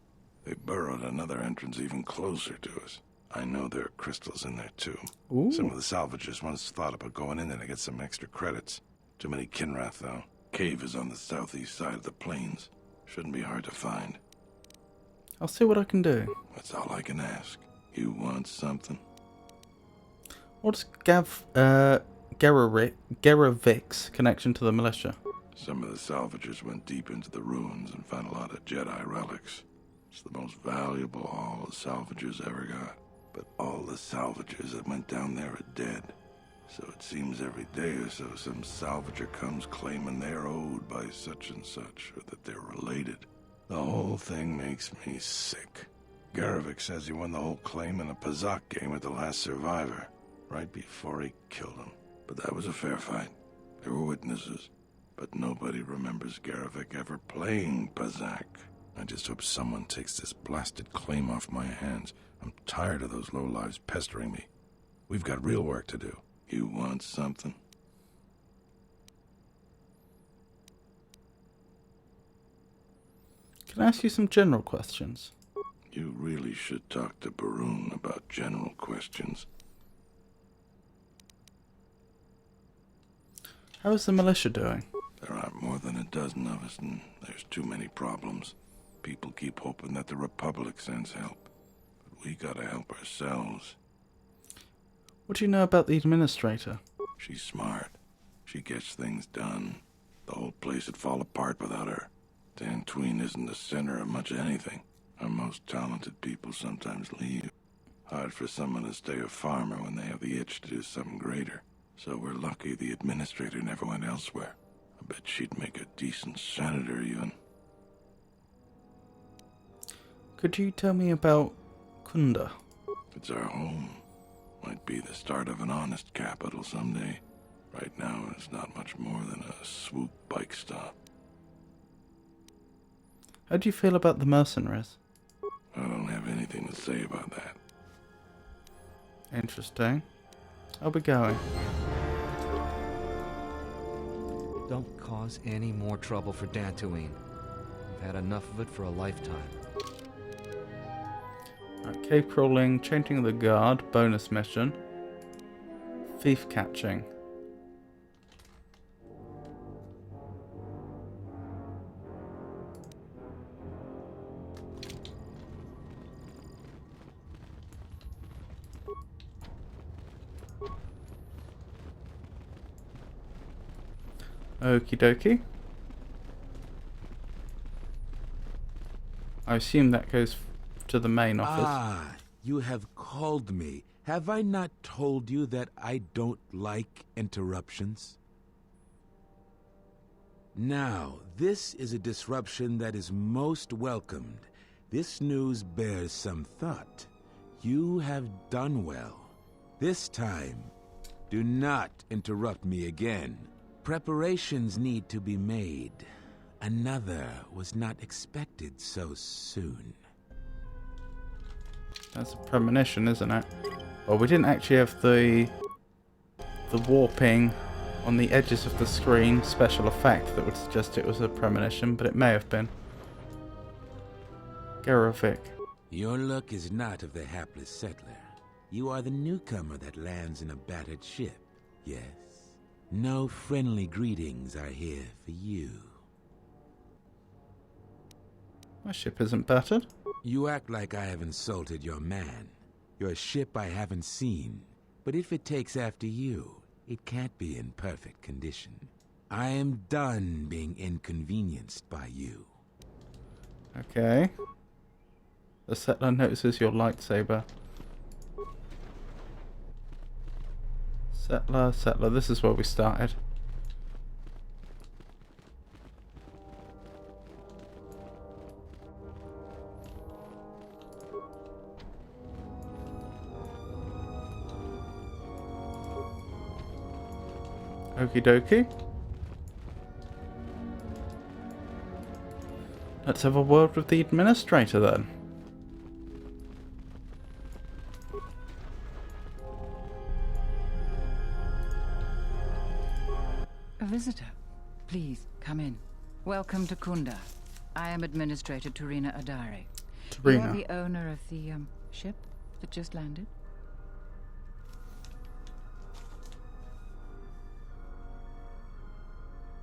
They burrowed another entrance even closer to us. I know there are crystals in there too. Ooh. Some of the salvagers once thought about going in there to get some extra credits. Too many Kinrath though. Cave is on the southeast side of the plains. Shouldn't be hard to find. I'll see what I can do. That's all I can ask. You want something? What's Geravik's connection to the militia? Some of the salvagers went deep into the ruins and found a lot of Jedi relics. It's the most valuable haul the salvagers ever got. But all the salvagers that went down there are dead. So it seems every day or so some salvager comes claiming they're owed by such and such, or that they're related. The whole thing makes me sick. Garavik says he won the whole claim in a Pazak game with the last survivor, right before he killed him. But that was a fair fight. There were witnesses. But nobody remembers Garavik ever playing Pazak. I just hope someone takes this blasted claim off my hands. I'm tired of those lowlives pestering me. We've got real work to do. You want something? Can I ask you some general questions? You really should talk to Barun about general questions. How is the militia doing? There aren't more than a dozen of us, and there's too many problems. People keep hoping that the Republic sends help, but we gotta help ourselves. What do you know about the administrator? She's smart. She gets things done. The whole place would fall apart without her. Dantooine isn't the center of much of anything. Our most talented people sometimes leave. Hard for someone to stay a farmer when they have the itch to do something greater. So we're lucky the administrator never went elsewhere. I bet she'd make a decent senator, even. Could you tell me about Kunda? It's our home. Might be the start of an honest capital someday. Right now, it's not much more than a swoop bike stop. How do you feel about the mercenaries? I don't have anything to say about that. Interesting. I'll be going. Don't cause any more trouble for Dantooine. We've had enough of it for a lifetime. Right, cave crawling, changing the guard, bonus mission. Thief catching. Okie dokie. I assume that goes to the main office. Ah, you have called me. Have I not told you that I don't like interruptions? Now, this is a disruption that is most welcomed. This news bears some thought. You have done well. This time, do not interrupt me again. Preparations need to be made. Another was not expected so soon. That's a premonition, isn't it? Well, we didn't actually have the warping on the edges of the screen special effect that would suggest it was a premonition, but it may have been. Garavik. Your luck is not of the hapless settler. You are the newcomer that lands in a battered ship, yes? No friendly greetings are here for you. My ship isn't battered. You act like I have insulted your man. Your ship I haven't seen. But if it takes after you, it can't be in perfect condition. I am done being inconvenienced by you. Okay. The settler notices your lightsaber. Settler, this is where we started. Okie dokie. Let's have a word with the administrator then. Welcome to Kunda. I am Administrator Turina Adari. Turina. You're the owner of the, ship that just landed?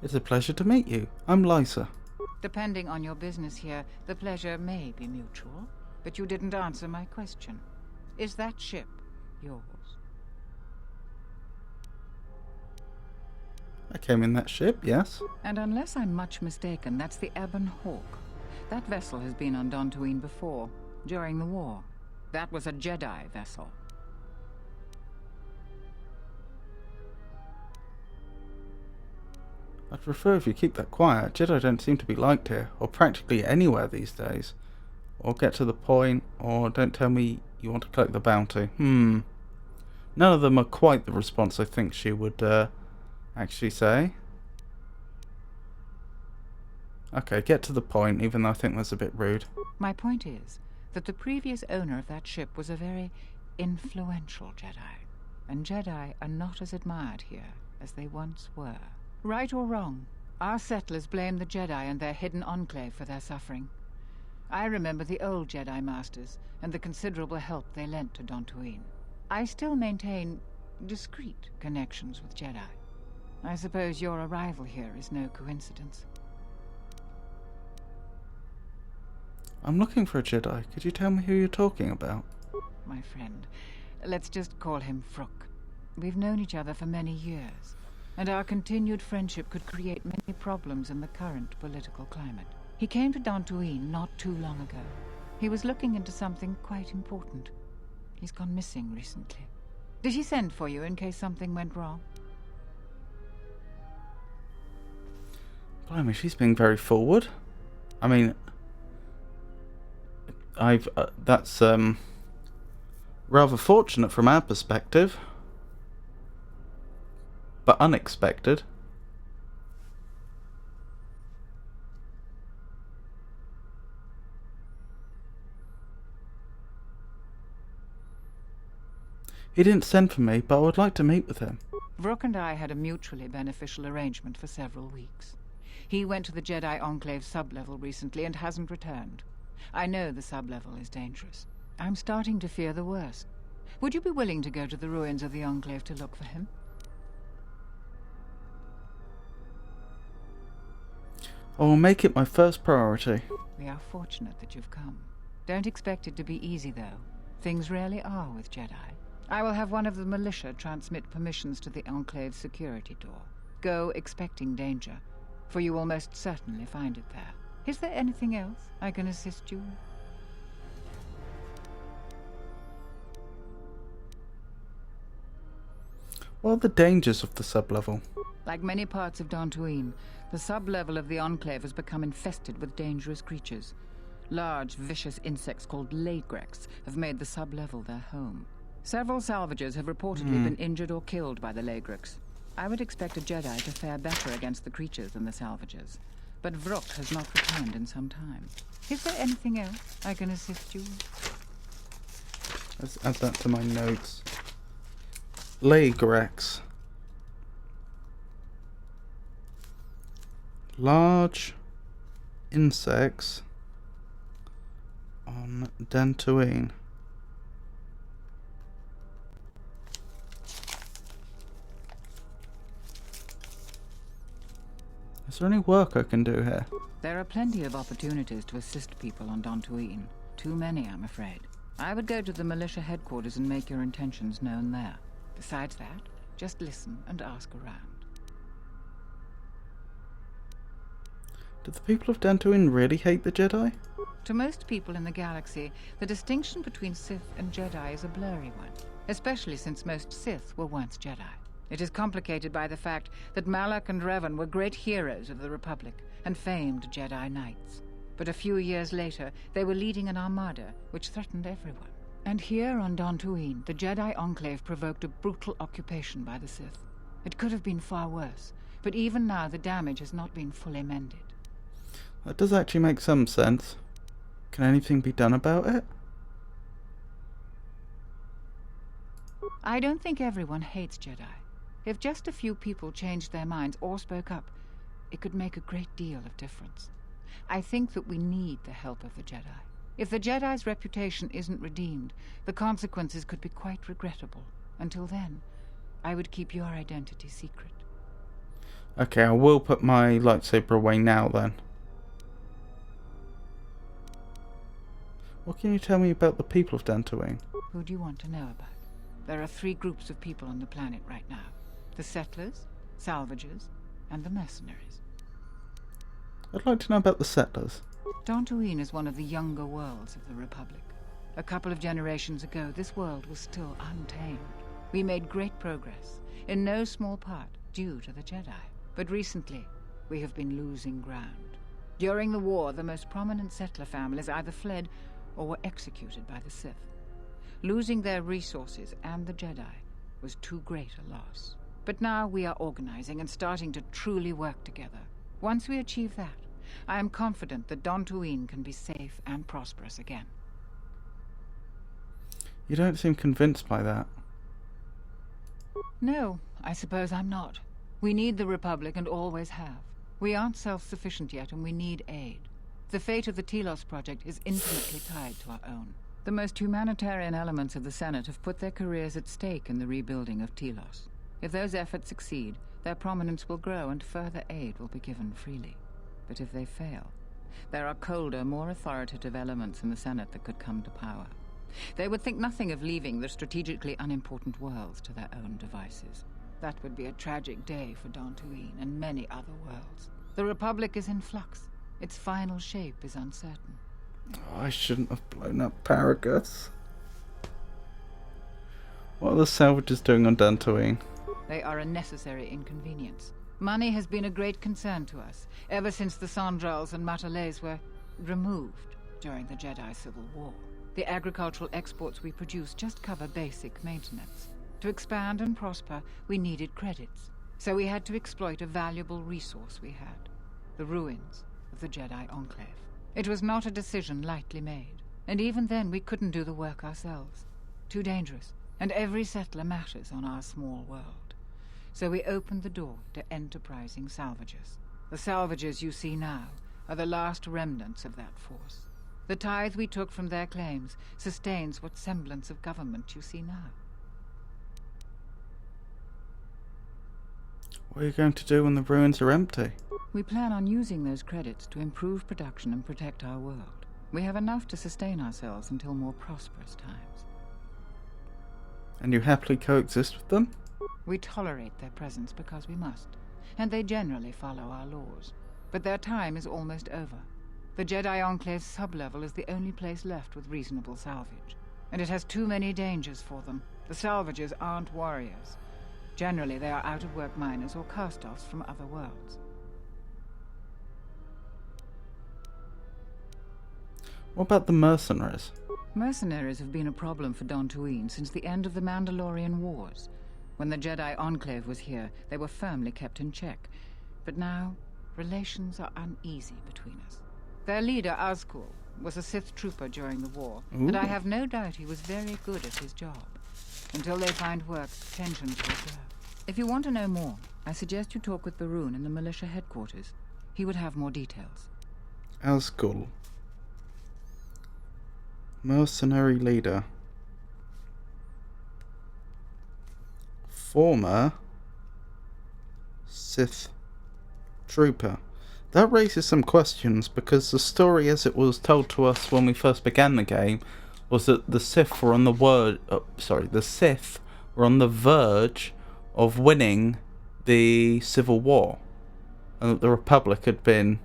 It's a pleasure to meet you. I'm Lysa. Depending on your business here, the pleasure may be mutual, but you didn't answer my question. Is that ship yours? I came in that ship, yes. And unless I'm much mistaken, that's the Ebon Hawk. That vessel has been on Dantooine before, during the war. That was a Jedi vessel. I'd prefer if you keep that quiet. Jedi don't seem to be liked here, or practically anywhere these days. Or get to the point, or don't tell me you want to collect the bounty. None of them are quite the response I think she would actually say. Okay, get to the point, even though I think that's a bit rude. My point is that the previous owner of that ship was a very influential Jedi, and Jedi are not as admired here as they once were. Right or wrong, our settlers blame the Jedi and their hidden enclave for their suffering. I remember the old Jedi Masters and the considerable help they lent to Dantooine. I still maintain discreet connections with Jedi. I suppose your arrival here is no coincidence. I'm looking for a Jedi. Could you tell me who you're talking about? My friend, let's just call him Vrook. We've known each other for many years, and our continued friendship could create many problems in the current political climate. He came to Dantooine not too long ago. He was looking into something quite important. He's gone missing recently. Did he send for you in case something went wrong? Blimey, she's being very forward. I mean, that's rather fortunate from our perspective, but unexpected. He didn't send for me, but I would like to meet with him. Vrook and I had a mutually beneficial arrangement for several weeks. He went to the Jedi Enclave sublevel recently and hasn't returned. I know the sublevel is dangerous. I'm starting to fear the worst. Would you be willing to go to the ruins of the Enclave to look for him? I will make it my first priority. We are fortunate that you've come. Don't expect it to be easy, though. Things rarely are with Jedi. I will have one of the militia transmit permissions to the Enclave's security door. Go expecting danger, for you will most certainly find it there. Is there anything else I can assist you with? What are the dangers of the sublevel? Like many parts of Dantooine, the sublevel of the Enclave has become infested with dangerous creatures. Large, vicious insects called Lagrex have made the sublevel their home. Several salvagers have reportedly been injured or killed by the Lagrex. I would expect a Jedi to fare better against the creatures than the salvagers, but Vrook has not returned in some time. Is there anything else I can assist you with? Let's add that to my notes. Lagrex. Large insects on Dantooine. Is there any work I can do here? There are plenty of opportunities to assist people on Dantooine. Too many, I'm afraid. I would go to the militia headquarters and make your intentions known there. Besides that, just listen and ask around. Do the people of Dantooine really hate the Jedi? To most people in the galaxy, the distinction between Sith and Jedi is a blurry one, especially since most Sith were once Jedi. It is complicated by the fact that Malak and Revan were great heroes of the Republic and famed Jedi Knights. But a few years later, they were leading an armada which threatened everyone. And here on Dantooine, the Jedi Enclave provoked a brutal occupation by the Sith. It could have been far worse, but even now the damage has not been fully mended. That does actually make some sense. Can anything be done about it? I don't think everyone hates Jedi. If just a few people changed their minds or spoke up, it could make a great deal of difference. I think that we need the help of the Jedi. If the Jedi's reputation isn't redeemed, the consequences could be quite regrettable. Until then, I would keep your identity secret. Okay, I will put my lightsaber away now then. What can you tell me about the people of Dantooine? Who do you want to know about? There are 3 groups of people on the planet right now. The settlers, salvagers, and the mercenaries. I'd like to know about the settlers. Dantooine is one of the younger worlds of the Republic. A couple of generations ago, this world was still untamed. We made great progress, in no small part due to the Jedi. But recently, we have been losing ground. During the war, the most prominent settler families either fled or were executed by the Sith. Losing their resources and the Jedi was too great a loss. But now we are organizing and starting to truly work together. Once we achieve that, I am confident that Dantooine can be safe and prosperous again. You don't seem convinced by that. No, I suppose I'm not. We need the Republic and always have. We aren't self-sufficient yet and we need aid. The fate of the Telos project is intimately tied to our own. The most humanitarian elements of the Senate have put their careers at stake in the rebuilding of Telos. If those efforts succeed, their prominence will grow and further aid will be given freely. But if they fail, there are colder, more authoritative elements in the Senate that could come to power. They would think nothing of leaving the strategically unimportant worlds to their own devices. That would be a tragic day for Dantooine and many other worlds. The Republic is in flux. Its final shape is uncertain. Oh, I shouldn't have blown up Paragus. What are the salvagers doing on Dantooine? They are a necessary inconvenience. Money has been a great concern to us, ever since the Sandrals and Matalays were removed during the Jedi Civil War. The agricultural exports we produce just cover basic maintenance. To expand and prosper, we needed credits, so we had to exploit a valuable resource we had, the ruins of the Jedi Enclave. It was not a decision lightly made, and even then we couldn't do the work ourselves. Too dangerous, and every settler matters on our small world. So we opened the door to enterprising salvagers. The salvagers you see now are the last remnants of that force. The tithe we took from their claims sustains what semblance of government you see now. What are you going to do when the ruins are empty? We plan on using those credits to improve production and protect our world. We have enough to sustain ourselves until more prosperous times. And you happily coexist with them? We tolerate their presence because we must, and they generally follow our laws. But their time is almost over. The Jedi Enclave's sublevel is the only place left with reasonable salvage, and it has too many dangers for them. The salvagers aren't warriors. Generally, they are out-of-work miners or cast-offs from other worlds. What about the mercenaries? Mercenaries have been a problem for Dantooine since the end of the Mandalorian Wars. When the Jedi Enclave was here, they were firmly kept in check. But now, relations are uneasy between us. Their leader, Azkul, was a Sith trooper during the war, and I have no doubt he was very good at his job. Until they find work, tensions will grow. If you want to know more, I suggest you talk with Barun in the militia headquarters. He would have more details. Azkul. Mercenary leader. Former Sith trooper. That raises some questions, because the story as it was told to us when we first began the game was that the Sith were on the Sith were on the verge of winning the Civil War, and that the Republic had been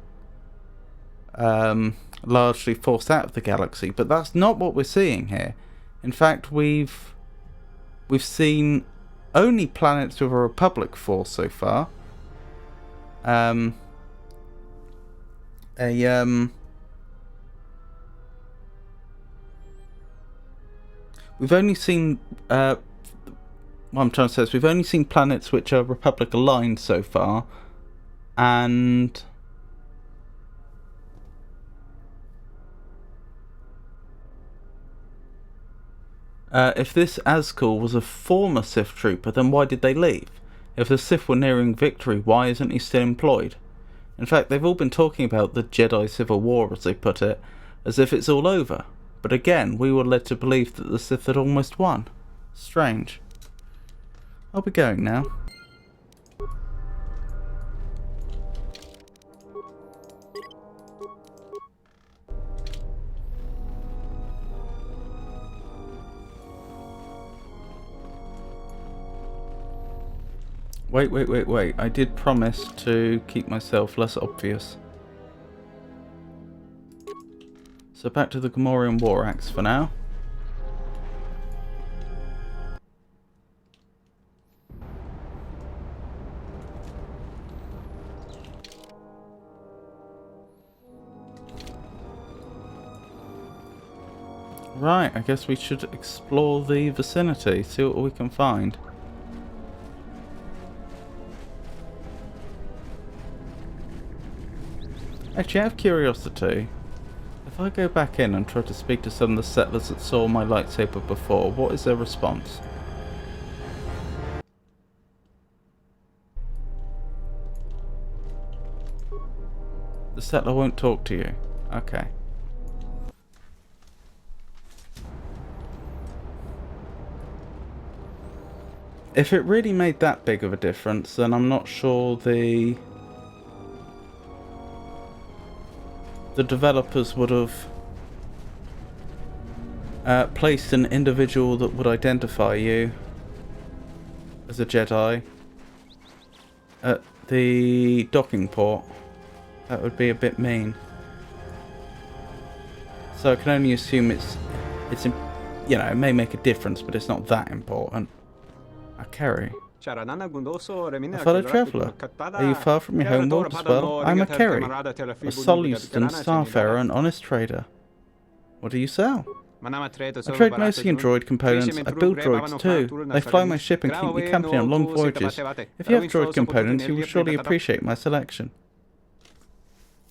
largely forced out of the galaxy. But that's not what we're seeing here. In fact, we've seen only planets with a Republic force so far. We've only seen what I'm trying to say is we've only seen planets which are Republic aligned so far, and if this Azkul was a former Sith trooper, then why did they leave? If the Sith were nearing victory, why isn't he still employed? In fact, they've all been talking about the Jedi Civil War, as they put it, as if it's all over. But again, we were led to believe that the Sith had almost won. Strange. I'll be going now. Wait. I did promise to keep myself less obvious. So back to the Gamorrean War Axe for now. Right, I guess we should explore the vicinity, see what we can find. Actually, out of curiosity, if I go back in and try to speak to some of the settlers that saw my lightsaber before, what is their response? The settler won't talk to you. Okay. If it really made that big of a difference, then I'm not sure the developers would have placed an individual that would identify you as a Jedi at the docking port. That would be a bit mean. So I can only assume it's you know, it may make a difference, but it's not that important. A Kerry. A fellow traveller, are you far from your homeworld as well? I'm a Kerry, a Solusten starfarer and honest trader. What do you sell? I trade mostly in droid components. I build droids too. They fly my ship and keep me company on long voyages. If you have droid components, you will surely appreciate my selection.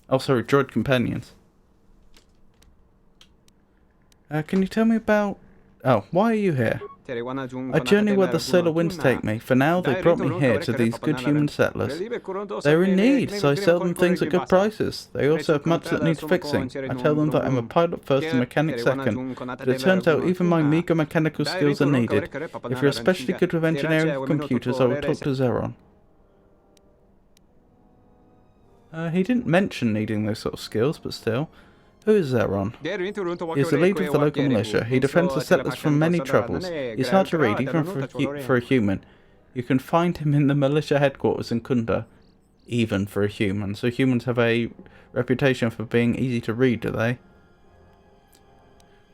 Oh, sorry, droid companions. Can you tell me about... Oh, why are you here? I journey where the solar winds take me. For now, they brought me here to these good human settlers. They're in need, so I sell them things at good prices. They also have much that needs fixing. I tell them that I'm a pilot first and mechanic second, but it turns out even my meager mechanical skills are needed. If you're especially good with engineering or computers, I will talk to Zeron. He didn't mention needing those sort of skills, but still. Who is Zeron? He is the leader of the local militia. He defends the settlers from many troubles. He's hard to read, even for a human. You can find him in the militia headquarters in Kunda. Even for a human. So humans have a reputation for being easy to read, do they?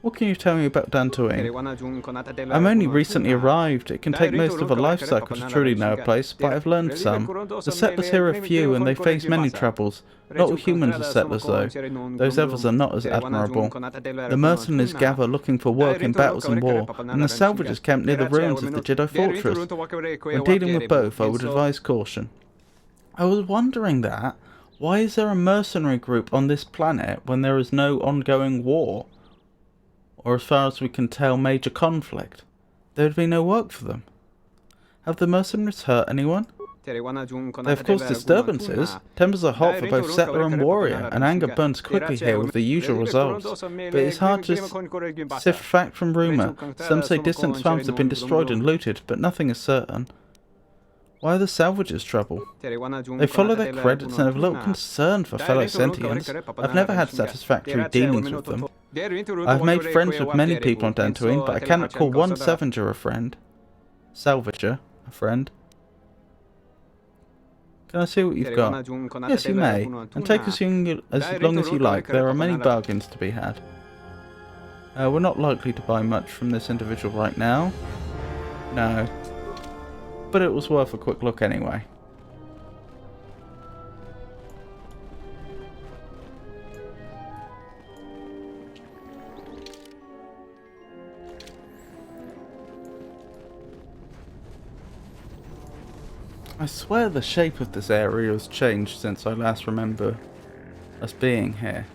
What can you tell me about Dantooine? I'm only recently arrived. It can take most of a life cycle to truly know a place, but I've learned some. The settlers here are few and they face many troubles. Not all humans are settlers though. Those others are not as admirable. The mercenaries gather looking for work in battles and war, and the salvagers camp near the ruins of the Jedi fortress. When dealing with both, I would advise caution. I was wondering that. Why is there a mercenary group on this planet when there is no ongoing war? Or as far as we can tell, major conflict. There would be no work for them. Have the mercenaries hurt anyone? They have caused disturbances. Tempers are hot for both settler and warrior, and anger burns quickly here with the usual results. But it's hard to sift fact from rumour. Some say distant farms have been destroyed and looted, but nothing is certain. Why are the salvagers trouble? They follow their credits and have little concern for fellow sentients. I've never had satisfactory dealings with them. I've made friends with many people on Dantooine, but I cannot call one salvager a friend. Salvager, a friend. Can I see what you've got? Yes, you may, and take as long as you like. There are many bargains to be had. We're not likely to buy much from this individual right now. No. But it was worth a quick look anyway. I swear the shape of this area has changed since I last remember us being here.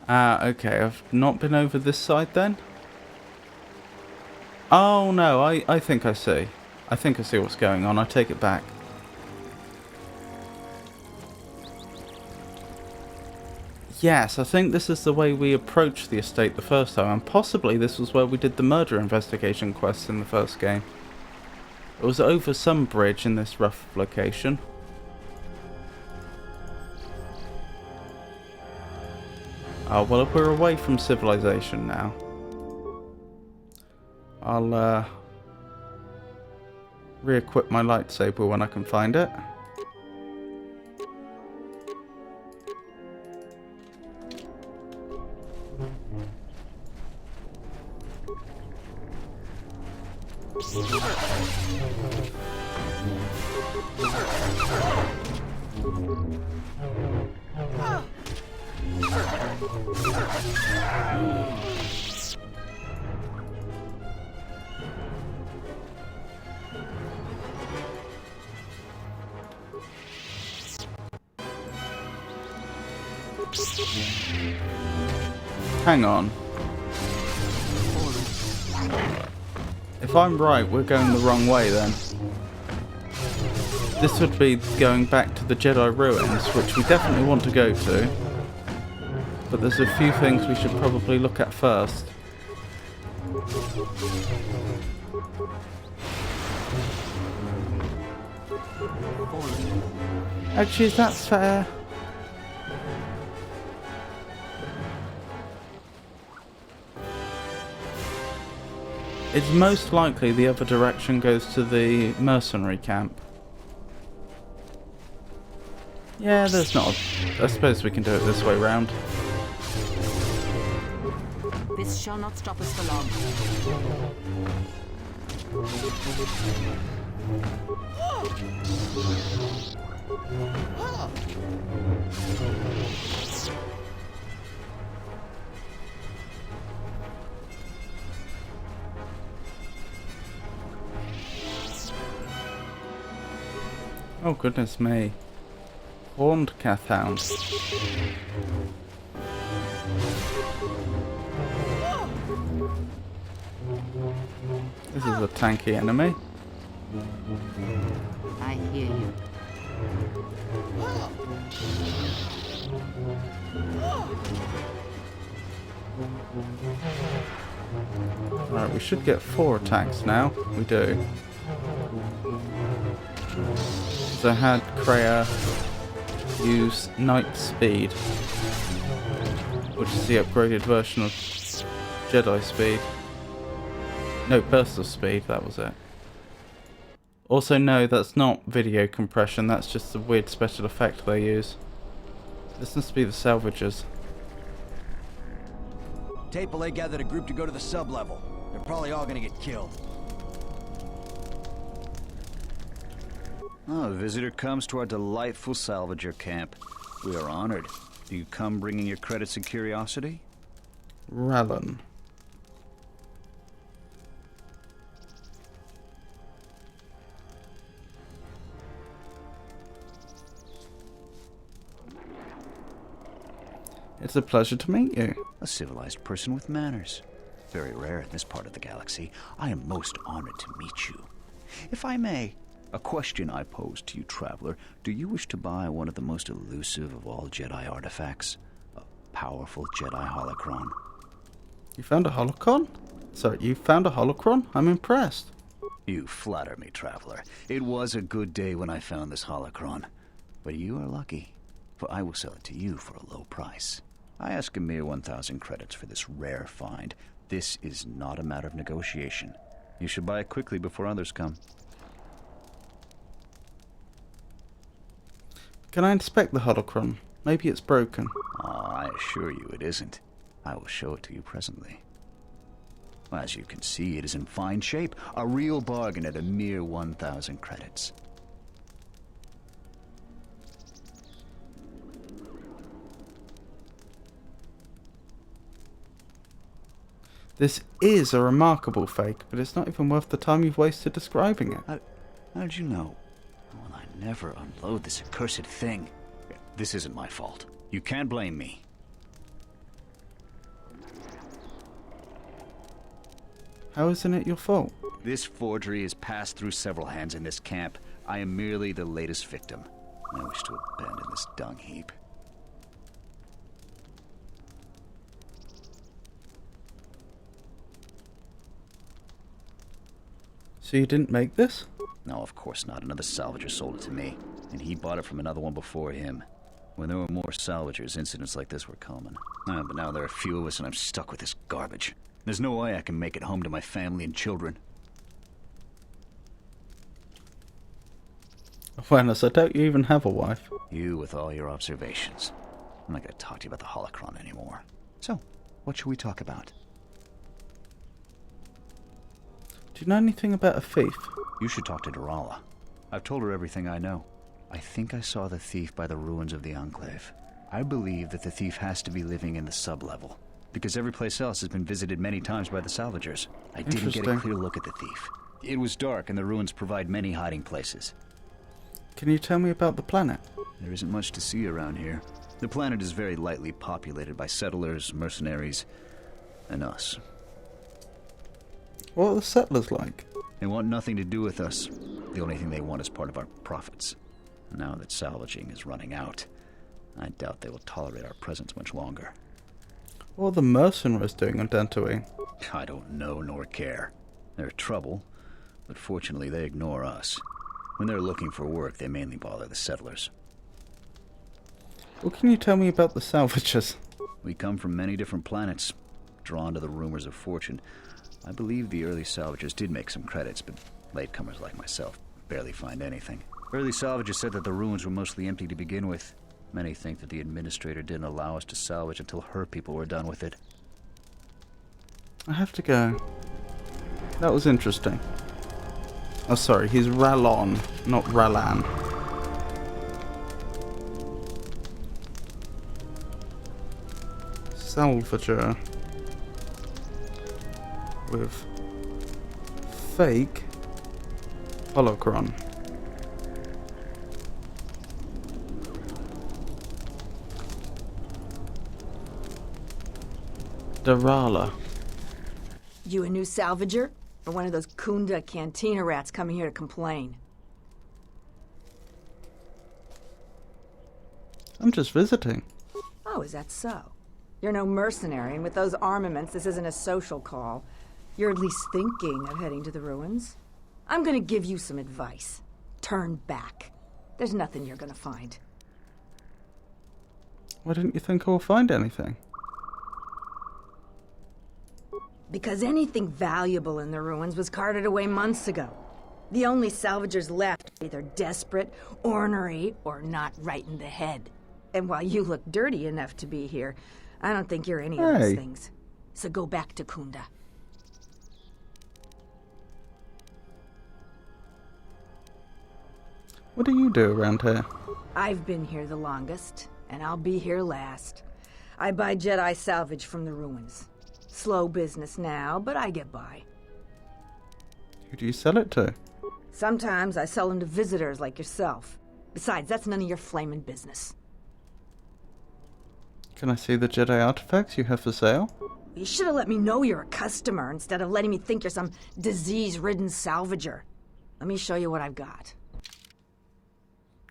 Ah, okay. I've not been over this side then? Oh no, I think I see. I think I see what's going on. I take it back. Yes, I think this is the way we approached the estate the first time, and possibly this was where we did the murder investigation quests in the first game. It was over some bridge in this rough location. Oh, well, we're away from civilization now. I'll re-equip my lightsaber when I can find it. Hang on. If I'm right, we're going the wrong way then. This would be going back to the Jedi ruins, which we definitely want to go to. But there's a few things we should probably look at first. Actually, is that fair? It's most likely the other direction goes to the mercenary camp. Yeah, there's not I suppose we can do it this way round. This shall not stop us for long. Oh goodness me. Horned Cathound. This is a tanky enemy. I hear you. Right, we should get 4 attacks now. We do. So I had Kreia use Night Speed, which is the upgraded version of Jedi Speed. No, Burst of Speed, that was it. Also, no, that's not video compression, that's just a weird special effect they use. This must be the salvagers. Tapele gathered a group to go to the sub-level. They're probably all gonna get killed. Oh, a visitor comes to our delightful salvager camp. We are honored. Do you come bringing your credits and curiosity? Rallon. It's a pleasure to meet you. A civilized person with manners. Very rare in this part of the galaxy. I am most honored to meet you. If I may, a question I pose to you, traveler. Do you wish to buy one of the most elusive of all Jedi artifacts? A powerful Jedi holocron. You found a holocron? Sorry, you found a holocron? I'm impressed. You flatter me, traveler. It was a good day when I found this holocron. But you are lucky, for I will sell it to you for a low price. I ask a mere 1,000 credits for this rare find. This is not a matter of negotiation. You should buy it quickly before others come. Can I inspect the holocron? Maybe it's broken. I assure you it isn't. I will show it to you presently. As you can see, it is in fine shape. A real bargain at a mere 1,000 credits. This is a remarkable fake, but it's not even worth the time you've wasted describing it. How did you know? Well, I never unload this accursed thing. This isn't my fault. You can't blame me. How isn't it your fault? This forgery has passed through several hands in this camp. I am merely the latest victim. I wish to abandon this dung heap. So you didn't make this? No, of course not. Another salvager sold it to me, and he bought it from another one before him. When there were more salvagers, incidents like this were common. But now there are few of us, and I'm stuck with this garbage. There's no way I can make it home to my family and children. Awareness, I doubt you even have a wife. You with all your observations. I'm not going to talk to you about the holocron anymore. So, what should we talk about? Do you know anything about a thief? You should talk to Dorala. I've told her everything I know. I think I saw the thief by the ruins of the Enclave. I believe that the thief has to be living in the sub-level, because every place else has been visited many times by the salvagers. I didn't get a clear look at the thief. It was dark, and the ruins provide many hiding places. Can you tell me about the planet? There isn't much to see around here. The planet is very lightly populated by settlers, mercenaries, and us. What are the settlers like? They want nothing to do with us. The only thing they want is part of our profits. Now that salvaging is running out, I doubt they will tolerate our presence much longer. What are the mercenaries doing on Dantooine? I don't know nor care. They're trouble, but fortunately they ignore us. When they're looking for work, they mainly bother the settlers. What can you tell me about the salvagers? We come from many different planets, drawn to the rumors of fortune. I believe the early salvagers did make some credits, but latecomers like myself barely find anything. Early salvagers said that the ruins were mostly empty to begin with. Many think that the administrator didn't allow us to salvage until her people were done with it. I have to go. That was interesting. Oh, sorry, he's Rallon, not Rallan. Salvager. With fake holocron. Dorala. You a new salvager? Or one of those Kunda cantina rats coming here to complain? I'm just visiting. Oh, is that so? You're no mercenary, and with those armaments, this isn't a social call. You're at least thinking of heading to the ruins. I'm gonna give you some advice. Turn back. There's nothing you're gonna find. Why didn't you think I'll find anything? Because anything valuable in the ruins was carted away months ago. The only salvagers left are either desperate, ornery, or not right in the head. And while you look dirty enough to be here, I don't think you're any of those things. So go back to Kunda. What do you do around here? I've been here the longest, and I'll be here last. I buy Jedi salvage from the ruins. Slow business now, but I get by. Who do you sell it to? Sometimes I sell them to visitors like yourself. Besides, that's none of your flaming business. Can I see the Jedi artifacts you have for sale? You should have let me know you're a customer instead of letting me think you're some disease-ridden salvager. Let me show you what I've got.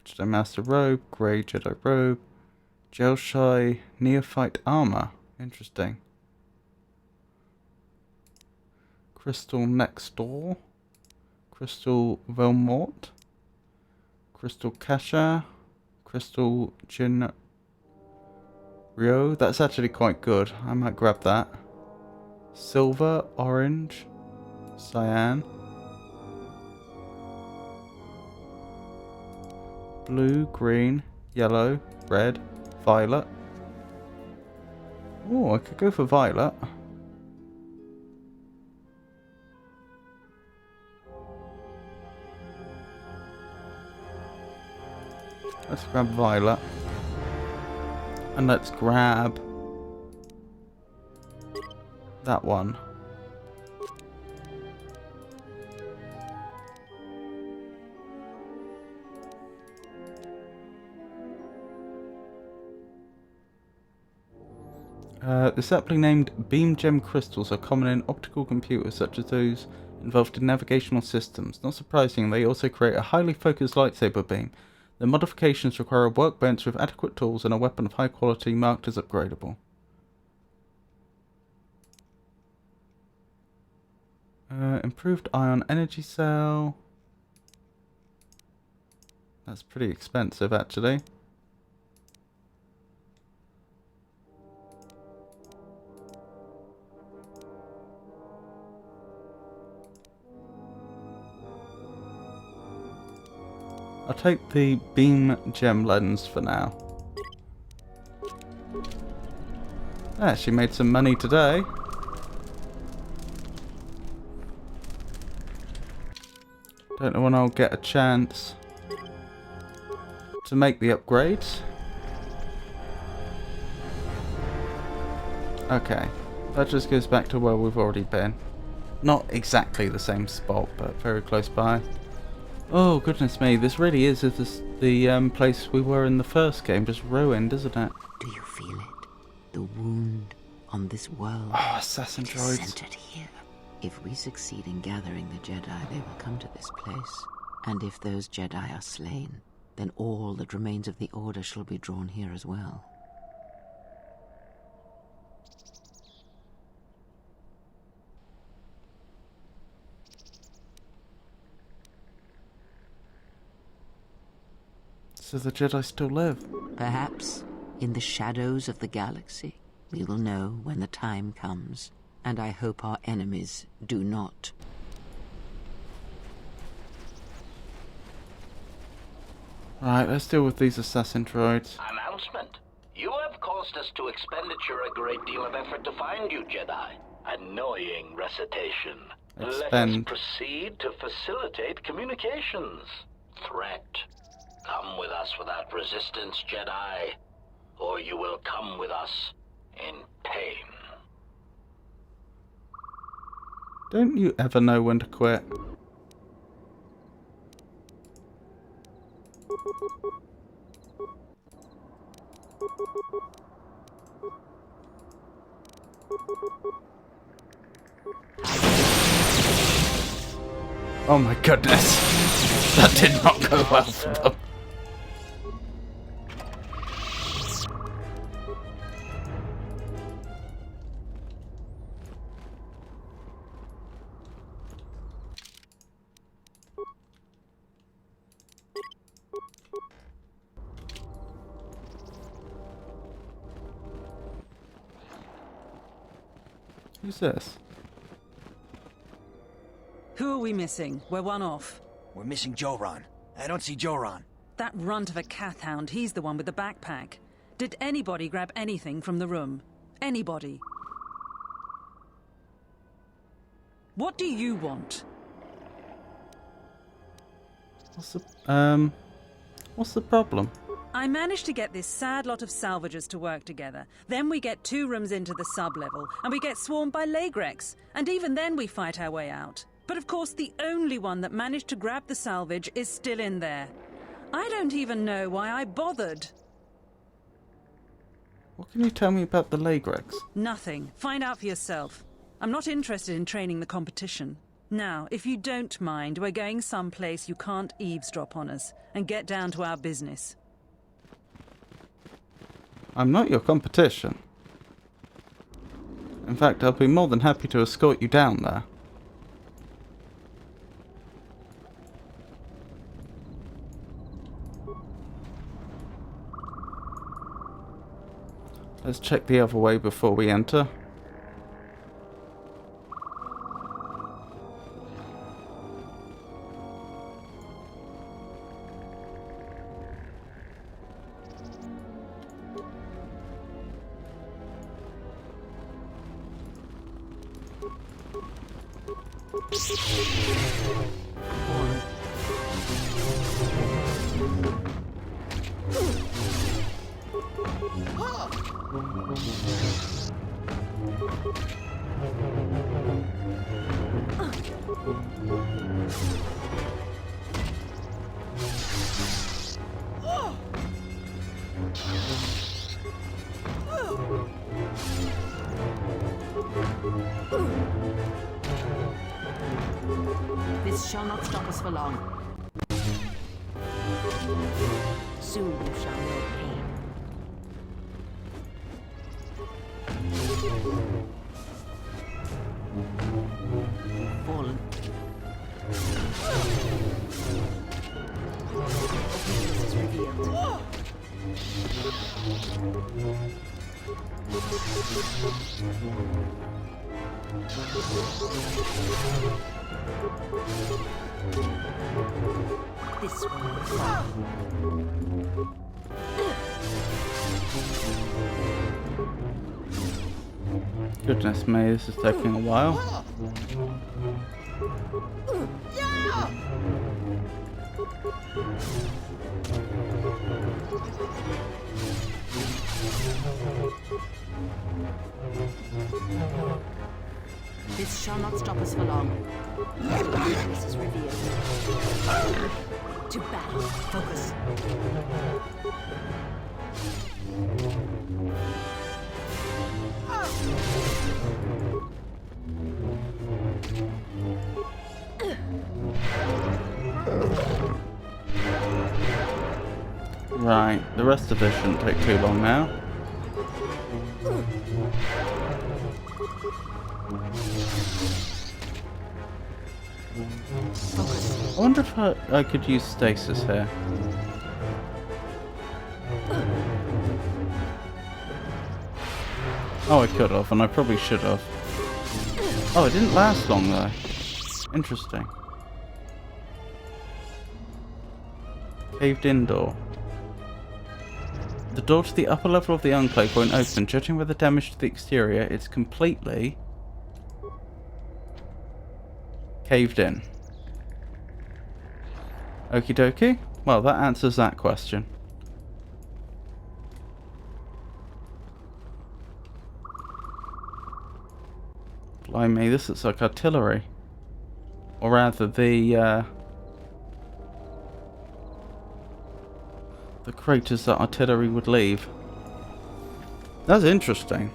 Jedi Master Robe, Grey Jedi Robe, Gel-Shy Neophyte Armor. Interesting. Crystal Next Door, Crystal Velmort, Crystal Kasha, Crystal Jin Rio. That's actually quite good. I might grab that. Silver, orange, cyan, blue, green, yellow, red, violet. Oh, I could go for violet. Let's grab violet. And let's grab that one. The aptly named beam gem crystals are common in optical computers such as those involved in navigational systems. Not surprising, they also create a highly focused lightsaber beam. The modifications require a workbench with adequate tools and a weapon of high quality marked as upgradable. Improved ion energy cell. That's pretty expensive, actually. I'll take the beam gem lens for now. I actually made some money today. Don't know when I'll get a chance to make the upgrades. Okay, that just goes back to where we've already been. Not exactly the same spot, but very close by. Oh goodness me, this really is the place we were in the first game, just ruined, isn't it? Do you feel it? The wound on this world. Oh, assassin droids. Centered here. If we succeed in gathering the Jedi, they will come to this place. And if those Jedi are slain, then all that remains of the Order shall be drawn here as well. So the Jedi still live? Perhaps, in the shadows of the galaxy, we will know when the time comes. And I hope our enemies do not. Right, let's deal with these assassin droids. Announcement. You have caused us to expenditure a great deal of effort to find you, Jedi. Annoying recitation. Let us proceed to facilitate communications. Threat. Come with us without resistance, Jedi, or you will come with us in pain. Don't you ever know when to quit? Oh my goodness. That did not go well for them. Who's this? Who are we missing? We're one off. We're missing Joran. I don't see Joran. That runt of a Cathhound, he's the one with the backpack. Did anybody grab anything from the room? Anybody? What do you want? What's the problem? I managed to get this sad lot of salvagers to work together. Then we get 2 rooms into the sub-level, and we get swarmed by Lagrex. And even then we fight our way out. But of course the only one that managed to grab the salvage is still in there. I don't even know why I bothered. What can you tell me about the Lagrex? Nothing. Find out for yourself. I'm not interested in training the competition. Now, if you don't mind, we're going someplace you can't eavesdrop on us, and get down to our business. I'm not your competition. In fact, I'll be more than happy to escort you down there. Let's check the other way before we enter. This shall not stop us for long. Soon you shall know pain. Fallen. This is revealed. This one will fall. Goodness me, this is taking a while. This shall not stop us for long. This is revealed. To battle. Focus. Right, the rest of this shouldn't take too long now. I wonder if I could use stasis here. Oh, I could have, and I probably should have. Oh, it didn't last long though. Interesting. Caved in door. The door to the upper level of the Enclave won't open. Judging by the damage to the exterior, it's completely caved in. Okie dokie. Well, that answers that question. Blimey, this looks like artillery. Or rather, the craters that artillery would leave. That's interesting.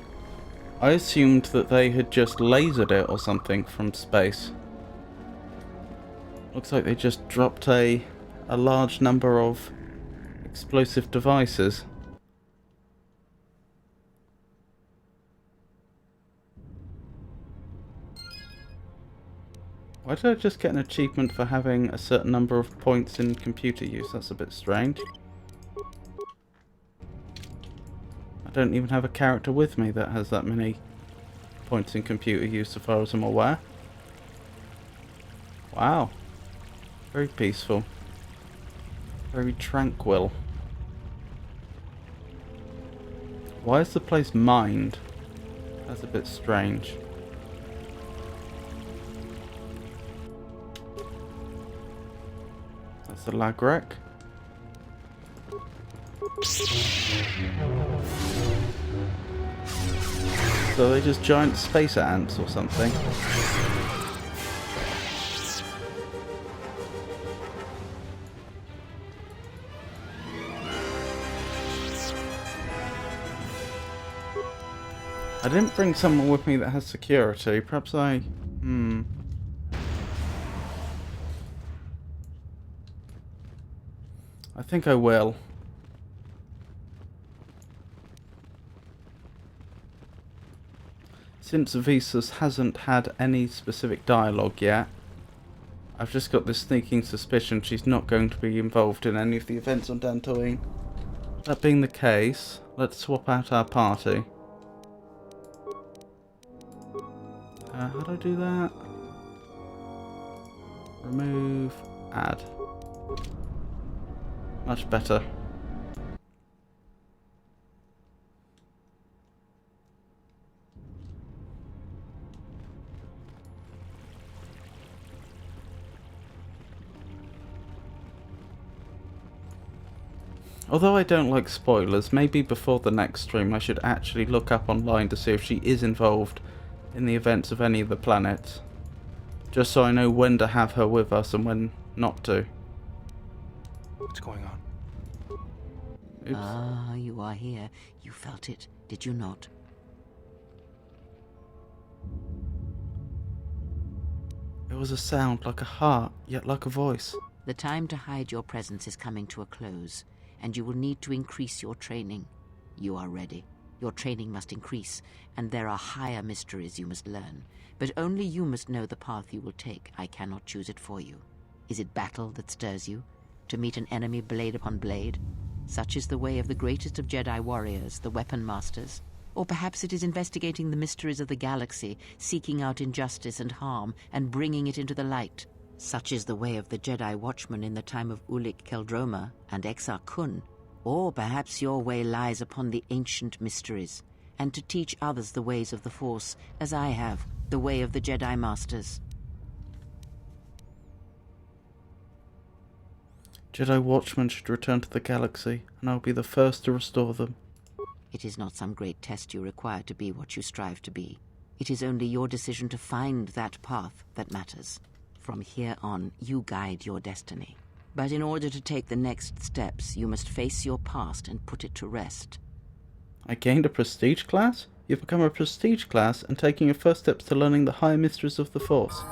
I assumed that they had just lasered it or something from space. Looks like they just dropped a large number of explosive devices. Why did I just get an achievement for having a certain number of points in computer use? That's a bit strange. I don't even have a character with me that has that many points in computer use so far as I'm aware. Wow. Very peaceful. Very tranquil. Why is the place mined? That's a bit strange. That's the lag wreck. So they're just giant space ants or something. I didn't bring someone with me that has security. Perhaps I... I think I will. Since Visas hasn't had any specific dialogue yet, I've just got this sneaking suspicion she's not going to be involved in any of the events on Dantooine. That being the case, let's swap out our party. How do I do that? Remove, add. Much better. Although I don't like spoilers, maybe before the next stream I should actually look up online to see if she is involved in the events of any of the planets. Just so I know when to have her with us and when not to. What's going on? Oops. Ah, you are here. You felt it, did you not? There was a sound like a heart, yet like a voice. The time to hide your presence is coming to a close, and you will need to increase your training. You are ready. Your training must increase, and there are higher mysteries you must learn. But only you must know the path you will take. I cannot choose it for you. Is it battle that stirs you? To meet an enemy blade upon blade? Such is the way of the greatest of Jedi warriors, the weapon masters. Or perhaps it is investigating the mysteries of the galaxy, seeking out injustice and harm, and bringing it into the light. Such is the way of the Jedi Watchman in the time of Ulic Qel-Droma and Exar Kun. Or perhaps your way lies upon the ancient mysteries, and to teach others the ways of the Force, as I have, the way of the Jedi Masters. Jedi Watchmen should return to the galaxy, and I'll be the first to restore them. It is not some great test you require to be what you strive to be. It is only your decision to find that path that matters. From here on, you guide your destiny. But in order to take the next steps, you must face your past and put it to rest. I gained a prestige class? You've become a prestige class and taking your first steps to learning the higher mysteries of the Force.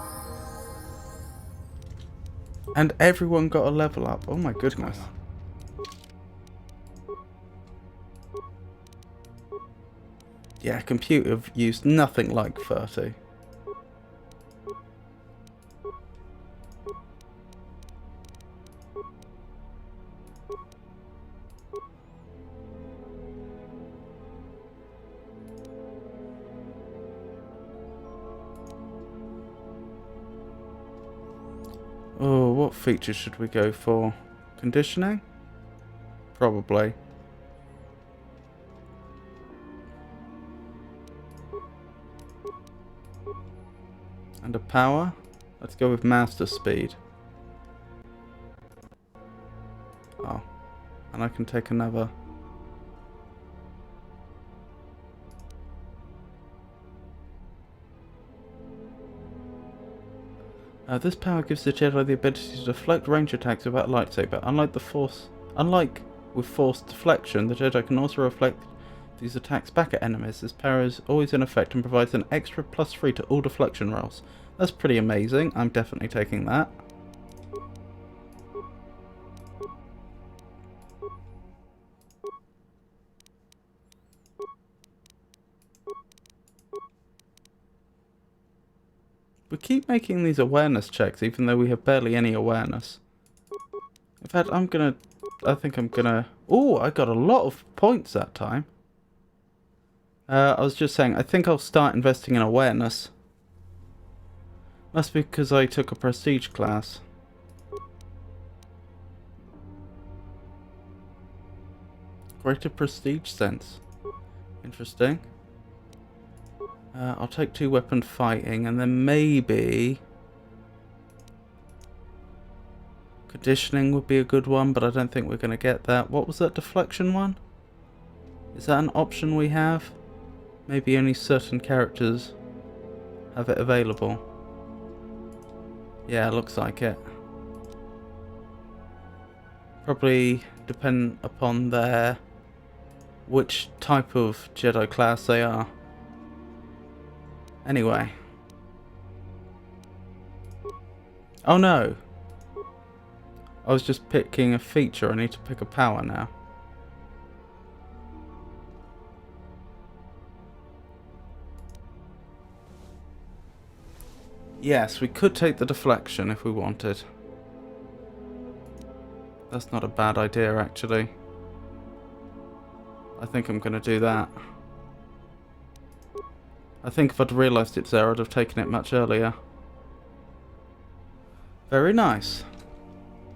And everyone got a level up. Oh my goodness. Yeah, computer used nothing like 30. Oh, what features should we go for? Conditioning? Probably. And a power? Let's go with master speed. Oh. And I can take another. This power gives the Jedi the ability to deflect range attacks without a lightsaber. Unlike with Force deflection, the Jedi can also reflect these attacks back at enemies. This power is always in effect and provides an extra +3 to all deflection rolls. That's pretty amazing. I'm definitely taking that. We keep making these awareness checks even though we have barely any awareness. In fact, I think I'm gonna... Oh, I got a lot of points that time. I was just saying, I think I'll start investing in awareness. Must be because I took a prestige class. Greater prestige sense. Interesting. I'll take 2 weapon fighting and then maybe... Conditioning would be a good one, but I don't think we're going to get that. What was that deflection one? Is that an option we have? Maybe only certain characters have it available. Yeah, looks like it. Probably depend upon which type of Jedi class they are. Anyway. Oh no! I was just picking a feature, I need to pick a power now. Yes, we could take the deflection if we wanted. That's not a bad idea, actually. I think I'm going to do that. I think if I'd realised it's there, I'd have taken it much earlier. Very nice.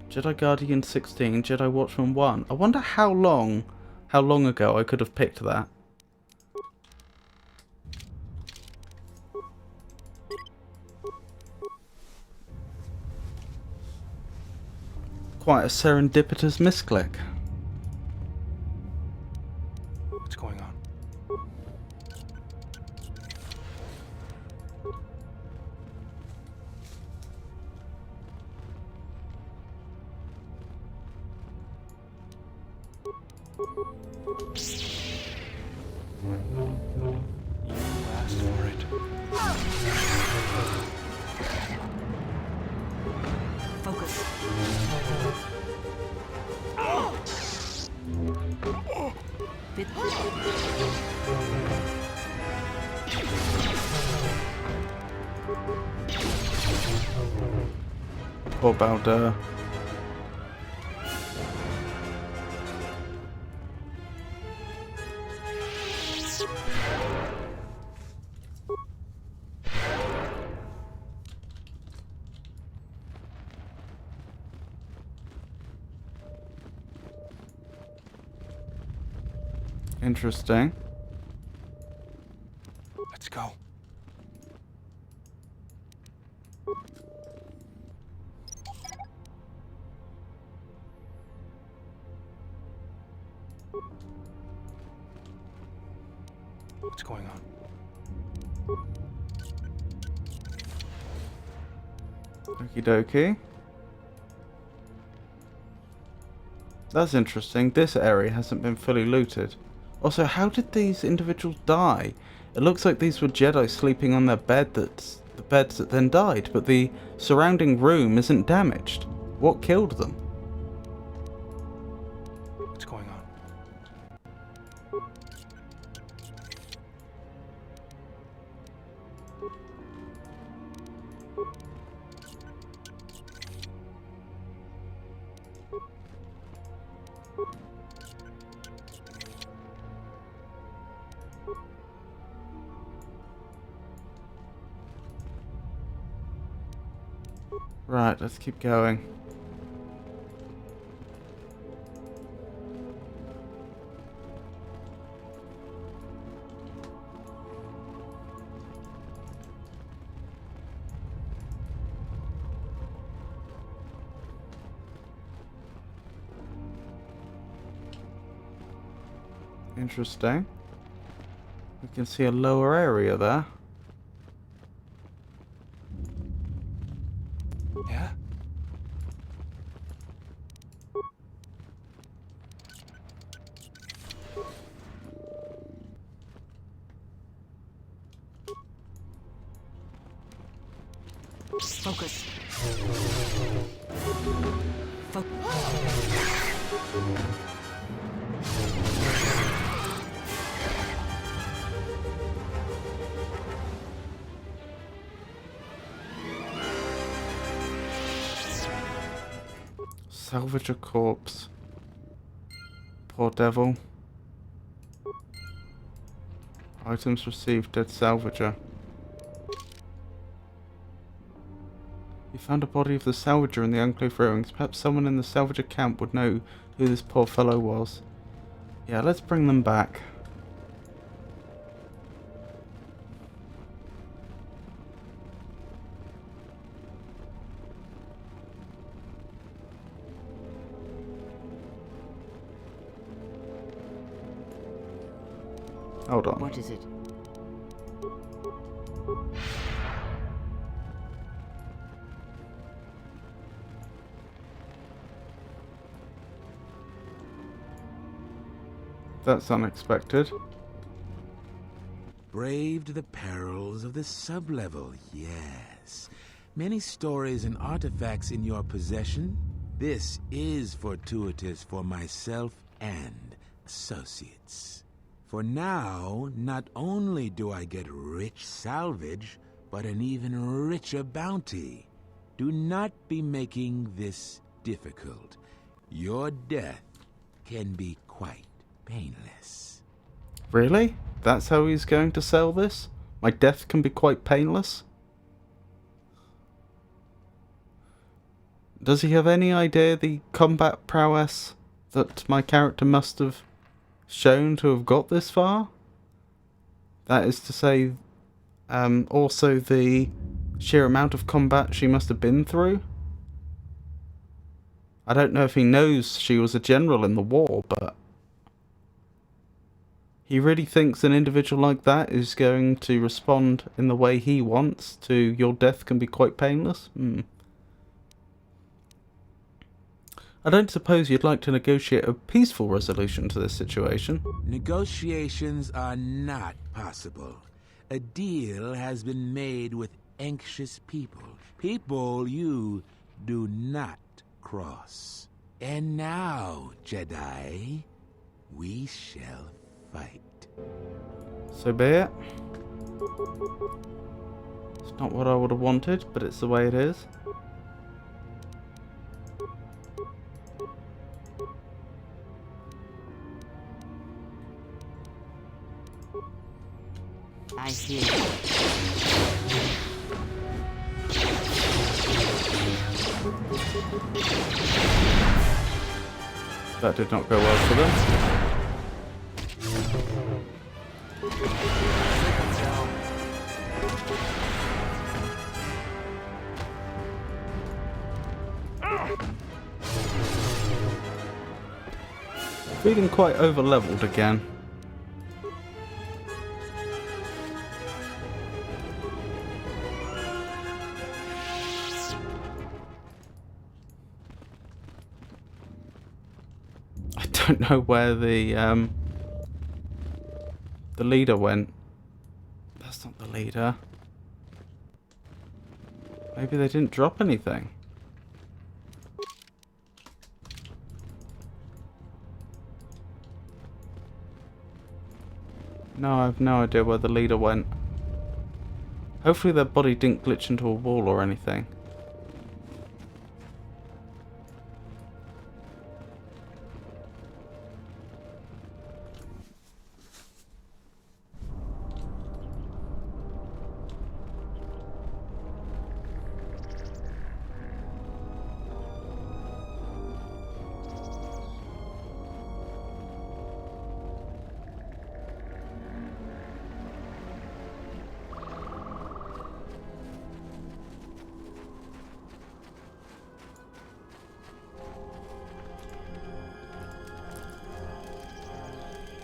Jedi Guardian 16, Jedi Watchman 1. I wonder how long ago I could have picked that. Quite a serendipitous misclick. What's going on? You asked for it. Focus. Poor Baldur. Interesting. Let's go. What's going on? Okie dokie. That's interesting. This area hasn't been fully looted. Also, how did these individuals die? It looks like these were Jedi sleeping on their beds that then died, but the surrounding room isn't damaged. What killed them? What's going on? Right, let's keep going. Interesting. We can see a lower area there. Yeah? Focus. Salvage a corpse. Poor devil. Items received, dead salvager. You found a body of the salvager in the Enclave ruins. Perhaps someone in the salvager camp would know who this poor fellow was. Yeah, let's bring them back. Hold on. What is it? That's unexpected. Braved the perils of the sublevel, yes. Many stories and artifacts in your possession. This is fortuitous for myself and associates. For now, not only do I get rich salvage, but an even richer bounty. Do not be making this difficult. Your death can be quite painless. Really? That's how he's going to sell this? My death can be quite painless? Does he have any idea the combat prowess that my character must have shown to have got this far? That is to say, also the sheer amount of combat she must have been through? I don't know if he knows she was a general in the war, but he really thinks an individual like that is going to respond in the way he wants to your death can be quite painless? I don't suppose you'd like to negotiate a peaceful resolution to this situation? Negotiations are not possible. A deal has been made with anxious people. People you do not cross. And now, Jedi, we shall fight. So be it. It's not what I would have wanted, but it's the way it is. I hear you. That did not go well for them. Feeling quite over-leveled again. I don't know where the leader went. That's not the leader. Maybe they didn't drop anything. No, I have no idea where the leader went. Hopefully their body didn't glitch into a wall or anything.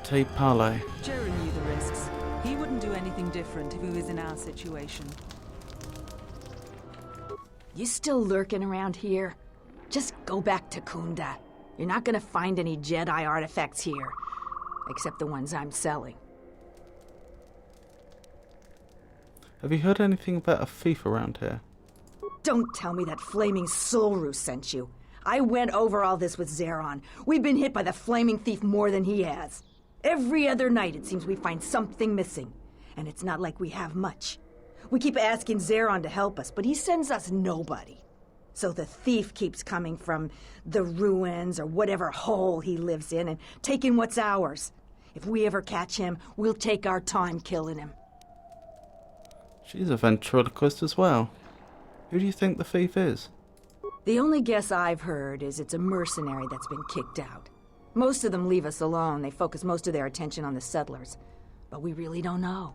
Te Pale. Jera knew the risks. He wouldn't do anything different if he was in our situation. You still lurking around here? Just go back to Kunda. You're not gonna find any Jedi artifacts here. Except the ones I'm selling. Have you heard anything about a thief around here? Don't tell me that flaming Solru sent you. I went over all this with Zeron. We've been hit by the flaming thief more than he has. Every other night it seems we find something missing. And it's not like we have much. We keep asking Zeron to help us, but he sends us nobody. So the thief keeps coming from the ruins or whatever hole he lives in and taking what's ours. If we ever catch him, we'll take our time killing him. She's a ventriloquist as well. Who do you think the thief is? The only guess I've heard is it's a mercenary that's been kicked out. Most of them leave us alone. They focus most of their attention on the settlers. But we really don't know.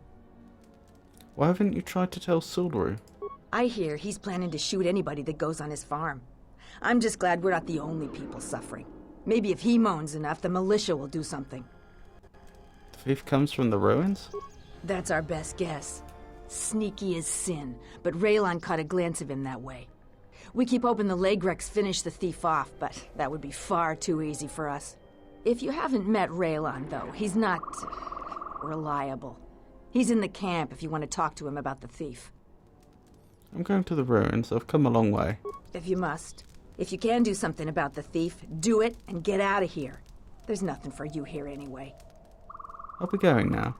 Why haven't you tried to tell Solru? I hear he's planning to shoot anybody that goes on his farm. I'm just glad we're not the only people suffering. Maybe if he moans enough, the militia will do something. The thief comes from the ruins? That's our best guess. Sneaky as sin, but Raylon caught a glance of him that way. We keep hoping the Legrex finish the thief off, but that would be far too easy for us. If you haven't met Raylon, though, he's not reliable. He's in the camp if you want to talk to him about the thief. I'm going to the ruins. I've come a long way. If you must. If you can do something about the thief, do it and get out of here. There's nothing for you here anyway. I'll be going now.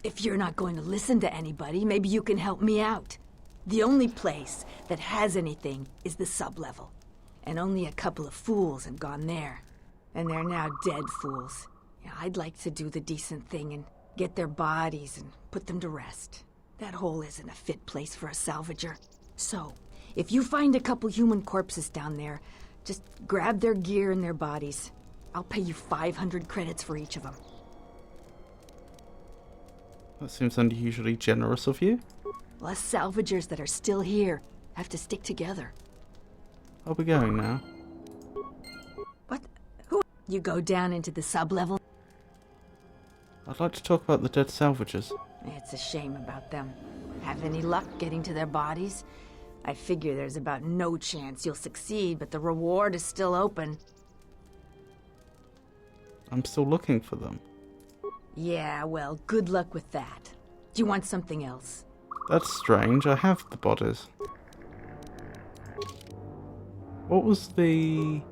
If you're not going to listen to anybody, maybe you can help me out. The only place that has anything is the sublevel. And only a couple of fools have gone there. And they're now dead fools. Yeah, I'd like to do the decent thing and get their bodies and put them to rest. That hole isn't a fit place for a salvager. So, if you find a couple human corpses down there, just grab their gear and their bodies. I'll pay you 500 credits for each of them. That seems unusually generous of you. Us salvagers that are still here have to stick together. I'll be going now. What? Who? You go down into the sublevel? I'd like to talk about the dead salvagers. It's a shame about them. Have any luck getting to their bodies? I figure there's about no chance you'll succeed, but the reward is still open. I'm still looking for them. Yeah, well, good luck with that. Do you want something else? That's strange. I have the bodies. What was the...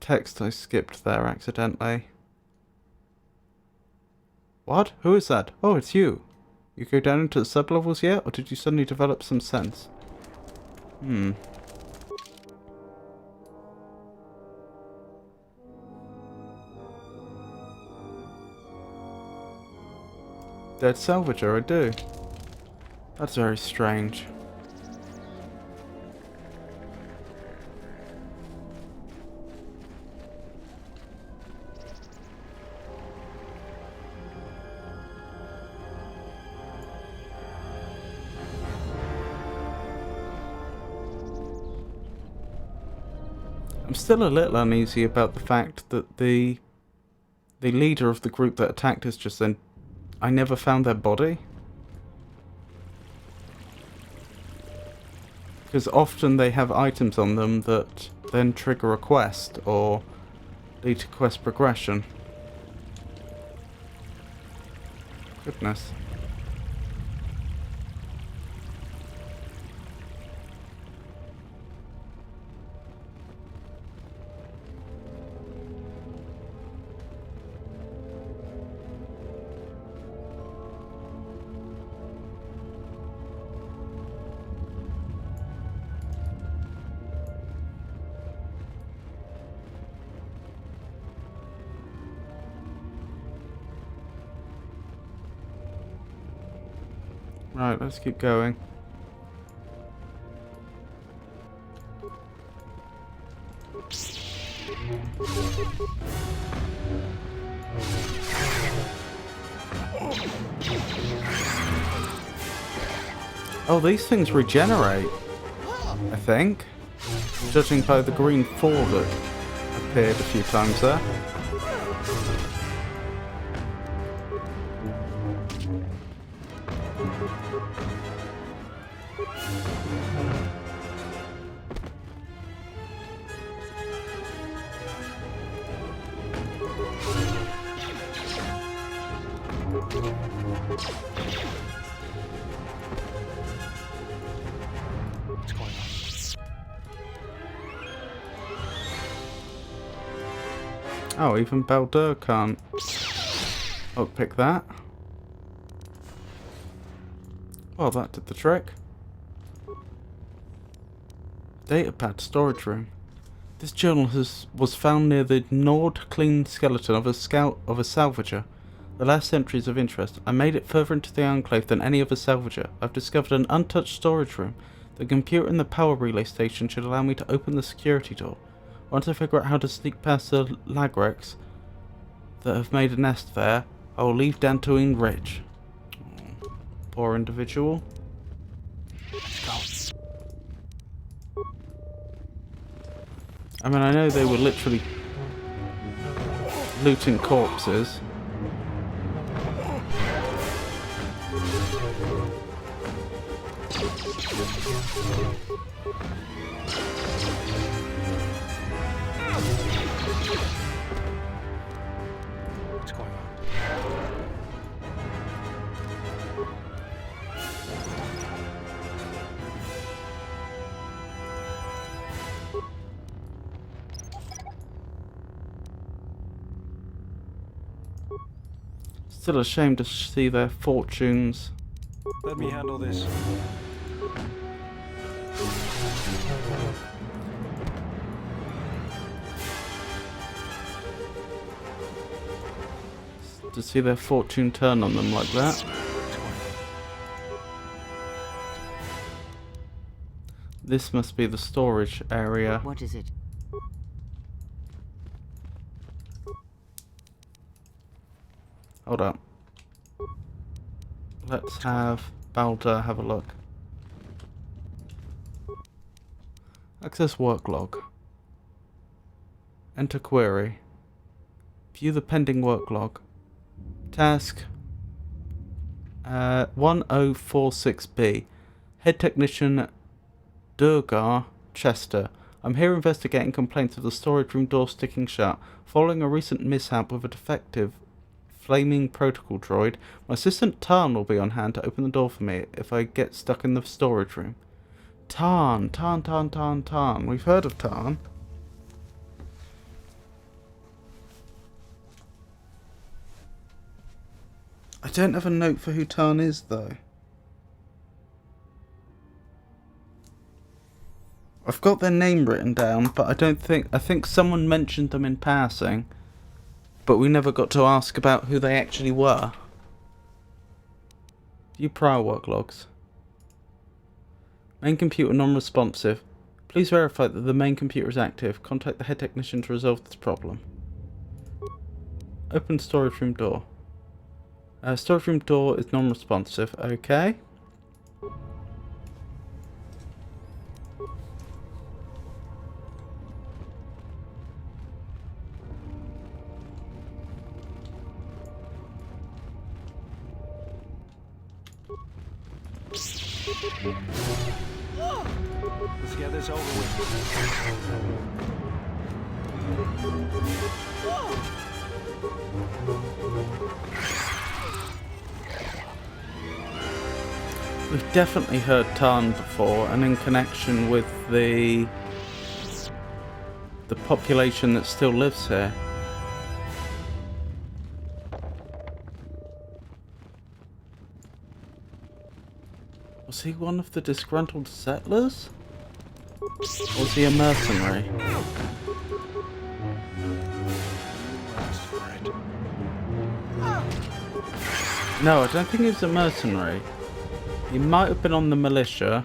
text I skipped there accidentally? What? Who is that? Oh, it's you. You go down into the sublevels yet, or did you suddenly develop some sense? Dead salvager, I do. That's very strange. I'm still a little uneasy about the fact that the leader of the group that attacked us just then, I never found their body. Because often they have items on them that then trigger a quest or lead to quest progression. Goodness. Right, let's keep going. Oh, these things regenerate, I think. Judging by the green fall that appeared a few times there. What's going on? Oh, even Baldur can't pick that. Well, that did the trick. Datapad storage room. This journal was found near the gnawed clean skeleton of a salvager. The last entry is of interest. I made it further into the enclave than any other salvager. I've discovered an untouched storage room. The computer in the power relay station should allow me to open the security door. Once I figure out how to sneak past the Lagrex that have made a nest there, I will leave Dantooine rich. Oh, poor individual. Let's go. I mean, I know they were literally looting corpses. What's going on? Still ashamed to see their fortunes. Let me handle this. To see their fortune turn on them like that. This must be the storage area. What is it? Hold up. Let's have Baldur have a look. Access work log. Enter query. View the pending work log. Task 1046B. Head Technician Durgar Chester. I'm here investigating complaints of the storage room door sticking shut. Following a recent mishap with a defective flaming protocol droid. My assistant Tarn will be on hand to open the door for me if I get stuck in the storage room. Tarn. We've heard of Tarn. I don't have a note for who Tarn is, though. I've got their name written down, but I think someone mentioned them in passing, but we never got to ask about who they actually were. View prior work logs. Main computer non-responsive. Please verify that the main computer is active. Contact the head technician to resolve this problem. Open storage room door. Storage room door is non-responsive. Okay. Let's get this over with. We've definitely heard Tarn before, and in connection with the population that still lives here. Was he one of the disgruntled settlers? Or was he a mercenary? No, I don't think he was a mercenary. He might have been on the militia,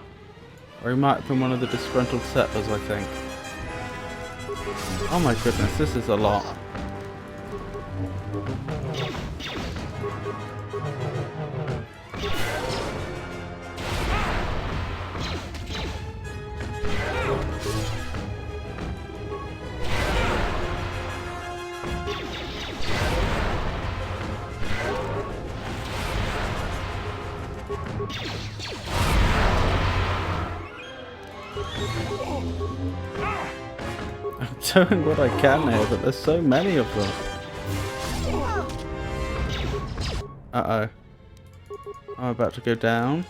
or he might have been one of the disgruntled settlers, I think. Oh my goodness, this is a lot. I'm doing what I can here, but there's so many of them. Uh-oh. I'm about to go down.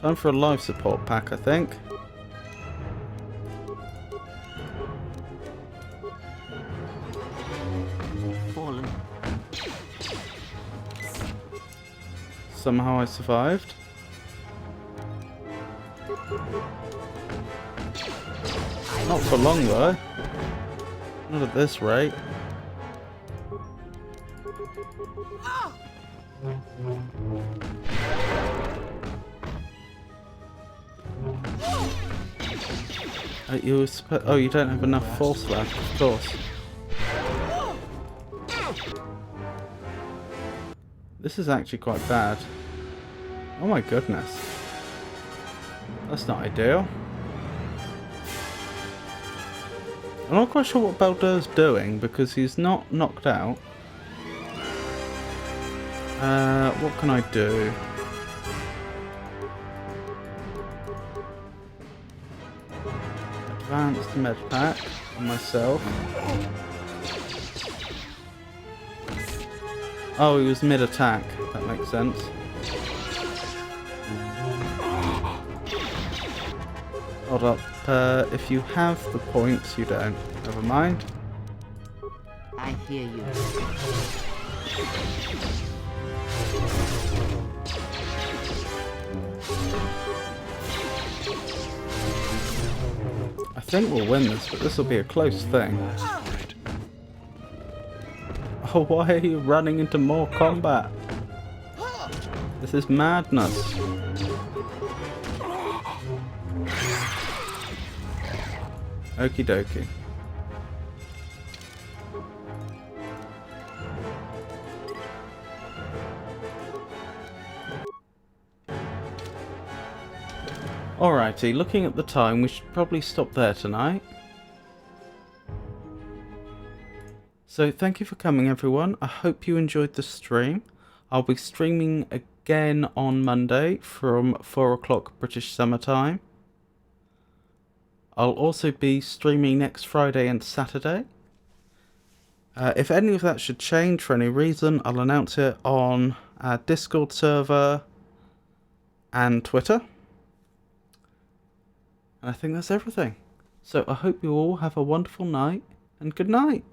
Time for a life support pack, I think. Fallen. Somehow I survived. Not for long though. Not at this rate. Oh, you don't have enough force left, of course. This is actually quite bad. Oh my goodness. That's not ideal. I'm not quite sure what Baldur's doing because he's not knocked out. What can I do? Advanced med pack on myself. Oh, he was mid-attack. That makes sense. Hold up. If you have the points, you don't. Never mind. I hear you. I think we'll win this, but this will be a close thing. Oh, why are you running into more combat? This is madness. Okie dokie. Alrighty, looking at the time, we should probably stop there tonight. So thank you for coming everyone. I hope you enjoyed the stream. I'll be streaming again on Monday from 4 o'clock British Summer Time. I'll also be streaming next Friday and Saturday. If any of that should change for any reason, I'll announce it on our Discord server and Twitter. And I think that's everything. So I hope you all have a wonderful night, and good night.